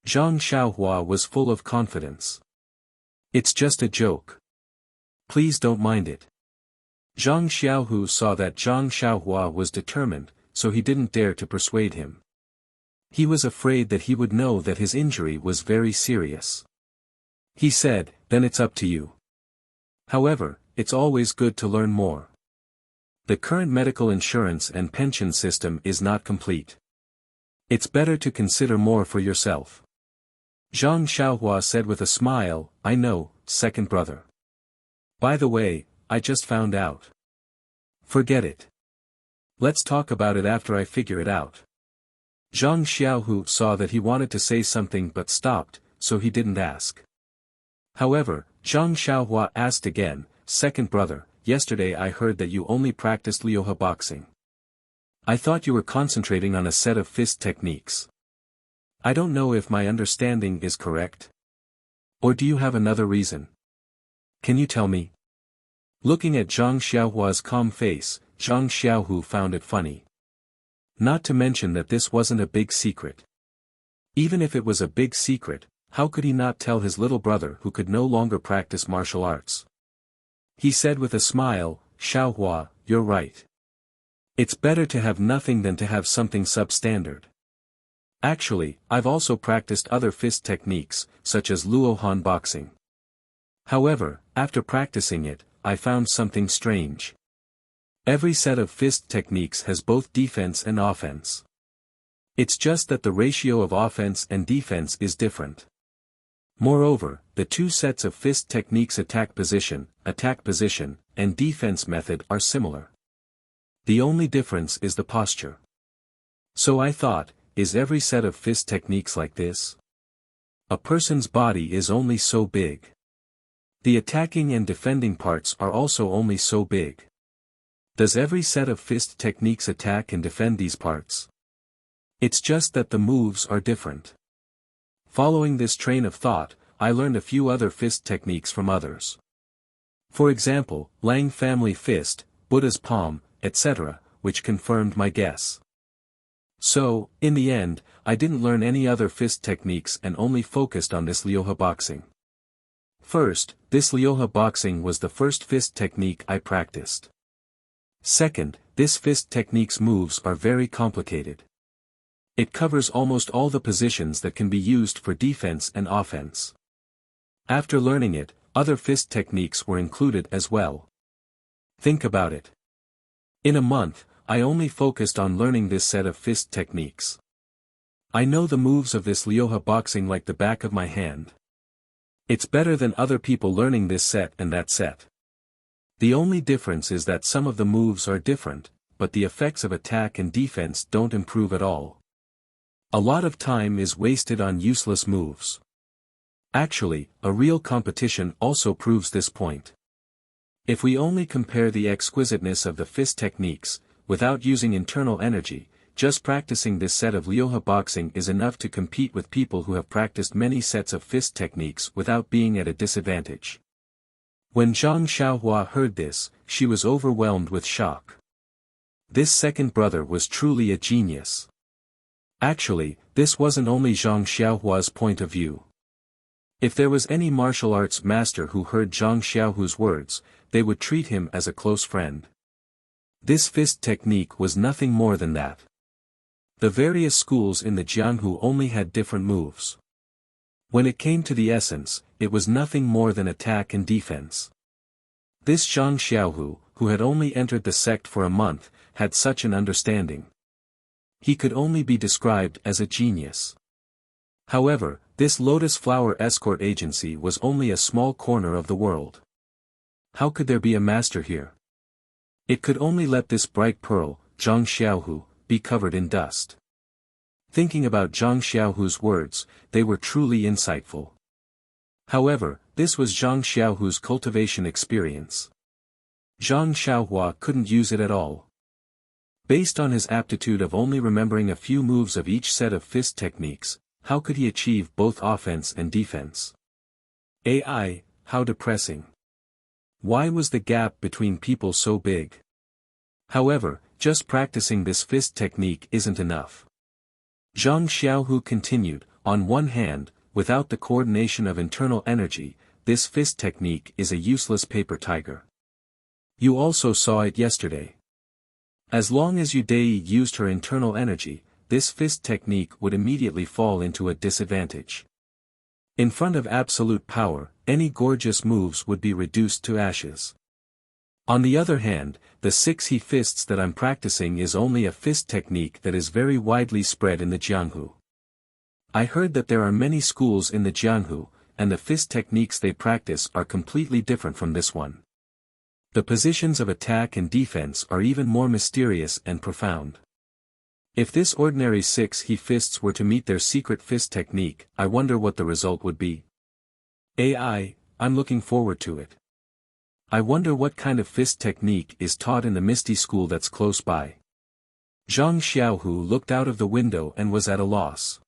Zhang Xiaohua was full of confidence. "It's just a joke. Please don't mind it." Zhang Xiaohu saw that Zhang Xiaohua was determined, so he didn't dare to persuade him. He was afraid that he would know that his injury was very serious. He said, "Then it's up to you. However, it's always good to learn more. The current medical insurance and pension system is not complete. It's better to consider more for yourself." Zhang Xiaohua said with a smile, "I know, second brother. By the way, I just found out." "Forget it. Let's talk about it after I figure it out." Zhang Xiaohu saw that he wanted to say something but stopped, so he didn't ask. However, Zhang Xiaohua asked again, "Second brother, yesterday I heard that you only practiced Liuhe boxing. I thought you were concentrating on a set of fist techniques. I don't know if my understanding is correct. Or do you have another reason? Can you tell me?" Looking at Zhang Xiaohua's calm face, Zhang Xiaohu found it funny. Not to mention that this wasn't a big secret. Even if it was a big secret, how could he not tell his little brother who could no longer practice martial arts? He said with a smile, "Xiaohua, you're right. It's better to have nothing than to have something substandard. Actually, I've also practiced other fist techniques, such as Luohan boxing. However, after practicing it, I found something strange. Every set of fist techniques has both defense and offense. It's just that the ratio of offense and defense is different. Moreover, the two sets of fist techniques attack position, and defense method are similar. The only difference is the posture. So I thought, is every set of fist techniques like this? A person's body is only so big. The attacking and defending parts are also only so big. Does every set of fist techniques attack and defend these parts? It's just that the moves are different. Following this train of thought, I learned a few other fist techniques from others. For example, Lang family fist, Buddha's palm, etc., which confirmed my guess. So, in the end, I didn't learn any other fist techniques and only focused on this Lyoha boxing. First, this Lyoha boxing was the first fist technique I practiced. Second, this fist technique's moves are very complicated. It covers almost all the positions that can be used for defense and offense. After learning it, other fist techniques were included as well. Think about it. In a month, I only focused on learning this set of fist techniques. I know the moves of this Lyoha boxing like the back of my hand. It's better than other people learning this set and that set. The only difference is that some of the moves are different, but the effects of attack and defense don't improve at all. A lot of time is wasted on useless moves. Actually, a real competition also proves this point. If we only compare the exquisiteness of the fist techniques, without using internal energy, just practicing this set of Lyoha boxing is enough to compete with people who have practiced many sets of fist techniques without being at a disadvantage. When Zhang Xiaohua heard this, she was overwhelmed with shock. This second brother was truly a genius. Actually, this wasn't only Zhang Xiaohua's point of view. If there was any martial arts master who heard Zhang Xiaohu's words, they would treat him as a close friend. This fist technique was nothing more than that. The various schools in the Jianghu only had different moves. When it came to the essence, it was nothing more than attack and defense. This Zhang Xiaohu, who had only entered the sect for a month, had such an understanding. He could only be described as a genius. However, this Lotus Flower Escort Agency was only a small corner of the world. How could there be a master here? It could only let this bright pearl, Zhang Xiaohu, be covered in dust. Thinking about Zhang Xiaohu's words, they were truly insightful. However, this was Zhang Xiaohu's cultivation experience. Zhang Xiaohua couldn't use it at all. Based on his aptitude of only remembering a few moves of each set of fist techniques, how could he achieve both offense and defense? AI, how depressing. Why was the gap between people so big? However, just practicing this fist technique isn't enough. Zhang Xiaohu continued, on one hand, without the coordination of internal energy, this fist technique is a useless paper tiger. You also saw it yesterday. As long as Deity used her internal energy, this fist technique would immediately fall into a disadvantage. In front of absolute power, any gorgeous moves would be reduced to ashes. On the other hand, the 6 he fists that I'm practicing is only a fist technique that is very widely spread in the Jianghu. I heard that there are many schools in the Jianghu, and the fist techniques they practice are completely different from this one. The positions of attack and defense are even more mysterious and profound. If this ordinary 6 he fists were to meet their secret fist technique, I wonder what the result would be. I'm looking forward to it. I wonder what kind of fist technique is taught in the Misty School that's close by. Zhang Xiaohu looked out of the window and was at a loss.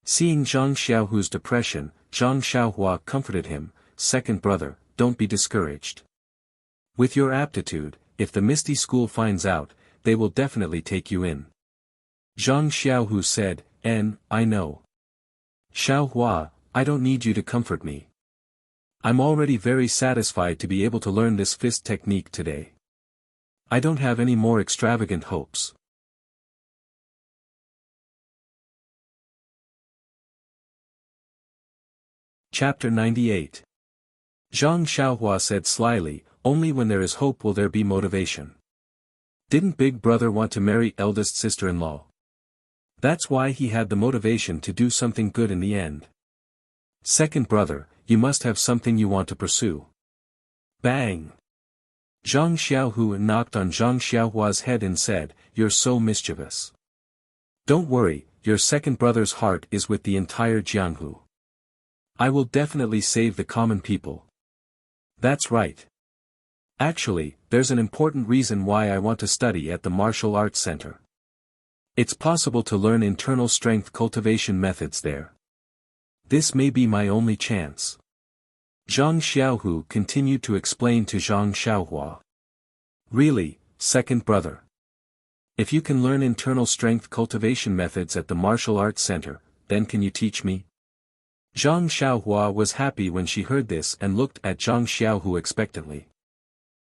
Seeing Zhang Xiaohu's depression, Zhang Xiaohua comforted him, "Second brother, don't be discouraged. With your aptitude, if the Misty School finds out, they will definitely take you in." Zhang Xiaohu said, I know. Xiaohua, I don't need you to comfort me. I'm already very satisfied to be able to learn this fist technique today. I don't have any more extravagant hopes. Chapter 98. Zhang Xiaohua said slyly, "Only when there is hope will there be motivation. Didn't Big Brother want to marry eldest sister-in-law? That's why he had the motivation to do something good in the end. Second brother, you must have something you want to pursue." Bang! Zhang Xiaohu knocked on Zhang Xiaohua's head and said, "You're so mischievous. Don't worry, your second brother's heart is with the entire Jianghu. I will definitely save the common people. That's right. Actually, there's an important reason why I want to study at the Martial Arts Center. It's possible to learn internal strength cultivation methods there. This may be my only chance." Zhang Xiaohu continued to explain to Zhang Xiaohua. Really, second brother. If you can learn internal strength cultivation methods at the martial arts center, then can you teach me? Zhang Xiaohua was happy when she heard this and looked at Zhang Xiaohu expectantly.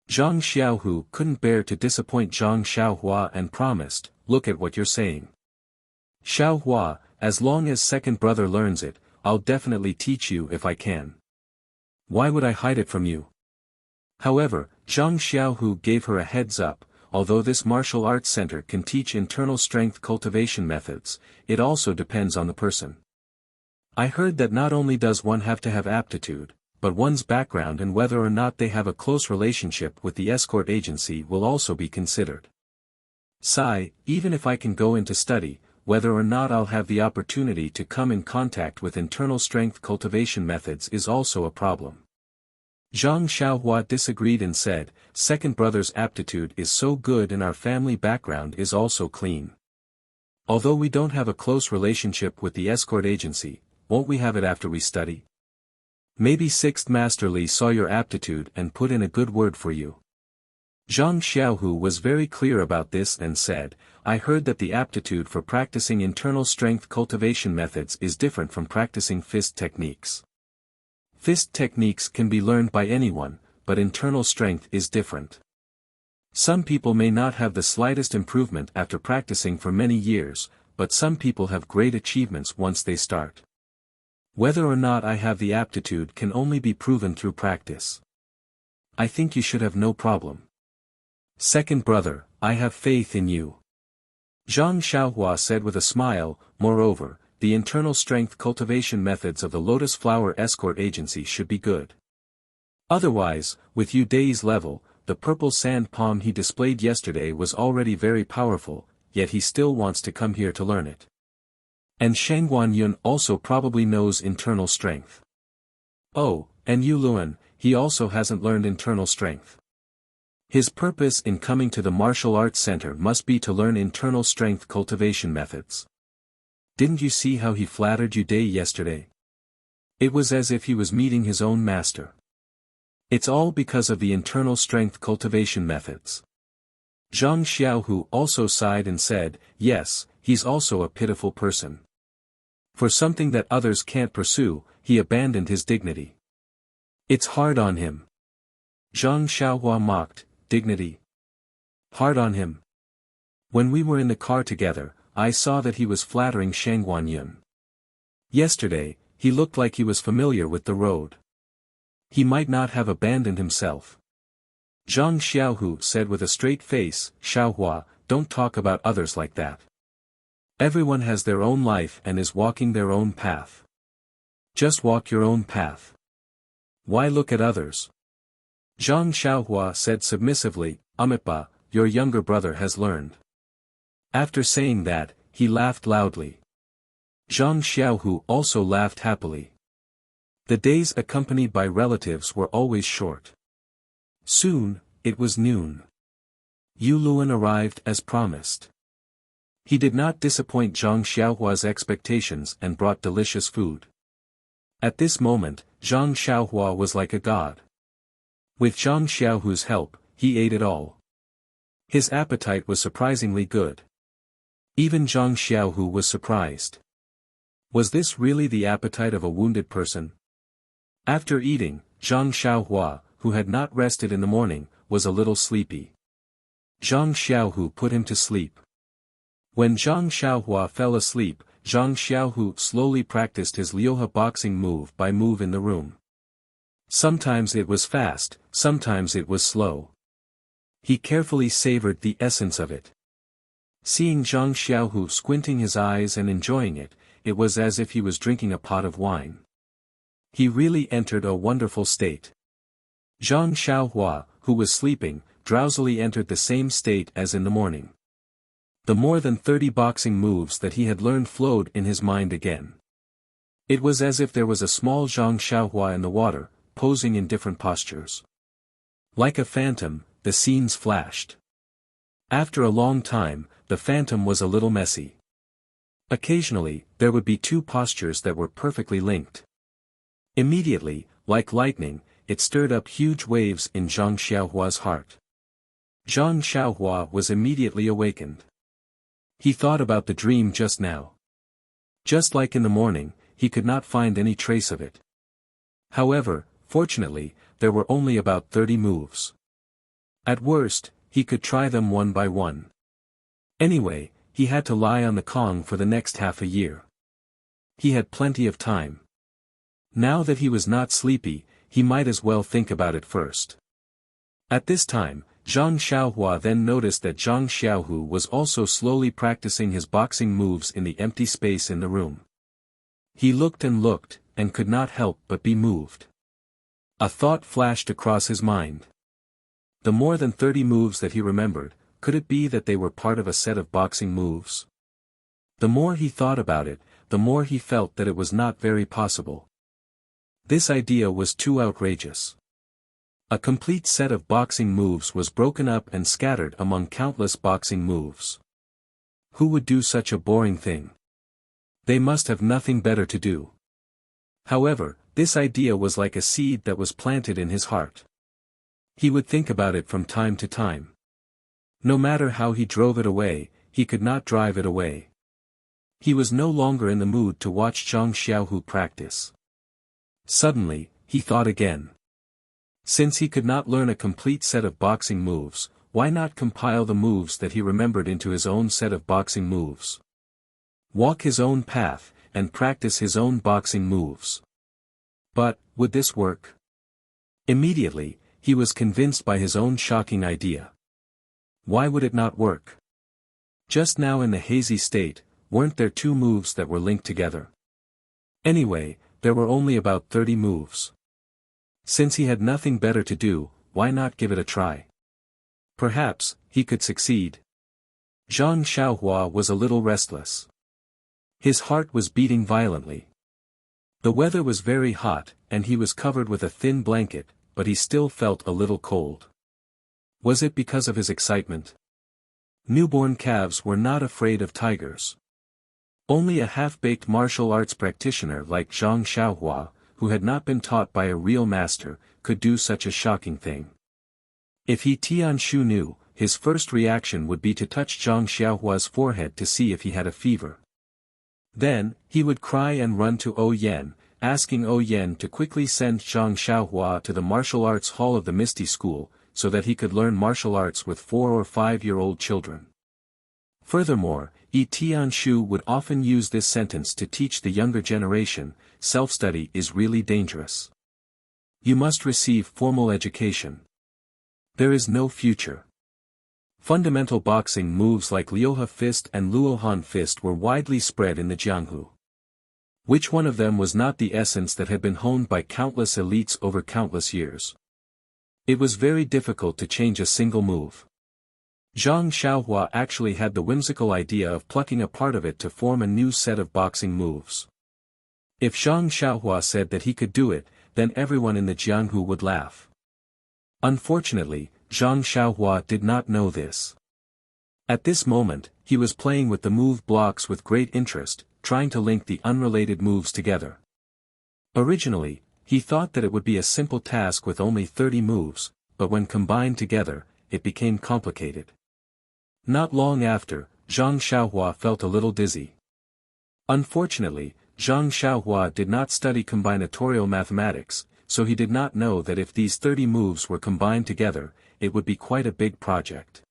Zhang Xiaohu couldn't bear to disappoint Zhang Xiaohua and promised, look at what you're saying. Xiaohua, as long as second brother learns it, I'll definitely teach you if I can. Why would I hide it from you? However, Zhang Xiaohu gave her a heads up, although this martial arts center can teach internal strength cultivation methods, it also depends on the person. I heard that not only does one have to have aptitude, but one's background and whether or not they have a close relationship with the escort agency will also be considered. Sai, even if I can go into study, whether or not I'll have the opportunity to come in contact with internal strength cultivation methods is also a problem. Zhang Xiaohua disagreed and said, second brother's aptitude is so good and our family background is also clean. Although we don't have a close relationship with the escort agency, won't we have it after we study? Maybe Sixth Master Li saw your aptitude and put in a good word for you. Zhang Xiaohu was very clear about this and said, I heard that the aptitude for practicing internal strength cultivation methods is different from practicing fist techniques. Fist techniques can be learned by anyone, but internal strength is different. Some people may not have the slightest improvement after practicing for many years, but some people have great achievements once they start. Whether or not I have the aptitude can only be proven through practice. I think you should have no problem. Second brother, I have faith in you. Zhang Xiaohua said with a smile, moreover, the internal strength cultivation methods of the Lotus Flower Escort Agency should be good. Otherwise, with Yu Dei's level, the purple sand palm he displayed yesterday was already very powerful, yet he still wants to come here to learn it. And Shangguan Yun also probably knows internal strength. Oh, and Yu Luan, he also hasn't learned internal strength. His purpose in coming to the martial arts center must be to learn internal strength cultivation methods. Didn't you see how he flattered Yu Dei yesterday? It was as if he was meeting his own master. It's all because of the internal strength cultivation methods. Zhang Xiaohu also sighed and said, yes, he's also a pitiful person. For something that others can't pursue, he abandoned his dignity. It's hard on him. Zhang Xiaohua mocked, dignity. Hard on him. When we were in the car together, I saw that he was flattering Shangguan Yun. Yesterday, he looked like he was familiar with the road. He might not have abandoned himself. Zhang Xiaohu said with a straight face, Xiaohua, don't talk about others like that. Everyone has their own life and is walking their own path. Just walk your own path. Why look at others? Zhang Xiaohua said submissively, Amipa, your younger brother has learned. After saying that, he laughed loudly. Zhang Xiaohu also laughed happily. The days accompanied by relatives were always short. Soon, it was noon. Yu Luan arrived as promised. He did not disappoint Zhang Xiaohua's expectations and brought delicious food. At this moment, Zhang Xiaohua was like a god. With Zhang Xiaohu's help, he ate it all. His appetite was surprisingly good. Even Zhang Xiaohu was surprised. Was this really the appetite of a wounded person? After eating, Zhang Xiaohua, who had not rested in the morning, was a little sleepy. Zhang Xiaohu put him to sleep. When Zhang Xiaohua fell asleep, Zhang Xiaohu slowly practiced his Liuhe boxing move by move in the room. Sometimes it was fast, sometimes it was slow. He carefully savored the essence of it. Seeing Zhang Xiaohu squinting his eyes and enjoying it, it was as if he was drinking a pot of wine. He really entered a wonderful state. Zhang Xiaohua, who was sleeping, drowsily entered the same state as in the morning. The more than 30 boxing moves that he had learned flowed in his mind again. It was as if there was a small Zhang Xiaohua in the water, posing in different postures. Like a phantom, the scenes flashed. After a long time, the phantom was a little messy. Occasionally, there would be two postures that were perfectly linked. Immediately, like lightning, it stirred up huge waves in Zhang Xiaohua's heart. Zhang Xiaohua was immediately awakened. He thought about the dream just now. Just like in the morning, he could not find any trace of it. However, fortunately, there were only about 30 moves. At worst, he could try them one by one. Anyway, he had to lie on the Kong for the next half a year. He had plenty of time. Now that he was not sleepy, he might as well think about it first. At this time, Zhang Xiaohua then noticed that Zhang Xiaohu was also slowly practicing his boxing moves in the empty space in the room. He looked, and could not help but be moved. A thought flashed across his mind. The more than 30 moves that he remembered, could it be that they were part of a set of boxing moves? The more he thought about it, the more he felt that it was not very possible. This idea was too outrageous. A complete set of boxing moves was broken up and scattered among countless boxing moves. Who would do such a boring thing? They must have nothing better to do. However, this idea was like a seed that was planted in his heart. He would think about it from time to time. No matter how he drove it away, he could not drive it away. He was no longer in the mood to watch Zhang Xiaohu practice. Suddenly, he thought again. Since he could not learn a complete set of boxing moves, why not compile the moves that he remembered into his own set of boxing moves? Walk his own path, and practice his own boxing moves. But, would this work? Immediately, he was convinced by his own shocking idea. Why would it not work? Just now in the hazy state, weren't there 2 moves that were linked together? Anyway, there were only about 30 moves. Since he had nothing better to do, why not give it a try? Perhaps, he could succeed. Zhang Xiaohua was a little restless. His heart was beating violently. The weather was very hot, and he was covered with a thin blanket, but he still felt a little cold. Was it because of his excitement? Newborn calves were not afraid of tigers. Only a half-baked martial arts practitioner like Zhang Xiaohua, who had not been taught by a real master, could do such a shocking thing. If he Tianshu knew, his first reaction would be to touch Zhang Xiaohua's forehead to see if he had a fever. Then, he would cry and run to O Yan, asking O Yan to quickly send Zhang Xiaohua to the martial arts hall of the Misty School, so that he could learn martial arts with 4 or 5-year-old children. Furthermore, Tianshu would often use this sentence to teach the younger generation, self-study is really dangerous. You must receive formal education. There is no future. Fundamental boxing moves like Liuhe fist and Luohan fist were widely spread in the Jianghu. Which one of them was not the essence that had been honed by countless elites over countless years? It was very difficult to change a single move. Zhang Xiaohua actually had the whimsical idea of plucking a part of it to form a new set of boxing moves. If Zhang Xiaohua said that he could do it, then everyone in the Jianghu would laugh. Unfortunately, Zhang Xiaohua did not know this. At this moment, he was playing with the move blocks with great interest, trying to link the unrelated moves together. Originally, he thought that it would be a simple task with only 30 moves, but when combined together, it became complicated. Not long after, Zhang Xiaohua felt a little dizzy. Unfortunately, Zhang Xiaohua did not study combinatorial mathematics, so he did not know that if these 30 moves were combined together, it would be quite a big project.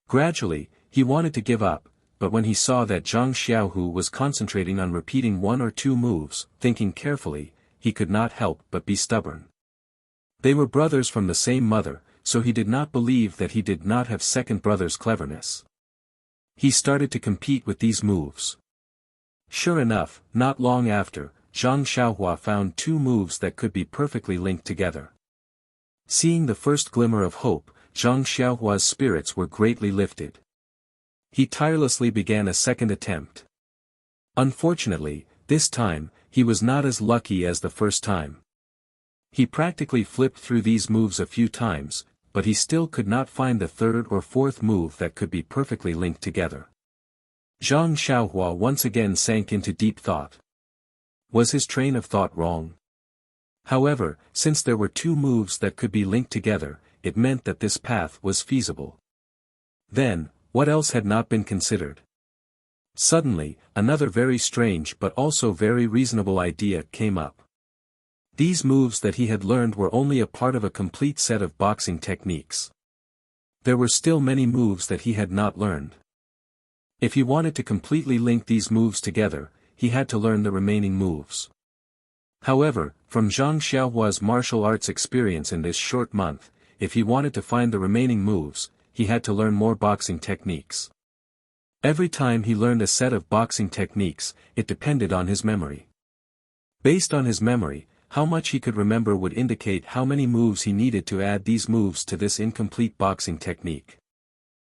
Gradually, he wanted to give up, but when he saw that Zhang Xiaohu was concentrating on repeating 1 or 2 moves, thinking carefully, he could not help but be stubborn. They were brothers from the same mother, so he did not believe that he did not have second brother's cleverness. He started to compete with these moves. Sure enough, not long after, Zhang Xiaohua found 2 moves that could be perfectly linked together. Seeing the first glimmer of hope, Zhang Xiaohua's spirits were greatly lifted. He tirelessly began a second attempt. Unfortunately, this time, he was not as lucky as the first time. He practically flipped through these moves a few times, but he still could not find the 3rd or 4th move that could be perfectly linked together. Zhang Xiaohua once again sank into deep thought. Was his train of thought wrong? However, since there were two moves that could be linked together, it meant that this path was feasible. Then, what else had not been considered? Suddenly, another very strange but also very reasonable idea came up. These moves that he had learned were only a part of a complete set of boxing techniques. There were still many moves that he had not learned. If he wanted to completely link these moves together, he had to learn the remaining moves. However, from Zhang Xiaohua's martial arts experience in this short month, if he wanted to find the remaining moves, he had to learn more boxing techniques. Every time he learned a set of boxing techniques, it depended on his memory. Based on his memory, how much he could remember would indicate how many moves he needed to add these moves to this incomplete boxing technique.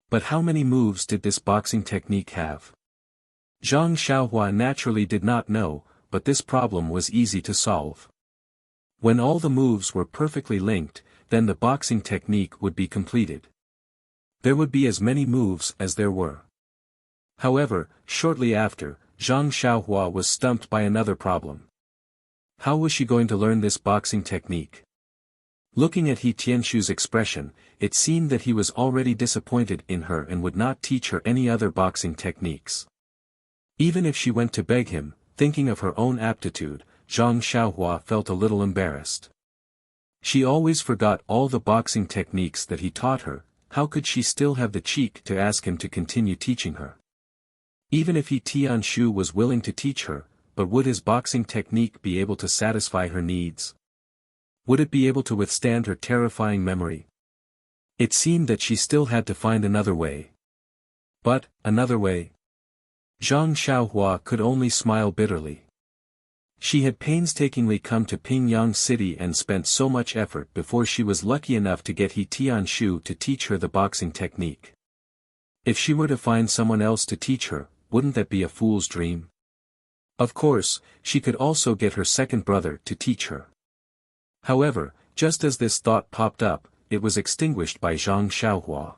But how many moves did this boxing technique have? Zhang Xiaohua naturally did not know, but this problem was easy to solve. When all the moves were perfectly linked, then the boxing technique would be completed. There would be as many moves as there were. However, shortly after, Zhang Xiaohua was stumped by another problem. How was she going to learn this boxing technique? Looking at He Tianshu's expression, it seemed that he was already disappointed in her and would not teach her any other boxing techniques. Even if she went to beg him, thinking of her own aptitude, Zhang Xiaohua felt a little embarrassed. She always forgot all the boxing techniques that he taught her. How could she still have the cheek to ask him to continue teaching her? Even if He Tianshu was willing to teach her, but would his boxing technique be able to satisfy her needs? Would it be able to withstand her terrifying memory? It seemed that she still had to find another way. But, another way? Zhang Xiaohua could only smile bitterly. She had painstakingly come to Pingyang City and spent so much effort before she was lucky enough to get He Tianshu to teach her the boxing technique. If she were to find someone else to teach her, wouldn't that be a fool's dream? Of course, she could also get her second brother to teach her. However, just as this thought popped up, it was extinguished by Zhang Xiaohua.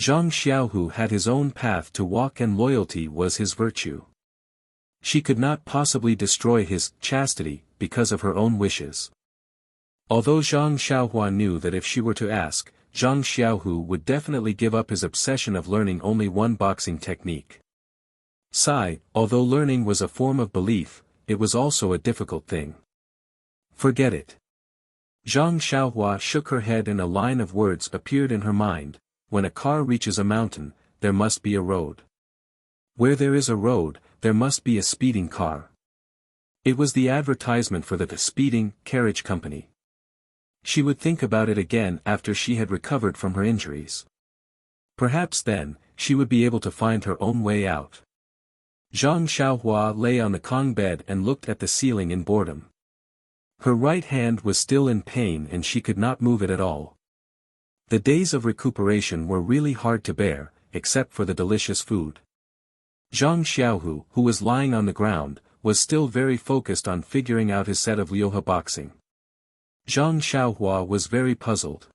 Zhang Xiaohu had his own path to walk and loyalty was his virtue. She could not possibly destroy his chastity because of her own wishes. Although Zhang Xiaohua knew that if she were to ask, Zhang Xiaohu would definitely give up his obsession of learning only one boxing technique. Although learning was a form of belief, it was also a difficult thing. Forget it. Zhang Xiaohua shook her head and a line of words appeared in her mind. When a car reaches a mountain, there must be a road. Where there is a road, there must be a speeding car. It was the advertisement for the speeding carriage company. She would think about it again after she had recovered from her injuries. Perhaps then, she would be able to find her own way out. Zhang Xiaohua lay on the Kong bed and looked at the ceiling in boredom. Her right hand was still in pain and she could not move it at all. The days of recuperation were really hard to bear, except for the delicious food. Zhang Xiaohu, who was lying on the ground, was still very focused on figuring out his set of Liuhe boxing. Zhang Xiaohua was very puzzled.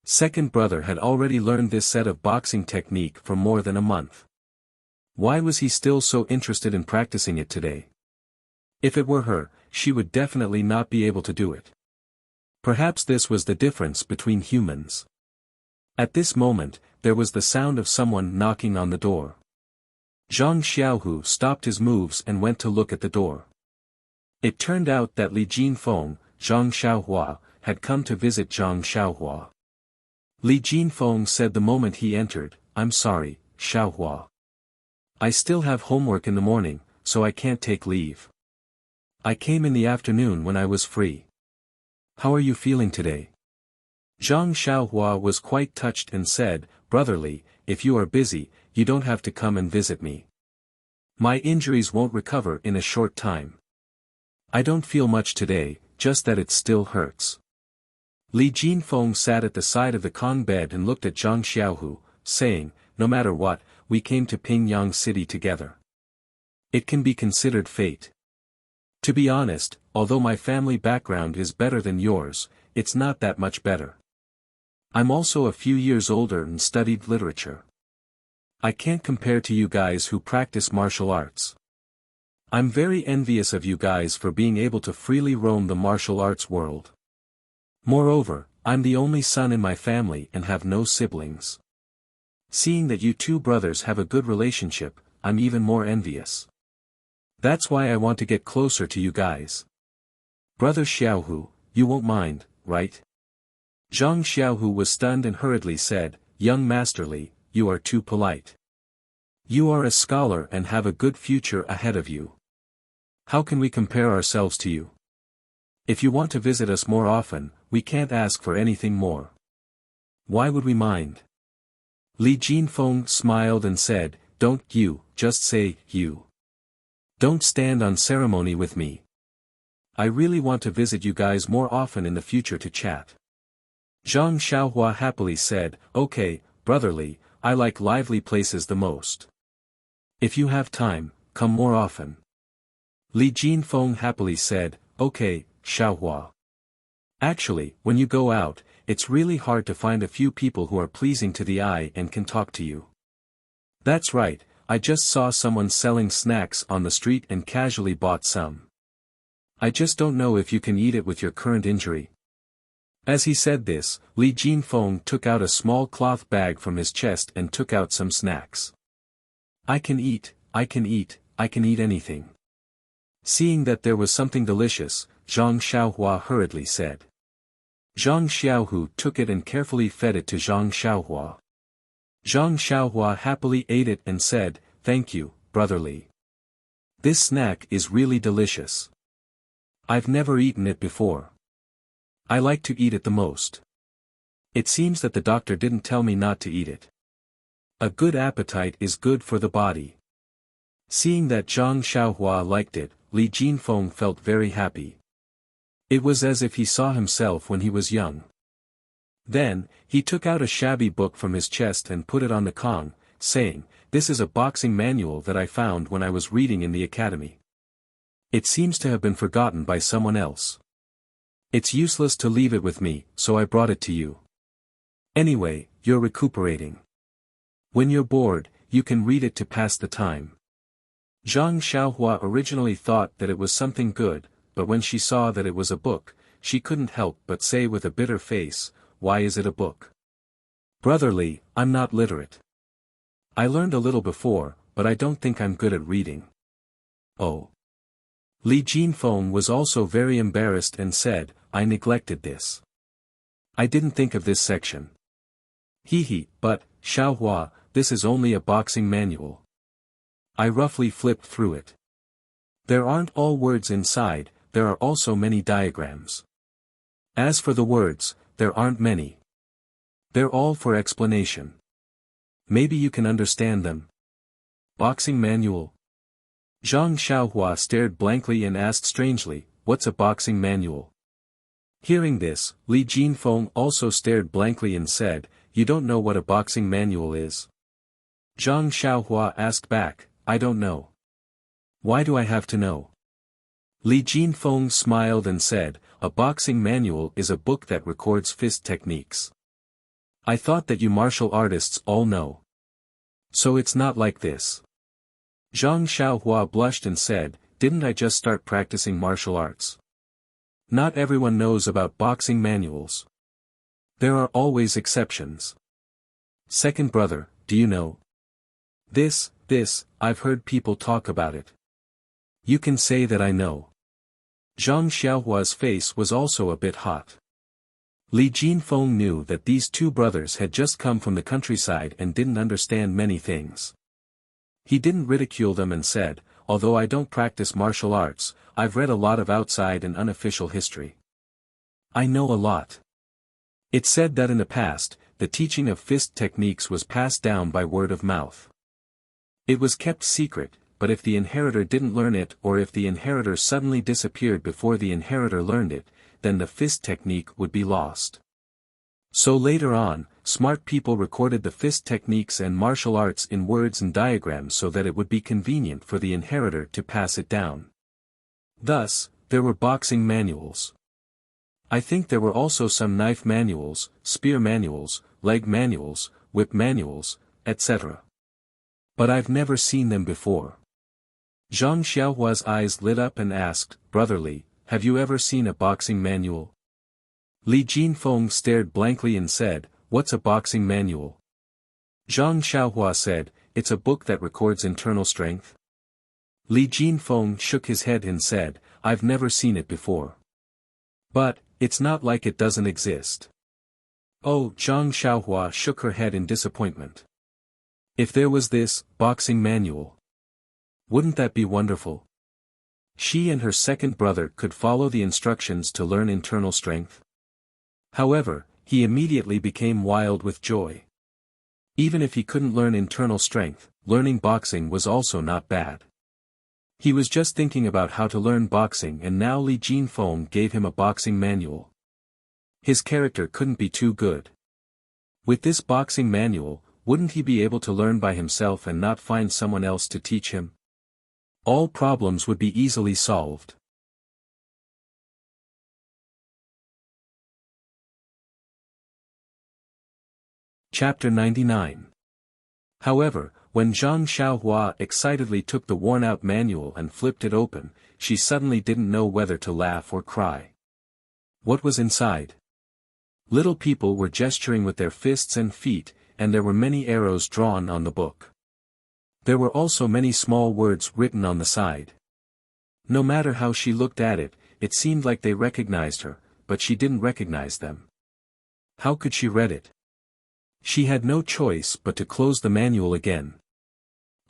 Second brother had already learned this set of boxing technique for more than a month. Why was he still so interested in practicing it today? If it were her, she would definitely not be able to do it. Perhaps this was the difference between humans. At this moment, there was the sound of someone knocking on the door. Zhang Xiaohu stopped his moves and went to look at the door. It turned out that Li Jinfeng, Zhang Xiaohua, had come to visit Zhang Xiaohua. Li Jinfeng said the moment he entered, "I'm sorry, Xiaohua. I still have homework in the morning, so I can't take leave. I came in the afternoon when I was free. How are you feeling today?" Zhang Xiaohua was quite touched and said, "Brotherly, if you are busy, you don't have to come and visit me. My injuries won't recover in a short time. I don't feel much today, just that it still hurts." Li Jinfeng sat at the side of the Kong bed and looked at Zhang Xiaohu, saying, "No matter what, we came to Pingyang City together. It can be considered fate. To be honest, although my family background is better than yours, it's not that much better. I'm also a few years older and studied literature. I can't compare to you guys who practice martial arts. I'm very envious of you guys for being able to freely roam the martial arts world. Moreover, I'm the only son in my family and have no siblings. Seeing that you two brothers have a good relationship, I'm even more envious. That's why I want to get closer to you guys. Brother Xiaohu, you won't mind, right? Zhang Xiaohu was stunned and hurriedly said, Young Master Li, you are too polite. You are a scholar and have a good future ahead of you. How can we compare ourselves to you? If you want to visit us more often, we can't ask for anything more. Why would we mind? Li Jinfeng smiled and said, Don't you, just say, you. Don't stand on ceremony with me. I really want to visit you guys more often in the future to chat. Zhang Xiaohua happily said, Okay, Brother Li, I like lively places the most. If you have time, come more often. Li Jinfeng happily said, Okay, Xiaohua. Actually, when you go out, it's really hard to find a few people who are pleasing to the eye and can talk to you. That's right, I just saw someone selling snacks on the street and casually bought some. I just don't know if you can eat it with your current injury. As he said this, Li Jinfeng took out a small cloth bag from his chest and took out some snacks. I can eat anything. Seeing that there was something delicious, Zhang Xiaohua hurriedly said. Zhang Xiaohu took it and carefully fed it to Zhang Xiaohua. Zhang Xiaohua happily ate it and said, Thank you, Brother Li. This snack is really delicious. I've never eaten it before. I like to eat it the most. It seems that the doctor didn't tell me not to eat it. A good appetite is good for the body. Seeing that Zhang Xiaohua liked it, Li Jinfeng felt very happy. It was as if he saw himself when he was young. Then, he took out a shabby book from his chest and put it on the Kong, saying, This is a boxing manual that I found when I was reading in the academy. It seems to have been forgotten by someone else. It's useless to leave it with me, so I brought it to you. Anyway, you're recuperating. When you're bored, you can read it to pass the time. Zhang Xiaohua originally thought that it was something good, but when she saw that it was a book, she couldn't help but say with a bitter face, Why is it a book? Brother Li, I'm not literate. I learned a little before, but I don't think I'm good at reading. Oh. Li Jinfeng was also very embarrassed and said, I neglected this. I didn't think of this section. But, Xiaohua, this is only a boxing manual. I roughly flipped through it. There aren't all words inside, there are also many diagrams. As for the words, there aren't many. They're all for explanation. Maybe you can understand them. Boxing manual. Zhang Xiaohua stared blankly and asked strangely, What's a boxing manual? Hearing this, Li Jinfeng also stared blankly and said, You don't know what a boxing manual is? Zhang Xiaohua asked back, I don't know. Why do I have to know? Li Jinfeng smiled and said, A boxing manual is a book that records fist techniques. I thought that you martial artists all know. So it's not like this. Zhang Xiaohua blushed and said, Didn't I just start practicing martial arts? Not everyone knows about boxing manuals. There are always exceptions. Second brother, do you know? This, I've heard people talk about it. You can say that I know. Zhang Xiaohua's face was also a bit hot. Li Jinfeng knew that these two brothers had just come from the countryside and didn't understand many things. He didn't ridicule them and said, Although I don't practice martial arts, I've read a lot of outside and unofficial history. I know a lot. It said that in the past, the teaching of fist techniques was passed down by word of mouth. It was kept secret, but if the inheritor didn't learn it or if the inheritor suddenly disappeared before the inheritor learned it, then the fist technique would be lost. So later on, smart people recorded the fist techniques and martial arts in words and diagrams so that it would be convenient for the inheritor to pass it down. Thus, there were boxing manuals. I think there were also some knife manuals, spear manuals, leg manuals, whip manuals, etc. But I've never seen them before. Zhang Xiaohua's eyes lit up and asked, "Brotherly, have you ever seen a boxing manual?" Li Jinfeng stared blankly and said, "What's a boxing manual?" Zhang Xiaohua said, "It's a book that records internal strength." Li Jinfeng shook his head and said, "I've never seen it before. But, it's not like it doesn't exist." Oh, Zhang Xiaohua shook her head in disappointment. If there was this boxing manual, wouldn't that be wonderful? She and her second brother could follow the instructions to learn internal strength. However, he immediately became wild with joy. Even if he couldn't learn internal strength, learning boxing was also not bad. He was just thinking about how to learn boxing, and now Li Jinfeng gave him a boxing manual. His character couldn't be too good. With this boxing manual, wouldn't he be able to learn by himself and not find someone else to teach him? All problems would be easily solved. Chapter 99. However, when Zhang Xiaohua excitedly took the worn-out manual and flipped it open, she suddenly didn't know whether to laugh or cry. What was inside? Little people were gesturing with their fists and feet, and there were many arrows drawn on the book. There were also many small words written on the side. No matter how she looked at it, it seemed like they recognized her, but she didn't recognize them. How could she read it? She had no choice but to close the manual again.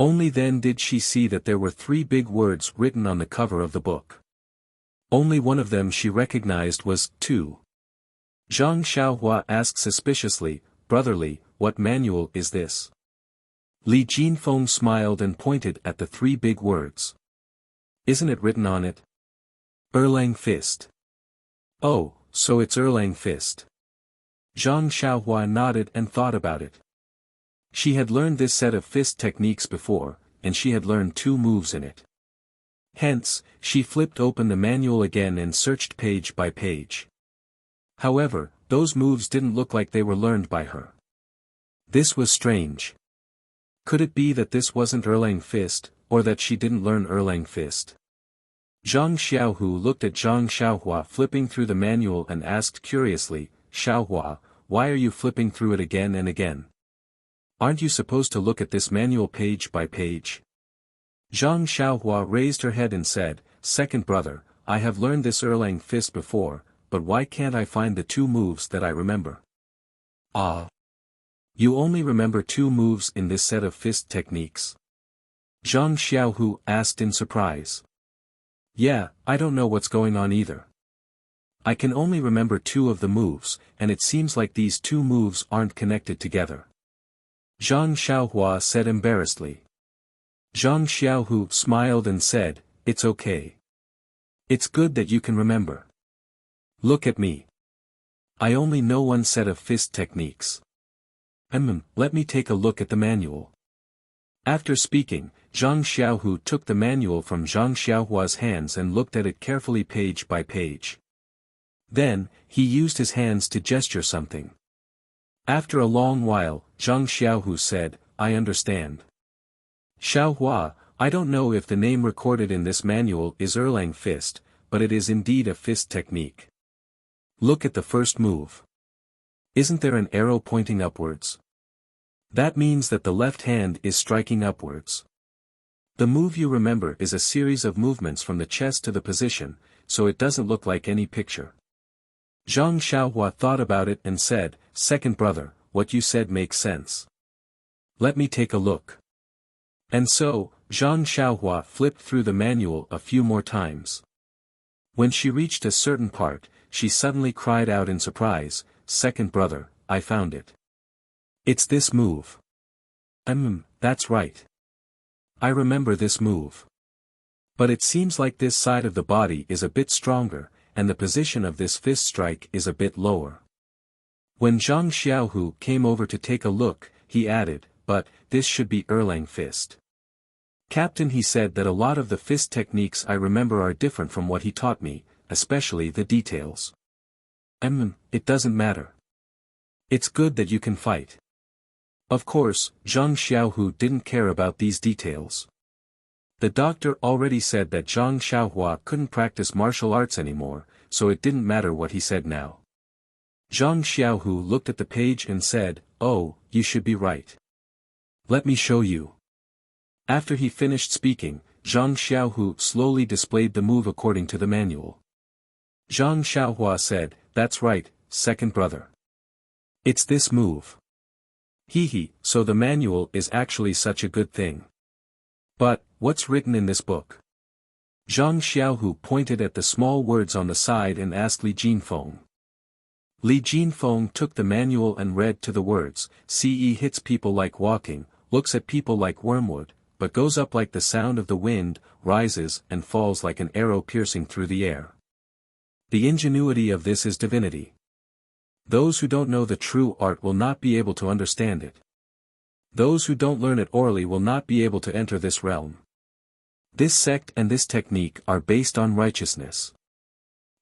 Only then did she see that there were 3 big words written on the cover of the book. Only one of them she recognized was 2. Zhang Xiaohua asked suspiciously, "Brotherly, what manual is this?" Li Jinfeng smiled and pointed at the 3 big words. "Isn't it written on it? Erlang Fist." "Oh, so it's Erlang Fist." Zhang Xiaohua nodded and thought about it. She had learned this set of fist techniques before, and she had learned 2 moves in it. Hence, she flipped open the manual again and searched page by page. However, those moves didn't look like they were learned by her. This was strange. Could it be that this wasn't Erlang Fist, or that she didn't learn Erlang Fist? Zhang Xiaohu looked at Zhang Xiaohua flipping through the manual and asked curiously, "Xiaohua, why are you flipping through it again and again? Aren't you supposed to look at this manual page by page?" Zhang Xiaohua raised her head and said, "Second brother, I have learned this Erlang Fist before, but why can't I find the 2 moves that I remember?" "Ah. You only remember 2 moves in this set of fist techniques?" Zhang Xiaohu asked in surprise. "Yeah, I don't know what's going on either. I can only remember 2 of the moves, and it seems like these 2 moves aren't connected together." Zhang Xiaohua said embarrassedly. Zhang Xiaohu smiled and said, "It's okay. It's good that you can remember. Look at me. I only know 1 set of fist techniques. Let me take a look at the manual." After speaking, Zhang Xiaohu took the manual from Zhang Xiaohua's hands and looked at it carefully page by page. Then, he used his hands to gesture something. After a long while, Zhang Xiaohu said, "I understand. Xiaohua, I don't know if the name recorded in this manual is Erlang Fist, but it is indeed a fist technique. Look at the first move. Isn't there an arrow pointing upwards? That means that the left hand is striking upwards. The move you remember is a series of movements from the chest to the position, so it doesn't look like any picture." Zhang Xiaohua thought about it and said, "Second brother, what you said makes sense. Let me take a look." And so, Zhang Xiaohua flipped through the manual a few more times. When she reached a certain part, she suddenly cried out in surprise, "Second brother, I found it. It's this move. That's right. I remember this move. But it seems like this side of the body is a bit stronger, and the position of this fist strike is a bit lower." When Zhang Xiaohu came over to take a look, he added, "But, this should be Erlang Fist. Captain, he said that a lot of the fist techniques I remember are different from what he taught me, especially the details." It doesn't matter. It's good that you can fight." Of course, Zhang Xiaohu didn't care about these details. The doctor already said that Zhang Xiaohua couldn't practice martial arts anymore, so it didn't matter what he said now. Zhang Xiaohu looked at the page and said, "Oh, you should be right. Let me show you." After he finished speaking, Zhang Xiaohu slowly displayed the move according to the manual. Zhang Xiaohua said, "That's right, second brother. It's this move." Hee, so the manual is actually such a good thing. But, what's written in this book? Zhang Xiaohu pointed at the small words on the side and asked Li Jinfeng. Li Jinfeng took the manual and read to the words, "Ce hits people like walking, looks at people like wormwood, but goes up like the sound of the wind, rises and falls like an arrow piercing through the air." The ingenuity of this is divinity. Those who don't know the true art will not be able to understand it. Those who don't learn it orally will not be able to enter this realm. This sect and this technique are based on righteousness.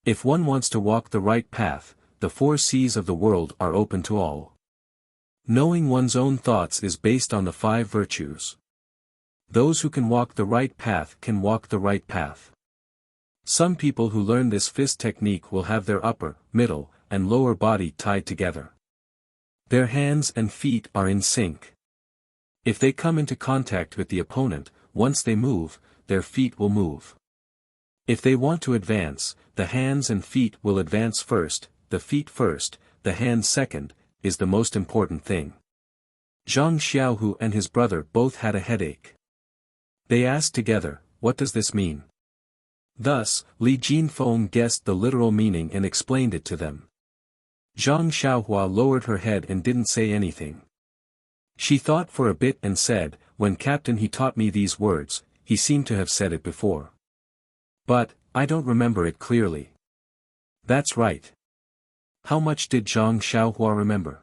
If one wants to walk the right path, the 4 C's of the world are open to all. Knowing one's own thoughts is based on the 5 virtues. Those who can walk the right path can walk the right path. Some people who learn this fist technique will have their upper, middle, and lower body tied together. Their hands and feet are in sync. If they come into contact with the opponent, once they move, their feet will move. If they want to advance, the hands and feet will advance first, the feet first, the hands second, is the most important thing. Zhang Xiaohu and his brother both had a headache. They asked together, "What does this mean?" Thus, Li Jinfeng guessed the literal meaning and explained it to them. Zhang Xiaohua lowered her head and didn't say anything. She thought for a bit and said, "When Captain he taught me these words, he seemed to have said it before. But, I don't remember it clearly." "That's right." How much did Zhang Xiaohua remember?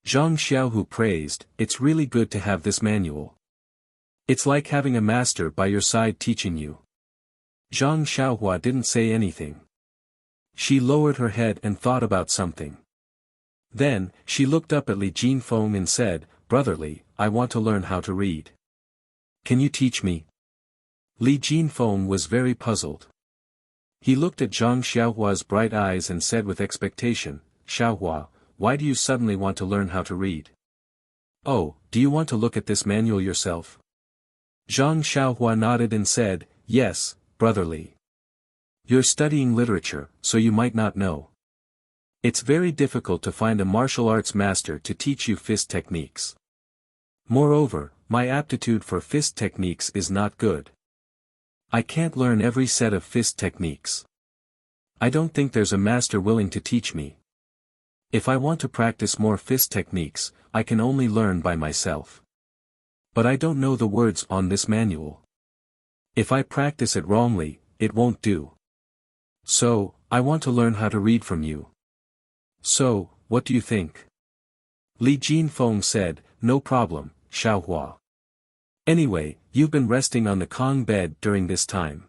Zhang Xiaohu praised, "It's really good to have this manual. It's like having a master by your side teaching you." Zhang Xiaohua didn't say anything. She lowered her head and thought about something. Then, she looked up at Li Jinfeng and said, "Brotherly, I want to learn how to read. Can you teach me?" Li Jinfeng was very puzzled. He looked at Zhang Xiaohua's bright eyes and said with expectation, "Xiaohua, why do you suddenly want to learn how to read? Oh, do you want to look at this manual yourself?" Zhang Xiaohua nodded and said, "Yes, brotherly. You're studying literature, so you might not know. It's very difficult to find a martial arts master to teach you fist techniques. Moreover, my aptitude for fist techniques is not good. I can't learn every set of fist techniques. I don't think there's a master willing to teach me. If I want to practice more fist techniques, I can only learn by myself. But I don't know the words on this manual. If I practice it wrongly, it won't do. So, I want to learn how to read from you. So, what do you think?" Li Jinfeng said, "No problem, Xiaohua. Anyway, you've been resting on the Kong bed during this time.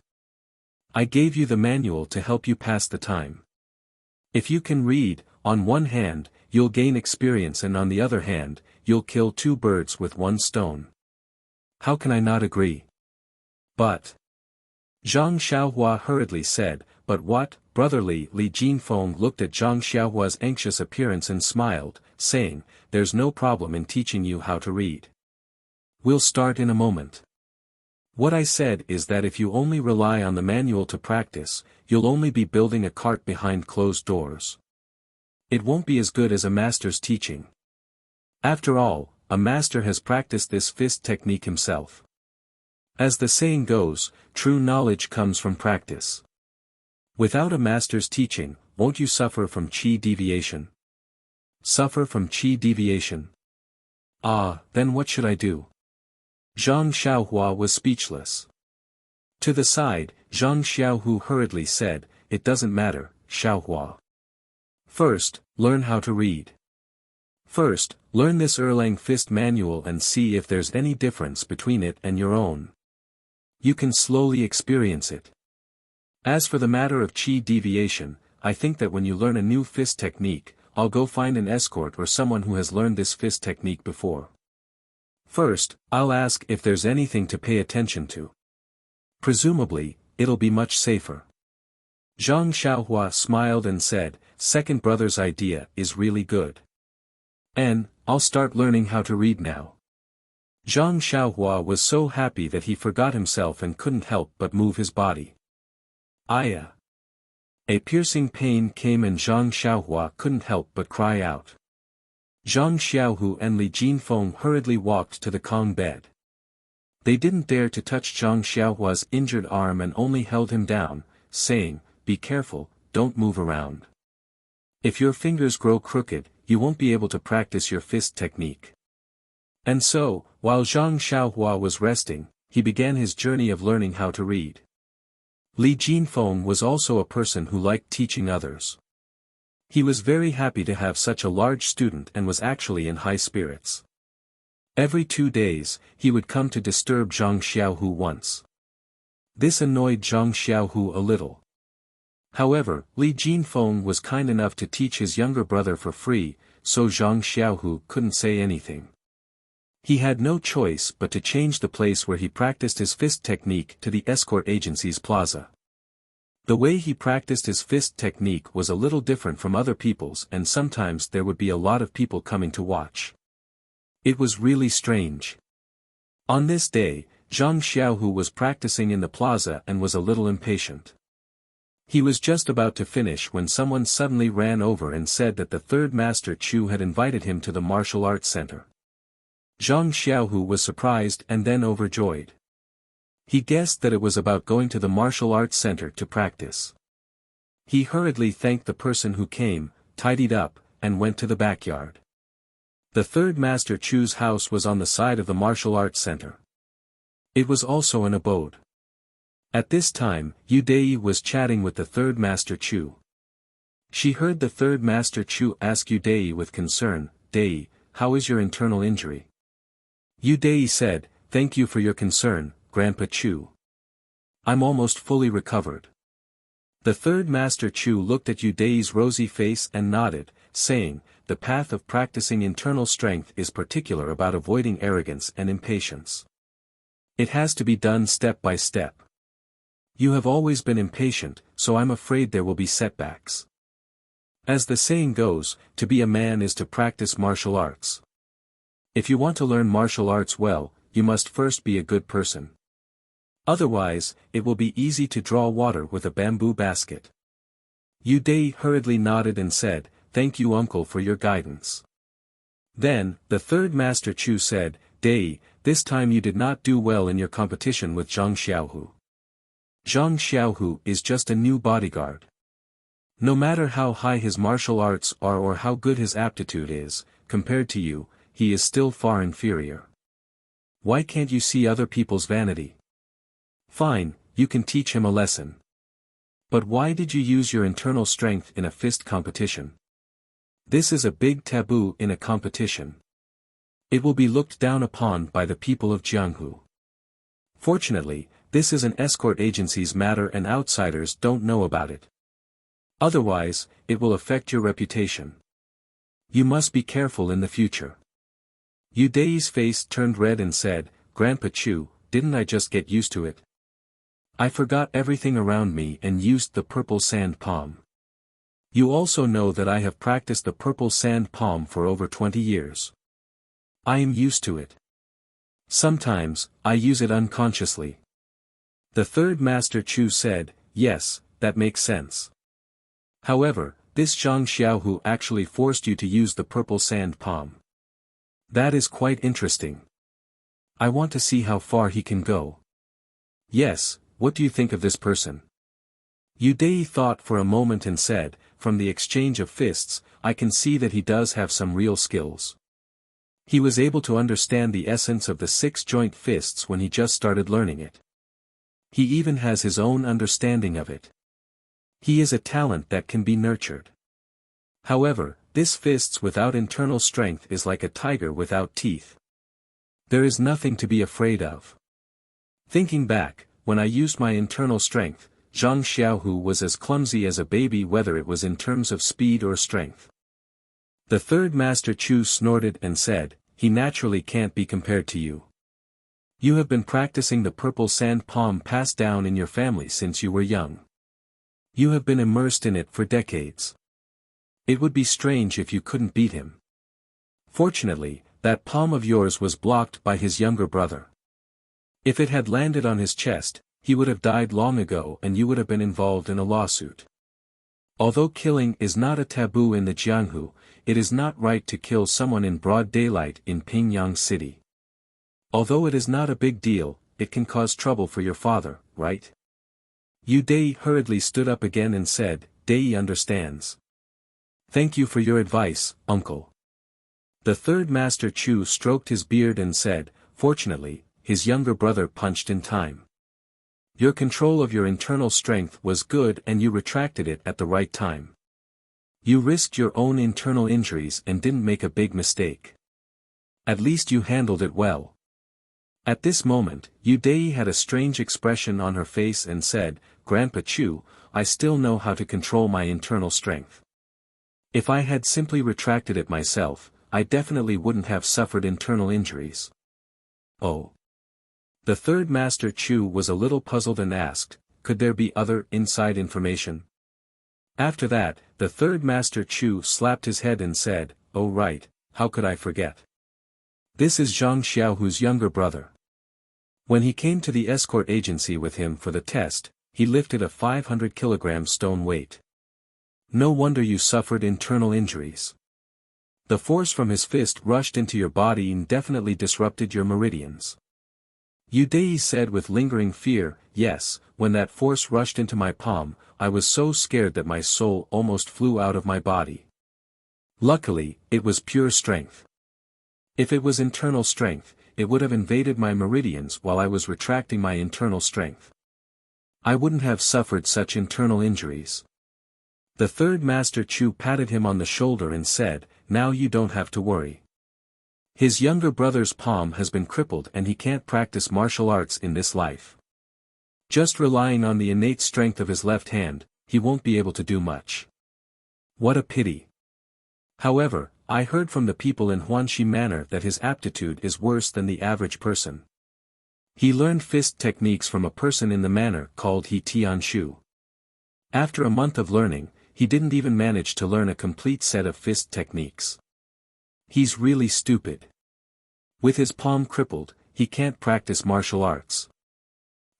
I gave you the manual to help you pass the time. If you can read, on one hand, you'll gain experience and on the other hand, you'll kill 2 birds with 1 stone. How can I not agree?" "But," Zhang Xiaohua hurriedly said, "But what, brotherly?" Li Jinfeng looked at Zhang Xiaohua's anxious appearance and smiled, saying, "There's no problem in teaching you how to read. We'll start in a moment. What I said is that if you only rely on the manual to practice, you'll only be building a cart behind closed doors. It won't be as good as a master's teaching. After all, a master has practiced this fist technique himself. As the saying goes, true knowledge comes from practice. Without a master's teaching, won't you suffer from qi deviation? Suffer from qi deviation? Ah, then what should I do?" Zhang Xiaohua was speechless. To the side, Zhang Xiaohu hurriedly said, "It doesn't matter, Xiaohua. First, learn how to read. First, learn this Erlang fist manual and see if there's any difference between it and your own. You can slowly experience it. As for the matter of qi deviation, I think that when you learn a new fist technique, I'll go find an escort or someone who has learned this fist technique before. First, I'll ask if there's anything to pay attention to. Presumably, it'll be much safer. Zhang Xiaohua smiled and said, second brother's idea is really good. And, I'll start learning how to read now. Zhang Xiaohua was so happy that he forgot himself and couldn't help but move his body. Aya! A piercing pain came and Zhang Xiaohua couldn't help but cry out. Zhang Xiaohu and Li Jinfeng hurriedly walked to the Kong bed. They didn't dare to touch Zhang Xiaohua's injured arm and only held him down, saying, be careful, don't move around. If your fingers grow crooked, you won't be able to practice your fist technique. And so, while Zhang Xiaohua was resting, he began his journey of learning how to read. Li Jinfeng was also a person who liked teaching others. He was very happy to have such a large student and was actually in high spirits. Every 2 days, he would come to disturb Zhang Xiaohu once. This annoyed Zhang Xiaohu a little. However, Li Jinfeng was kind enough to teach his younger brother for free, so Zhang Xiaohu couldn't say anything. He had no choice but to change the place where he practiced his fist technique to the escort agency's plaza. The way he practiced his fist technique was a little different from other people's and sometimes there would be a lot of people coming to watch. It was really strange. On this day, Zhang Xiaohu was practicing in the plaza and was a little impatient. He was just about to finish when someone suddenly ran over and said that the third master Chu had invited him to the martial arts center. Zhang Xiaohu was surprised and then overjoyed. He guessed that it was about going to the martial arts center to practice. He hurriedly thanked the person who came, tidied up, and went to the backyard. The third master Chu's house was on the side of the martial arts center. It was also an abode. At this time, Deity was chatting with the third master Chu. She heard the third master Chu ask Deity with concern, Deity, how is your internal injury? Deity said, thank you for your concern, Grandpa Chu. I'm almost fully recovered. The third master Chu looked at Deity's rosy face and nodded, saying, the path of practicing internal strength is particular about avoiding arrogance and impatience. It has to be done step by step. You have always been impatient, so I'm afraid there will be setbacks. As the saying goes, to be a man is to practice martial arts. If you want to learn martial arts well, you must first be a good person. Otherwise, it will be easy to draw water with a bamboo basket. Deity hurriedly nodded and said, thank you uncle for your guidance. Then, the third master Chu said, Deity, this time you did not do well in your competition with Zhang Xiaohu. Zhang Xiaohu is just a new bodyguard. No matter how high his martial arts are or how good his aptitude is, compared to you, he is still far inferior. Why can't you see other people's vanity? Fine, you can teach him a lesson. But why did you use your internal strength in a fist competition? This is a big taboo in a competition. It will be looked down upon by the people of Jianghu. Fortunately, this is an escort agency's matter and outsiders don't know about it. Otherwise, it will affect your reputation. You must be careful in the future. Deity's face turned red and said, Grandpa Chu, didn't I just get used to it? I forgot everything around me and used the purple sand palm. You also know that I have practiced the purple sand palm for over 20 years. I am used to it. Sometimes, I use it unconsciously. The third master Chu said, yes, that makes sense. However, this Zhang Xiaohu actually forced you to use the purple sand palm. That is quite interesting. I want to see how far he can go. Yes, what do you think of this person? Deity thought for a moment and said, from the exchange of fists, I can see that he does have some real skills. He was able to understand the essence of the 6-joint fists when he just started learning it. He even has his own understanding of it. He is a talent that can be nurtured. However, this fists without internal strength is like a tiger without teeth. There is nothing to be afraid of. Thinking back, when I used my internal strength, Zhang Xiaohu was as clumsy as a baby whether it was in terms of speed or strength. The third master Chu snorted and said, he naturally can't be compared to you. You have been practicing the purple sand palm passed down in your family since you were young. You have been immersed in it for decades. It would be strange if you couldn't beat him. Fortunately, that palm of yours was blocked by his younger brother. If it had landed on his chest, he would have died long ago and you would have been involved in a lawsuit. Although killing is not a taboo in the Jianghu, it is not right to kill someone in broad daylight in Pingyang City. Although it is not a big deal, it can cause trouble for your father, right? Yu Dei hurriedly stood up again and said, Dei understands. Thank you for your advice, uncle. The third Master Chu stroked his beard and said, fortunately, his younger brother punched in time. Your control of your internal strength was good and you retracted it at the right time. You risked your own internal injuries and didn't make a big mistake. At least you handled it well. At this moment, Yu Dei had a strange expression on her face and said, Grandpa Chu, I still know how to control my internal strength. If I had simply retracted it myself, I definitely wouldn't have suffered internal injuries. Oh. The third Master Chu was a little puzzled and asked, could there be other inside information? After that, the third Master Chu slapped his head and said, oh right, how could I forget? This is Zhang Xiaohu's younger brother. When he came to the escort agency with him for the test, he lifted a 500-kilogram stone weight. No wonder you suffered internal injuries. The force from his fist rushed into your body and definitely disrupted your meridians. Yu Dei said with lingering fear, yes, when that force rushed into my palm, I was so scared that my soul almost flew out of my body. Luckily, it was pure strength. If it was internal strength, it would have invaded my meridians while I was retracting my internal strength. I wouldn't have suffered such internal injuries. The third Master Chu patted him on the shoulder and said, now you don't have to worry. His younger brother's palm has been crippled and he can't practice martial arts in this life. Just relying on the innate strength of his left hand, he won't be able to do much. What a pity. However, I heard from the people in Huanxi Manor that his aptitude is worse than the average person. He learned fist techniques from a person in the manor called He Tianshu. After a month of learning, he didn't even manage to learn a complete set of fist techniques. He's really stupid. With his palm crippled, he can't practice martial arts.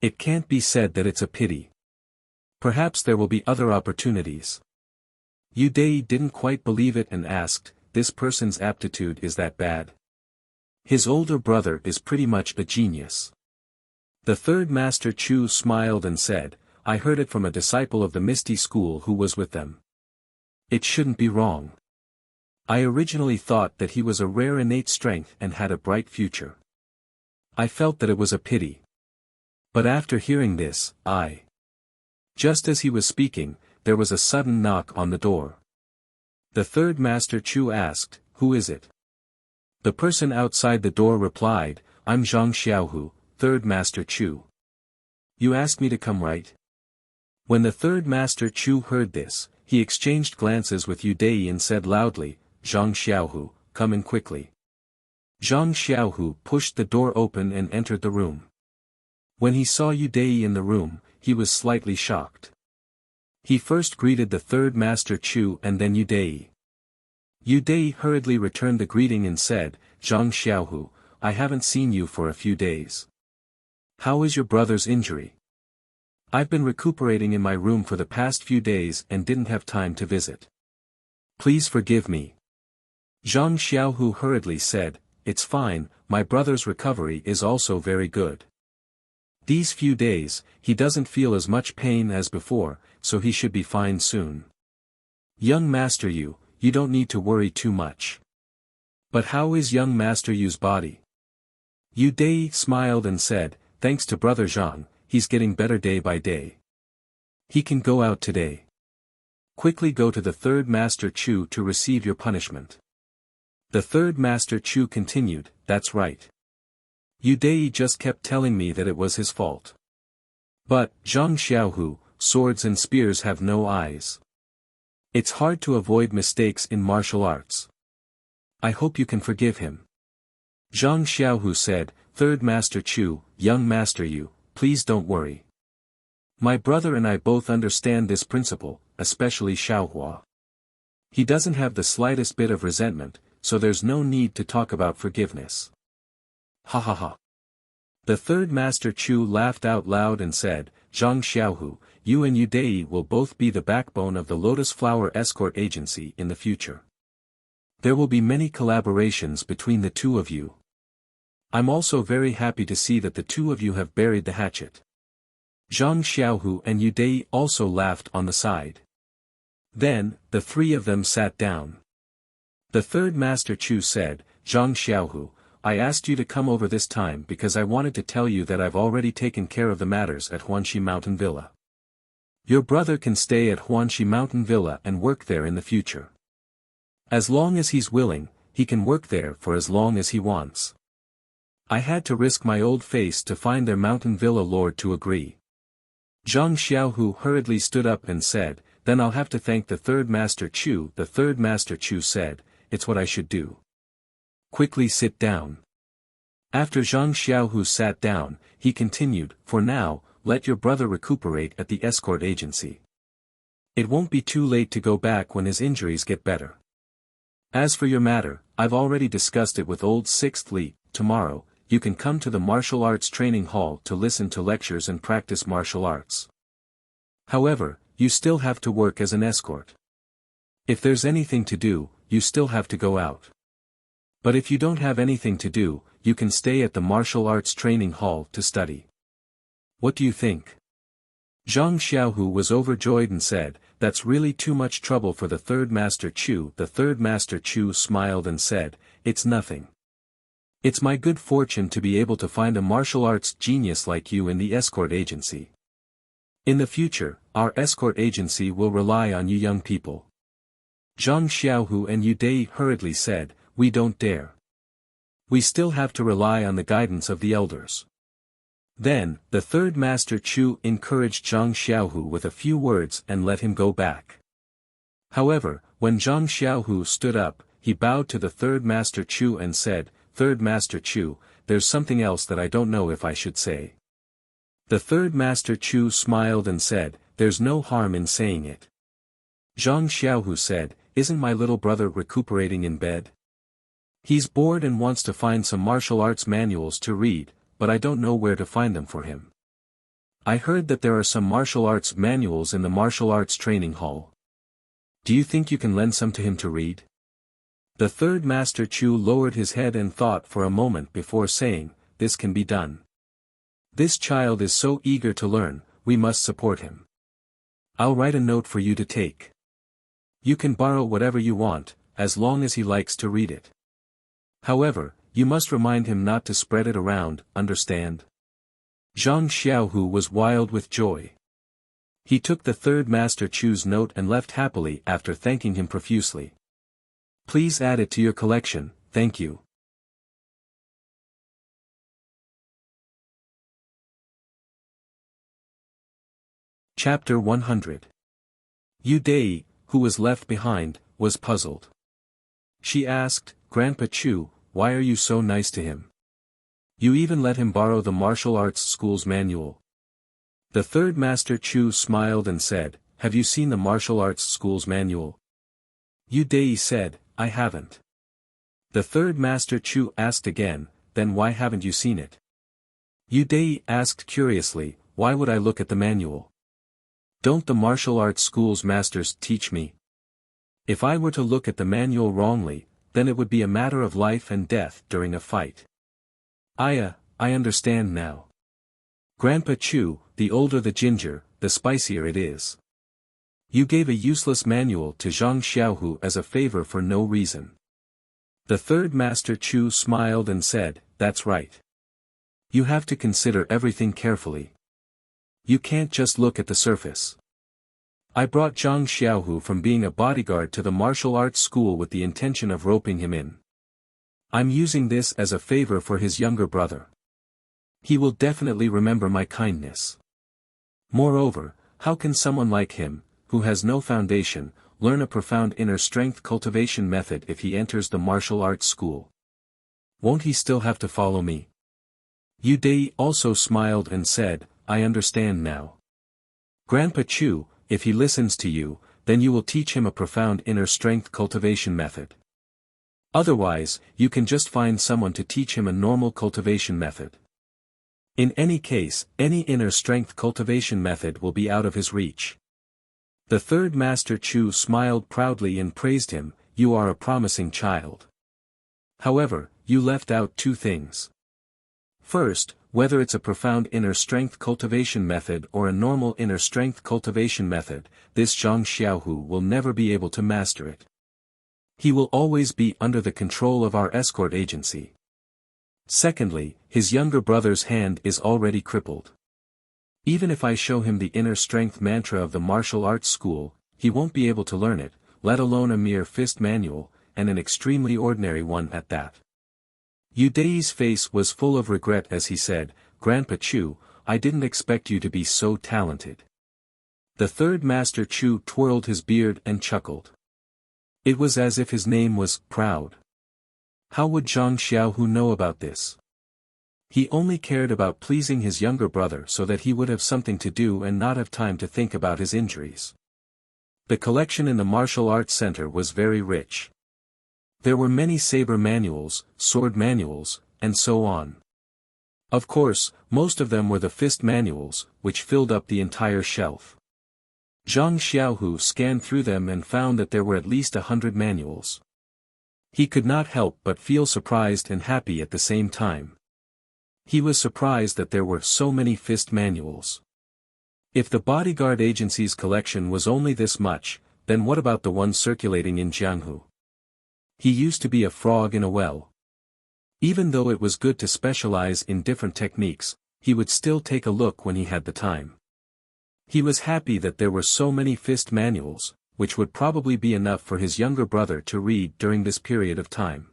It can't be said that it's a pity. Perhaps there will be other opportunities. Yu Dei didn't quite believe it and asked, this person's aptitude is that bad? His older brother is pretty much a genius. The third Master Chu smiled and said, I heard it from a disciple of the Misty School who was with them. It shouldn't be wrong. I originally thought that he was a rare innate strength and had a bright future. I felt that it was a pity. But after hearing this, Just as he was speaking, there was a sudden knock on the door. The third Master Chu asked, who is it? The person outside the door replied, I'm Zhang Xiaohu, third Master Chu. You asked me to come, right? When the third Master Chu heard this, he exchanged glances with Yu Dei and said loudly, Zhang Xiaohu, come in quickly. Zhang Xiaohu pushed the door open and entered the room. When he saw Yu Dei in the room, he was slightly shocked. He first greeted the third Master Chu and then Yu Dei. Yu Dei hurriedly returned the greeting and said, Zhang Xiaohu, I haven't seen you for a few days. How is your brother's injury? I've been recuperating in my room for the past few days and didn't have time to visit. Please forgive me. Zhang Xiaohu hurriedly said, it's fine, my brother's recovery is also very good. These few days, he doesn't feel as much pain as before, so he should be fine soon. Young Master Yu, you don't need to worry too much. But how is young Master Yu's body? Yu Dei smiled and said, thanks to Brother Zhang, he's getting better day by day. He can go out today. Quickly go to the third Master Chu to receive your punishment. The third Master Chu continued, that's right. Yu Dei just kept telling me that it was his fault. But, Zhang Xiaohu, swords and spears have no eyes. It's hard to avoid mistakes in martial arts. I hope you can forgive him. Zhang Xiaohu said, Third Master Chu, young Master Yu, please don't worry. My brother and I both understand this principle, especially Xiaohua. He doesn't have the slightest bit of resentment, so there's no need to talk about forgiveness. Ha ha ha. The third Master Chu laughed out loud and said, Zhang Xiaohu, you and Yu Dei will both be the backbone of the Lotus Flower Escort Agency in the future. There will be many collaborations between the two of you. I'm also very happy to see that the two of you have buried the hatchet. Zhang Xiaohu and Yu Dei also laughed on the side. Then, the three of them sat down. The third Master Chu said, Zhang Xiaohu, I asked you to come over this time because I wanted to tell you that I've already taken care of the matters at Huanxi Mountain Villa. Your brother can stay at Huanxi Mountain Villa and work there in the future. As long as he's willing, he can work there for as long as he wants. I had to risk my old face to find their Mountain Villa lord to agree. Zhang Xiaohu hurriedly stood up and said, Then I'll have to thank the third Master Chu. The third Master Chu said, It's what I should do. Quickly sit down. After Zhang Xiaohu sat down, he continued, For now, let your brother recuperate at the escort agency. It won't be too late to go back when his injuries get better. As for your matter, I've already discussed it with old Sixth Li. Tomorrow, you can come to the martial arts training hall to listen to lectures and practice martial arts. However, you still have to work as an escort. If there's anything to do, you still have to go out. But if you don't have anything to do, you can stay at the martial arts training hall to study. What do you think? Zhang Xiaohu was overjoyed and said, That's really too much trouble for the third Master Chu. The third Master Chu smiled and said, It's nothing. It's my good fortune to be able to find a martial arts genius like you in the escort agency. In the future, our escort agency will rely on you young people. Zhang Xiaohu and Yu Dei hurriedly said, We don't dare. We still have to rely on the guidance of the elders. Then, the third Master Chu encouraged Zhang Xiaohu with a few words and let him go back. However, when Zhang Xiaohu stood up, he bowed to the third Master Chu and said, Third Master Chu, there's something else that I don't know if I should say. The third Master Chu smiled and said, There's no harm in saying it. Zhang Xiaohu said, Isn't my little brother recuperating in bed? He's bored and wants to find some martial arts manuals to read, but I don't know where to find them for him. I heard that there are some martial arts manuals in the martial arts training hall. Do you think you can lend some to him to read? The third Master Chu lowered his head and thought for a moment before saying, This can be done. This child is so eager to learn, we must support him. I'll write a note for you to take. You can borrow whatever you want, as long as he likes to read it. However, you must remind him not to spread it around, understand? Zhang Xiaohu was wild with joy. He took the third Master Chu's note and left happily after thanking him profusely. Please add it to your collection, thank you. Chapter 100. Yu Dei, who was left behind, was puzzled. She asked, Grandpa Chu, why are you so nice to him? You even let him borrow the martial arts school's manual. The third Master Chu smiled and said, Have you seen the martial arts school's manual? Yu Dei said, I haven't. The third Master Chu asked again, Then why haven't you seen it? Yu Dei asked curiously, Why would I look at the manual? Don't the martial arts school's masters teach me? If I were to look at the manual wrongly, then it would be a matter of life and death during a fight. I understand now. Grandpa Chu, the older the ginger, the spicier it is. You gave a useless manual to Zhang Xiaohu as a favor for no reason. The third Master Chu smiled and said, That's right. You have to consider everything carefully. You can't just look at the surface. I brought Zhang Xiaohu from being a bodyguard to the martial arts school with the intention of roping him in. I'm using this as a favor for his younger brother. He will definitely remember my kindness. Moreover, how can someone like him, who has no foundation, learn a profound inner strength cultivation method if he enters the martial arts school? Won't he still have to follow me? Deity also smiled and said, I understand now. Grandpa Chu, if he listens to you, then you will teach him a profound inner strength cultivation method. Otherwise, you can just find someone to teach him a normal cultivation method. In any case, any inner strength cultivation method will be out of his reach. The third Master Chu smiled proudly and praised him, you are a promising child. However, you left out two things. First, whether it's a profound inner strength cultivation method or a normal inner strength cultivation method, this Zhang Xiaohu will never be able to master it. He will always be under the control of our escort agency. Secondly, his younger brother's hand is already crippled. Even if I show him the inner strength mantra of the martial arts school, he won't be able to learn it, let alone a mere fist manual, and an extremely ordinary one at that. Deity's face was full of regret as he said, Grandpa Chu, I didn't expect you to be so talented. The third Master Chu twirled his beard and chuckled. It was as if his name was Proud. How would Zhang Xiaohu know about this? He only cared about pleasing his younger brother so that he would have something to do and not have time to think about his injuries. The collection in the martial arts center was very rich. There were many saber manuals, sword manuals, and so on. Of course, most of them were the fist manuals, which filled up the entire shelf. Zhang Xiaohu scanned through them and found that there were at least 100 manuals. He could not help but feel surprised and happy at the same time. He was surprised that there were so many fist manuals. If the bodyguard agency's collection was only this much, then what about the one circulating in Jianghu? He used to be a frog in a well. Even though it was good to specialize in different techniques, he would still take a look when he had the time. He was happy that there were so many fist manuals, which would probably be enough for his younger brother to read during this period of time.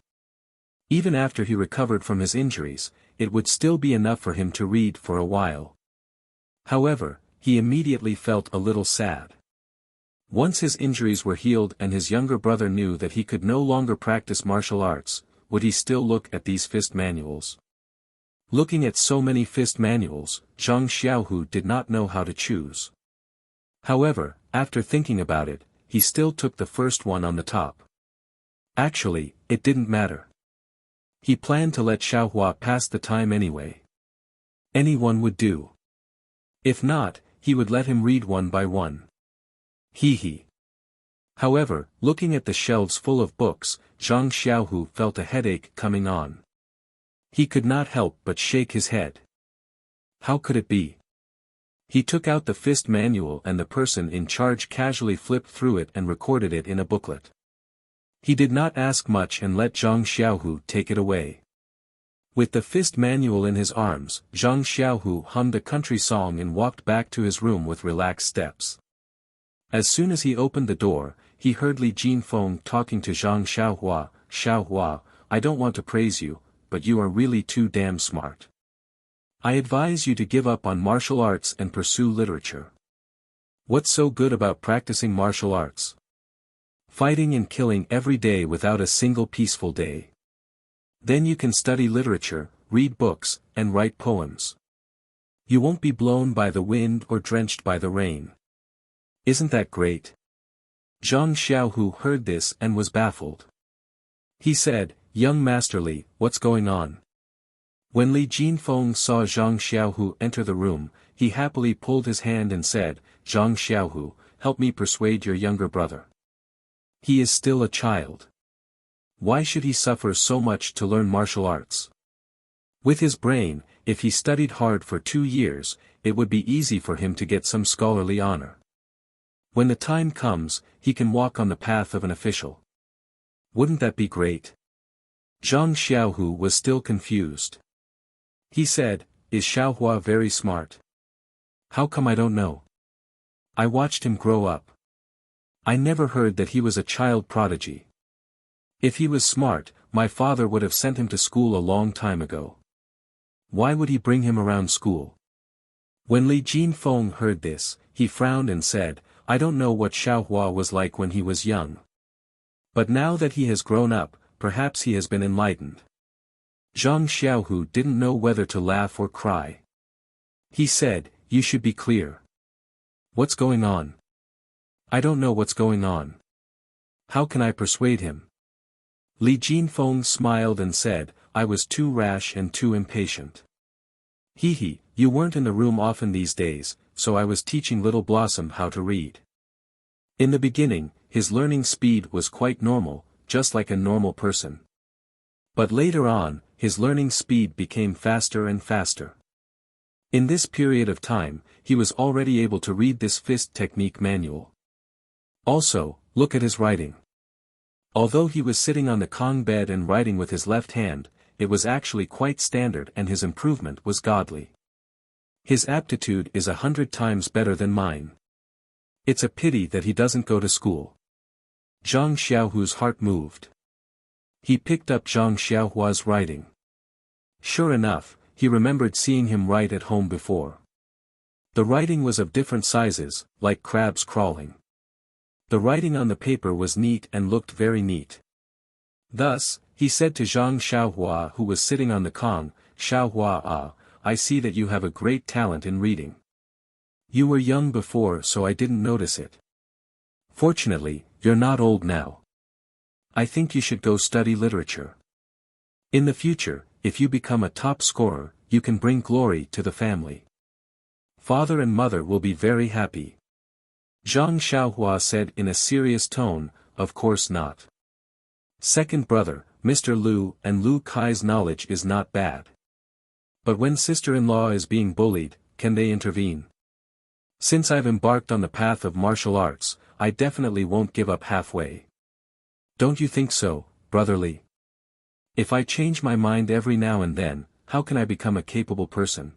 Even after he recovered from his injuries, it would still be enough for him to read for a while. However, he immediately felt a little sad. Once his injuries were healed and his younger brother knew that he could no longer practice martial arts, would he still look at these fist manuals? Looking at so many fist manuals, Zhang Xiaohu did not know how to choose. However, after thinking about it, he still took the first one on the top. Actually, it didn't matter. He planned to let Xiaohua pass the time anyway. Anyone would do. If not, he would let him read one by one. He. However, looking at the shelves full of books, Zhang Xiaohu felt a headache coming on. He could not help but shake his head. How could it be? He took out the fist manual and the person in charge casually flipped through it and recorded it in a booklet. He did not ask much and let Zhang Xiaohu take it away. With the fist manual in his arms, Zhang Xiaohu hummed a country song and walked back to his room with relaxed steps. As soon as he opened the door, he heard Li Jinfeng talking to Zhang Xiaohua, Xiaohua, I don't want to praise you, but you are really too damn smart. I advise you to give up on martial arts and pursue literature. What's so good about practicing martial arts? Fighting and killing every day without a single peaceful day. Then you can study literature, read books, and write poems. You won't be blown by the wind or drenched by the rain. Isn't that great? Zhang Xiaohu heard this and was baffled. He said, Young Master Li, what's going on? When Li Jinfeng saw Zhang Xiaohu enter the room, he happily pulled his hand and said, Zhang Xiaohu, help me persuade your younger brother. He is still a child. Why should he suffer so much to learn martial arts? With his brain, if he studied hard for 2 years, it would be easy for him to get some scholarly honor. When the time comes, he can walk on the path of an official. Wouldn't that be great? Zhang Xiaohu was still confused. He said, Is Xiaohua very smart? How come I don't know? I watched him grow up. I never heard that he was a child prodigy. If he was smart, my father would have sent him to school a long time ago. Why would he bring him around school? When Li Jinfeng heard this, he frowned and said, I don't know what Xiaohua was like when he was young. But now that he has grown up, perhaps he has been enlightened. Zhang Xiaohu didn't know whether to laugh or cry. He said, "You should be clear. What's going on?" "I don't know what's going on. How can I persuade him?" Li Jinfeng smiled and said, "I was too rash and too impatient. Hee, you weren't in the room often these days, so I was teaching Little Blossom how to read. In the beginning, his learning speed was quite normal, just like a normal person. But later on, his learning speed became faster and faster. In this period of time, he was already able to read this fist technique manual. Also, look at his writing. Although he was sitting on the Kong bed and writing with his left hand, it was actually quite standard and his improvement was godly. His aptitude is 100 times better than mine. It's a pity that he doesn't go to school." Zhang Xiaohu's heart moved. He picked up Zhang Xiaohua's writing. Sure enough, he remembered seeing him write at home before. The writing was of different sizes, like crabs crawling. The writing on the paper was neat and looked very neat. Thus, he said to Zhang Xiaohua who was sitting on the Kong, "Xiaohua, I see that you have a great talent in reading. You were young before so I didn't notice it. Fortunately, you're not old now. I think you should go study literature. In the future, if you become a top scorer, you can bring glory to the family. Father and mother will be very happy." Zhang Xiaohua said in a serious tone, "Of course not. Second brother, Mr. Lu and Lu Kai's knowledge is not bad. But when sister-in-law is being bullied, can they intervene? Since I've embarked on the path of martial arts, I definitely won't give up halfway. Don't you think so, Brother Li? If I change my mind every now and then, how can I become a capable person?"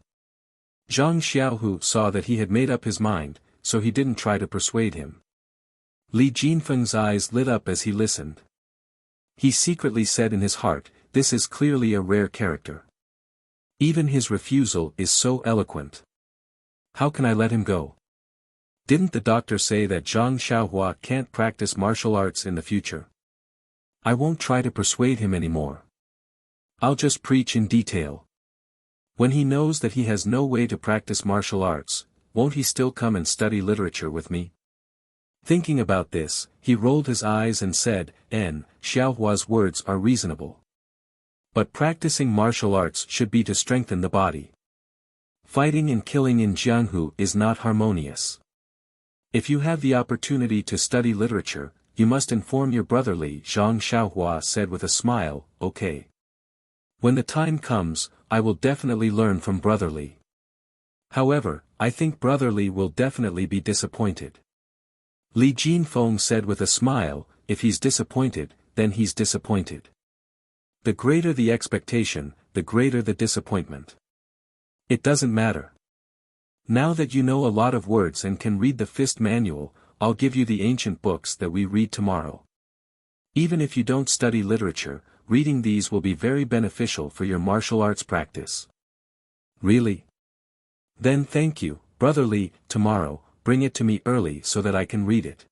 Zhang Xiaohu saw that he had made up his mind, so he didn't try to persuade him. Li Jinfeng's eyes lit up as he listened. He secretly said in his heart, "This is clearly a rare character. Even his refusal is so eloquent. How can I let him go? Didn't the doctor say that Zhang Xiaohua can't practice martial arts in the future? I won't try to persuade him anymore. I'll just preach in detail. When he knows that he has no way to practice martial arts, won't he still come and study literature with me?" Thinking about this, he rolled his eyes and said, Xiaohua's words are reasonable. But practicing martial arts should be to strengthen the body. Fighting and killing in Jianghu is not harmonious. If you have the opportunity to study literature, you must inform your brother Li." Zhang Xiaohua said with a smile, "Okay. When the time comes, I will definitely learn from Brother Li. However, I think Brother Li will definitely be disappointed." Li Jinfeng said with a smile, "If he's disappointed, then he's disappointed. The greater the expectation, the greater the disappointment. It doesn't matter. Now that you know a lot of words and can read the fist manual, I'll give you the ancient books that we read tomorrow. Even if you don't study literature, reading these will be very beneficial for your martial arts practice." "Really? Then thank you, Brother Li. Tomorrow, bring it to me early so that I can read it.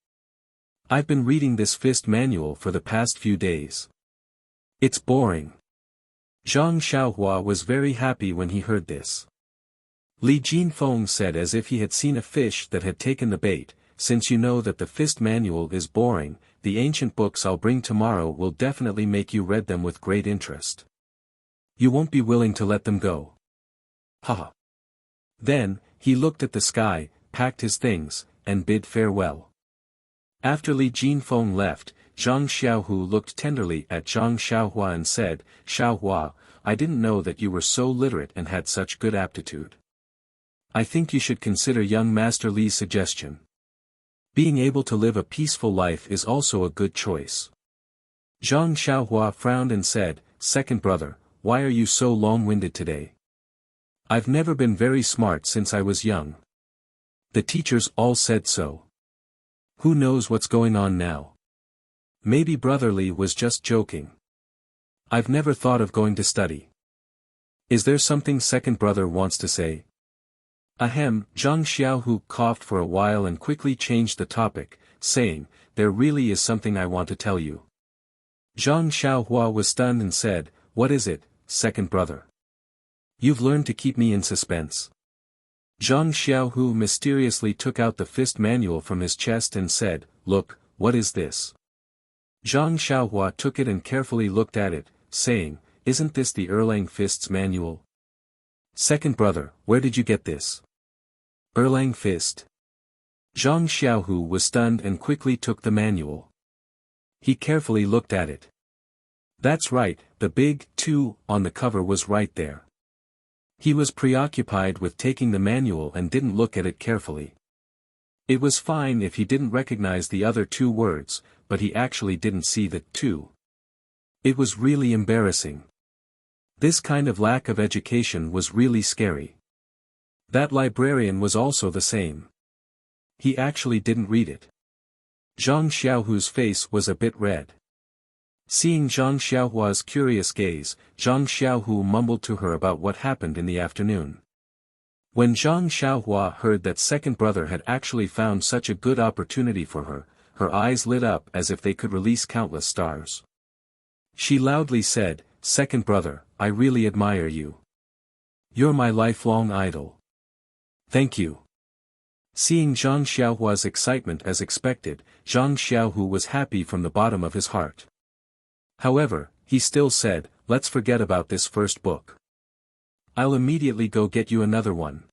I've been reading this fist manual for the past few days. It's boring." Zhang Xiaohua was very happy when he heard this. Li Jinfeng said as if he had seen a fish that had taken the bait, "Since you know that the fist manual is boring, the ancient books I'll bring tomorrow will definitely make you read them with great interest. You won't be willing to let them go. Haha." Then, he looked at the sky, packed his things, and bid farewell. After Li Jinfeng left, Zhang Xiaohu looked tenderly at Zhang Xiaohua and said, "Xiaohua, I didn't know that you were so literate and had such good aptitude. I think you should consider young Master Li's suggestion. Being able to live a peaceful life is also a good choice." Zhang Xiaohua frowned and said, "Second brother, why are you so long-winded today? I've never been very smart since I was young. The teachers all said so. Who knows what's going on now? Maybe Brother Li was just joking. I've never thought of going to study. Is there something second brother wants to say?" Ahem. Zhang Xiaohu coughed for a while and quickly changed the topic, saying, "There really is something I want to tell you." Zhang Xiaohua was stunned and said, "What is it, second brother? You've learned to keep me in suspense. Zhang Xiaohu mysteriously took out the fist manual from his chest and said, "Look, what is this?" Zhang Xiaohua took it and carefully looked at it, saying, "Isn't this the Erlang Fist's manual?" "Second brother, where did you get this?" "Erlang Fist." Zhang Xiaohu was stunned and quickly took the manual. He carefully looked at it. That's right, the big 2 on the cover was right there. He was preoccupied with taking the manual and didn't look at it carefully. It was fine if he didn't recognize the other 2 words, but he actually didn't see the 2. It was really embarrassing. This kind of lack of education was really scary. That librarian was also the same. He actually didn't read it. Zhang Xiaohu's face was a bit red. Seeing Zhang Xiaohua's curious gaze, Zhang Xiaohu mumbled to her about what happened in the afternoon. When Zhang Xiaohua heard that second brother had actually found such a good opportunity for her, her eyes lit up as if they could release countless stars. She loudly said, "Second brother, I really admire you. You're my lifelong idol. Thank you." Seeing Zhang Xiaohua's excitement as expected, Zhang Xiaohu was happy from the bottom of his heart. However, he still said, "Let's forget about this first book. I'll immediately go get you another one."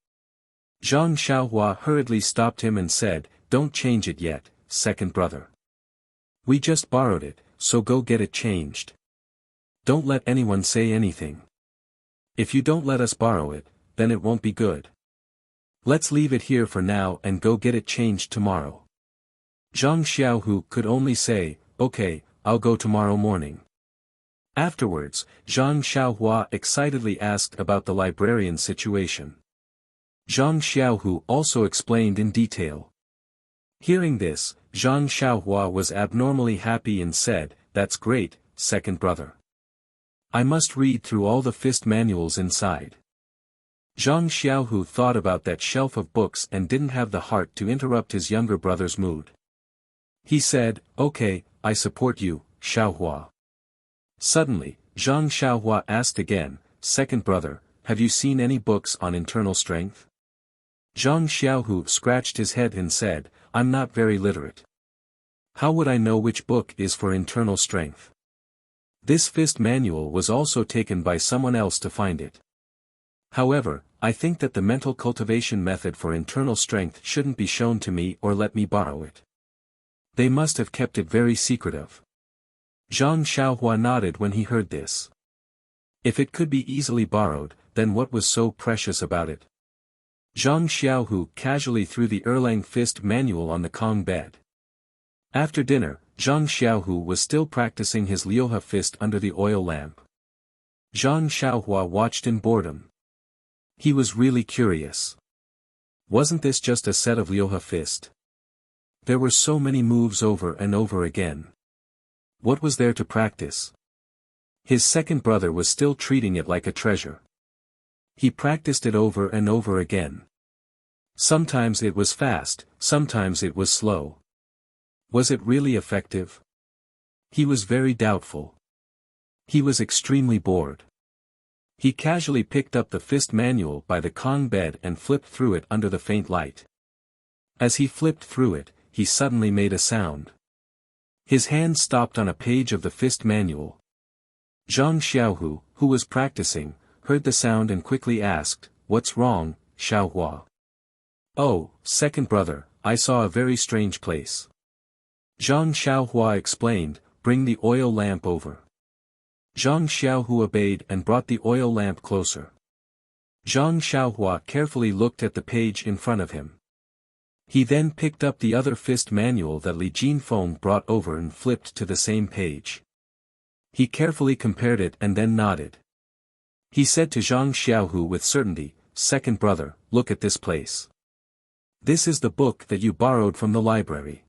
Zhang Xiaohua hurriedly stopped him and said, "Don't change it yet, second brother. We just borrowed it, so go get it changed. Don't let anyone say anything. If you don't let us borrow it, then it won't be good. Let's leave it here for now and go get it changed tomorrow." Zhang Xiaohu could only say, "Okay, I'll go tomorrow morning." Afterwards, Zhang Xiaohua excitedly asked about the librarian's situation. Zhang Xiaohu also explained in detail. Hearing this, Zhang Xiaohua was abnormally happy and said, "That's great, second brother. I must read through all the fist manuals inside." Zhang Xiaohu thought about that shelf of books and didn't have the heart to interrupt his younger brother's mood. He said, "Okay, I support you, Xiaohua." Suddenly, Zhang Xiaohua asked again, "Second brother, have you seen any books on internal strength?" Zhang Xiaohu scratched his head and said, "I'm not very literate. How would I know which book is for internal strength? This fist manual was also taken by someone else to find it. However, I think that the mental cultivation method for internal strength shouldn't be shown to me or let me borrow it. They must have kept it very secretive." Zhang Xiaohua nodded when he heard this. If it could be easily borrowed, then what was so precious about it? Zhang Xiaohu casually threw the Erlang Fist manual on the Kong bed. After dinner, Zhang Xiaohu was still practicing his Liuha fist under the oil lamp. Zhang Xiaohua watched in boredom. He was really curious. Wasn't this just a set of Liuha fist? There were so many moves over and over again. What was there to practice? His second brother was still treating it like a treasure. He practiced it over and over again. Sometimes it was fast, sometimes it was slow. Was it really effective? He was very doubtful. He was extremely bored. He casually picked up the fist manual by the Kong bed and flipped through it under the faint light. As he flipped through it, he suddenly made a sound. His hand stopped on a page of the fist manual. Zhang Xiaohu, who was practicing, heard the sound and quickly asked, "What's wrong, Xiaohua?" "Oh, second brother, I saw a very strange place." Zhang Xiaohua explained, "Bring the oil lamp over." Zhang Xiaohu obeyed and brought the oil lamp closer. Zhang Xiaohua carefully looked at the page in front of him. He then picked up the other fist manual that Li Jinfeng brought over and flipped to the same page. He carefully compared it and then nodded. He said to Zhang Xiaohu with certainty, "Second brother, look at this place. This is the book that you borrowed from the library.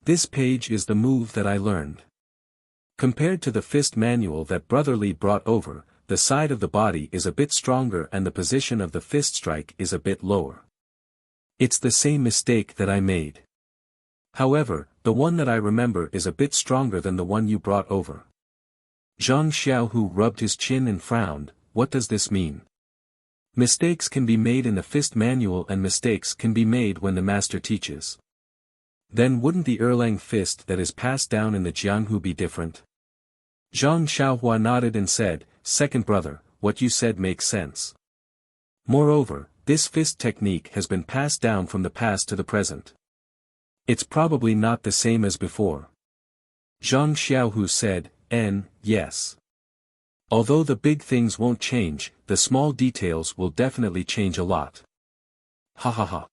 This page is the move that I learned. Compared to the fist manual that Brother Li brought over, the side of the body is a bit stronger and the position of the fist strike is a bit lower. It's the same mistake that I made. However, the one that I remember is a bit stronger than the one you brought over." Zhang Xiaohu rubbed his chin and frowned. What does this mean? Mistakes can be made in the fist manual and mistakes can be made when the master teaches. Then wouldn't the Erlang fist that is passed down in the Jianghu be different? Zhang Xiaohua nodded and said, second brother, what you said makes sense. Moreover, this fist technique has been passed down from the past to the present. It's probably not the same as before. Zhang Xiaohu said, yes. Although the big things won't change, the small details will definitely change a lot. Ha ha ha.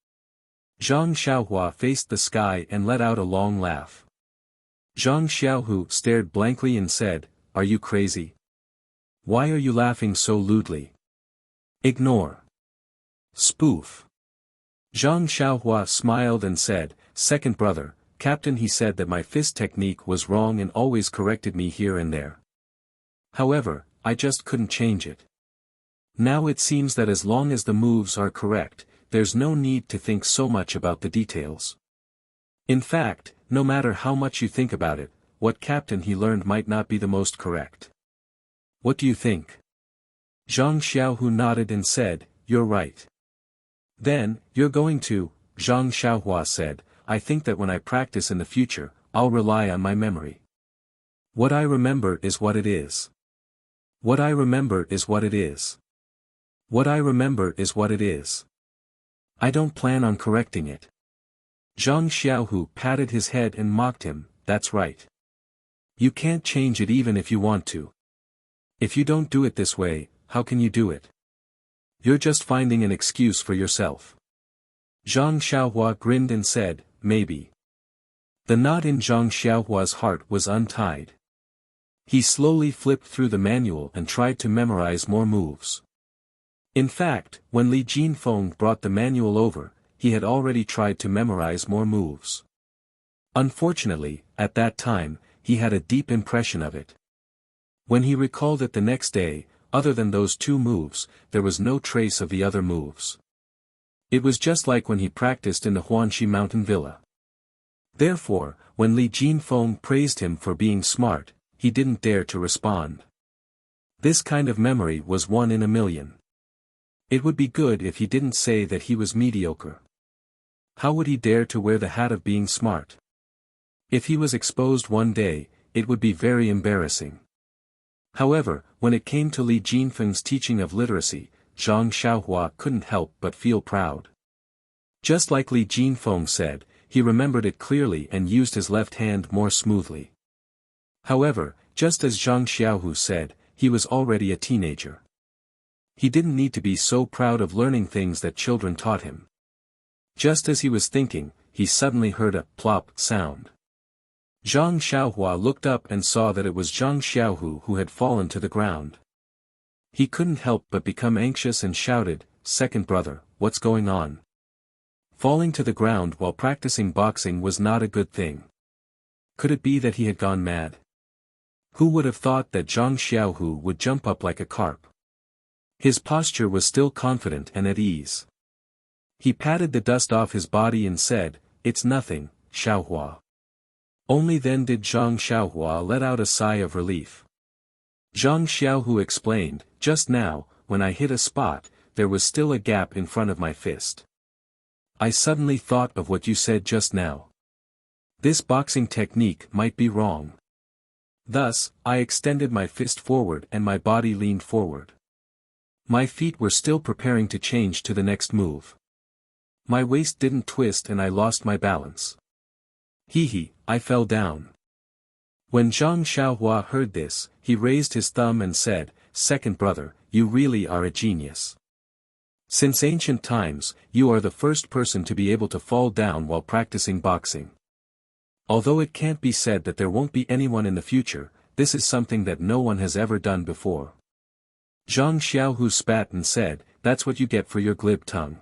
Zhang Xiaohua faced the sky and let out a long laugh. Zhang Xiaohu stared blankly and said, are you crazy? Why are you laughing so lewdly? Ignore. Spoof. Zhang Xiaohua smiled and said, second brother, Captain, he said that my fist technique was wrong and always corrected me here and there. However, I just couldn't change it. Now it seems that as long as the moves are correct, there's no need to think so much about the details. In fact, no matter how much you think about it, what Captain he learned might not be the most correct. What do you think? Zhang Xiaohu nodded and said, you're right. Then, you're going to, Zhang Xiaohua said, I think that when I practice in the future, I'll rely on my memory. What I remember is what it is. What I remember is what it is. What I remember is what it is. I don't plan on correcting it. Zhang Xiaohu patted his head and mocked him, that's right. You can't change it even if you want to. If you don't do it this way, how can you do it? You're just finding an excuse for yourself. Zhang Xiaohua grinned and said, maybe. The knot in Zhang Xiaohua's heart was untied. He slowly flipped through the manual and tried to memorize more moves. In fact, when Li Jinfeng brought the manual over, he had already tried to memorize more moves. Unfortunately, at that time, he had a deep impression of it. When he recalled it the next day, other than those two moves, there was no trace of the other moves. It was just like when he practiced in the Huanxi mountain villa. Therefore, when Li Jinfeng praised him for being smart, he didn't dare to respond. This kind of memory was 1 in a million. It would be good if he didn't say that he was mediocre. How would he dare to wear the hat of being smart? If he was exposed one day, it would be very embarrassing. However, when it came to Li Jinfeng's teaching of literacy, Zhang Xiaohua couldn't help but feel proud. Just like Li Jinfeng said, he remembered it clearly and used his left hand more smoothly. However, just as Zhang Xiaohu said, he was already a teenager. He didn't need to be so proud of learning things that children taught him. Just as he was thinking, he suddenly heard a plop sound. Zhang Xiaohua looked up and saw that it was Zhang Xiaohu who had fallen to the ground. He couldn't help but become anxious and shouted, second brother, what's going on? Falling to the ground while practicing boxing was not a good thing. Could it be that he had gone mad? Who would have thought that Zhang Xiaohu would jump up like a carp? His posture was still confident and at ease. He patted the dust off his body and said, it's nothing, Xiaohua. Only then did Zhang Xiaohua let out a sigh of relief. Zhang Xiaohu explained, just now, when I hit a spot, there was still a gap in front of my fist. I suddenly thought of what you said just now. This boxing technique might be wrong. Thus, I extended my fist forward and my body leaned forward. My feet were still preparing to change to the next move. My waist didn't twist and I lost my balance. Hee, I fell down. When Zhang Xiaohua heard this, he raised his thumb and said, second brother, you really are a genius. Since ancient times, you are the first person to be able to fall down while practicing boxing. Although it can't be said that there won't be anyone in the future, this is something that no one has ever done before. Zhang Xiaohu spat and said, that's what you get for your glib tongue.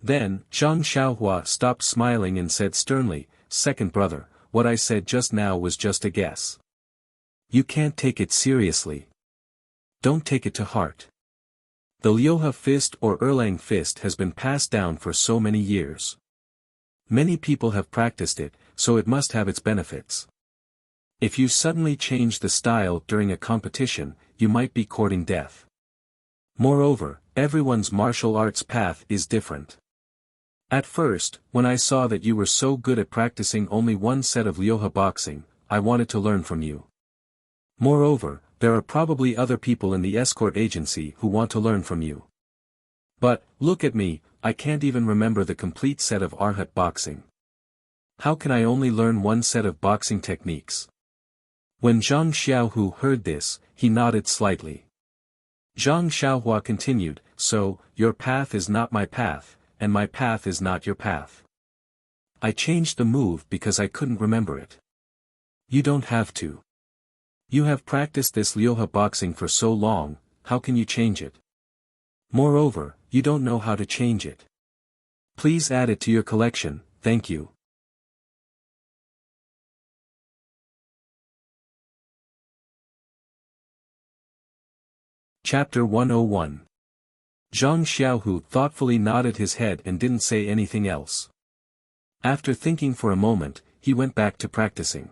Then, Zhang Xiaohua stopped smiling and said sternly, second brother, what I said just now was just a guess. You can't take it seriously. Don't take it to heart. The Liuhe fist or Erlang fist has been passed down for so many years. Many people have practiced it, so it must have its benefits. If you suddenly change the style during a competition, you might be courting death. Moreover, everyone's martial arts path is different. At first, when I saw that you were so good at practicing only one set of Ryoha boxing, I wanted to learn from you. Moreover, there are probably other people in the escort agency who want to learn from you. But, look at me, I can't even remember the complete set of Arhat boxing. How can I only learn one set of boxing techniques? When Zhang Xiaohu heard this, he nodded slightly. Zhang Xiaohua continued, so, your path is not my path, and my path is not your path. I changed the move because I couldn't remember it. You don't have to. You have practiced this Ryoha boxing for so long, how can you change it? Moreover, you don't know how to change it. Please add it to your collection, thank you. Chapter 101. Zhang Xiaohu thoughtfully nodded his head and didn't say anything else. After thinking for a moment, he went back to practicing.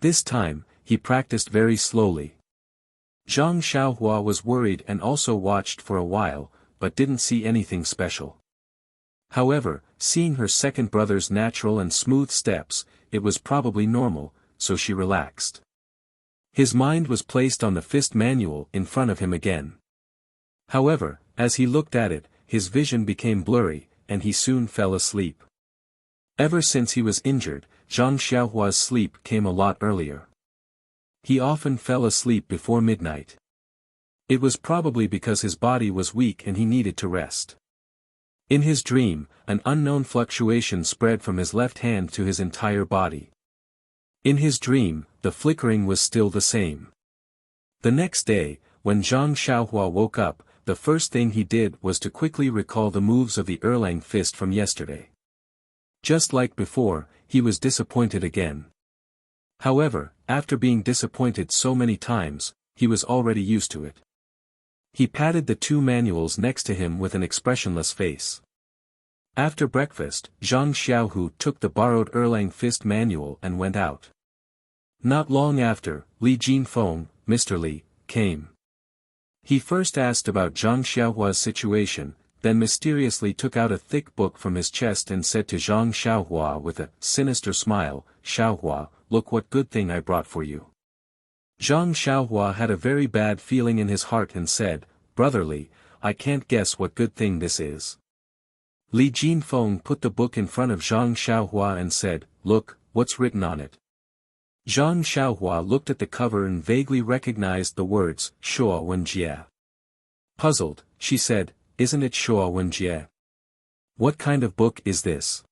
This time, he practiced very slowly. Zhang Xiaohua was worried and also watched for a while, but didn't see anything special. However, seeing her second brother's natural and smooth steps, it was probably normal, so she relaxed. His mind was placed on the fist manual in front of him again. However, as he looked at it, his vision became blurry, and he soon fell asleep. Ever since he was injured, Zhang Xiaohua's sleep came a lot earlier. He often fell asleep before midnight. It was probably because his body was weak and he needed to rest. In his dream, an unknown fluctuation spread from his left hand to his entire body. In his dream, the flickering was still the same. The next day, when Zhang Xiaohua woke up, the first thing he did was to quickly recall the moves of the Erlang fist from yesterday. Just like before, he was disappointed again. However, after being disappointed so many times, he was already used to it. He patted the two manuals next to him with an expressionless face. After breakfast, Zhang Xiaohu took the borrowed Erlang fist manual and went out. Not long after, Li Jinfeng, Mr. Li, came. He first asked about Zhang Xiaohua's situation, then mysteriously took out a thick book from his chest and said to Zhang Xiaohua with a sinister smile, "Xiaohua, look what good thing I brought for you." Zhang Xiaohua had a very bad feeling in his heart and said, "Brother Li, I can't guess what good thing this is." Li Jinfeng put the book in front of Zhang Xiaohua and said, "Look, what's written on it?" Zhang Xiaohua looked at the cover and vaguely recognized the words, Shuo Wenjie. Puzzled, she said, "Isn't it Shuo Wenjie? What kind of book is this?"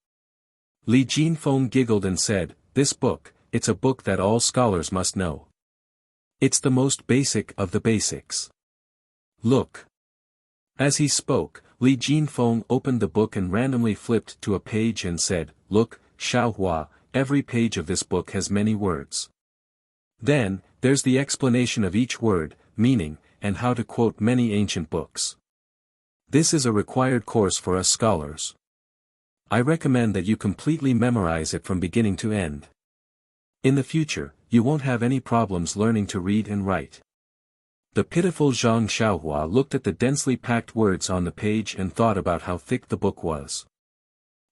Li Jinfeng giggled and said, "This book, it's a book that all scholars must know. It's the most basic of the basics. Look." As he spoke, Li Jinfeng opened the book and randomly flipped to a page and said, "Look, Xiaohua, every page of this book has many words. Then, there's the explanation of each word, meaning, and how to quote many ancient books. This is a required course for us scholars. I recommend that you completely memorize it from beginning to end. In the future, you won't have any problems learning to read and write." The pitiful Zhang Xiaohua looked at the densely packed words on the page and thought about how thick the book was.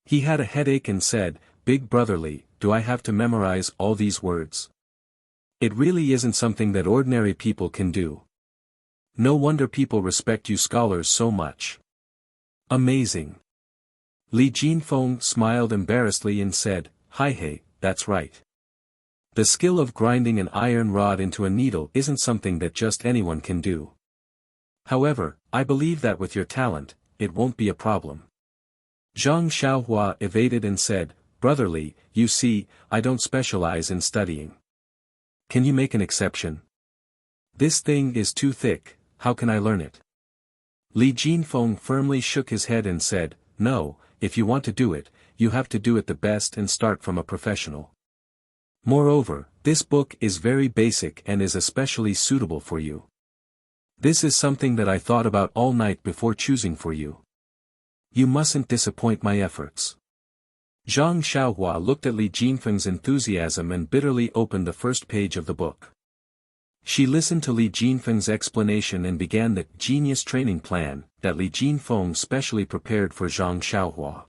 He had a headache and said, "Big Brother Li, do I have to memorize all these words? It really isn't something that ordinary people can do. No wonder people respect you scholars so much. Amazing." Li Jinfeng smiled embarrassedly and said, "Hey, that's right. The skill of grinding an iron rod into a needle isn't something that just anyone can do. However, I believe that with your talent, it won't be a problem." Zhang Xiaohua evaded and said, "Brother Li, you see, I don't specialize in studying. Can you make an exception? This thing is too thick, how can I learn it?" Li Jinfeng firmly shook his head and said, "No, if you want to do it, you have to do it the best and start from a professional. Moreover, this book is very basic and is especially suitable for you. This is something that I thought about all night before choosing for you. You mustn't disappoint my efforts. Zhang Xiaohua looked at Li Jinfeng's enthusiasm and bitterly opened the first page of the book. She listened to Li Jinfeng's explanation and began the genius training plan that Li Jinfeng specially prepared for Zhang Xiaohua.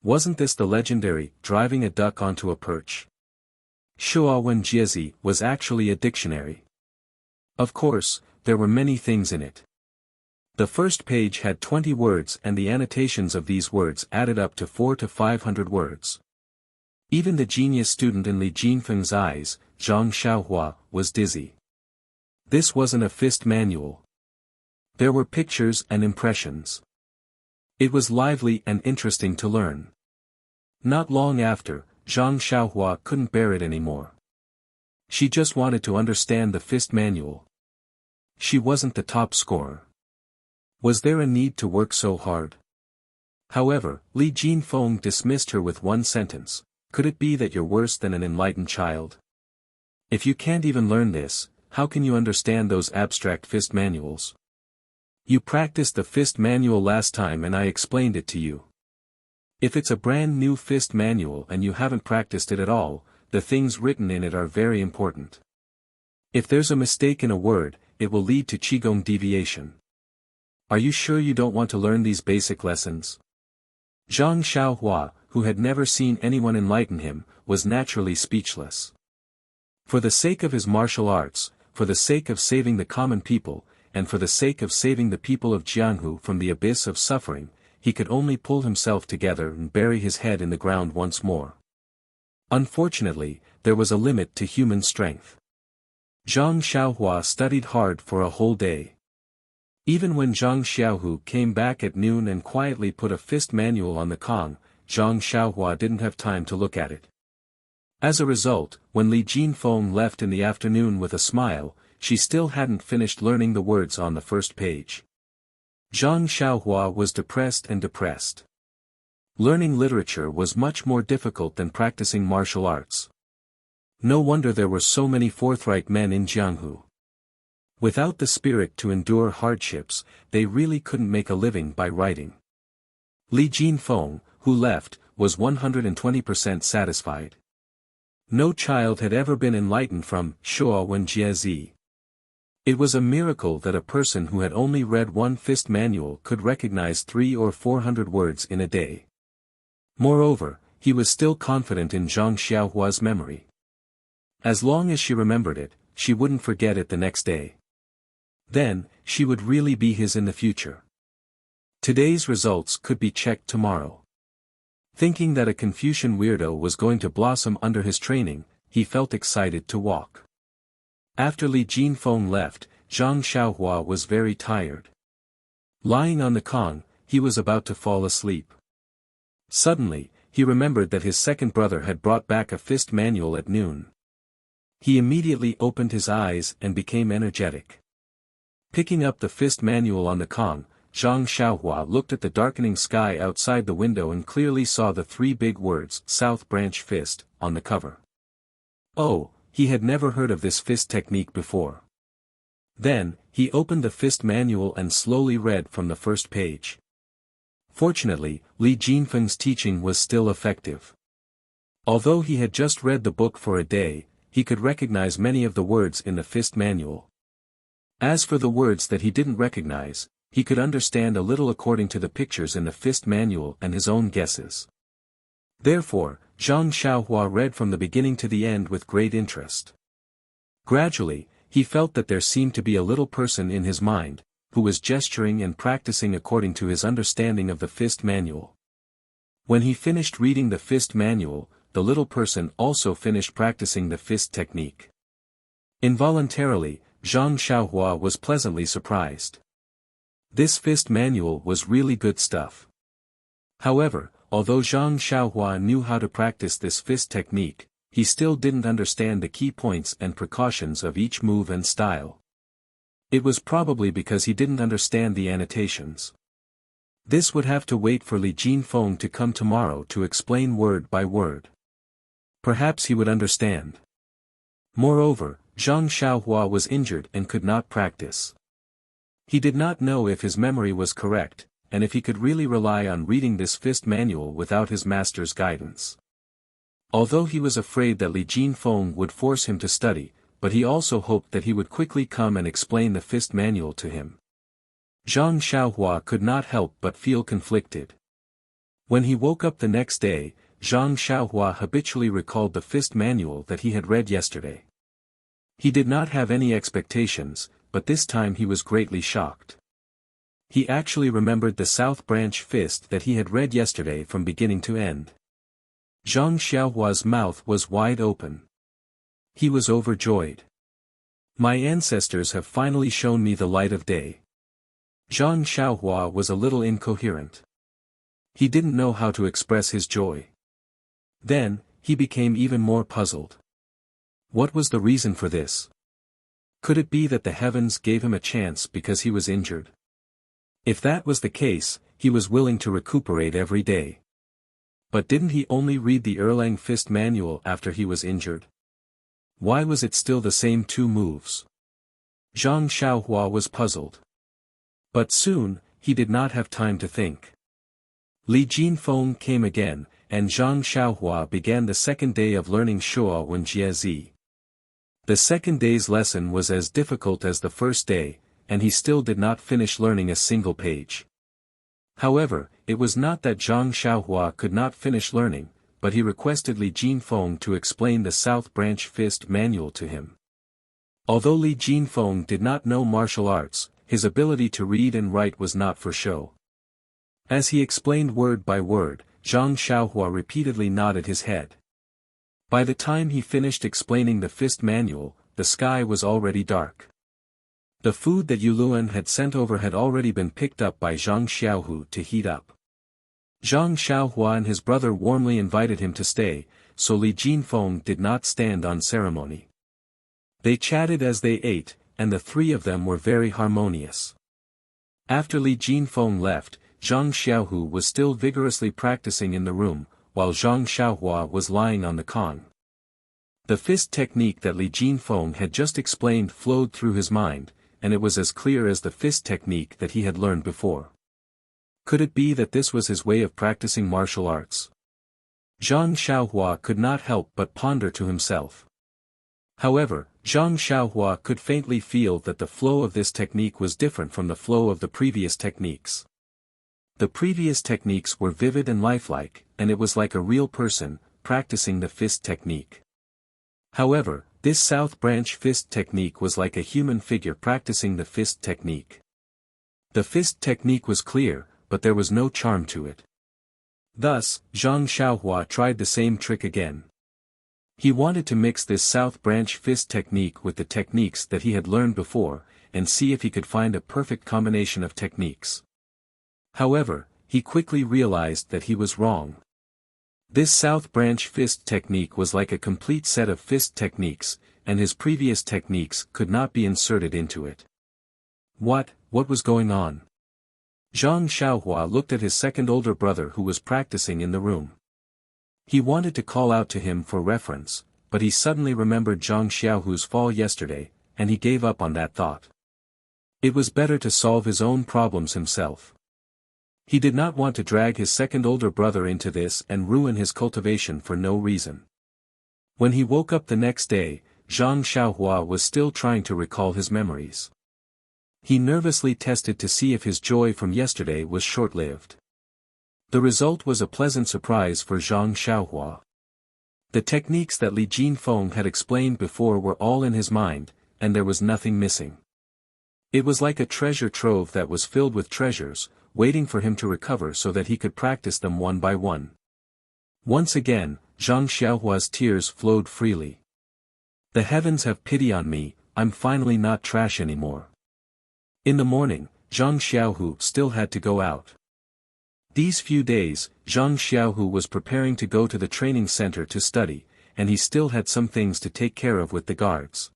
Wasn't this the legendary driving a duck onto a perch? Shuawen Jiezi was actually a dictionary. Of course, there were many things in it. The first page had 20 words and the annotations of these words added up to 400 to 500 words. Even the genius student in Li Jinfeng's eyes, Zhang Xiaohua, was dizzy. This wasn't a fist manual. There were pictures and impressions. It was lively and interesting to learn. Not long after, Zhang Xiaohua couldn't bear it anymore. She just wanted to understand the fist manual. She wasn't the top scorer. Was there a need to work so hard? However, Li Jinfeng dismissed her with one sentence: could it be that you're worse than an enlightened child? If you can't even learn this, how can you understand those abstract fist manuals? You practiced the fist manual last time and I explained it to you. If it's a brand new fist manual and you haven't practiced it at all, the things written in it are very important. If there's a mistake in a word, it will lead to qigong deviation. Are you sure you don't want to learn these basic lessons? Zhang Xiaohua, who had never seen anyone enlighten him, was naturally speechless. For the sake of his martial arts, for the sake of saving the common people, and for the sake of saving the people of Jianghu from the abyss of suffering, he could only pull himself together and bury his head in the ground once more. Unfortunately, there was a limit to human strength. Zhang Xiaohua studied hard for a whole day. Even when Zhang Xiaohu came back at noon and quietly put a fist manual on the Kong, Zhang Xiaohua didn't have time to look at it. As a result, when Li Jinfeng left in the afternoon with a smile, she still hadn't finished learning the words on the first page. Zhang Xiaohua was depressed and depressed. Learning literature was much more difficult than practicing martial arts. No wonder there were so many forthright men in Jianghu. Without the spirit to endure hardships, they really couldn't make a living by writing. Li Jinfeng, who left, was 120% satisfied. No child had ever been enlightened from Shuawen Jiezi. It was a miracle that a person who had only read one fist manual could recognize 300 or 400 words in a day. Moreover, he was still confident in Zhang Xiaohua's memory. As long as she remembered it, she wouldn't forget it the next day. Then, she would really be his in the future. Today's results could be checked tomorrow. Thinking that a Confucian weirdo was going to blossom under his training, he felt excited to walk. After Li Jinfeng left, Zhang Xiaohua was very tired. Lying on the Kong, he was about to fall asleep. Suddenly, he remembered that his second brother had brought back a fist manual at noon. He immediately opened his eyes and became energetic. Picking up the fist manual on the Kong, Zhang Xiaohua looked at the darkening sky outside the window and clearly saw the three big words, South Branch Fist, on the cover. Oh, he had never heard of this fist technique before. Then, he opened the fist manual and slowly read from the first page. Fortunately, Li Jinfeng's teaching was still effective. Although he had just read the book for a day, he could recognize many of the words in the fist manual. As for the words that he didn't recognize, he could understand a little according to the pictures in the fist manual and his own guesses. Therefore, Zhang Xiaohua read from the beginning to the end with great interest. Gradually, he felt that there seemed to be a little person in his mind, who was gesturing and practicing according to his understanding of the fist manual. When he finished reading the fist manual, the little person also finished practicing the fist technique. Involuntarily, Zhang Xiaohua was pleasantly surprised. This fist manual was really good stuff. However, although Zhang Xiaohua knew how to practice this fist technique, he still didn't understand the key points and precautions of each move and style. It was probably because he didn't understand the annotations. This would have to wait for Li Jinfeng to come tomorrow to explain word by word. Perhaps he would understand. Moreover, Zhang Xiaohua was injured and could not practice. He did not know if his memory was correct, and if he could really rely on reading this fist manual without his master's guidance. Although he was afraid that Li Jinfeng would force him to study, but he also hoped that he would quickly come and explain the fist manual to him. Zhang Xiaohua could not help but feel conflicted. When he woke up the next day, Zhang Xiaohua habitually recalled the fist manual that he had read yesterday. He did not have any expectations, but this time he was greatly shocked. He actually remembered the South Branch fist that he had read yesterday from beginning to end. Zhang Xiaohua's mouth was wide open. He was overjoyed. My ancestors have finally shown me the light of day. Zhang Xiaohua was a little incoherent. He didn't know how to express his joy. Then, he became even more puzzled. What was the reason for this? Could it be that the heavens gave him a chance because he was injured? If that was the case, he was willing to recuperate every day. But didn't he only read the Erlang fist manual after he was injured? Why was it still the same 2 moves? Zhang Xiaohua was puzzled. But soon, he did not have time to think. Li Jinfeng came again, and Zhang Xiaohua began the second day of learning Shuo Wen Jie. The second day's lesson was as difficult as the first day, and he still did not finish learning a single page. However, it was not that Zhang Xiaohua could not finish learning, but he requested Li Jinfeng to explain the South Branch fist manual to him. Although Li Jinfeng did not know martial arts, his ability to read and write was not for show. As he explained word by word, Zhang Xiaohua repeatedly nodded his head. By the time he finished explaining the fist manual, the sky was already dark. The food that Yuluan had sent over had already been picked up by Zhang Xiaohu to heat up. Zhang Xiaohua and his brother warmly invited him to stay, so Li Jinfeng did not stand on ceremony. They chatted as they ate, and the 3 of them were very harmonious. After Li Jinfeng left, Zhang Xiaohu was still vigorously practicing in the room, while Zhang Xiaohua was lying on the con. The fist technique that Li Jinfeng had just explained flowed through his mind, and it was as clear as the fist technique that he had learned before. Could it be that this was his way of practicing martial arts? Zhang Xiaohua could not help but ponder to himself. However, Zhang Xiaohua could faintly feel that the flow of this technique was different from the flow of the previous techniques. The previous techniques were vivid and lifelike, and it was like a real person, practicing the fist technique. However, this South Branch fist technique was like a human figure practicing the fist technique. The fist technique was clear, but there was no charm to it. Thus, Zhang Xiaohua tried the same trick again. He wanted to mix this South Branch fist technique with the techniques that he had learned before, and see if he could find a perfect combination of techniques. However, he quickly realized that he was wrong. This South Branch fist technique was like a complete set of fist techniques, and his previous techniques could not be inserted into it. What was going on? Zhang Xiaohua looked at his second older brother who was practicing in the room. He wanted to call out to him for reference, but he suddenly remembered Zhang Xiaohu's fall yesterday, and he gave up on that thought. It was better to solve his own problems himself. He did not want to drag his second older brother into this and ruin his cultivation for no reason. When he woke up the next day, Zhang Xiaohua was still trying to recall his memories. He nervously tested to see if his joy from yesterday was short-lived. The result was a pleasant surprise for Zhang Xiaohua. The techniques that Li Jinfeng had explained before were all in his mind, and there was nothing missing. It was like a treasure trove that was filled with treasures, waiting for him to recover so that he could practice them one by one. Once again, Zhang Xiaohua's tears flowed freely. The heavens have pity on me, I'm finally not trash anymore. In the morning, Zhang Xiaohu still had to go out. These few days, Zhang Xiaohu was preparing to go to the training center to study, and he still had some things to take care of with the guards.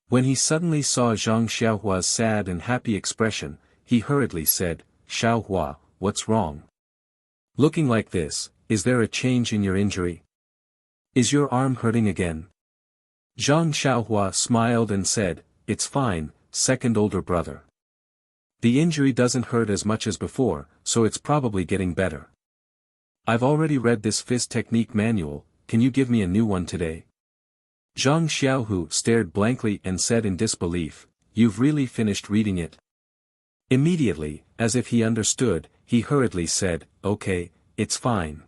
When he suddenly saw Zhang Xiaohua's sad and happy expression, he hurriedly said, "Xiaohua, what's wrong? Looking like this, is there a change in your injury? Is your arm hurting again?" Zhang Xiaohua smiled and said, "It's fine, second older brother. The injury doesn't hurt as much as before, so it's probably getting better. I've already read this fist technique manual, can you give me a new one today? Zhang Xiaohu stared blankly and said in disbelief, you've really finished reading it? Immediately, as if he understood, he hurriedly said, okay, it's fine.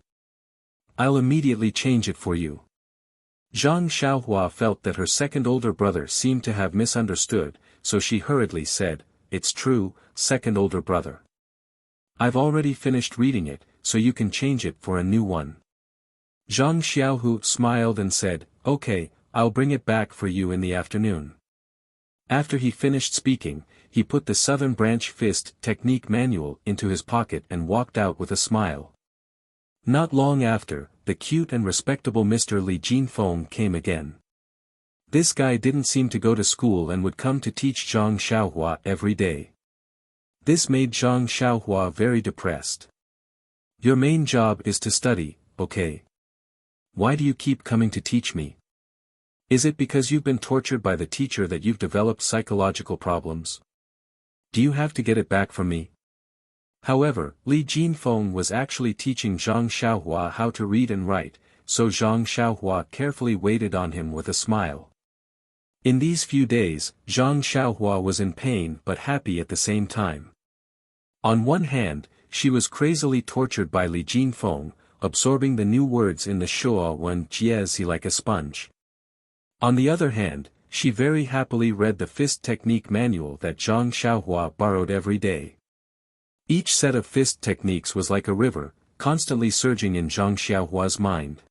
I'll immediately change it for you. Zhang Xiaohua felt that her second older brother seemed to have misunderstood, so she hurriedly said, it's true, second older brother. I've already finished reading it, so you can change it for a new one. Zhang Xiaohu smiled and said, okay, I'll bring it back for you in the afternoon. After he finished speaking, he put the Southern Branch Fist Technique Manual into his pocket and walked out with a smile. Not long after, the cute and respectable Mr. Li Jinfeng came again. This guy didn't seem to go to school and would come to teach Zhang Xiaohua every day. This made Zhang Xiaohua very depressed. Your main job is to study, okay? Why do you keep coming to teach me? Is it because you've been tortured by the teacher that you've developed psychological problems? Do you have to get it back from me? However, Li Jinfeng was actually teaching Zhang Xiaohua how to read and write, so Zhang Xiaohua carefully waited on him with a smile. In these few days, Zhang Xiaohua was in pain but happy at the same time. On one hand, she was crazily tortured by Li Jinfeng, absorbing the new words in the Shuo Wen Jiezi like a sponge. On the other hand, she very happily read the fist technique manual that Zhang Xiaohua borrowed every day. Each set of fist techniques was like a river, constantly surging in Zhang Xiaohua's mind.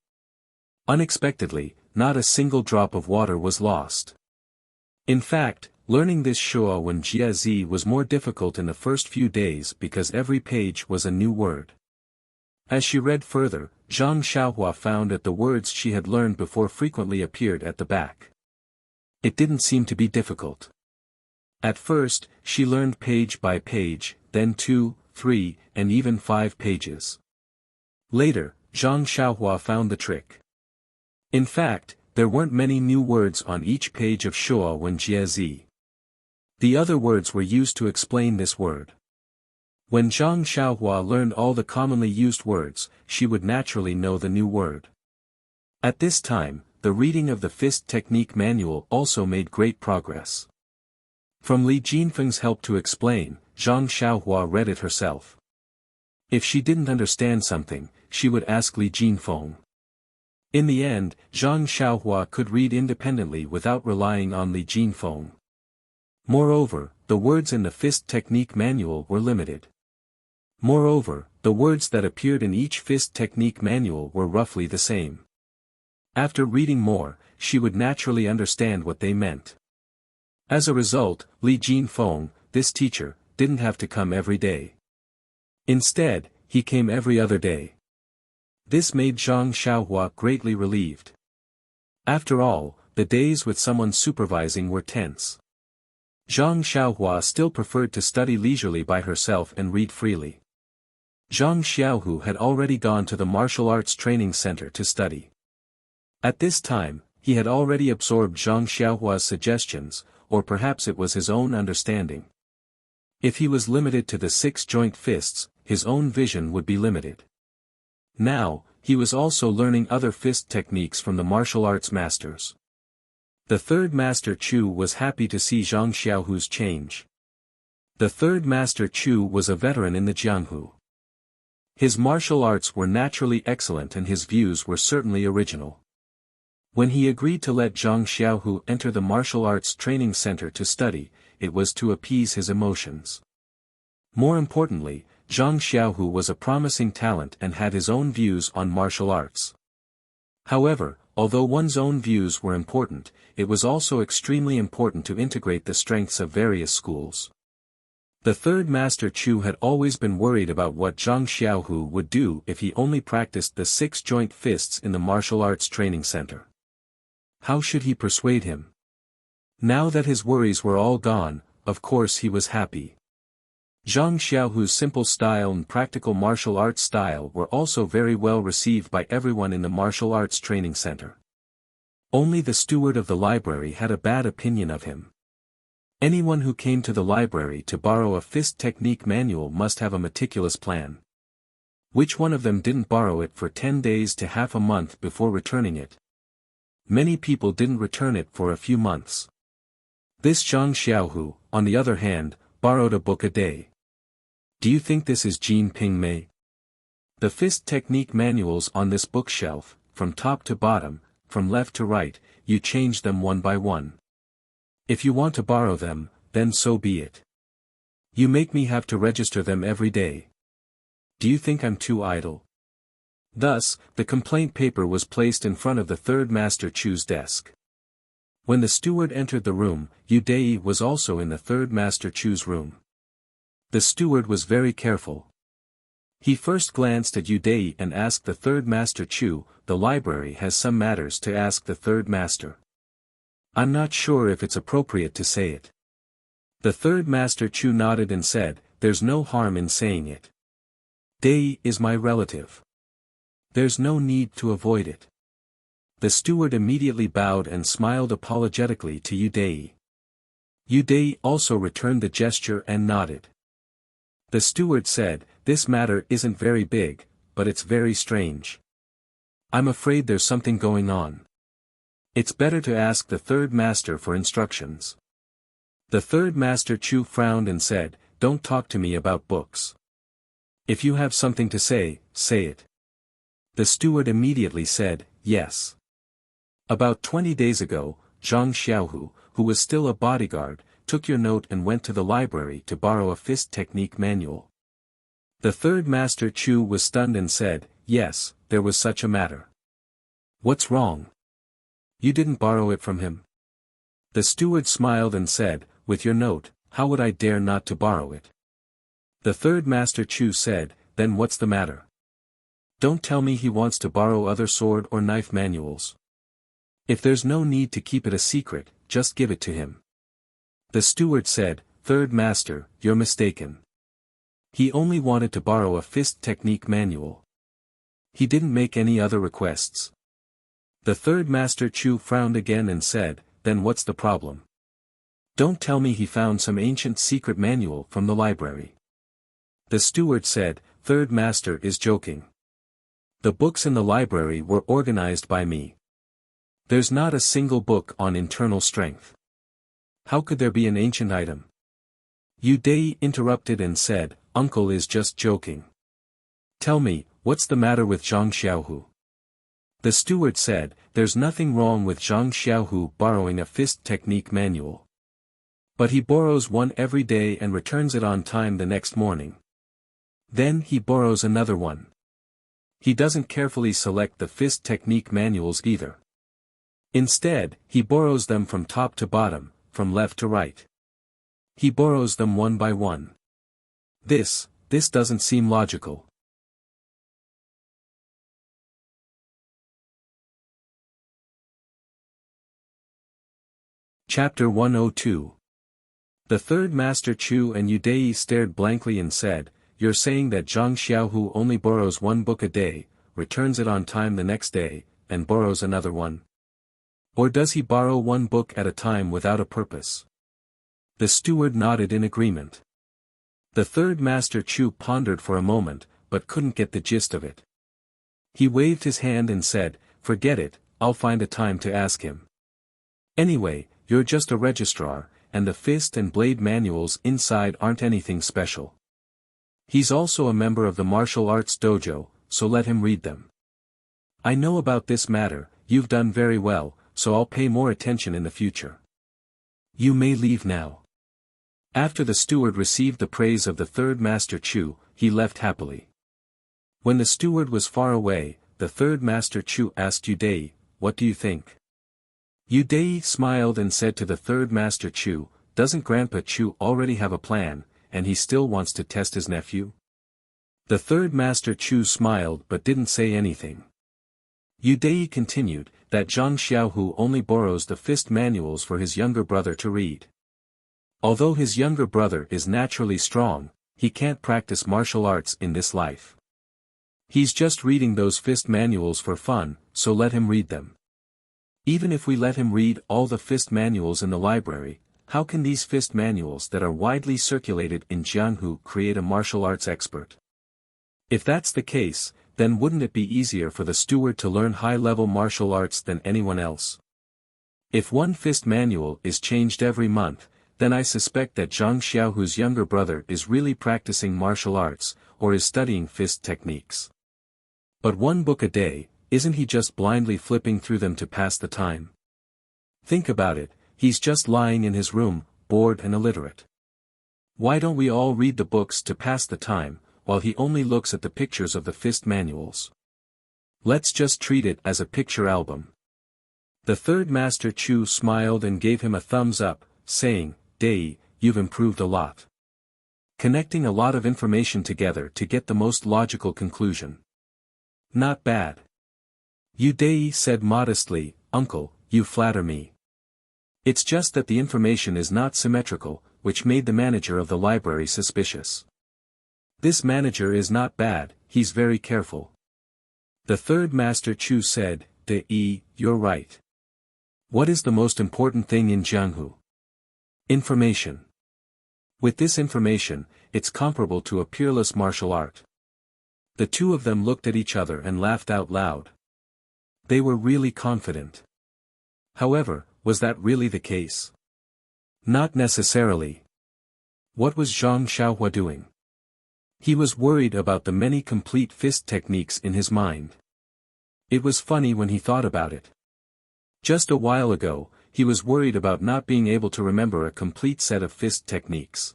Unexpectedly, not a single drop of water was lost. In fact, learning this Shuo Wen Jiezi was more difficult in the first few days because every page was a new word. As she read further, Zhang Xiaohua found that the words she had learned before frequently appeared at the back. It didn't seem to be difficult. At first, she learned page by page, then 2, 3, and even 5 pages. Later, Zhang Xiaohua found the trick. In fact, there weren't many new words on each page of Shuo Wen Jiezi. The other words were used to explain this word. When Zhang Xiaohua learned all the commonly used words, she would naturally know the new word. At this time, the reading of the fist technique manual also made great progress. From Li Jinfeng's help to explain, Zhang Xiaohua read it herself. If she didn't understand something, she would ask Li Jinfeng. In the end, Zhang Xiaohua could read independently without relying on Li Jinfeng. Moreover, the words in the fist technique manual were limited. Moreover, the words that appeared in each fist technique manual were roughly the same. After reading more, she would naturally understand what they meant. As a result, Li Jinfeng, this teacher, didn't have to come every day. Instead, he came every other day. This made Zhang Xiaohua greatly relieved. After all, the days with someone supervising were tense. Zhang Xiaohua still preferred to study leisurely by herself and read freely. Zhang Xiaohu had already gone to the martial arts training center to study. At this time, he had already absorbed Zhang Xiaohua's suggestions, or perhaps it was his own understanding. If he was limited to the 6 joint fists, his own vision would be limited. Now, he was also learning other fist techniques from the martial arts masters. The third master Chu was happy to see Zhang Xiaohu's change. The third master Chu was a veteran in the Jianghu. His martial arts were naturally excellent and his views were certainly original. When he agreed to let Zhang Xiaohu enter the martial arts training center to study, it was to appease his emotions. More importantly, Zhang Xiaohu was a promising talent and had his own views on martial arts. However, although one's own views were important, it was also extremely important to integrate the strengths of various schools. The third master Chu had always been worried about what Zhang Xiaohu would do if he only practiced the 6 joint fists in the martial arts training center. How should he persuade him? Now that his worries were all gone, of course he was happy. Zhang Xiaohu's simple style and practical martial arts style were also very well received by everyone in the martial arts training center. Only the steward of the library had a bad opinion of him. Anyone who came to the library to borrow a fist technique manual must have a meticulous plan. Which one of them didn't borrow it for 10 days to half a month before returning it? Many people didn't return it for a few months. This Zhang Xiaohu, on the other hand, borrowed a book a day. Do you think this is Jin Ping Mei? The fist technique manuals on this bookshelf, from top to bottom, from left to right, you change them one by one. If you want to borrow them, then so be it. You make me have to register them every day. Do you think I'm too idle? Thus, the complaint paper was placed in front of the third Master Chu's desk. When the steward entered the room, Deity was also in the third Master Chu's room. The steward was very careful. He first glanced at Deity and asked the third Master Chu, "The library has some matters to ask the third master. I'm not sure if it's appropriate to say it." The third Master Chu nodded and said, "There's no harm in saying it. Deity is my relative. There's no need to avoid it." The steward immediately bowed and smiled apologetically to Deity. Deity also returned the gesture and nodded. The steward said, "This matter isn't very big, but it's very strange. I'm afraid there's something going on. It's better to ask the third master for instructions." The third Master Chu frowned and said, "Don't talk to me about books. If you have something to say, say it." The steward immediately said, "Yes. About 20 days ago, Zhang Xiaohu, who was still a bodyguard, took your note and went to the library to borrow a fist technique manual." The third Master Chu was stunned and said, "Yes, there was such a matter." "What's wrong? You didn't borrow it from him?" The steward smiled and said, "With your note, how would I dare not to borrow it?" The third Master Chu said, "Then what's the matter? Don't tell me he wants to borrow other sword or knife manuals. If there's no need to keep it a secret, just give it to him." The steward said, "Third Master, you're mistaken. He only wanted to borrow a fist technique manual. He didn't make any other requests." The third Master Chu frowned again and said, "Then what's the problem? Don't tell me he found some ancient secret manual from the library." The steward said, "Third Master is joking. The books in the library were organized by me. There's not a single book on internal strength. How could there be an ancient item?" Deity interrupted and said, "Uncle is just joking. Tell me, what's the matter with Zhang Xiaohu?" The steward said, "There's nothing wrong with Zhang Xiaohu borrowing a fist technique manual. But he borrows one every day and returns it on time the next morning. Then he borrows another one. He doesn't carefully select the fist technique manuals either. Instead, he borrows them from top to bottom, from left to right. He borrows them one by one. This doesn't seem logical." Chapter 102. The third Master Chu and Deity stared blankly and said, "You're saying that Zhang Xiaohu only borrows one book a day, returns it on time the next day, and borrows another one? Or does he borrow one book at a time without a purpose?" The steward nodded in agreement. The third Master Chu pondered for a moment, but couldn't get the gist of it. He waved his hand and said, "Forget it, I'll find a time to ask him. Anyway, you're just a registrar, and the fist and blade manuals inside aren't anything special. He's also a member of the martial arts dojo, so let him read them. I know about this matter, you've done very well, so I'll pay more attention in the future. You may leave now." After the steward received the praise of the third Master Chu, he left happily. When the steward was far away, the third Master Chu asked Deity, "What do you think?" Deity smiled and said to the third Master Chu, "Doesn't Grandpa Chu already have a plan, and he still wants to test his nephew?" The third Master Chu smiled but didn't say anything. Deity continued, that Zhang Xiaohu only borrows the fist manuals for his younger brother to read. Although his younger brother is naturally strong, he can't practice martial arts in this life. He's just reading those fist manuals for fun, so let him read them. Even if we let him read all the fist manuals in the library, how can these fist manuals that are widely circulated in Jianghu create a martial arts expert? If that's the case, then wouldn't it be easier for the steward to learn high-level martial arts than anyone else? If one fist manual is changed every month, then I suspect that Zhang Xiaohu's younger brother is really practicing martial arts, or is studying fist techniques. But one book a day, isn't he just blindly flipping through them to pass the time? Think about it, he's just lying in his room, bored and illiterate. Why don't we all read the books to pass the time, while he only looks at the pictures of the fist manuals? Let's just treat it as a picture album. The third master Chu smiled and gave him a thumbs up, saying, "Deity, you've improved a lot. Connecting a lot of information together to get the most logical conclusion. Not bad." Yu Deity said modestly, "Uncle, you flatter me. It's just that the information is not symmetrical, which made the manager of the library suspicious." "This manager is not bad, he's very careful." The third master Chu said, "Deity, you're right. What is the most important thing in Jianghu? Information. With this information, it's comparable to a peerless martial art." The two of them looked at each other and laughed out loud. They were really confident. However, was that really the case? Not necessarily. What was Zhang Xiaohua doing? He was worried about the many complete fist techniques in his mind. It was funny when he thought about it. Just a while ago, he was worried about not being able to remember a complete set of fist techniques.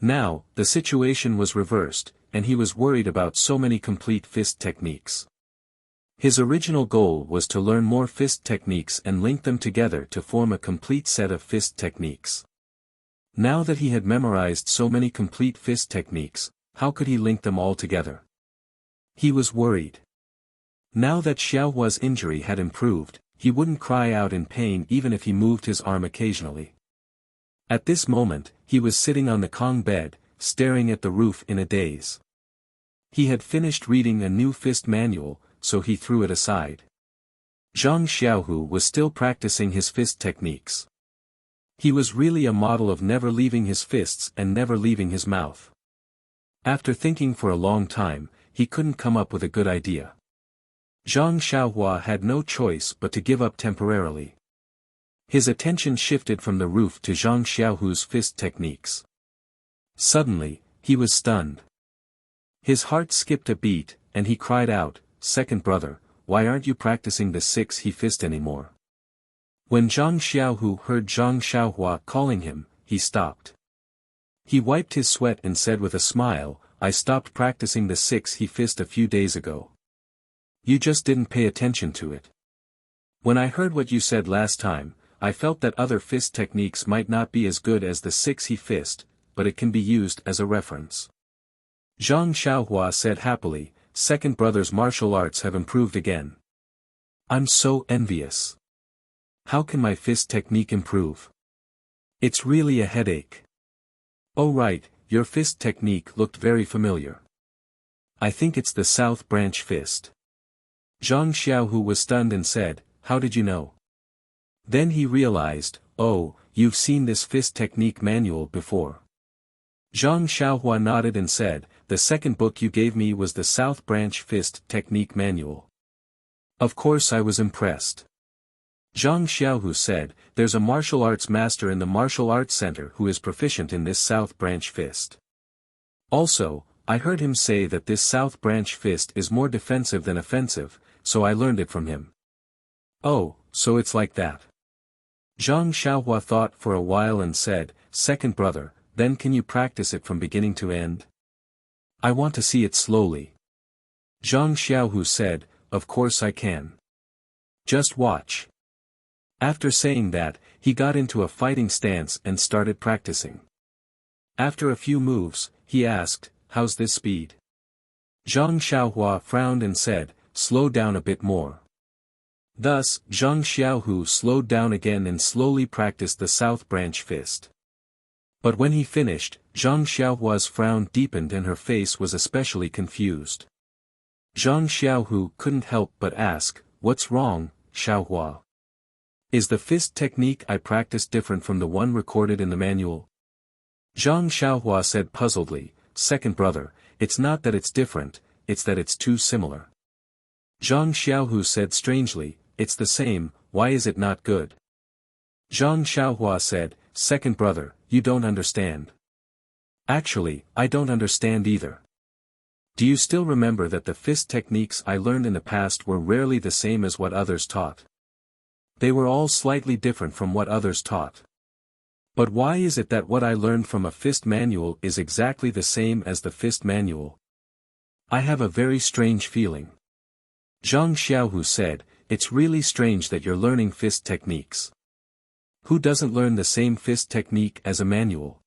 Now, the situation was reversed, and he was worried about so many complete fist techniques. His original goal was to learn more fist techniques and link them together to form a complete set of fist techniques. Now that he had memorized so many complete fist techniques, how could he link them all together? He was worried. Now that Xiaohua's injury had improved, he wouldn't cry out in pain even if he moved his arm occasionally. At this moment, he was sitting on the Kong bed, staring at the roof in a daze. He had finished reading a new fist manual, so he threw it aside. Zhang Xiaohu was still practicing his fist techniques. He was really a model of never leaving his fists and never leaving his mouth. After thinking for a long time, he couldn't come up with a good idea. Zhang Xiaohua had no choice but to give up temporarily. His attention shifted from the roof to Zhang Xiaohu's fist techniques. Suddenly, he was stunned. His heart skipped a beat, and he cried out, "Second brother, why aren't you practicing the 6 he fist anymore?" When Zhang Xiaohu heard Zhang Xiaohua calling him, he stopped. He wiped his sweat and said with a smile, "I stopped practicing the 6 he fist a few days ago. You just didn't pay attention to it. When I heard what you said last time, I felt that other fist techniques might not be as good as the 6 he fist, but it can be used as a reference." Zhang Xiaohua said happily, "Second brother's martial arts have improved again. I'm so envious. How can my fist technique improve? It's really a headache." "Oh right, your fist technique looked very familiar. I think it's the South Branch fist." Zhang Xiaohu was stunned and said, "How did you know?" Then he realized, "Oh, you've seen this fist technique manual before." Zhang Xiaohua nodded and said, "The second book you gave me was the South Branch fist technique manual." Of course I was impressed. Zhang Xiaohu said, "There's a martial arts master in the martial arts center who is proficient in this South Branch fist. Also, I heard him say that this South Branch fist is more defensive than offensive, so I learned it from him." "Oh, so it's like that." Zhang Xiaohua thought for a while and said, "Second brother, then can you practice it from beginning to end? I want to see it slowly." Zhang Xiaohu said, "Of course I can. Just watch." After saying that, he got into a fighting stance and started practicing. After a few moves, he asked, "How's this speed?" Zhang Xiaohua frowned and said, "Slow down a bit more." Thus, Zhang Xiaohu slowed down again and slowly practiced the South Branch fist. But when he finished, Zhang Xiaohua's frown deepened and her face was especially confused. Zhang Xiaohu couldn't help but ask, "What's wrong, Xiaohua? Is the fist technique I practice different from the one recorded in the manual? Zhang Xiaohua said puzzledly, second brother, it's not that it's different, it's that it's too similar. Zhang Xiaohu said strangely, it's the same, why is it not good? Zhang Xiaohua said, second brother, you don't understand. Actually, I don't understand either. Do you still remember that the fist techniques I learned in the past were rarely the same as what others taught? They were all slightly different from what others taught. But why is it that what I learned from a fist manual is exactly the same as the fist manual? I have a very strange feeling. Zhang Xiaohu said, it's really strange that you're learning fist techniques. Who doesn't learn the same fist technique as a manual?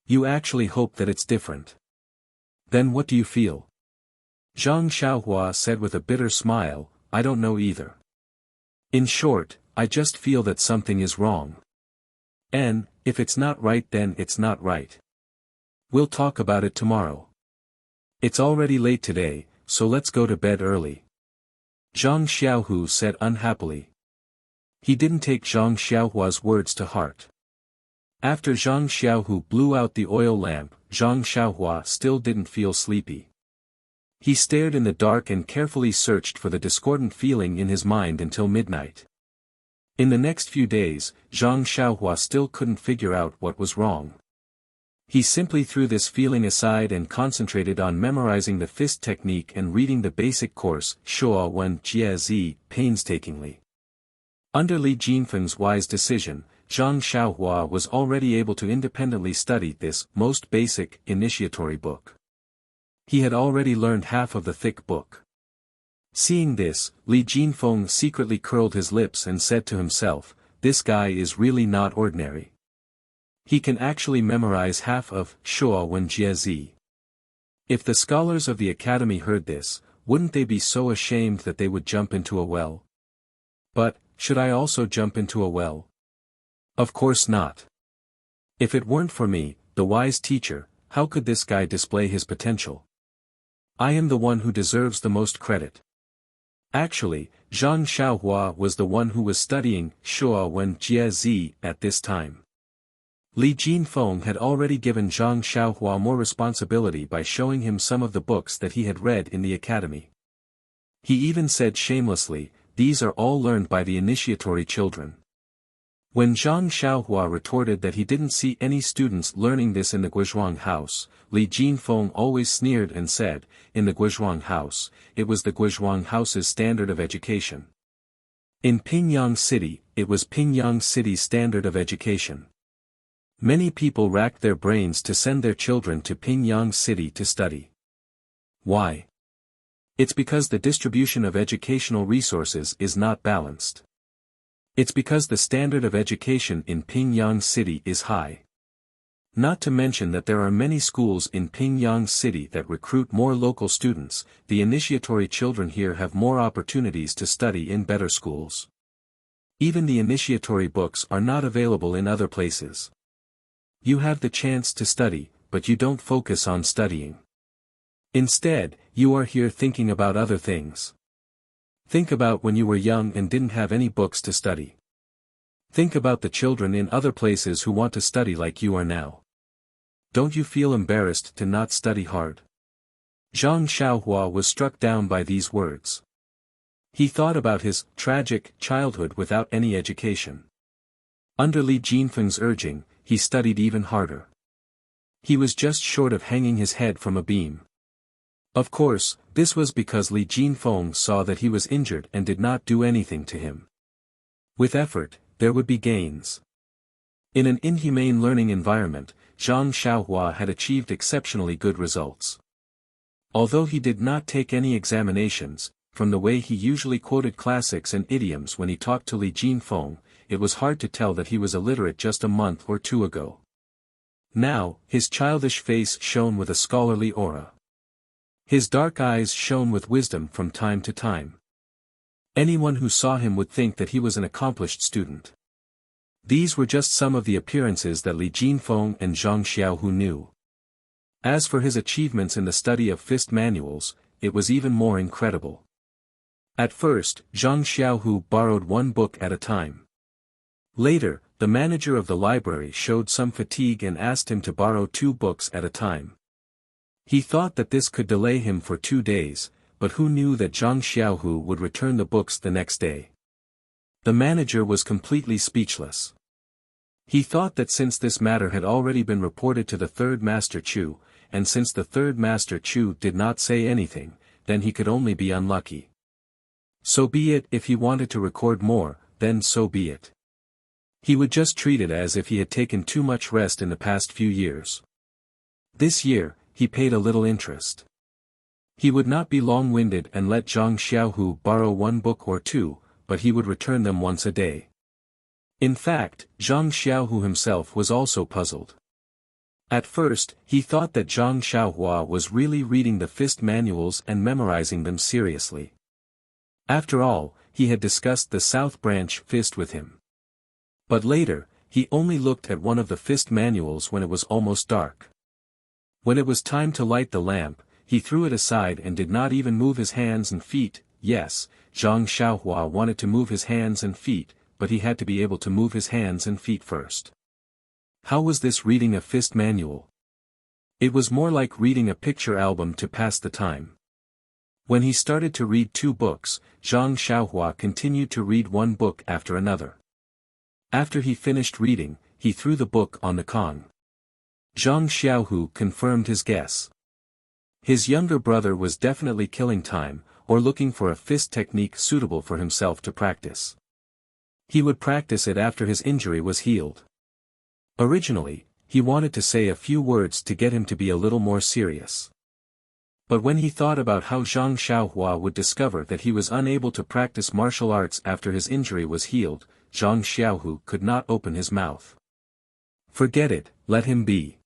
You actually hope that it's different. Then what do you feel? Zhang Xiaohua said with a bitter smile, I don't know either. In short, I just feel that something is wrong. And, if it's not right then it's not right. We'll talk about it tomorrow. It's already late today, so let's go to bed early. Zhang Xiaohu said unhappily. He didn't take Zhang Xiaohua's words to heart. After Zhang Xiaohu blew out the oil lamp, Zhang Xiaohua still didn't feel sleepy. He stared in the dark and carefully searched for the discordant feeling in his mind until midnight. In the next few days, Zhang Xiaohua still couldn't figure out what was wrong. He simply threw this feeling aside and concentrated on memorizing the fist technique and reading the basic course, Shuo Wen Jie Zi, painstakingly. Under Li Jinfeng's wise decision, Zhang Xiaohua was already able to independently study this most basic initiatory book. He had already learned half of the thick book. Seeing this, Li Jinfeng secretly curled his lips and said to himself, this guy is really not ordinary. He can actually memorize half of Shuo Wen Jie Zi. If the scholars of the academy heard this, wouldn't they be so ashamed that they would jump into a well? But, should I also jump into a well? Of course not. If it weren't for me, the wise teacher, how could this guy display his potential? I am the one who deserves the most credit. Actually, Zhang Xiaohua was the one who was studying Shuo Wen Jie Zi at this time. Li Jinfeng had already given Zhang Xiaohua more responsibility by showing him some of the books that he had read in the academy. He even said shamelessly, these are all learned by the initiatory children. When Zhang Xiaohua retorted that he didn't see any students learning this in the Guizhuang house, Li Jinfeng always sneered and said, in the Guizhuang house, it was the Guizhuang house's standard of education. In Pingyang City, it was Pingyang City's standard of education. Many people racked their brains to send their children to Pingyang City to study. Why? It's because the distribution of educational resources is not balanced. It's because the standard of education in Pingyang City is high. Not to mention that there are many schools in Pingyang City that recruit more local students, the initiatory children here have more opportunities to study in better schools. Even the initiatory books are not available in other places. You have the chance to study, but you don't focus on studying. Instead, you are here thinking about other things. Think about when you were young and didn't have any books to study. Think about the children in other places who want to study like you are now. Don't you feel embarrassed to not study hard? Zhang Xiaohua was struck down by these words. He thought about his tragic childhood without any education. Under Li Jinfeng's urging, he studied even harder. He was just short of hanging his head from a beam. Of course, this was because Li Jinfeng saw that he was injured and did not do anything to him. With effort, there would be gains. In an inhumane learning environment, Zhang Xiaohua had achieved exceptionally good results. Although he did not take any examinations, from the way he usually quoted classics and idioms when he talked to Li Jinfeng, it was hard to tell that he was illiterate just a month or two ago. Now, his childish face shone with a scholarly aura. His dark eyes shone with wisdom from time to time. Anyone who saw him would think that he was an accomplished student. These were just some of the appearances that Li Jinfeng and Zhang Xiaohu knew. As for his achievements in the study of fist manuals, it was even more incredible. At first, Zhang Xiaohu borrowed one book at a time. Later, the manager of the library showed some fatigue and asked him to borrow 2 books at a time. He thought that this could delay him for 2 days, but who knew that Zhang Xiaohu would return the books the next day? The manager was completely speechless. He thought that since this matter had already been reported to the third Master Chu, and since the third Master Chu did not say anything, then he could only be unlucky. So be it. If he wanted to record more, then so be it. He would just treat it as if he had taken too much rest in the past few years. This year, he paid a little interest. He would not be long-winded and let Zhang Xiaohu borrow 1 book or 2, but he would return them once a day. In fact, Zhang Xiaohu himself was also puzzled. At first, he thought that Zhang Xiaohua was really reading the fist manuals and memorizing them seriously. After all, he had discussed the South Branch fist with him. But later, he only looked at one of the fist manuals when it was almost dark. When it was time to light the lamp, he threw it aside and did not even move his hands and feet. Yes, Zhang Xiaohua wanted to move his hands and feet, but he had to be able to move his hands and feet first. How was this reading a fist manual? It was more like reading a picture album to pass the time. When he started to read 2 books, Zhang Xiaohua continued to read 1 book after another. After he finished reading, he threw the book on the Kong. Zhang Xiaohu confirmed his guess. His younger brother was definitely killing time, or looking for a fist technique suitable for himself to practice. He would practice it after his injury was healed. Originally, he wanted to say a few words to get him to be a little more serious. But when he thought about how Zhang Xiaohua would discover that he was unable to practice martial arts after his injury was healed, Zhang Xiaohu could not open his mouth. Forget it, let him be.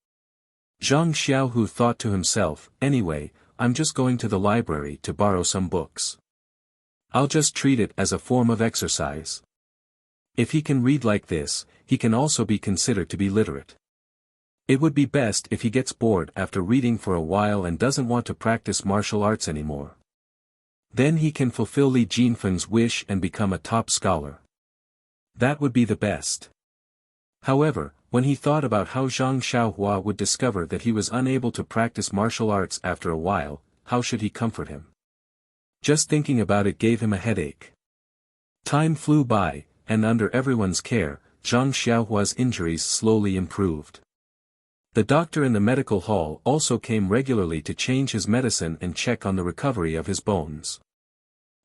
Zhang Xiaohu thought to himself, anyway, I'm just going to the library to borrow some books. I'll just treat it as a form of exercise. If he can read like this, he can also be considered to be literate. It would be best if he gets bored after reading for a while and doesn't want to practice martial arts anymore. Then he can fulfill Li Jinfeng's wish and become a top scholar. That would be the best. However, when he thought about how Zhang Xiaohua would discover that he was unable to practice martial arts after a while, how should he comfort him? Just thinking about it gave him a headache. Time flew by, and under everyone's care, Zhang Xiaohua's injuries slowly improved. The doctor in the medical hall also came regularly to change his medicine and check on the recovery of his bones.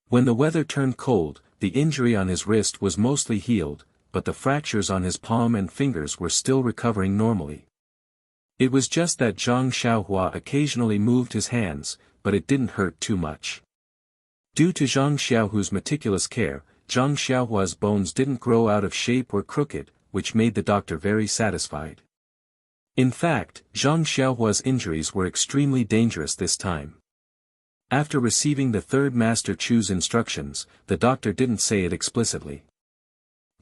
When the weather turned cold, the injury on his wrist was mostly healed, but the fractures on his palm and fingers were still recovering normally. It was just that Zhang Xiaohua occasionally moved his hands, but it didn't hurt too much. Due to Zhang Xiaohu's meticulous care, Zhang Xiaohua's bones didn't grow out of shape or crooked, which made the doctor very satisfied. In fact, Zhang Xiaohua's injuries were extremely dangerous this time. After receiving the third Master Chu's instructions, the doctor didn't say it explicitly.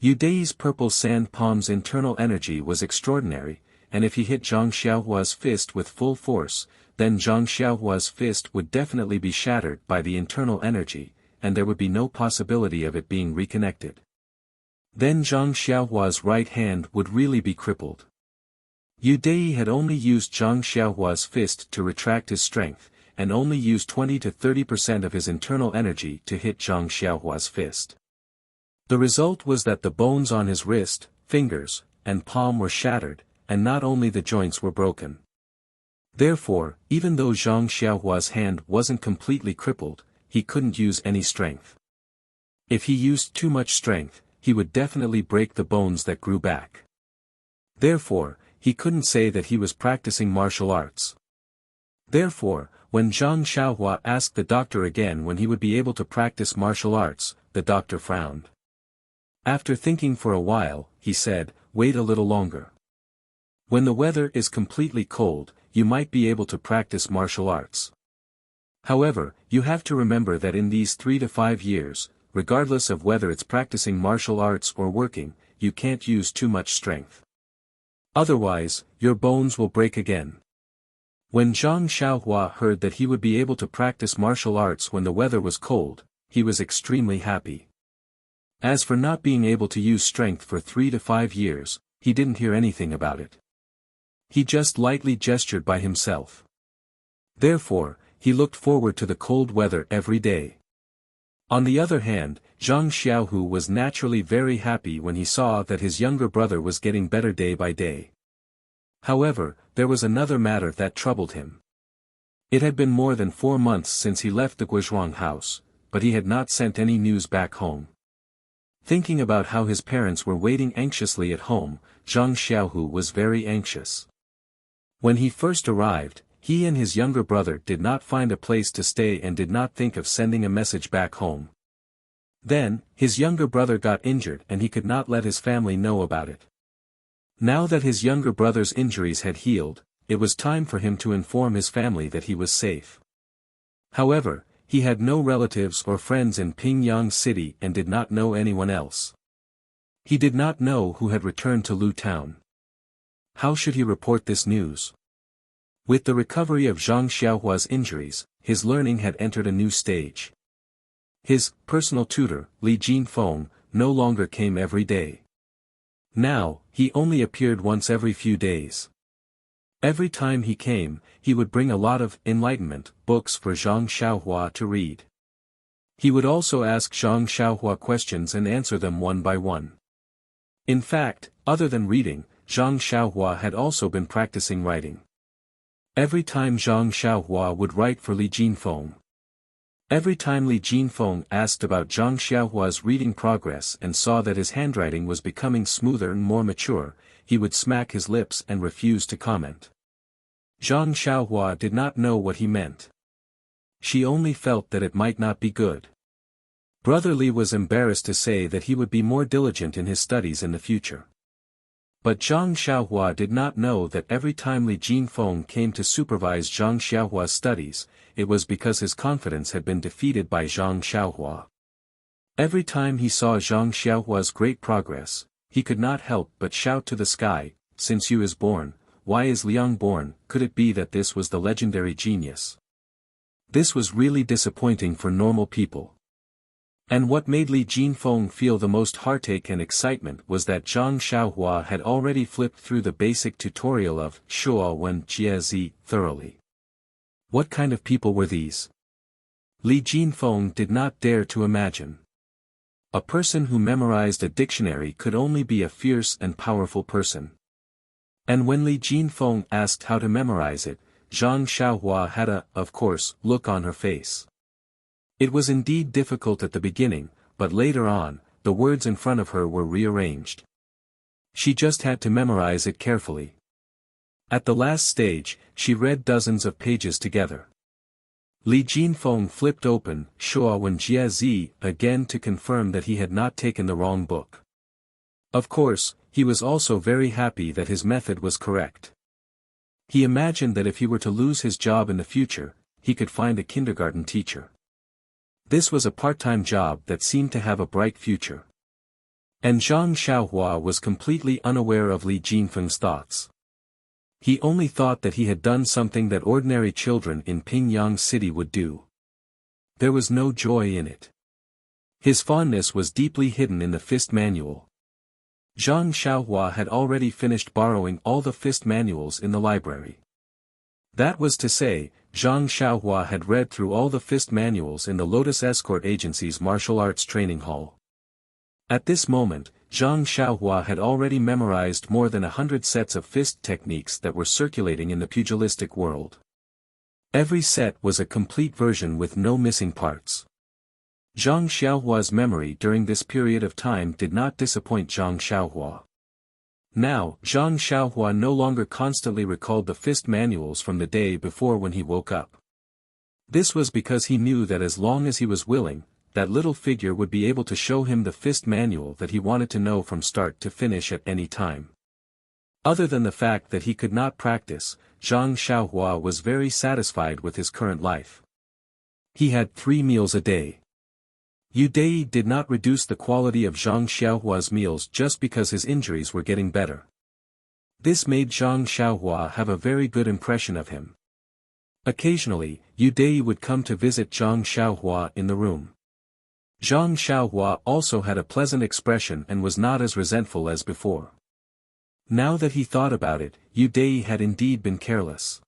Deity's purple sand palm's internal energy was extraordinary, and if he hit Zhang Xiaohua's fist with full force, then Zhang Xiaohua's fist would definitely be shattered by the internal energy, and there would be no possibility of it being reconnected. Then Zhang Xiaohua's right hand would really be crippled. Deity had only used Zhang Xiaohua's fist to retract his strength, and only used 20 to 30% of his internal energy to hit Zhang Xiaohua's fist. The result was that the bones on his wrist, fingers, and palm were shattered, and not only the joints were broken. Therefore, even though Zhang Xiaohua's hand wasn't completely crippled, he couldn't use any strength. If he used too much strength, he would definitely break the bones that grew back. Therefore, he couldn't say that he was practicing martial arts. Therefore, when Zhang Xiaohua asked the doctor again when he would be able to practice martial arts, the doctor frowned. After thinking for a while, he said, "Wait a little longer. When the weather is completely cold, you might be able to practice martial arts. However, you have to remember that in these 3 to 5 years, regardless of whether it's practicing martial arts or working, you can't use too much strength. Otherwise, your bones will break again." When Zhang Xiaohua heard that he would be able to practice martial arts when the weather was cold, he was extremely happy. As for not being able to use strength for 3 to 5 years, he didn't hear anything about it. He just lightly gestured by himself. Therefore, he looked forward to the cold weather every day. On the other hand, Zhang Xiaohu was naturally very happy when he saw that his younger brother was getting better day by day. However, there was another matter that troubled him. It had been more than 4 months since he left the Guizhuang house, but he had not sent any news back home. Thinking about how his parents were waiting anxiously at home, Zhang Xiaohu was very anxious. When he first arrived, he and his younger brother did not find a place to stay and did not think of sending a message back home. Then, his younger brother got injured and he could not let his family know about it. Now that his younger brother's injuries had healed, it was time for him to inform his family that he was safe. However, he had no relatives or friends in Pingyang City and did not know anyone else. He did not know who had returned to Lu Town. How should he report this news? With the recovery of Zhang Xiaohua's injuries, his learning had entered a new stage. His personal tutor, Li Jinfeng, no longer came every day. Now, he only appeared once every few days. Every time he came, he would bring a lot of enlightenment books for Zhang Xiaohua to read. He would also ask Zhang Xiaohua questions and answer them one by one. In fact, other than reading, Zhang Xiaohua had also been practicing writing. Every time Zhang Xiaohua would write for Li Jinfeng. Every time Li Jinfeng asked about Zhang Xiaohua's reading progress and saw that his handwriting was becoming smoother and more mature, he would smack his lips and refuse to comment. Zhang Xiaohua did not know what he meant. She only felt that it might not be good. Brother Li was embarrassed to say that he would be more diligent in his studies in the future. But Zhang Xiaohua did not know that every time Li Jinfeng came to supervise Zhang Xiaohua's studies, it was because his confidence had been defeated by Zhang Xiaohua. Every time he saw Zhang Xiaohua's great progress, he could not help but shout to the sky, "Since Yu is born, why is Liang born? Could it be that this was the legendary genius?" This was really disappointing for normal people. And what made Li Jinfeng feel the most heartache and excitement was that Zhang Xiaohua had already flipped through the basic tutorial of Shuo Wen Jie thoroughly. What kind of people were these? Li Jinfeng did not dare to imagine. A person who memorized a dictionary could only be a fierce and powerful person. And when Li Jinfeng asked how to memorize it, Zhang Xiaohua had a, of course, look on her face. It was indeed difficult at the beginning, but later on, the words in front of her were rearranged. She just had to memorize it carefully. At the last stage, she read dozens of pages together. Li Jinfeng flipped open Shuo Wen Jie again to confirm that he had not taken the wrong book. Of course, he was also very happy that his method was correct. He imagined that if he were to lose his job in the future, he could find a kindergarten teacher. This was a part-time job that seemed to have a bright future. And Zhang Xiaohua was completely unaware of Li Jinfeng's thoughts. He only thought that he had done something that ordinary children in Pingyang City would do. There was no joy in it. His fondness was deeply hidden in the fist manual. Zhang Xiaohua had already finished borrowing all the fist manuals in the library. That was to say, Zhang Xiaohua had read through all the fist manuals in the Lotus Escort Agency's martial arts training hall. At this moment, Zhang Xiaohua had already memorized more than 100 sets of fist techniques that were circulating in the pugilistic world. Every set was a complete version with no missing parts. Zhang Xiaohua's memory during this period of time did not disappoint Zhang Xiaohua. Now, Zhang Xiaohua no longer constantly recalled the fist manuals from the day before when he woke up. This was because he knew that as long as he was willing, that little figure would be able to show him the fist manual that he wanted to know from start to finish at any time. Other than the fact that he could not practice, Zhang Xiaohua was very satisfied with his current life. He had 3 meals a day. Deity did not reduce the quality of Zhang Xiaohua's meals just because his injuries were getting better. This made Zhang Xiaohua have a very good impression of him. Occasionally, Deity would come to visit Zhang Xiaohua in the room. Zhang Xiaohua also had a pleasant expression and was not as resentful as before. Now that he thought about it, Deity had indeed been careless.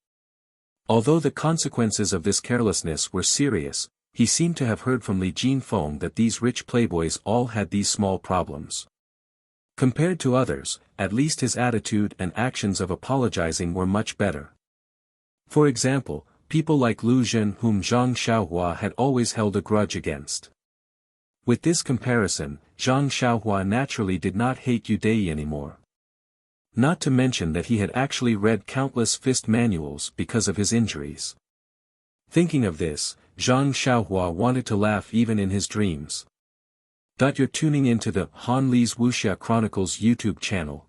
Although the consequences of this carelessness were serious, he seemed to have heard from Li Jinfeng that these rich playboys all had these small problems. Compared to others, at least his attitude and actions of apologizing were much better. For example, people like Lu Zhen whom Zhang Xiaohua had always held a grudge against. With this comparison, Zhang Xiaohua naturally did not hate Deity anymore. Not to mention that he had actually read countless fist manuals because of his injuries. Thinking of this, Zhang Xiaohua wanted to laugh even in his dreams. You're tuning into the Han Li's Wuxia Chronicles YouTube channel.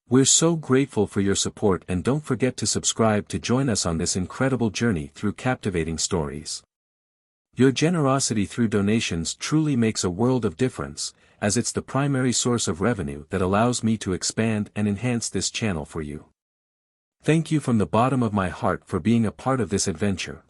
We're so grateful for your support, and don't forget to subscribe to join us on this incredible journey through captivating stories. Your generosity through donations truly makes a world of difference, as it's the primary source of revenue that allows me to expand and enhance this channel for you. Thank you from the bottom of my heart for being a part of this adventure.